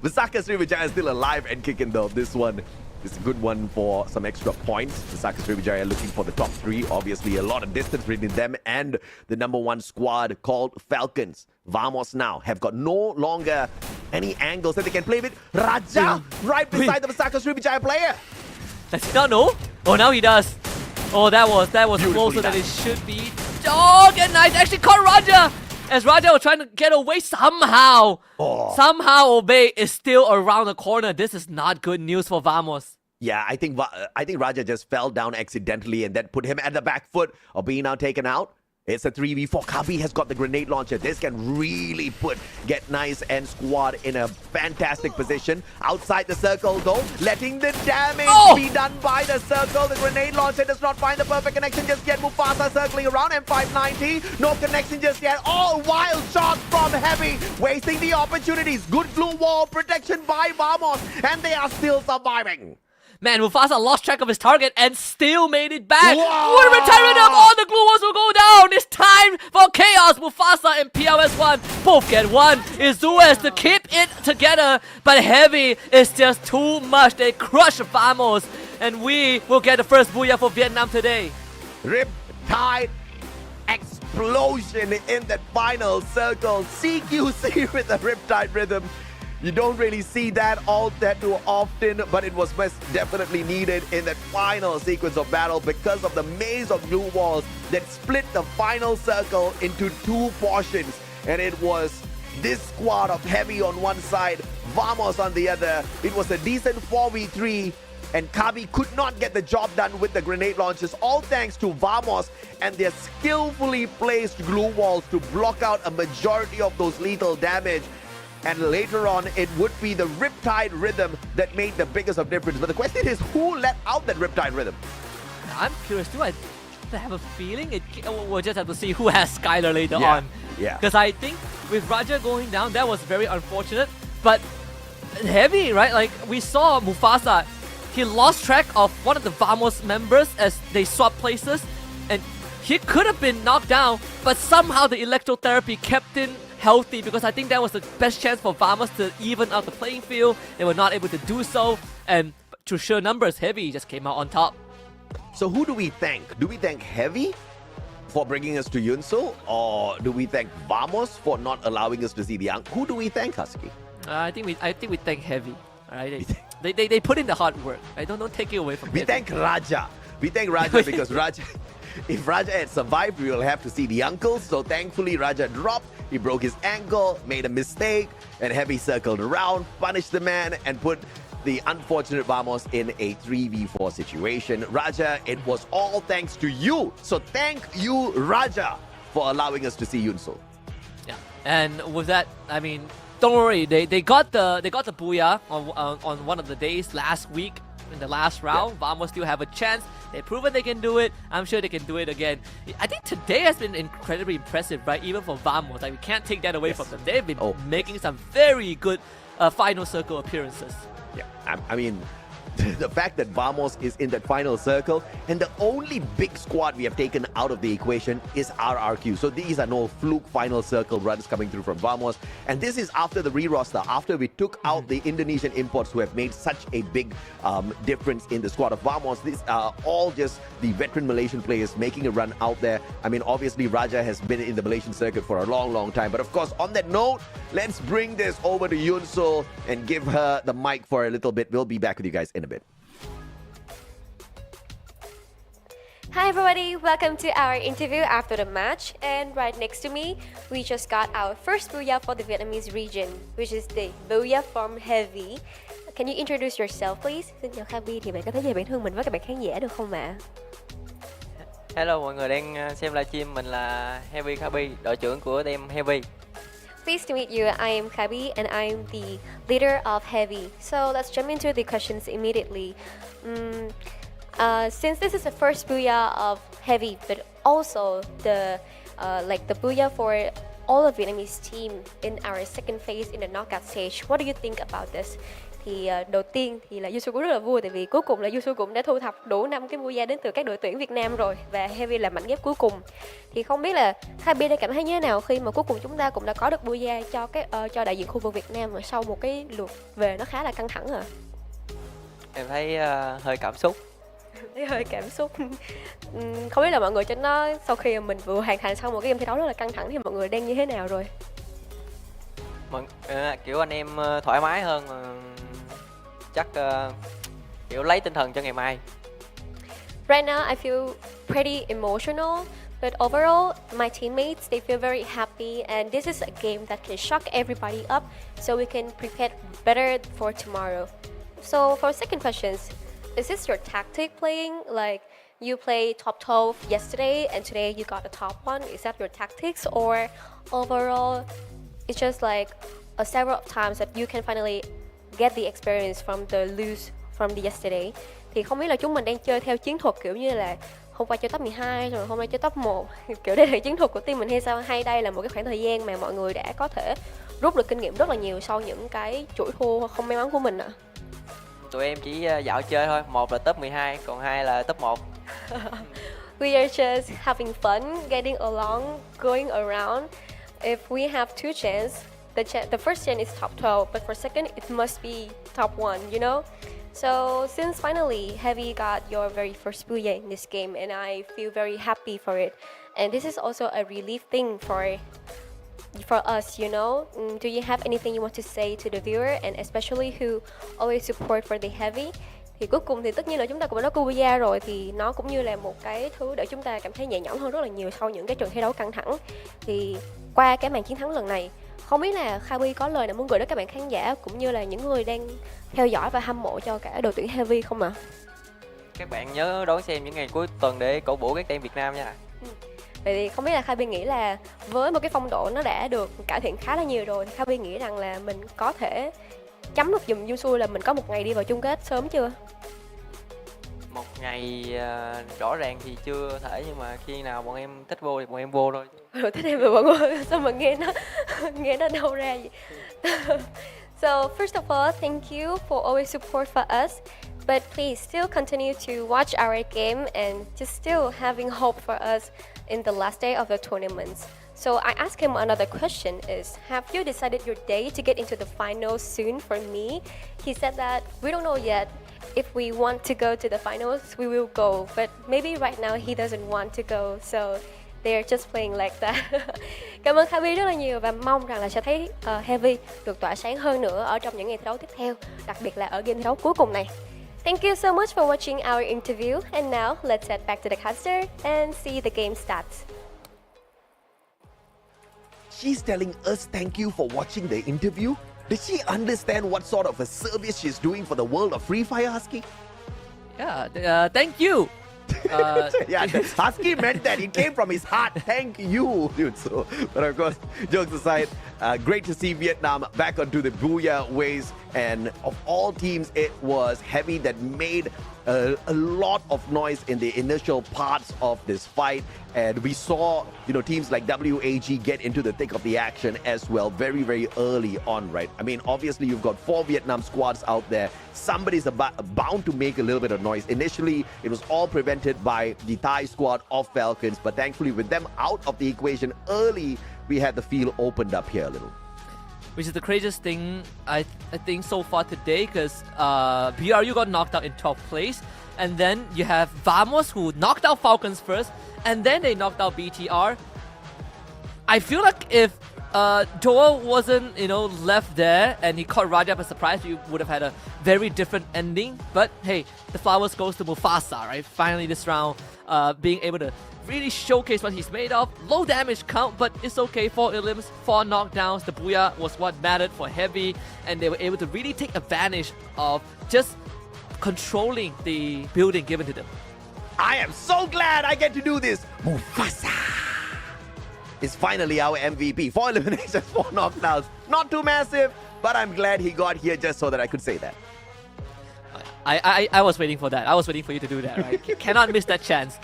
Visaka Srivijaya is still alive and kicking though. This one is a good one for some extra points. Visaka Srivijaya looking for the top 3. Obviously, a lot of distance between them and the number 1 squad called Falcons. Vamos now have got no longer any angles that they can play with. Raja right beside the Visaka Srivijaya player. Does he not know? Oh, now he does. Oh, that was Beautifully closer than done. it should be. Oh, get nice. Actually caught Raja. As Raja was trying to get away somehow. Somehow Obey is still around the corner. This is not good news for Vamos. Yeah, I think Raja just fell down accidentally and that put him at the back foot of being now taken out. It's a 3v4. Kabi has got the grenade launcher. This can really Get Nice and squad in a fantastic position. Outside the circle though, letting the damage be done by the circle. The grenade launcher does not find the perfect connection just yet. Mufasa circling around M590. No connection just yet. All wild shots from Heavy. Wasting the opportunities. Good glue wall protection by Vamos. And they are still surviving. Man, Mufasa lost track of his target and still made it back. Wow. We're retiring up. All the glue walls will go down. It's time for chaos. Mufasa and PLS1 both get 1. Izues to keep it together. But Heavy is just too much. They crush Vamos. And we will get the first booyah for Vietnam today. Riptide explosion in that final circle. CQC with the Riptide rhythm. You don't really see that all that too often, but it was most definitely needed in that final sequence of battle because of the maze of glue walls that split the final circle into 2 portions. And it was this squad of Heavy on one side, Vamos on the other. It was a decent 4v3, and Kabi could not get the job done with the grenade launches, all thanks to Vamos and their skillfully placed glue walls to block out a majority of those lethal damage. And later on, it would be the Riptide rhythm that made the biggest of difference. But the question is, who let out that Riptide rhythm? I'm curious too. I have a feeling we'll just have to see who has Skylar later on. Yeah. Because I think with Raja going down, that was very unfortunate. But Heavy, right? Like we saw Mufasa, he lost track of one of the Vamos members as they swapped places, and he could have been knocked down, but somehow the electrotherapy kept him healthy, because I think that was the best chance for Vamos to even out the playing field. They were not able to do so, and to sheer numbers, Heavy just came out on top. So who do we thank? Do we thank Heavy for bringing us to Yunsul, or do we thank Vamos for not allowing us to see the young? Who do we thank, Husky? I think we thank Heavy. Alright, they put in the hard work. Right? Don't take it away from We Heavy. thank Raja. We thank Raja because Raja, if Raja had survived, we will have to see the uncles. So thankfully, Raja dropped. He broke his ankle, made a mistake, and Heavy circled around, punished the man, and put the unfortunate Vamos in a 3v4 situation. Raja, it was all thanks to you. So thank you, Raja, for allowing us to see Yunsul. Yeah, and with that, I mean, don't worry. They got the booyah on one of the days last week in the last round. Yeah. Vamos still have a chance. They've proven they can do it. I'm sure they can do it again. I think today has been incredibly impressive, right? Even for Vamos, like we can't take that away from them. They've been making some very good final circle appearances. Yeah, I mean, the fact that Vamos is in that final circle, and the only big squad we have taken out of the equation is RRQ. So these are no fluke final circle runs coming through from Vamos. And this is after the re-roster, after we took out the Indonesian imports who have made such a big difference in the squad of Vamos. These are all just the veteran Malaysian players making a run out there. I mean, obviously, Raja has been in the Malaysian circuit for a long, long time. But of course, on that note, let's bring this over to Yunsul and give her the mic for a little bit. We'll be back with you guys in a bit. Hi everybody, welcome to our interview after the match, and right next to me we just got our first booyah for the Vietnamese region, which is the booyah from Heavy. Can you introduce yourself please? Xin chào Kabi, thì bạn có thể giới thiệu bản thân mình với các bạn khán giả được không ạ? Hello mọi người đang xem livestream, mình là Heavy Kabi, đội trưởng của team Heavy. Pleased to meet you. I am Kabi and I am the leader of Heavy. So let's jump into the questions immediately. Since this is the first booyah of Heavy, but also the booyah for all of Vietnamese team in our second phase in the knockout stage, what do you think about this? thì đầu tiên thì là Yusu cũng rất là vui, tại vì cuối cùng là Yusu cũng đã thu thập đủ 5 cái Booyah đến từ các đội tuyển Việt Nam rồi, và Heavy là mảnh ghép cuối cùng. Thì không biết là hai bên đã cảm thấy như thế nào khi mà cuối cùng chúng ta cũng đã có được Booyah cho đại diện khu vực Việt Nam, và sau một cái lượt về nó khá là căng thẳng à? Em thấy hơi cảm xúc. Thấy hơi cảm xúc. Không biết là mọi người trên đó sau khi mà mình vừa hoàn thành xong một cái game thi đấu rất là căng thẳng thì mọi người đang như thế nào rồi? Kiểu anh em thoải mái hơn, chắc kiểu lấy tinh thần cho ngày mai. Right now I feel pretty emotional, but overall my teammates, they feel very happy, and this is a game that can shock everybody up so we can prepare better for tomorrow. So for second questions, is this your tactic playing? Like you play top 12 yesterday and today you got a top 1. Is that your tactics, or overall it's just like several times that you can finally get the experience from the lose from the yesterday? Thì không biết là chúng mình đang chơi theo chiến thuật kiểu như là hôm qua chơi top 12 rồi hôm nay chơi top 1, kiểu đây là chiến thuật của team mình hay sao, hay đây là một cái khoảng thời gian mà mọi người đã có thể rút được kinh nghiệm rất là nhiều sau những cái chuỗi thua không may mắn của mình ạ? Tụi em chỉ dạo chơi thôi, một là top 12, còn hai là top 1. We are just having fun, getting along, going around. If we have two chances, the first chance is top 12, but for second it must be top 1, you know? So since finally Heavy got your very first Booyah in this game, and I feel very happy for it. And this is also a relief thing for us, you know. Do you have anything you want to say to the viewer, and especially who always support for the Heavy? Thì cuối cùng thì tất nhiên là chúng ta cũng đã có Booyah rồi, thì nó cũng như là một cái thứ để chúng ta cảm thấy nhẹ nhõm hơn rất là nhiều sau những cái trận thi đấu căng thẳng. Thì qua cái màn chiến thắng lần này, không biết là Khaby có lời nào muốn gửi đến các bạn khán giả cũng như là những người đang theo dõi và hâm mộ cho cả đội tuyển Heavy không ạ? Các bạn nhớ đón xem những ngày cuối tuần để cổ vũ các team Việt Nam nha. Vậy thì không biết là Khaby nghĩ là với một cái phong độ nó đã được cải thiện khá là nhiều rồi, thì Khaby nghĩ rằng là mình có thể chấm được giùm Yusu là mình có một ngày đi vào chung kết sớm chưa? Một ngày rõ ràng thì chưa thể, nhưng mà khi nào bọn em thích vô thì bọn em vô thôi. Thích em và bọn người sao mà nghe nó đâu ra vậy? So first of all, thank you for always support for us, but please still continue to watch our game and just still having hope for us in the last day of the tournaments. So I asked him another question is, have you decided your day to get into the finals soon for me? He said that we don't know yet. If we want to go to the finals, we will go, but maybe right now he doesn't want to go, so they're just playing like that. Cảm ơn Khaby rất là nhiều và mong rằng là sẽ thấy Heavy được tỏa sáng hơn nữa ở trong những ngày thi đấu tiếp theo, đặc biệt là ở game thi đấu cuối cùng này. Thank you so much for watching our interview, and now let's head back to the caster and see the game starts. She's telling us thank you for watching the interview. Does she understand what sort of a service she's doing for the world of Free Fire, Husky? Yeah, thank you. Yeah, Husky meant that. It came from his heart. Thank you, dude. So, but of course, jokes aside, great to see Vietnam back onto the Booyah ways. And of all teams, it was Heavy that made a lot of noise in the initial parts of this fight. And we saw, teams like WAG get into the thick of the action as well very, very early on, right? I mean, obviously, you've got 4 Vietnam squads out there. Somebody's bound to make a little bit of noise. Initially, it was all prevented by the Thai squad of Falcons. But thankfully, with them out of the equation early, we had the field opened up here a little. Which is the craziest thing I think so far today, because BRU got knocked out in 12th place, and then you have Vamos who knocked out Falcons first, and then they knocked out BTR. I feel like if Joel wasn't, left there and he caught Raja by surprise, we would have had a very different ending. But hey, the flowers goes to Mufasa, right? Finally this round, being able to really showcase what he's made of. Low damage count, but it's okay. 4 elims, 4 knockdowns. The Booyah was what mattered for Heavy, and they were able to really take advantage of just controlling the building given to them. I am so glad I get to do this. Mufasa is finally our MVP. 4 eliminations, 4 knockdowns. Not too massive, but I'm glad he got here just so that I could say that. I was waiting for that. I was waiting for you to do that, right? Cannot miss that chance.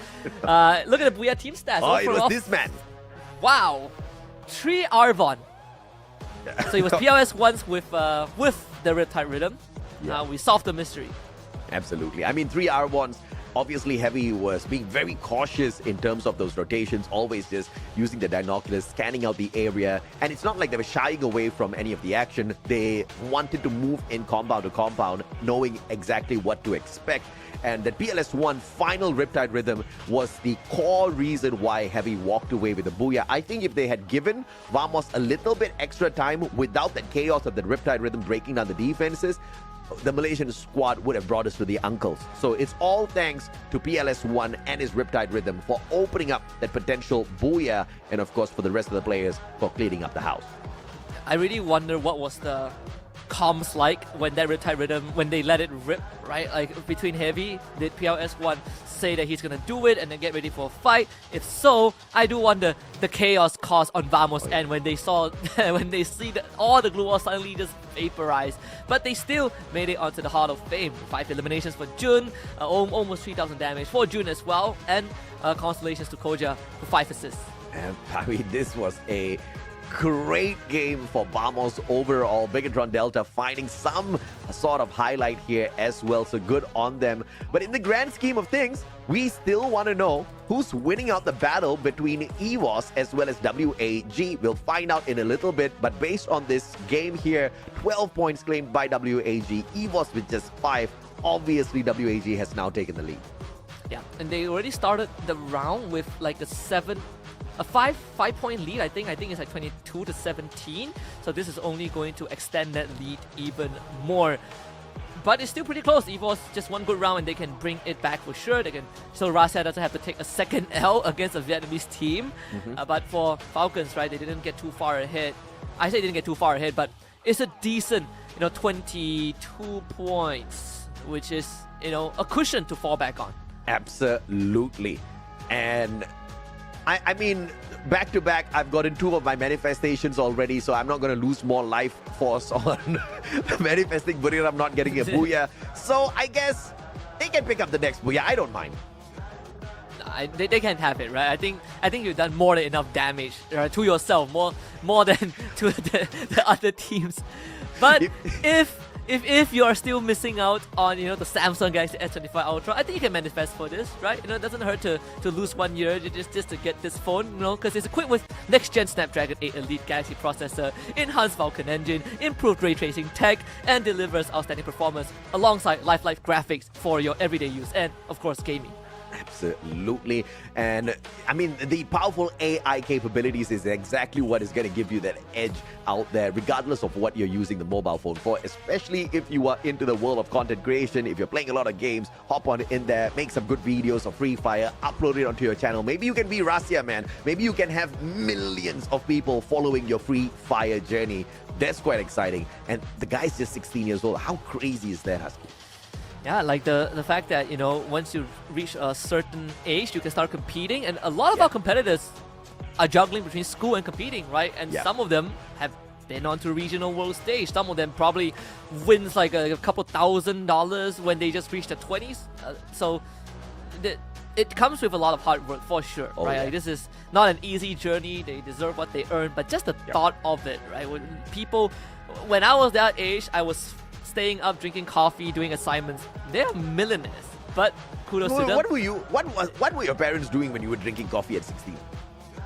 Look at the Booyah team stats. Oh, it was this man. Wow. 3 Arvon. So it was PLS once with the Riptide Rhythm. we solved the mystery. Absolutely. I mean, 3R1s, obviously Heavy was being very cautious in terms of those rotations, always just using the binoculars, scanning out the area. And it's not like they were shying away from any of the action. They wanted to move in compound to compound, knowing exactly what to expect. And that PLS1 final Riptide Rhythm was the core reason why Heavy walked away with the booyah. I think if they had given Vamos a little bit extra time without that chaos of the Riptide Rhythm breaking down the defenses, the Malaysian squad would have brought us to the uncles. So it's all thanks to PLS1 and his Riptide Rhythm for opening up that potential booyah, and of course for the rest of the players for cleaning up the house. I really wonder what was the comms like when that Riptide Rhythm, when they let it rip, right? Like between Heavy, did PLS1 say that he's gonna do it and then get ready for a fight? If so, I do wonder the chaos caused on Vamos end when they saw, when they see that all the glue walls suddenly just vaporized. But they still made it onto the Hall of Fame. 5 eliminations for Jun, almost 3,000 damage for Jun as well, and constellations to Koja for 5 assists. And I mean, this was a great game for Vamos overall. Bigatron Delta finding some sort of highlight here as well, so good on them. But in the grand scheme of things, we still want to know who's winning out the battle between EVOS as well as WAG. We'll find out in a little bit, but based on this game here, 12 points claimed by WAG, EVOS with just 5. Obviously, WAG has now taken the lead. Yeah, and they already started the round with like a 5-point lead. I think it's like 22-17. So this is only going to extend that lead even more. But it's still pretty close. EVOS just one good round and they can bring it back for sure. They can, so Russia doesn't have to take a second L against a Vietnamese team. But for Falcons, right, they didn't get too far ahead. I say they didn't get too far ahead, but it's a decent, 22 points, which is, a cushion to fall back on. Absolutely. And I mean, back to back, I've gotten 2 of my manifestations already, so I'm not going to lose more life force on manifesting Buriram not getting a booyah. So I guess they can pick up the next booyah. I don't mind. They can't have it, right? I think you've done more than enough damage to yourself, more than to the other teams. But if you are still missing out on the Samsung Galaxy S25 Ultra, I think you can manifest for this, right? It doesn't hurt to lose 1 year just to get this phone, because it's equipped with next-gen Snapdragon 8 Elite Galaxy processor, enhanced Falcon engine, improved ray tracing tech, and delivers outstanding performance alongside lifelike graphics for your everyday use and, of course, gaming. Absolutely. And I mean, the powerful AI capabilities is exactly what is going to give you that edge out there, regardless of what you're using the mobile phone for, especially if you are into the world of content creation. If you're playing a lot of games, hop on in there, make some good videos of Free Fire, upload it onto your channel. Maybe you can be Russia, man. Maybe you can have millions of people following your Free Fire journey. That's quite exciting. And the guy's just 16 years old. How crazy is that, Husky? Yeah, like the fact that, once you reach a certain age, you can start competing. And a lot of our competitors are juggling between school and competing, right? And some of them have been onto regional world stage. Some of them probably wins like a couple $1,000s when they just reach the 20s. So it comes with a lot of hard work for sure, right? Like, this is not an easy journey. They deserve what they earn, but just the thought of it, right? When I was that age, I was staying up, drinking coffee, doing assignments. They are millionaires, but kudos to them. What were your parents doing when you were drinking coffee at 16?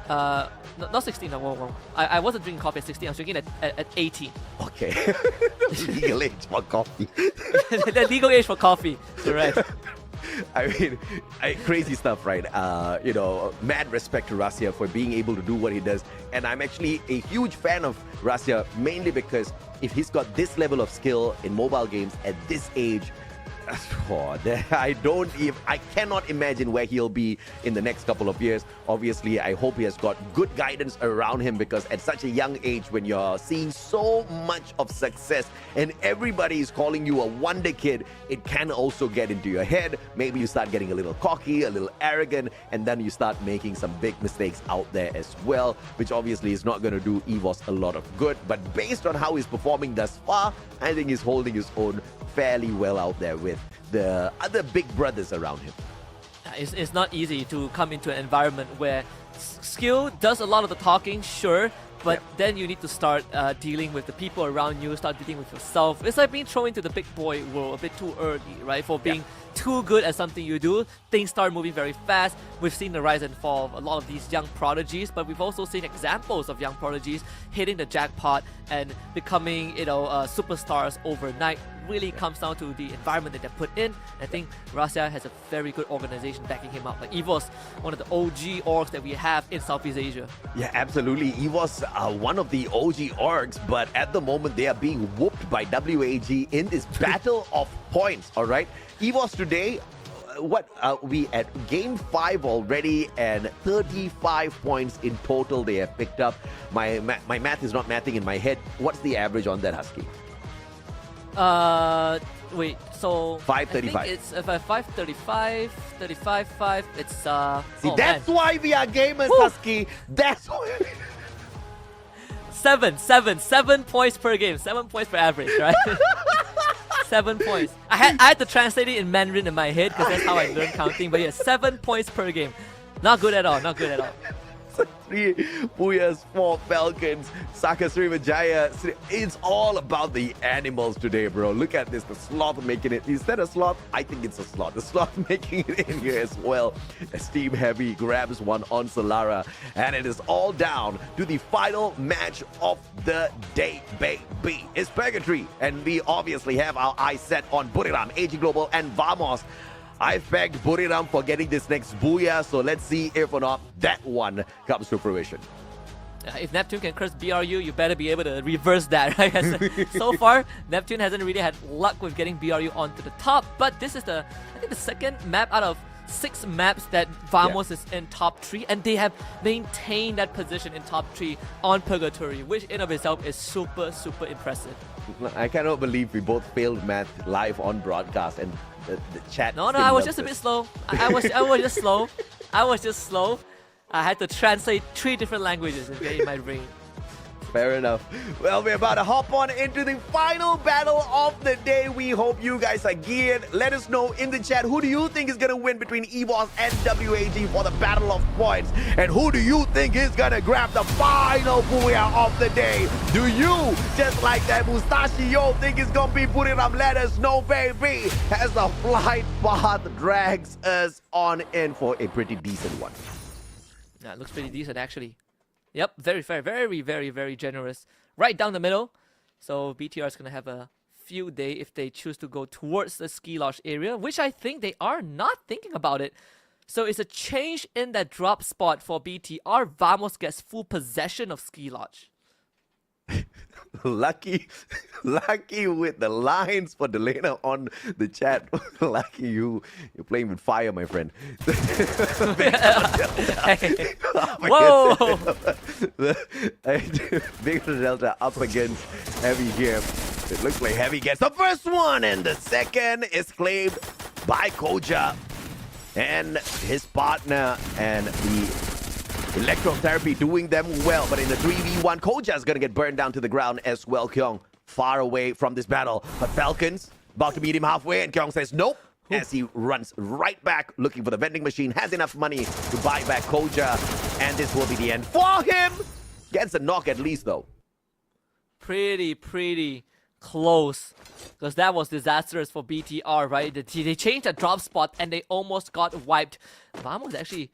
Not 16. No, I wasn't drinking coffee at 16. I was drinking at 18. Okay, legal age for coffee. The legal age for coffee, correct. I mean, crazy stuff, right? Mad respect to Russia for being able to do what he does. And I'm actually a huge fan of Russia, mainly because if he's got this level of skill in mobile games at this age, I cannot imagine where he'll be in the next couple of years. Obviously, I hope he has got good guidance around him, because at such a young age, when you're seeing so much of success and everybody is calling you a wonder kid, it can also get into your head. Maybe you start getting a little cocky, a little arrogant, and then you start making some big mistakes out there as well, which obviously is not going to do EVOS a lot of good. But based on how he's performing thus far, I think he's holding his own fairly well out there with the other big brothers around him. It's not easy to come into an environment where skill does a lot of the talking, sure, But then you need to start dealing with the people around you, start dealing with yourself. It's like being thrown into the big boy world a bit too early, right? For being too good at something you do, things start moving very fast. We've seen the rise and fall of a lot of these young prodigies, but we've also seen examples of young prodigies hitting the jackpot and becoming, superstars overnight. Really comes down to the environment that they're put in. I think Russia has a very good organization backing him up. Like EVOS, one of the OG orgs that we have in Southeast Asia. Yeah, absolutely. EVOS are one of the OG orgs, but at the moment they are being whooped by WAG in this battle of points, all right? EVOS today, we at game 5 already, and 35 points in total they have picked up. My math is not mathing in my head. What's the average on that, Husky? Wait, so 535. I think it's 535, 35, it's See, that's why we are gamers, Husky. That's why. 7 points per game, 7 points per average, right? 7 points. I had to translate it in Mandarin in my head because that's how I learned counting. But yeah, 7 points per game. Not good at all. Not good at all. 3 Booyahs, 4 Falcons, Saka Srivijaya. It's all about the animals today, bro. Look at this. The sloth making it. Is that a sloth? I think it's a sloth. The sloth making it in here as well. Steam Heavy grabs one on Solara. And it is all down to the final match of the day, baby. It's Purgatory. And we obviously have our eyes set on Buriram, AG Global, and Vamos. I've pegged Buriram for getting this next Booyah, so let's see if or not that one comes to fruition. If Neptune can curse BRU, you better be able to reverse that, right? So far, Neptune hasn't really had luck with getting BRU onto the top, but this is I think the second map out of 6 maps that Vamos is in top 3, and they have maintained that position in top 3 on Purgatory, which in of itself is super, super impressive. I cannot believe we both failed math live on broadcast, and the chat. No, I was just a bit slow. I was just slow. I was just slow. I had to translate 3 different languages in my brain. Fair enough. Well, we're about to hop on into the final battle of the day. We hope you guys are geared. Let us know in the chat, who do you think is going to win between EVOS and WAG for the battle of points? And who do you think is going to grab the final Booyah of the day? Do you, just like that Mustachio, think it's going to be Buriram? Let us know, baby, as the flight path drags us on in for a pretty decent one. Yeah, it looks pretty decent, actually. Yep, very fair, very, very, very generous. Right down the middle. So BTR is going to have a field day if they choose to go towards the ski lodge area, which I think they are not thinking about it. So it's a change in that drop spot for BTR. Vamos gets full possession of ski lodge. Lucky with the lines for Delena on the chat. Lucky you're playing with fire, my friend. Whoa! Big Delta up against Heavy here. It looks like Heavy gets the first one, and the second is claimed by Koja and his partner, and the electrotherapy doing them well, but in the 3v1, Koja is going to get burned down to the ground as well. Kyung far away from this battle, but Falcons about to meet him halfway, and Kyung says nope, as he runs right back looking for the vending machine, has enough money to buy back Koja, and this will be the end for him. Gets a knock at least, though. Pretty close, because that was disastrous for BTR, right? They changed the drop spot and they almost got wiped. Vamos actually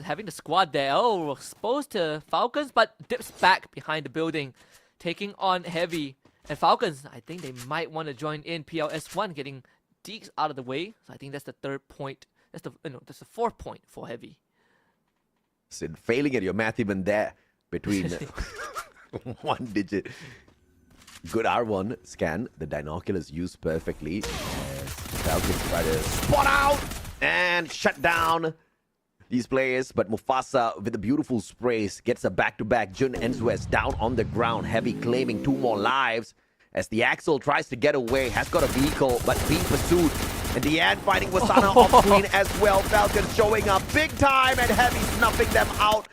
having the squad there. Oh, exposed to Falcons, but dips back behind the building, taking on Heavy. And Falcons, I think they might want to join in. PLS1 getting Deeks out of the way. So I think that's the 3rd point. That's the 4th point for Heavy. So failing at your math even there between 1 digit. Good R1 scan. The binoculars used perfectly as Falcons try to spot out and shut down these players, but Mufasa with the beautiful sprays gets a back-to-back. Jun and West down on the ground. Heavy claiming 2 more lives as the Axel tries to get away. Has got a vehicle, but being pursued. And Deanne fighting Wasana off screen as well. Falcons showing up big time, and Heavy snuffing them out.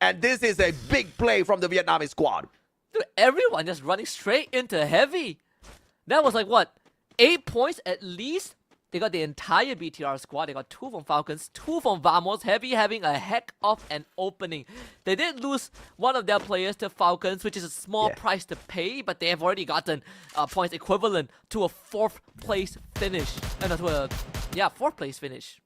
And this is a big play from the Vietnamese squad. Dude, everyone just running straight into Heavy. That was like, what, 8 points at least? They got the entire BTR squad. They got 2 from Falcons, 2 from Vamos. Heavy having a heck of an opening. They did lose one of their players to Falcons, which is a small price to pay, but they have already gotten points equivalent to a 4th place finish. And to a 4th place finish.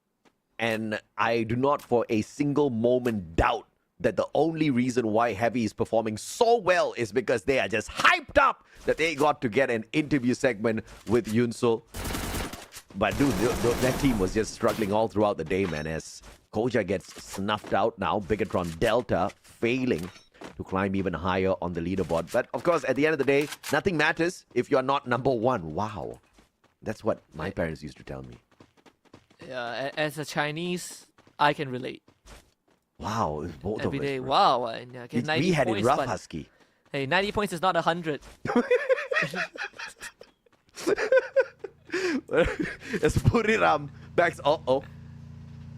And I do not for a single moment doubt that the only reason why Heavy is performing so well is because they are just hyped up that they got to get an interview segment with Yunsul. But dude, that team was just struggling all throughout the day, man, as Koja gets snuffed out now. Bigatron Delta failing to climb even higher on the leaderboard. But of course, at the end of the day, nothing matters if you're not number 1. Wow. That's what my parents used to tell me. Yeah, as a Chinese, I can relate. Wow, both Every of us. day, wow. And, get 90 we had points, it rough, but, Husky. Hey, 90 points is not 100. As Puriram backs.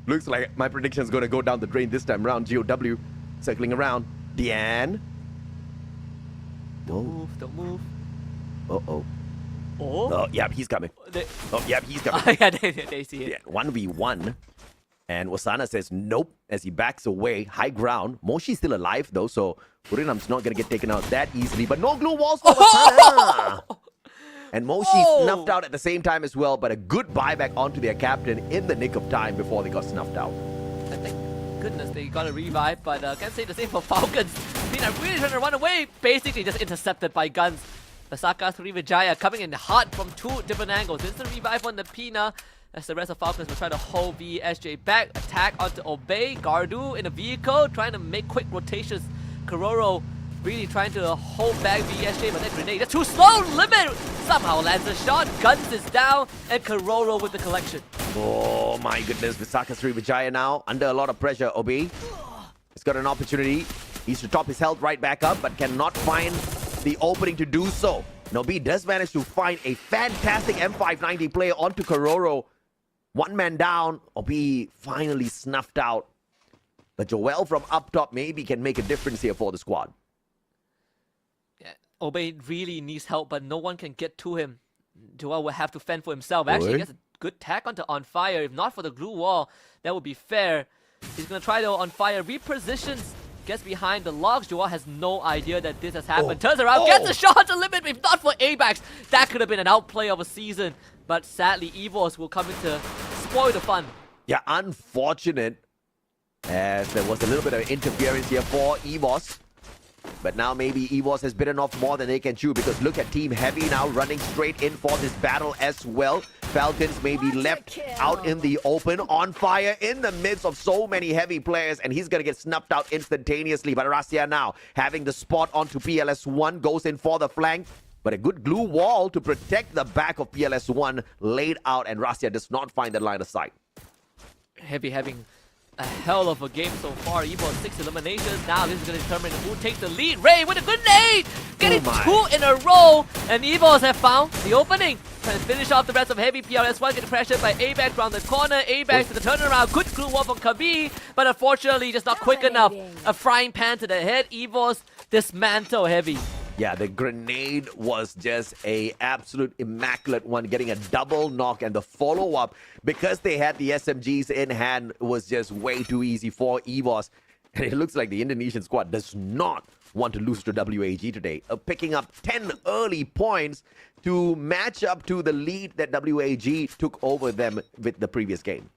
Looks like my prediction's gonna go down the drain this time round. GOW circling around. Diane. No. Don't move. Oh. Oh, yep, he's coming. Yep, he's coming. Yeah, they see it. Yeah, 1v1. And Wasana says nope as he backs away. High ground. Moshi's still alive though, so Puriram's not gonna get taken out that easily. But no glue walls for Wasana. And Moshi snuffed out at the same time as well, but a good buyback onto their captain in the nick of time before they got snuffed out. Thank goodness they got a revive, but can't say the same for Falcons. Pina really trying to run away, basically just intercepted by guns. Masaka 3 Vijaya coming in hot from 2 different angles. Instant revive on the Pina as the rest of Falcons will try to hold VSJ back. Attack onto Obey. Gardu in a vehicle trying to make quick rotations. Kororo really trying to hold back VSJ, but that grenade just too slow. Limit somehow lands a shot. Guns is down, and Kororo with the collection. Oh my goodness, Visaka Sri Vijaya now under a lot of pressure. Obi, he's got an opportunity. He's to top his health right back up, but cannot find the opening to do so. Nobi does manage to find a fantastic M590 play onto Kororo. 1 man down. Obi finally snuffed out. But Joel from up top maybe can make a difference here for the squad. Obey really needs help, but no one can get to him. Joel will have to fend for himself. Actually, he gets a good tag onto On Fire. If not for the glue wall, that would be fair. He's going to try to On Fire. Repositions. Gets behind the logs. Joel has no idea that this has happened. Turns around. Gets a shot to limit. If not for ABAX, that could have been an outplay of a season. But sadly, EVOS will come in to spoil the fun. Yeah, unfortunate. As there was a little bit of interference here for EVOS. But now maybe EVOS has bitten off more than they can chew, because look at Team Heavy now running straight in for this battle as well. Falcons may be left out in the open, On Fire in the midst of so many Heavy players, and he's going to get snuffed out instantaneously. But Rasia now having the spot onto PLS1, goes in for the flank. But a good glue wall to protect the back of PLS1 laid out, and Rasia does not find that line of sight. Heavy having a hell of a game so far. Evo 6 eliminations. Now this is going to determine who takes the lead. Ray with a good nade! Getting 2 in a row. And Evos have found the opening. Trying to finish off the rest of Heavy. PRS1 getting pressured by ABAX around the corner. ABAX to the turnaround. Good glue wall from Kabi. But unfortunately just not quick enough. A frying pan to the head. Evos dismantle Heavy. Yeah, the grenade was just a absolute immaculate one, getting a double knock, and the follow-up, because they had the SMGs in hand, was just way too easy for EVOS. And it looks like the Indonesian squad does not want to lose to WAG today, picking up 10 early points to match up to the lead that WAG took over them with the previous game.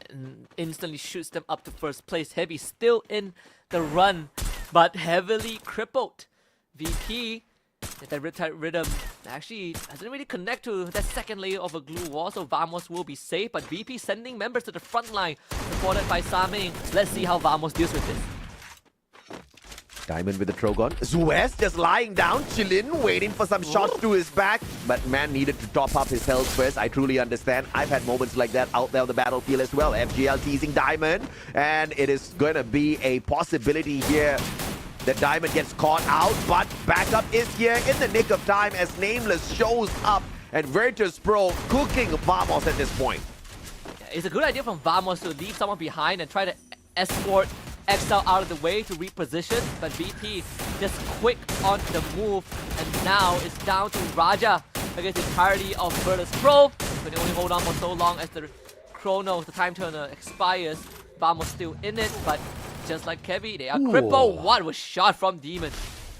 And instantly shoots them up to first place. Heavy still in the run, but heavily crippled. VP, that riptide rhythm actually doesn't really connect to that second layer of a glue wall, so Vamos will be safe, but VP sending members to the front line, supported by Saming. Let's see how Vamos deals with this. Diamond with the Trogon. Zuez just lying down, chillin', waiting for some shots to his back. But man needed to top up his health first. I truly understand. I've had moments like that out there on the battlefield as well. FGL teasing Diamond, and it is going to be a possibility here. The Diamond gets caught out, but backup is here in the nick of time as Nameless shows up, and Virtus Pro cooking Vamos at this point. It's a good idea from Vamos to leave someone behind and try to escort Excel out of the way to reposition, but VP just quick on the move, and now it's down to Raja against the entirety of Virtus Pro. Can only hold on for so long as the chrono, the time turner expires. Bamo's still in it, but just like Kevy, they are crippled. What was shot from Demon?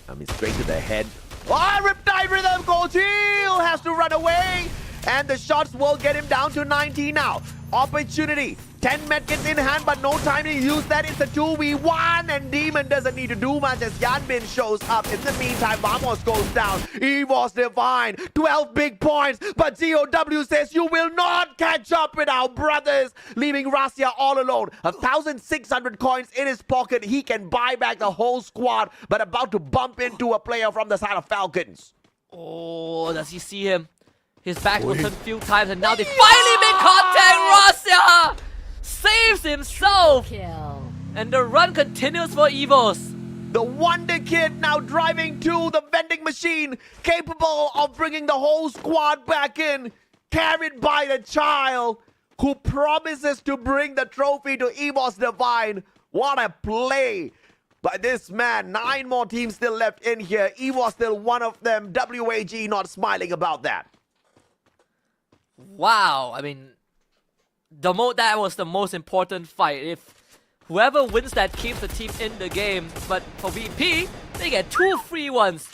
I mean, straight to the head. Oh, Riptide Rhythm, Goldhill has to run away. And the shots will get him down to 90 now. Opportunity. 10 medkits in hand, but no time to use that. It's a 2v1, and Demon doesn't need to do much as Yanbin shows up. In the meantime, Vamos goes down. Evos Divine, 12 big points, but GOW says you will not catch up with our brothers, leaving Rasia all alone. 1,600 coins in his pocket. He can buy back the whole squad, but about to bump into a player from the side of Falcons. Oh, does he see him? His back was turned a few times, and now they finally make contact. Rasia saves himself. Kill. And the run continues for Evos. The Wonder Kid now driving to the vending machine, capable of bringing the whole squad back in, carried by the child who promises to bring the trophy to Evos Divine. What a play by this man. 9 more teams still left in here. Evos still one of them. WAG not smiling about that. Wow, I mean, that was the most important fight. If whoever wins that keeps the team in the game, but for VP, they get 2 free ones.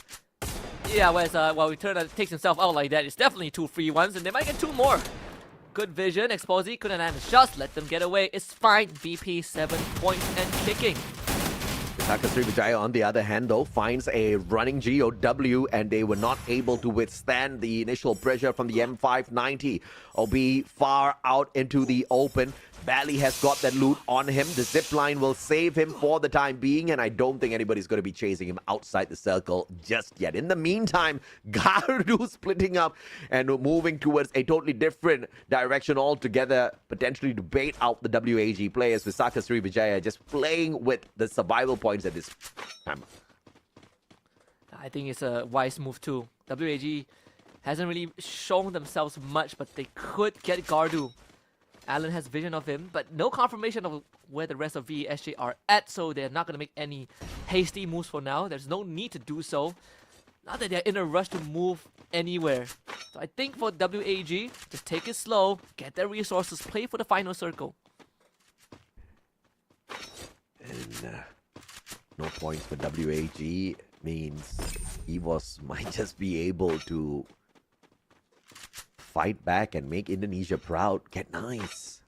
Yeah, whereas Returner takes himself out like that, it's definitely 2 free ones, and they might get 2 more. Good vision, Exposy couldn't land the shots, let them get away. It's fine. VP 7 points and kicking. Takasri Vijaya, on the other hand, though, finds a running GOW, and they were not able to withstand the initial pressure from the M590 or be far out into the open. Bally has got that loot on him. The zipline will save him for the time being, and I don't think anybody's going to be chasing him outside the circle just yet. In the meantime, Gardu splitting up and moving towards a totally different direction altogether, potentially to bait out the WAG players, with Sakasri Vijaya just playing with the survival points at this time. I think it's a wise move too. WAG hasn't really shown themselves much, but they could get Gardu. Alan has vision of him, but no confirmation of where the rest of VSJ are at, so they're not going to make any hasty moves for now. There's no need to do so. Not that they're in a rush to move anywhere. So I think for WAG, just take it slow, get their resources, play for the final circle. And no points for WAG means Evos might just be able to fight back and make Indonesia proud. Get nice.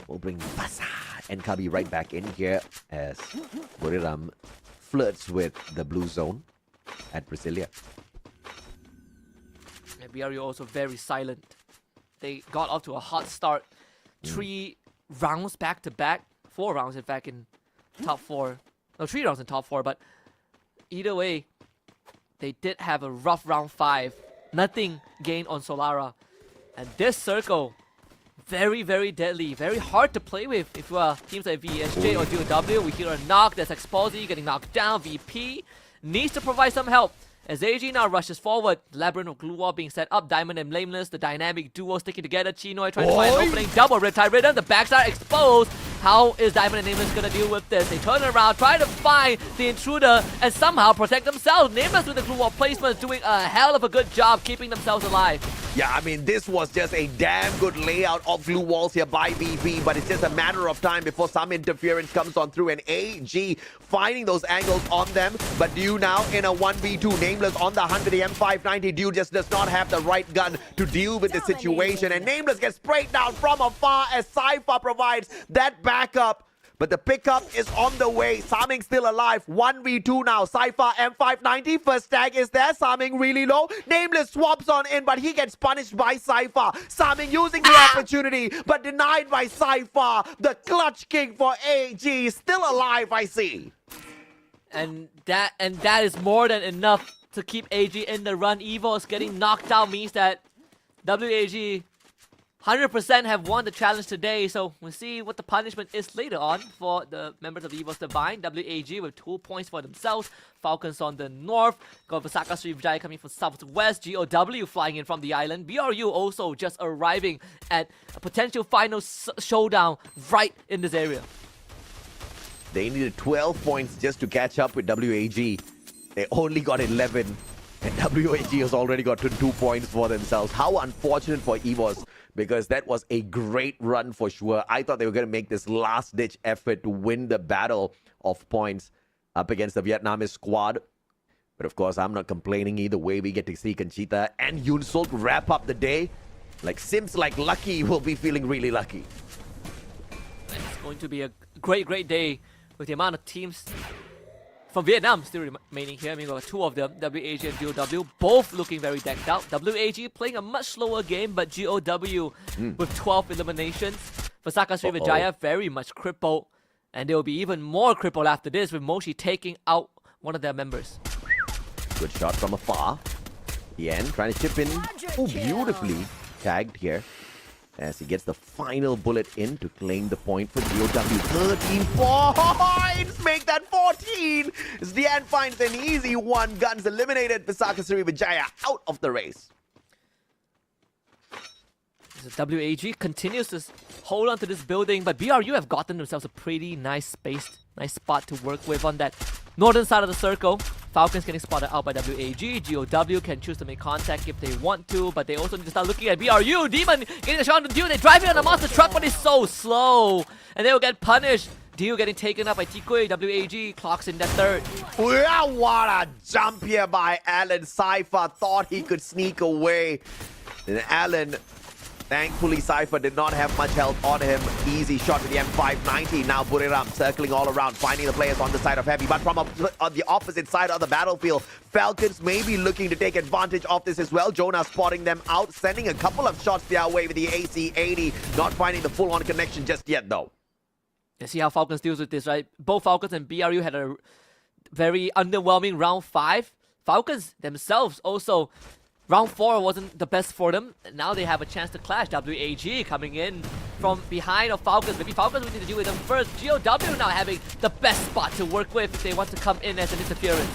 We'll bring Basa and Kabi right back in here as Buriram flirts with the blue zone at Brasilia. And BRU also very silent. They got off to a hot start. 3 rounds back to back. 4 rounds in fact in top 4. No, 3 rounds in top 4, but either way, they did have a rough round 5. Nothing gained on Solara. And this circle, very, very deadly, very hard to play with. If you are teams like VSJ or GOW, we hear a knock, there's Exposy getting knocked down. VP needs to provide some help. As AG now rushes forward, Labyrinth of Glue Wall being set up, Diamond and Blameless, the dynamic duo sticking together. Chinoy trying to find an opening, double Riptide Rhythm, the backside exposed. How is Diamond and Nameless gonna deal with this? They turn around, try to find the intruder, and somehow protect themselves. Nameless with the Glue Wall placement doing a hell of a good job keeping themselves alive. Yeah, I mean, this was just a damn good layout of glue walls here by VP, but it's just a matter of time before some interference comes on through, and AG finding those angles on them. But Dew now in a 1v2, Nameless on the hunt for the M590. Dew just does not have the right gun to deal with the situation, and Nameless gets sprayed down from afar as Cypher provides that backup. But the pickup is on the way. Saming still alive. 1v2 now. Cypher M590. First tag is there. Saming really low. Nameless swaps on in, but he gets punished by Cypher. Saming using the opportunity, but denied by Cypher. The clutch kick for AG. Still alive, I see. And that is more than enough to keep AG in the run. Evos getting knocked out means that WAG 100% have won the challenge today, so we'll see what the punishment is later on for the members of Evos Divine. WAG with 2 points for themselves. Falcons on the north. Got Vasaka Sri Vijay coming from southwest. GOW flying in from the island. BRU also just arriving at a potential final showdown right in this area. They needed 12 points just to catch up with WAG. They only got 11. And WAG has already got 2 points for themselves. How unfortunate for Evos because that was a great run for sure. I thought they were going to make this last-ditch effort to win the battle of points up against the Vietnamese squad. But of course, I'm not complaining either way. We get to see Conchita and Yunsol wrap up the day. Like Sims, like Lucky will be feeling really lucky. It's going to be a great day with the amount of teams from Vietnam still remaining here. I mean, we've got two of them, WAG and GOW, both looking very decked out. WAG playing a much slower game, but GOW with 12 eliminations. Vasaka Srivijaya very much crippled, and they'll be even more crippled after this with Moshi taking out one of their members. Good shot from afar. Yen trying to chip in. Oh, beautifully tagged here as he gets the final bullet in to claim the point for GOW. 13 points! Make that 14! Dian finds an easy one. Guns eliminated. Visaka Srivijaya out of the race. So WAG continues to hold on to this building, but BRU have gotten themselves a pretty nice spot to work with on that northern side of the circle. Falcons getting spotted out by WAG. GOW can choose to make contact if they want to, but they also need to start looking at BRU. Demon getting a shot on the Dew. They drive in on a monster truck, but it's so slow. And they will get punished. Dew getting taken up by Tikui. WAG clocks in that third. Wow, what a jump here by Alan. Cypher thought he could sneak away. And Alan, thankfully, Cypher did not have much health on him. Easy shot to the M590. Now Buriram circling all around, finding the players on the side of Heavy. But from on the opposite side of the battlefield, Falcons may be looking to take advantage of this as well. Jonah spotting them out, sending a couple of shots their way with the AC-80. Not finding the full-on connection just yet, though. Let's see how Falcons deals with this, right? Both Falcons and BRU had a very underwhelming round 5. Falcons themselves also, round 4 wasn't the best for them. Now they have a chance to clash. WAG coming in from behind of Falcons. Maybe Falcons will need to deal with them first. GOW now having the best spot to work with if they want to come in as an interference.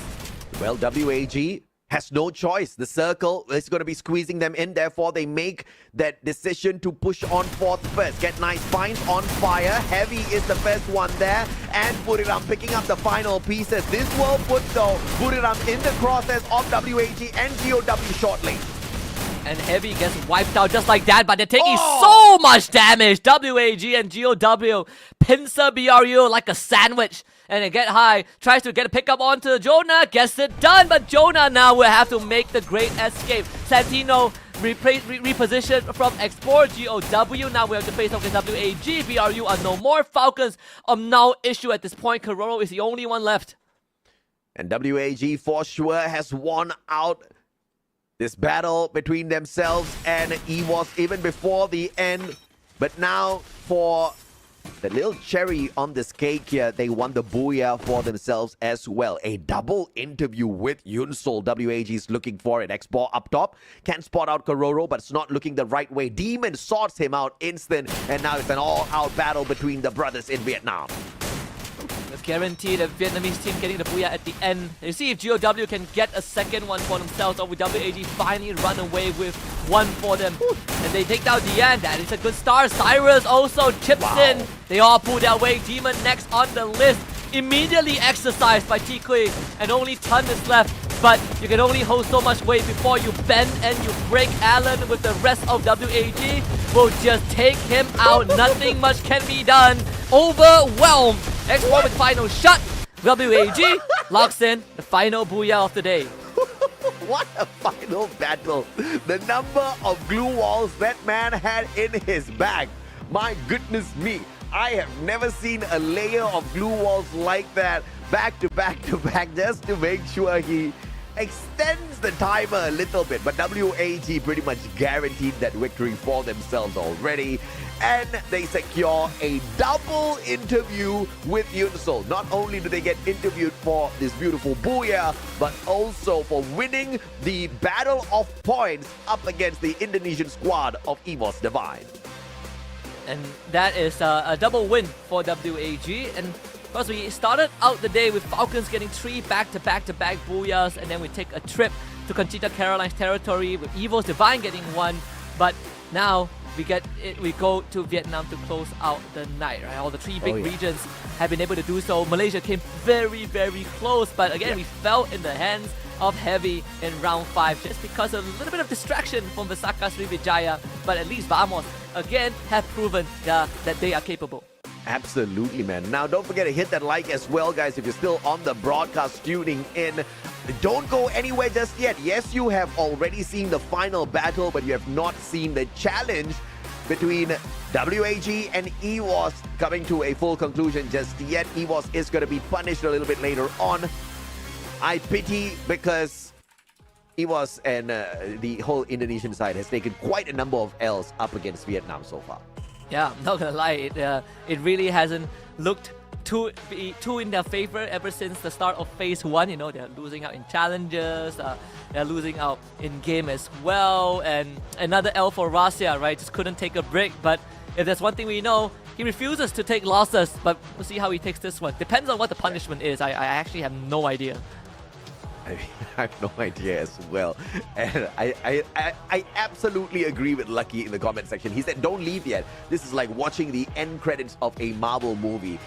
Well, WAG has no choice. The circle is going to be squeezing them in. Therefore, they make that decision to push on fourth first. Get nice finds on fire. Heavy is the first one there. And Buriram picking up the final pieces. This will put, though, Buriram in the crosshairs of WAG and GOW shortly. And Heavy gets wiped out just like that, but they're taking so much damage. WAG and GOW pincer BRU like a sandwich. And they get high, tries to get a pickup onto Jonah, gets it done, but Jonah now will have to make the great escape. Santino repositioned from Export. GOW now we have to face off with WAG. BRU are no more. Falcons are no issue at this point. Kororo is the only one left. And WAG for sure has won out this battle between themselves and EWOS even before the end. But now for the little cherry on this cake here, they won the Booyah for themselves as well. A double interview with Yunsol. WAG is looking for it. Export up top. Can spot out Kororo, but it's not looking the right way. Demon sorts him out instant. And now it's an all-out battle between the brothers in Vietnam. Let's guarantee the Vietnamese team getting the Booyah at the end. You see if GOW can get a second one for themselves, or with WAG finally run away with one for them. And they take down the end. That is a good start. Cyrus also chips in. They all pull their way. Demon next on the list. Immediately exercised by Tikui. And only Ton is left. But you can only hold so much weight before you bend and you break. Alan with the rest of WAG will just take him out. Nothing much can be done. Overwhelmed. X1 with final shot. WAG locks in the final Booyah of the day. What a final battle. The number of glue walls that man had in his bag. My goodness me. I have never seen a layer of glue walls like that. Back to back to back, just to make sure he extends the timer a little bit. But WAG pretty much guaranteed that victory for themselves already. And they secure a double interview with Yunsol. Not only do they get interviewed for this beautiful Booyah, but also for winning the Battle of Points up against the Indonesian squad of EWOS Divine. And that is a double win for WAG. And because we started out the day with Falcons getting 3 back-to-back-to-back Booyahs, and then we take a trip to Conchita Caroline's territory with EWOS Divine getting 1. But now we go to Vietnam to close out the night, right? All the 3 big regions have been able to do so. Malaysia came very, very close, but again, we fell in the hands of Heavy in round 5 just because of a little bit of distraction from Visaka Sriwijaya. But at least Vamos, again, have proven that they are capable. Absolutely, man. Now, don't forget to hit that like as well, guys, if you're still on the broadcast tuning in. Don't go anywhere just yet. Yes, you have already seen the final battle, but you have not seen the challenge between WAG and EWOS coming to a full conclusion just yet. EWOS is going to be punished a little bit later on. I pity because EWOS and the whole Indonesian side has taken quite a number of L's up against Vietnam so far. Yeah, I'm not gonna lie, it really hasn't looked too in their favor ever since the start of phase 1. You know, they're losing out in challenges, they're losing out in game as well, and another L for Rasia, right? Just couldn't take a break. But if there's one thing we know, he refuses to take losses, but we'll see how he takes this one. Depends on what the punishment is. I actually have no idea. I have no idea as well. And I absolutely agree with Lucky in the comment section. He said, don't leave yet. This is like watching the end credits of a Marvel movie.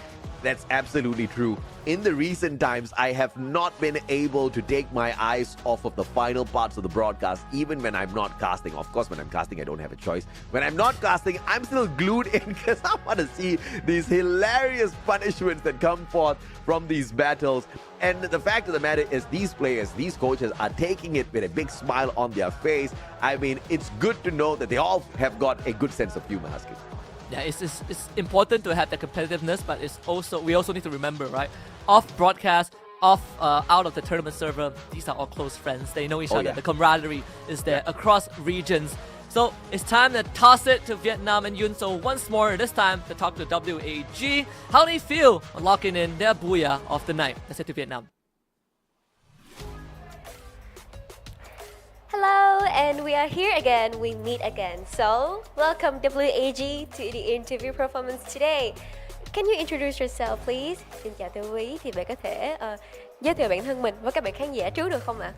That's absolutely true. In the recent times, I have not been able to take my eyes off of the final parts of the broadcast, even when I'm not casting. Of course, when I'm casting, I don't have a choice. When I'm not casting, I'm still glued in because I want to see these hilarious punishments that come forth from these battles. And the fact of the matter is these players, these coaches are taking it with a big smile on their face. I mean, it's good to know that they all have got a good sense of humor, Husky. Yeah, it's important to have the competitiveness, but we also need to remember, right? Off broadcast, out of the tournament server, these are all close friends. They know each other. Yeah. The camaraderie is there across regions. So it's time to toss it to Vietnam and Yunso once more. This time to talk to WAG. How they feel locking in their booyah of the night. Let's head to Vietnam. Hello, and we are here again. We meet again. So, welcome WAG to the interview performance today. Can you introduce yourself, please? Xin chào Tư Quý. Thì bạn có thể giới thiệu bản thân mình với các bạn khán giả trước được không ạ?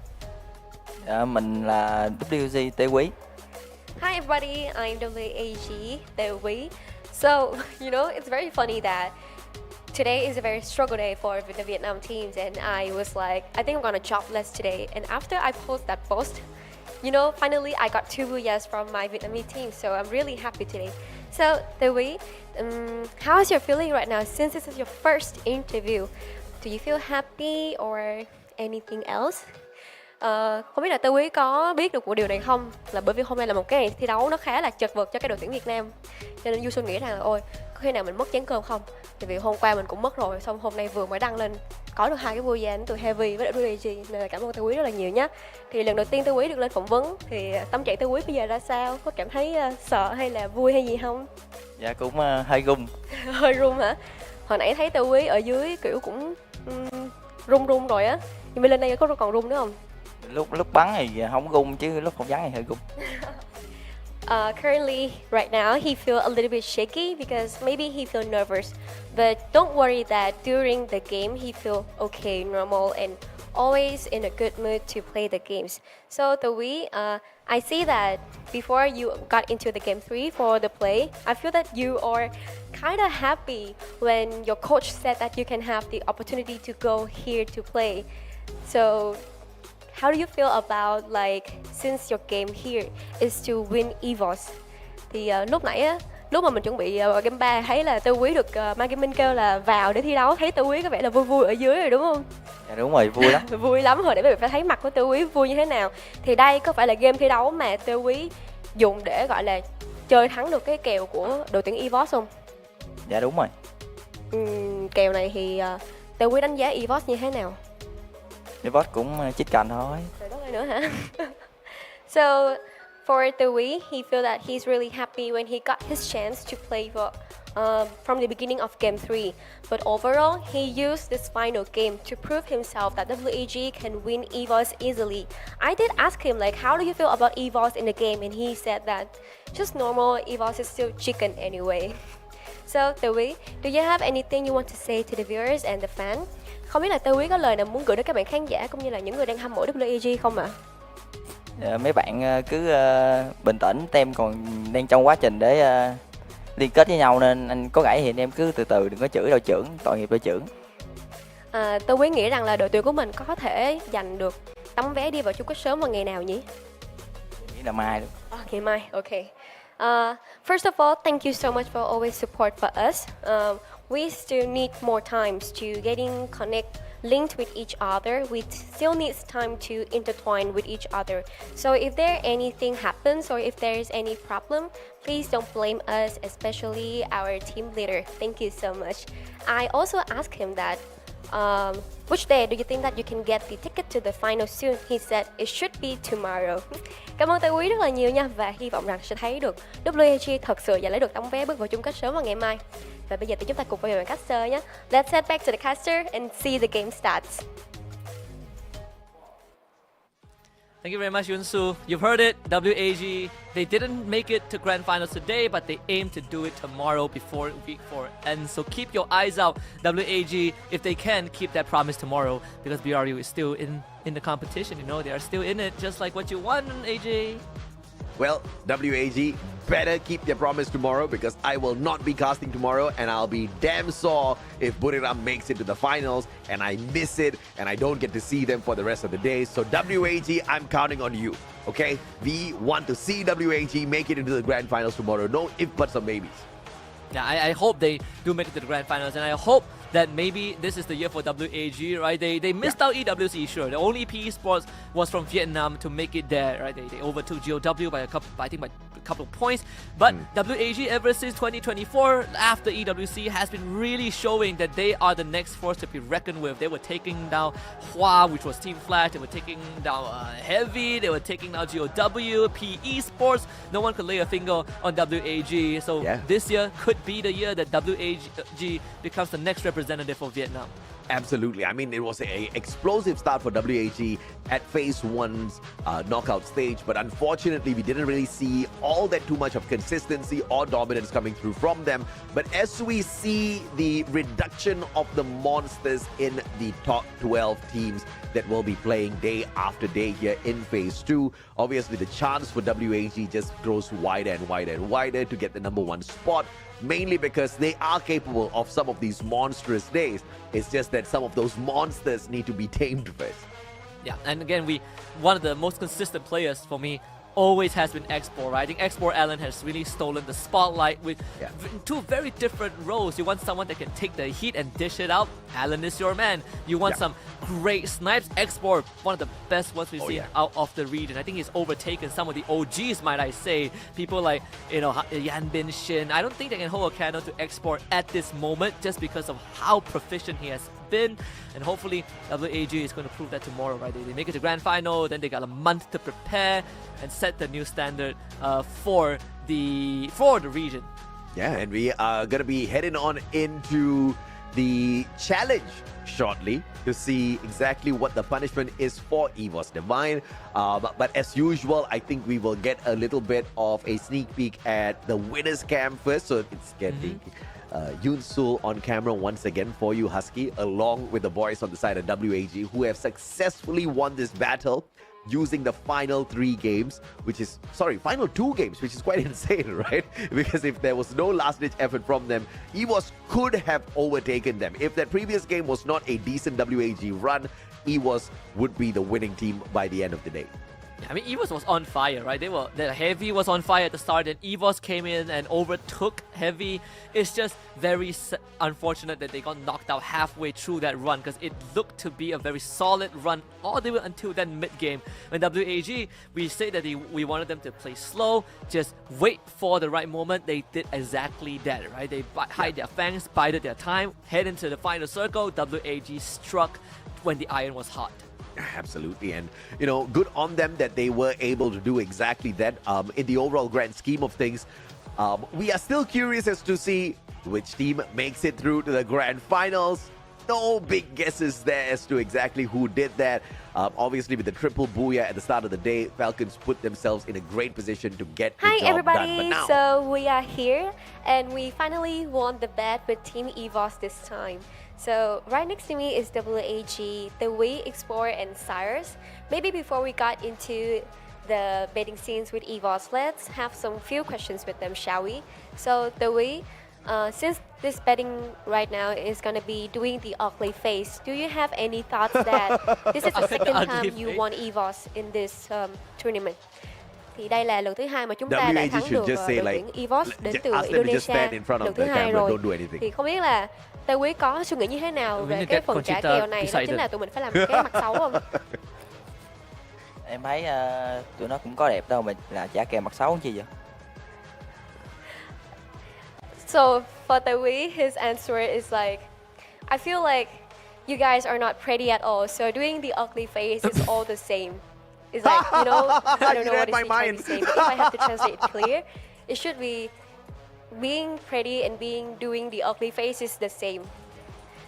Mình là WG Tê Quý. Hi everybody, I'm WAG Tê Quý. So, you know, it's very funny that today is a very struggle day for the Vietnam teams, and I was like, I think I'm gonna job less today. And after I post that post, you know, finally I got 2 booyahs from my Vietnamese team, so I'm really happy today. So, Tê Quý, how is your feeling right now since this is your first interview? Do you feel happy or anything else? Không biết là Tê Quý có biết được một điều này không? Là bởi vì hôm nay là một cái ngày thi đấu nó khá là chật vật cho cái đội tuyển Việt Nam, cho nên Du Xuân nghĩ rằng là ôi, có khi nào mình mất chén cơm không? Tại vì hôm qua mình cũng mất rồi, xong hôm nay vừa mới đăng lên có được 2 cái booyah từ Heavy với lại WAG, nên là cảm ơn Tê Quý rất là nhiều nhé. Thì lần đầu tiên Tê Quý được lên phỏng vấn thì tâm trạng Tê Quý bây giờ ra sao? Có cảm thấy sợ hay là vui hay gì không? Dạ cũng hơi run. Hơi run hả? Hồi nãy thấy Tê Quý ở dưới kiểu cũng run rồi á, nhưng mà lên đây có còn run nữa không? Lúc bắn thì không run, chứ lúc không bắn thì hơi run. Currently, right now, he feels a little bit shaky because maybe he feels nervous. But don't worry that during the game, he feels okay, normal, and always in a good mood to play the games. So, Tê Quý, I see that before you got into the game 3 for the play, I feel that you are kind of happy when your coach said that you can have the opportunity to go here to play. So, how do you feel about like since your game here is to win EVOS? Thì lúc nãy á, lúc mà mình chuẩn bị game 3 thấy là Tê Quý được Mai Kim Minh kêu là vào để thi đấu, thấy Tê Quý có vẻ là vui vui ở dưới rồi đúng không? Dạ đúng rồi, vui lắm. Vui lắm rồi, để mình phải thấy mặt của Tê Quý vui như thế nào. Thì đây có phải là game thi đấu mà Tê Quý dùng để gọi là chơi thắng được cái kèo của đội tuyển EVOS không? Dạ đúng rồi. Kèo này thì Tê Quý đánh giá EVOS như thế nào? EVOS cũng chích cành thôi. Rồi đó nữa hả? So for Tê Quý, he feel that he's really happy when he got his chance to play for from the beginning of game 3. But overall, he used this final game to prove himself that WAG can win EVOS easily. I did ask him like, how do you feel about EVOS in the game? And he said that just normal, EVOS is still chicken anyway. So Tê Quý, do you have anything you want to say to the viewers and the fans? Không biết là Tê Quý có lời nào muốn gửi đến các bạn khán giả cũng như là những người đang hâm mộ WAG không ạ? Mấy bạn cứ bình tĩnh, tem còn đang trong quá trình để liên kết với nhau, nên anh có gãy thì anh em cứ từ từ, đừng có chửi đội trưởng, tội nghiệp đội trưởng. Tê Quý nghĩ rằng là đội tuyển của mình có thể giành được tấm vé đi vào chung kết sớm vào ngày nào nhỉ? Nghĩ là mai luôn. Ngày mai, okay. First of all, thank you so much for always support for us. We still need more times to getting linked with each other. We still need time to intertwine with each other. So if there anything happens or if there is any problem, please don't blame us, especially our team leader. Thank you so much. I also asked him that which day do you think that you can get the ticket to the final soon? He said it should be tomorrow. Cảm ơn Tài Quý rất là nhiều nha, và hy vọng rằng sẽ thấy được WAG thật sự và lấy được tấm vé bước vào chung kết sớm vào ngày mai. Và bây giờ thì chúng ta cùng vào với caster nhé. Let's head back to the caster and see the game starts. Thank you very much, Yunsu. You've heard it, WAG. They didn't make it to grand finals today, but they aim to do it tomorrow before week 4 ends. So keep your eyes out, WAG. If they can, keep that promise tomorrow, because BRU is still in the competition. You know, they are still in it, just like what you won, AJ. Well, WAG better keep their promise tomorrow, because I will not be casting tomorrow, and I'll be damn sore if Buriram makes it to the finals and I miss it and I don't get to see them for the rest of the day. So WAG, I'm counting on you. Okay? We want to see WAG make it into the grand finals tomorrow. No ifs, buts, or maybes. Yeah, I hope they do make it to the grand finals, and I hope that maybe this is the year for WAG, right? They missed out EWC, sure. The only PE Sports was from Vietnam to make it there, right? They overtook GOW by a couple of points. But WAG ever since 2024, after EWC, has been really showing that they are the next force to be reckoned with. They were taking down Hua, which was Team Flash. They were taking down Heavy. They were taking down GOW, PE Sports. No one could lay a finger on WAG. So this year could be the year that WAG becomes the next representative for Vietnam. Absolutely. I mean, it was an explosive start for WAG at Phase 1's knockout stage, but unfortunately, we didn't really see all that too much of consistency or dominance coming through from them. But as we see the reduction of the monsters in the top 12 teams that will be playing day after day here in Phase 2, obviously the chance for WAG just grows wider and wider and wider to get the #1 spot, mainly because they are capable of some of these monstrous days. It's just that some of those monsters need to be tamed first. Yeah, and again, one of the most consistent players for me always has been X4, right? I think X4 Allen has really stolen the spotlight with two very different roles. You want someone that can take the heat and dish it out, Allen is your man. You want some great snipes, X4, one of the best ones we've seen out of the region. I think he's overtaken some of the OGs, might I say. People like, Yan Bin Shin. I don't think they can hold a candle to X4 at this moment, just because of how proficient he has been. And hopefully WAG is going to prove that tomorrow, right? They make it to grand final, then they got a month to prepare and set the new standard for the region. Yeah, and we are going to be heading on into the challenge shortly to see exactly what the punishment is for EVOS Divine. But as usual, I think we will get a little bit of a sneak peek at the winners camp first. So it's getting Yoon Sul on camera once again for you, Husky, along with the boys on the side of WAG, who have successfully won this battle using the final 3 games, final 2 games, which is quite insane, right? Because if there was no last-ditch effort from them, EVOS could have overtaken them. If that previous game was not a decent WAG run, EVOS would be the winning team by the end of the day. I mean, EVOS was on fire, right? The Heavy was on fire at the start, and EVOS came in and overtook Heavy. It's just very unfortunate that they got knocked out halfway through that run, because it looked to be a very solid run all the way until that mid-game. When WAG, we say that we wanted them to play slow, just wait for the right moment. They did exactly that, right? They hide their fangs, bided their time, head into the final circle. WAG struck when the iron was hot. Absolutely, and good on them that they were able to do exactly that. In the overall grand scheme of things, we are still curious as to see which team makes it through to the grand finals. No big guesses there as to exactly who did that. Obviously, with the triple booyah at the start of the day, Falcons put themselves in a great position to get the job everybody. done. But now, so we are here, and we finally won the bet with Team EVOS this time. So right next to me is WAG, the Wei, Explore, and Cyrus. Maybe before we got into the betting scenes with EVOS, let's have some few questions with them, shall we? So the Wei, Since this betting right now is gonna be doing the ugly face, do you have any thoughts that this is the second time you won EVOS in this tournament? Thì đây là lần thứ hai mà chúng ta đã thắng được đội tuyển EVOS đến từ Indonesia, lần thứ hai rồi. Thì không biết là Tây Quý có suy nghĩ như thế nào về cái phần trả kèo này, đó chính là tụi mình phải làm cái mặt xấu không? Em thấy tụi nó cũng có đẹp đâu mà là trả kèo mặt xấu chi vậy? So for Tawi, his answer is like, I feel like you guys are not pretty at all. So doing the ugly face is all the same. It's like, I don't know what it's trying to say, but if I have to translate it clear, it should be being pretty and doing the ugly face is the same.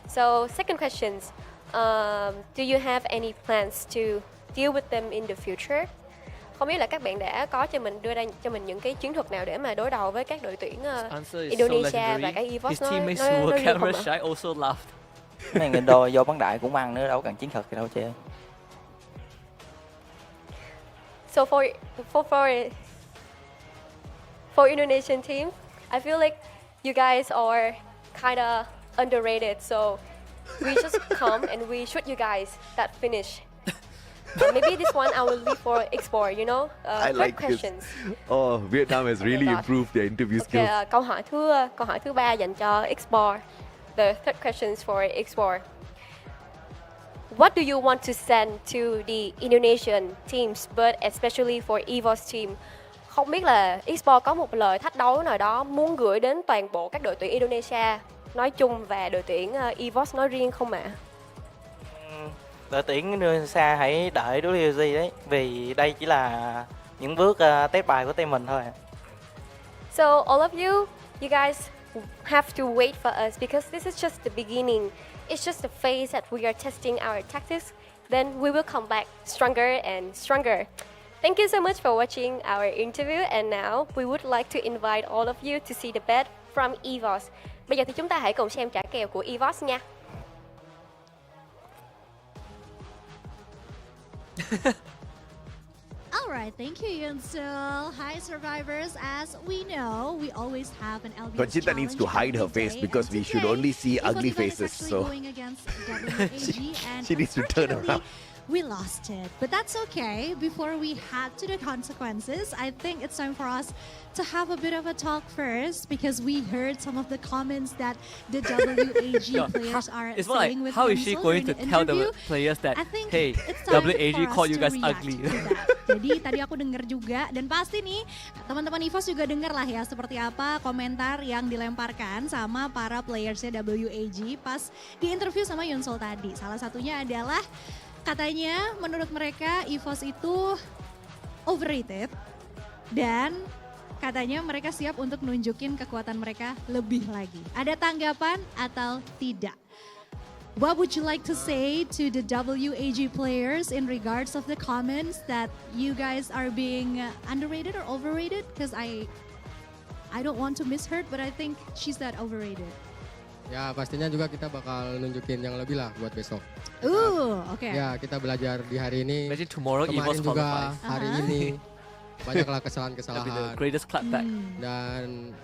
So second questions, do you have any plans to deal with them in the future? Không biết là các bạn đã có đưa ra cho mình những cái chiến thuật nào để mà đối đầu với các đội tuyển Indonesia và cái EVOS nó riêng không ạ? also laughed. Mấy người đôi vô bắn đại cũng ăn nữa, đâu cần chiến thuật gì đâu chị. So for Indonesian team, I feel like you guys are kind of underrated. So we just come and we shoot you guys that finish. Maybe this one I will leave for export, I like questions. This. Oh, Vietnam has really improved their interview skills. Okay, câu hỏi thứ ba dành cho export. The third questions for export. What do you want to send to the Indonesian teams, but especially for EVOS team? Không biết là export có một lời thách đấu nào đó muốn gửi đến toàn bộ các đội tuyển Indonesia nói chung và đội tuyển EVOS nói riêng không ạ? Đội tuyển Indonesia hãy đợi WG đấy, vì đây chỉ là những bước test bài của team mình thôi. So all of you guys have to wait for us because this is just the beginning. It's just the phase that we are testing our tactics. Then we will come back stronger and stronger. Thank you so much for watching our interview, and now we would like to invite all of you to see the bet from EVOS. Bây giờ thì chúng ta hãy cùng xem trả kèo của EVOS nha. Alright, thank you, Yunsul. Hi, survivors. As we know, we always have an LBS Conchita needs to hide her face because we should only see ugly faces. So she needs to turn around. We lost it, but that's okay. Before we head to the consequences, I think it's time for us to have a bit of a talk first because we heard some of the comments that the WAG players are saying with how is she going to tell the players that, hey, WAG call you guys ugly? Jadi tadi aku dengar juga, dan pasti nih teman-teman EVOS juga dengar lah ya seperti apa komentar yang dilemparkan sama para playersnya WAG pas di interview sama Yunsul tadi. Salah satunya adalah katanya menurut mereka EVOS itu overrated dan katanya mereka siap untuk nunjukin kekuatan mereka lebih lagi. Ada tanggapan atau tidak? What would you like to say to the WAG players in regards of the comments that you guys are being underrated or overrated? Because I don't want to misheard, but I think she said overrated. Ya pastinya juga kita bakal nunjukin yang lebih lah buat besok. Oke. Ya kita belajar di hari ini. Imagine tomorrow kemarin juga hari ini banyaklah kesalahan-kesalahan. Greatest clapback. Dan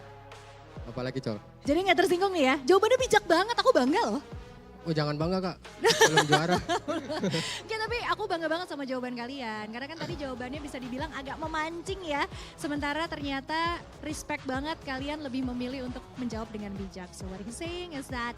apalagi Col. Jadi nggak tersinggung nih ya? Jawabannya bijak banget, aku bangga loh. Oh jangan bangga Kak, belum juara. Oke, tapi aku bangga banget sama jawaban kalian. Karena kan tadi jawabannya bisa dibilang agak memancing ya. Sementara ternyata respect banget kalian lebih memilih untuk menjawab dengan bijak. So what he's saying is that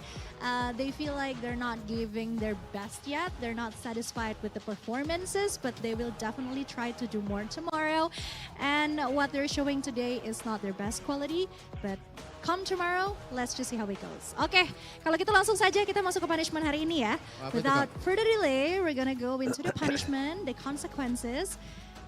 they feel like they're not giving their best yet. They're not satisfied with the performances, but they will definitely try to do more tomorrow. And what they're showing today is not their best quality, but come tomorrow, let's just see how it goes. Oke, kalau gitu langsung saja kita masuk ke punishment hari ini ya. Without further delay, we're gonna go into the punishment, the consequences.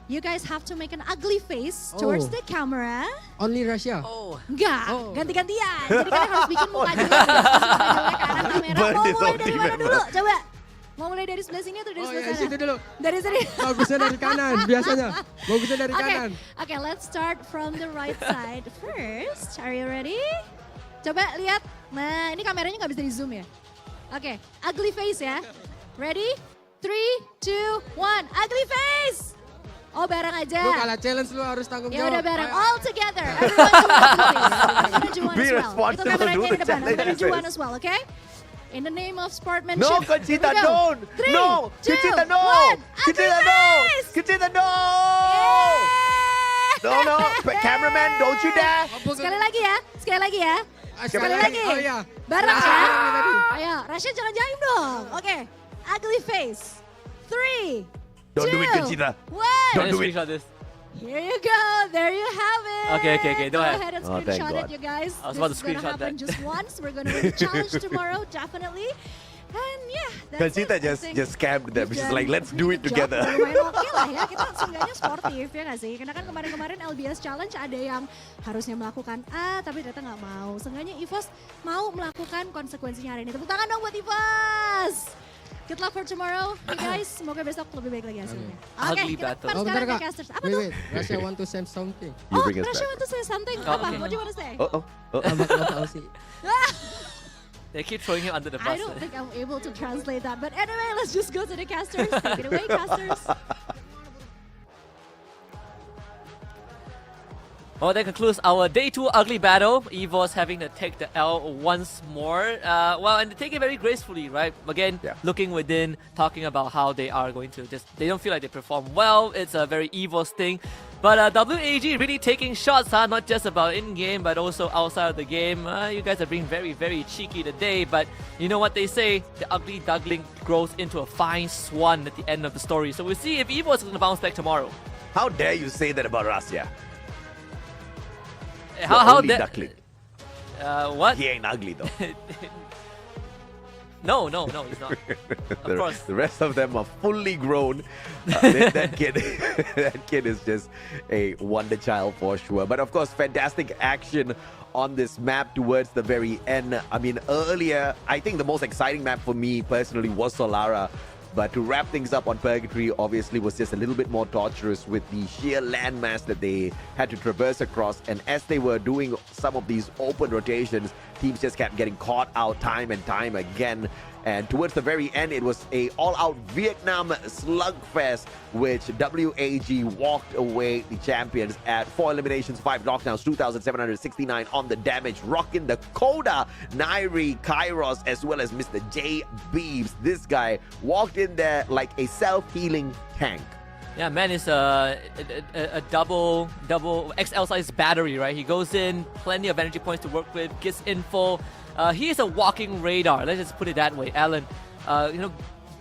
You guys have to make an ugly face towards the camera. Only Russia? Enggak, ganti-gantian. Jadi kalian harus bikin muka juga. Ke arah kamera. Mau mulai dari mana dulu? Coba. Mau mulai dari sebelah sini atau dari sebelah sana? Situ dulu. Dari sini. Bagusnya dari kanan biasanya. Bagusnya dari kanan. Oke, let's start from the right side first. Are you ready? Coba lihat. Nah, ini kameranya nggak bisa di zoom ya. Oke, ugly face ya. Ready? 3, 2, 1. Ugly face. Oh bareng aja. Lu kalah challenge lu harus tanggung Ya jawab. udah bareng all together. Everyone do one, please. I'm gonna do one Be as well. Itu responsible, kameranya do di the depan. I'm gonna challenge do one first. as well, okay? In the name of sportsmanship. No, Here Conchita, we go. don't. 3, No, 2, Conchita, no. 1. Conchita, no. Conchita, no. No. Cameraman, don't you dare. Sekali lagi ya. Sekali lagi ya. Sekali lagi. Oh iya. Bareng Rasha ya. ini tadi. Ayo, Rasha jangan jaim dong. Oke. Ugly face. 3, Don't do it, 2, Conchita. 1. Don't do it. Screenshot this. Here you go. There you have it. Okay. Go ahead. and Oh, thank screenshot it, God. you guys. I was about to This is gonna screenshot happen that. just once. We're gonna win the challenge tomorrow, definitely. And yeah, that's Conchita it. I just think scammed them. we've She's done like, let's do it a good job. together. Lumayan oke lah ya, kita seenggaknya sportif ya nggak sih? Karena kan kemarin-kemarin LBS Challenge ada yang harusnya melakukan A tapi ternyata nggak mau. Seenggaknya EVOS mau melakukan konsekuensinya hari ini. Tepuk tangan dong buat EVOS! Good luck for tomorrow, hey guys. Semoga besok lebih baik lagi hasilnya. Oke, Ugly kita battle. depan Oh bentar sekarang kak. ke casters. Apa tuh? Wait. Rasha want to say something. You bring us Rasha back. want to say something. Oh, Apa? okay. What do you want to say? Oh. They keep throwing him under the bus. I don't think I'm able to translate that. But anyway, let's just go to the casters. Take it away, casters. Well, that concludes our day 2 ugly battle. EVOS having to take the L once more. And they take it very gracefully, right? Again, Yeah. looking within, talking about how they are going to they don't feel like they perform well. It's a very EVOS thing. But WAG really taking shots, not just about in-game, but also outside of the game. You guys are being very, very cheeky today, but you know what they say, the ugly duckling grows into a fine swan at the end of the story. So we'll see if EVOS is going to bounce back tomorrow. How dare you say that about Rasya? How only that? duckling. What? He ain't ugly though. No, he's not. Of course. The rest of them are fully grown. That kid, that kid is just a wonder child for sure. But of course, fantastic action on this map towards the very end. I mean, earlier, I think the most exciting map for me personally was Solara. But to wrap things up on Purgatory obviously was just a little bit more torturous with the sheer landmass that they had to traverse across. And as they were doing some of these open rotations, teams just kept getting caught out time and time again. And towards the very end, it was a all-out Vietnam slugfest, which WAG walked away the champions at 4 eliminations, 5 knockdowns, 2,769 on the damage, rocking the Koda, Nairi, Kairos, as well as Mr. J. Beebs. This guy walked in there like a self-healing tank. Yeah, man is a double XL size battery, right? He goes in, plenty of energy points to work with, gets info. He is a walking radar. Let's just put it that way, Alan.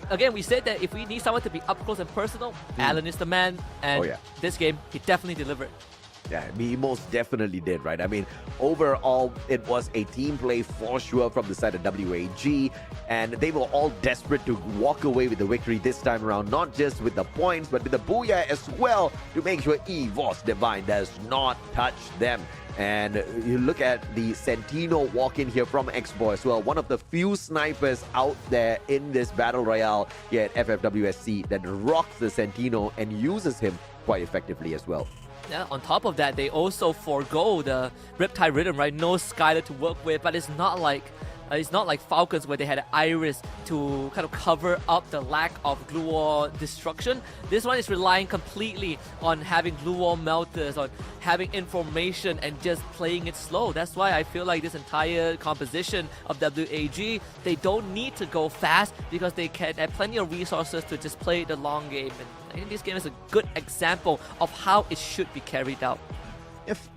Again, we said that if we need someone to be up close and personal, Alan is the man. And this game, he definitely delivered. Yeah, he most definitely did, right? I mean, overall, it was a team play for sure from the side of WAG, and they were all desperate to walk away with the victory this time around, not just with the points, but with the booyah as well, to make sure EVOS Divine does not touch them. And you look at the Sentino walk in here from Expo as well, one of the few snipers out there in this Battle Royale here at FFWSC that rocks the Sentino and uses him quite effectively as well. Yeah, on top of that, they also forego the Riptide Rhythm, right? No Skylar to work with, but it's not like Falcons where they had an Iris to kind of cover up the lack of Glue Wall destruction. This one is relying completely on having Glue Wall melters, on having information and just playing it slow. That's why I feel like this entire composition of WAG, they don't need to go fast because they can have plenty of resources to just play the long game. And I think this game is a good example of how it should be carried out. If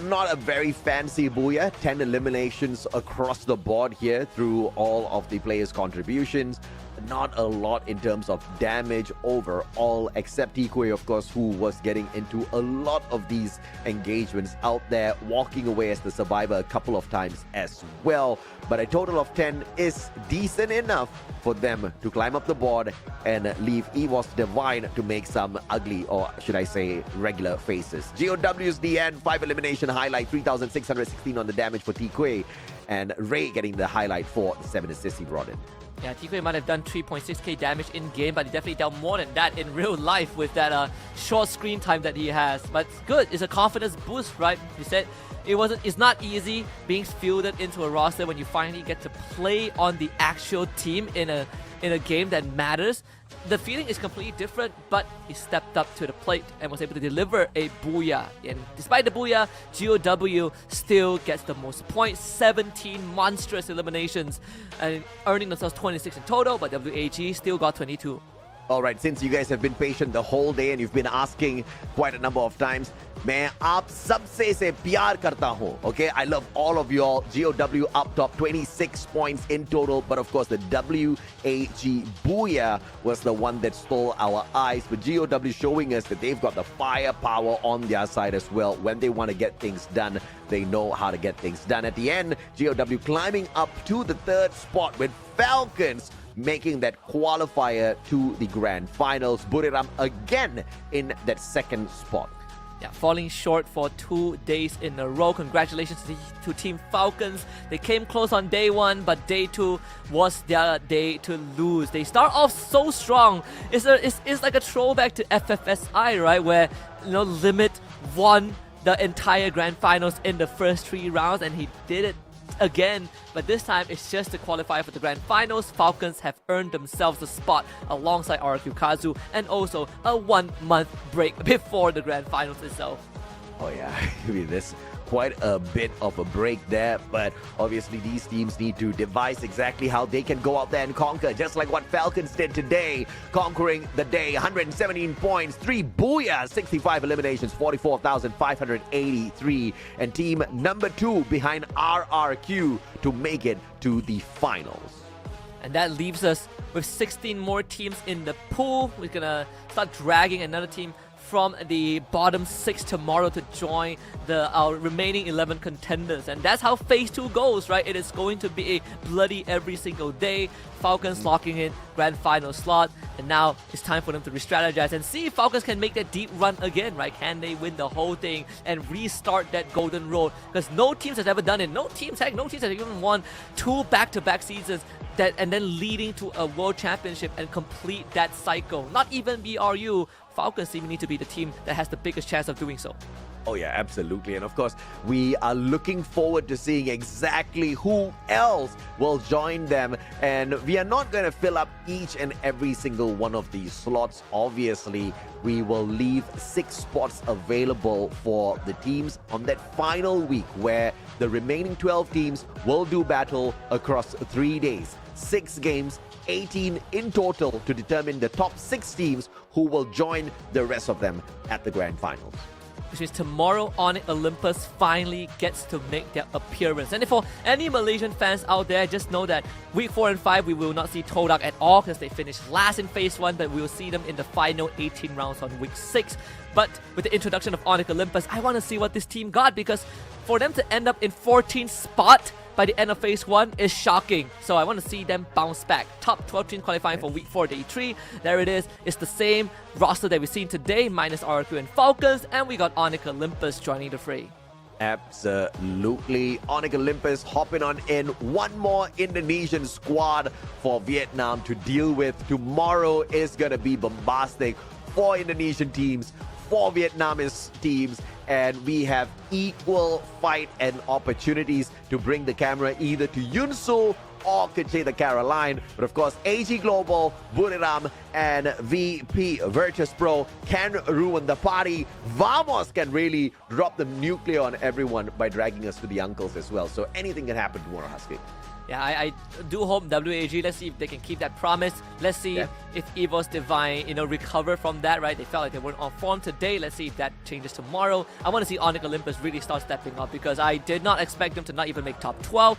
not a very fancy booyah, 10 eliminations across the board here through all of the players' contributions. Not a lot in terms of damage overall, except Tikwe, of course, who was getting into a lot of these engagements out there, walking away as the survivor a couple of times as well. But a total of 10 is decent enough for them to climb up the board and leave EVOS Divine to make some ugly, or should I say, regular faces. GOW's the end, 5 elimination highlight, 3,616 on the damage for Tikwe, and Ray getting the highlight for the 7 assists he brought in. Yeah, Tikwe might have done 3.6k damage in-game, but he definitely dealt more than that in real life with that short screen time that he has. But it's good. It's a confidence boost, right? You said it's not easy being fielded into a roster when you finally get to play on the actual team in a in a game that matters, the feeling is completely different, but he stepped up to the plate and was able to deliver a booyah. And despite the booyah, GOW still gets the most points, 17 monstrous eliminations, and earning themselves 26 in total, but WAG still got 22. All right, since you guys have been patient the whole day and you've been asking quite a number of times, मैं आप सबसे से प्यार करता हूँ. Okay, I love all of y'all. GOW up top, 26 points in total, but of course the WAG Booyah was the one that stole our eyes. But GOW showing us that they've got the firepower on their side as well. When they want to get things done, they know how to get things done. At the end, GOW climbing up to the 3rd spot with Falcons making that qualifier to the grand finals. Buriram again in that 2nd spot. Yeah, falling short for 2 days in a row. Congratulations to Team Falcons. They came close on day 1, but day 2 was their day to lose. They start off so strong. It's like a throwback to FFSI, right? Where, Limit won the entire grand finals in the first 3 rounds, and he did it again, but this time it's just to qualify for the grand finals. Falcons have earned themselves a spot alongside RQ Kazu and also a 1-month break before the grand finals itself. Oh yeah, I mean, there's quite a bit of a break there, but obviously these teams need to devise exactly how they can go out there and conquer, just like what Falcons did today, conquering the day, 117 points, 3 booyahs, 65 eliminations, 44,583, and team number 2 behind RRQ to make it to the finals. And that leaves us with 16 more teams in the pool. We're gonna start dragging another team from the bottom 6 tomorrow to join our remaining 11 contenders. And that's how phase 2 goes, right? It is going to be a bloody every single day. Falcons locking in grand final slot, and now it's time for them to re-strategize and see if Falcons can make that deep run again, right? Can they win the whole thing and restart that golden road? Because no teams has ever done it. No teams have even won 2 back-to-back seasons and then leading to a world championship and complete that cycle. Not even BRU. Falcons seem to be the team that has the biggest chance of doing so. Oh yeah, absolutely. And of course, we are looking forward to seeing exactly who else will join them. And we are not going to fill up each and every single one of these slots. Obviously, we will leave 6 spots available for the teams on that final week where the remaining 12 teams will do battle across 3 days. 6 games, 18 in total to determine the top 6 teams who will join the rest of them at the grand finals. Which means tomorrow Onyx Olympus finally gets to make their appearance. And for any Malaysian fans out there, just know that week 4 and 5 we will not see Todak at all because they finished last in phase 1, but we will see them in the final 18 rounds on week 6. But with the introduction of Onyx Olympus, I want to see what this team got, because for them to end up in 14th spot by the end of phase 1 is shocking. So I want to see them bounce back. Top 12 teams qualifying for week 4, day 3. There it is. It's the same roster that we've seen today, minus RQ and Falcons, and we got Onyx Olympus joining the fray. Absolutely. Onyx Olympus hopping on in. One more Indonesian squad for Vietnam to deal with. Tomorrow is going to be bombastic. 4 Indonesian teams, 4 Vietnamese teams, and we have equal fight and opportunities to bring the camera either to Yunsu or Kecil Caroline. But of course, AG Global, Buriram, and VP Virtus Pro can ruin the party. Vamos can really drop the nuclear on everyone by dragging us to the uncles as well. So anything can happen tomorrow, Husky. Yeah, I do hope WAG, let's see if they can keep that promise. Let's see if Evo's Divine, recover from that, right? They felt like they weren't on form today. Let's see if that changes tomorrow. I want to see Onyx Olympus really start stepping up, because I did not expect them to not even make top 12.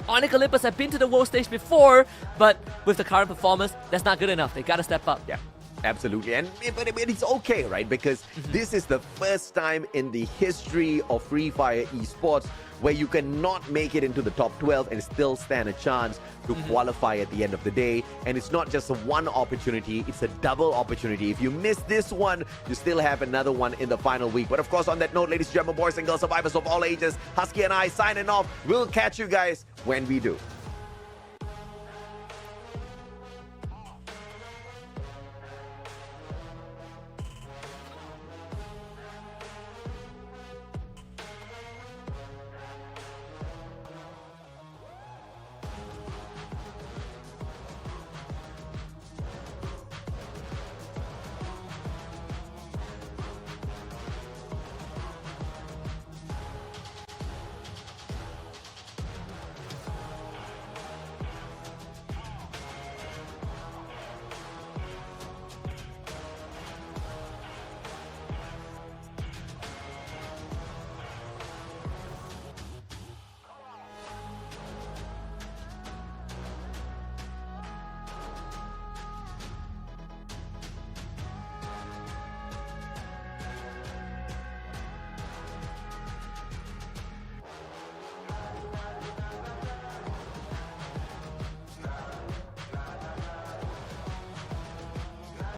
Onyx Olympus have been to the world stage before, but with the current performance, that's not good enough. They got to step up. Yeah. Absolutely, but it's okay, right? Because this is the first time in the history of Free Fire esports where you cannot make it into the top 12 and still stand a chance to qualify at the end of the day. And it's not just a one opportunity, it's a double opportunity. If you miss this one, you still have another one in the final week. But of course, on that note, ladies and gentlemen, boys and girls, survivors of all ages, Husky and I signing off. We'll catch you guys when we do.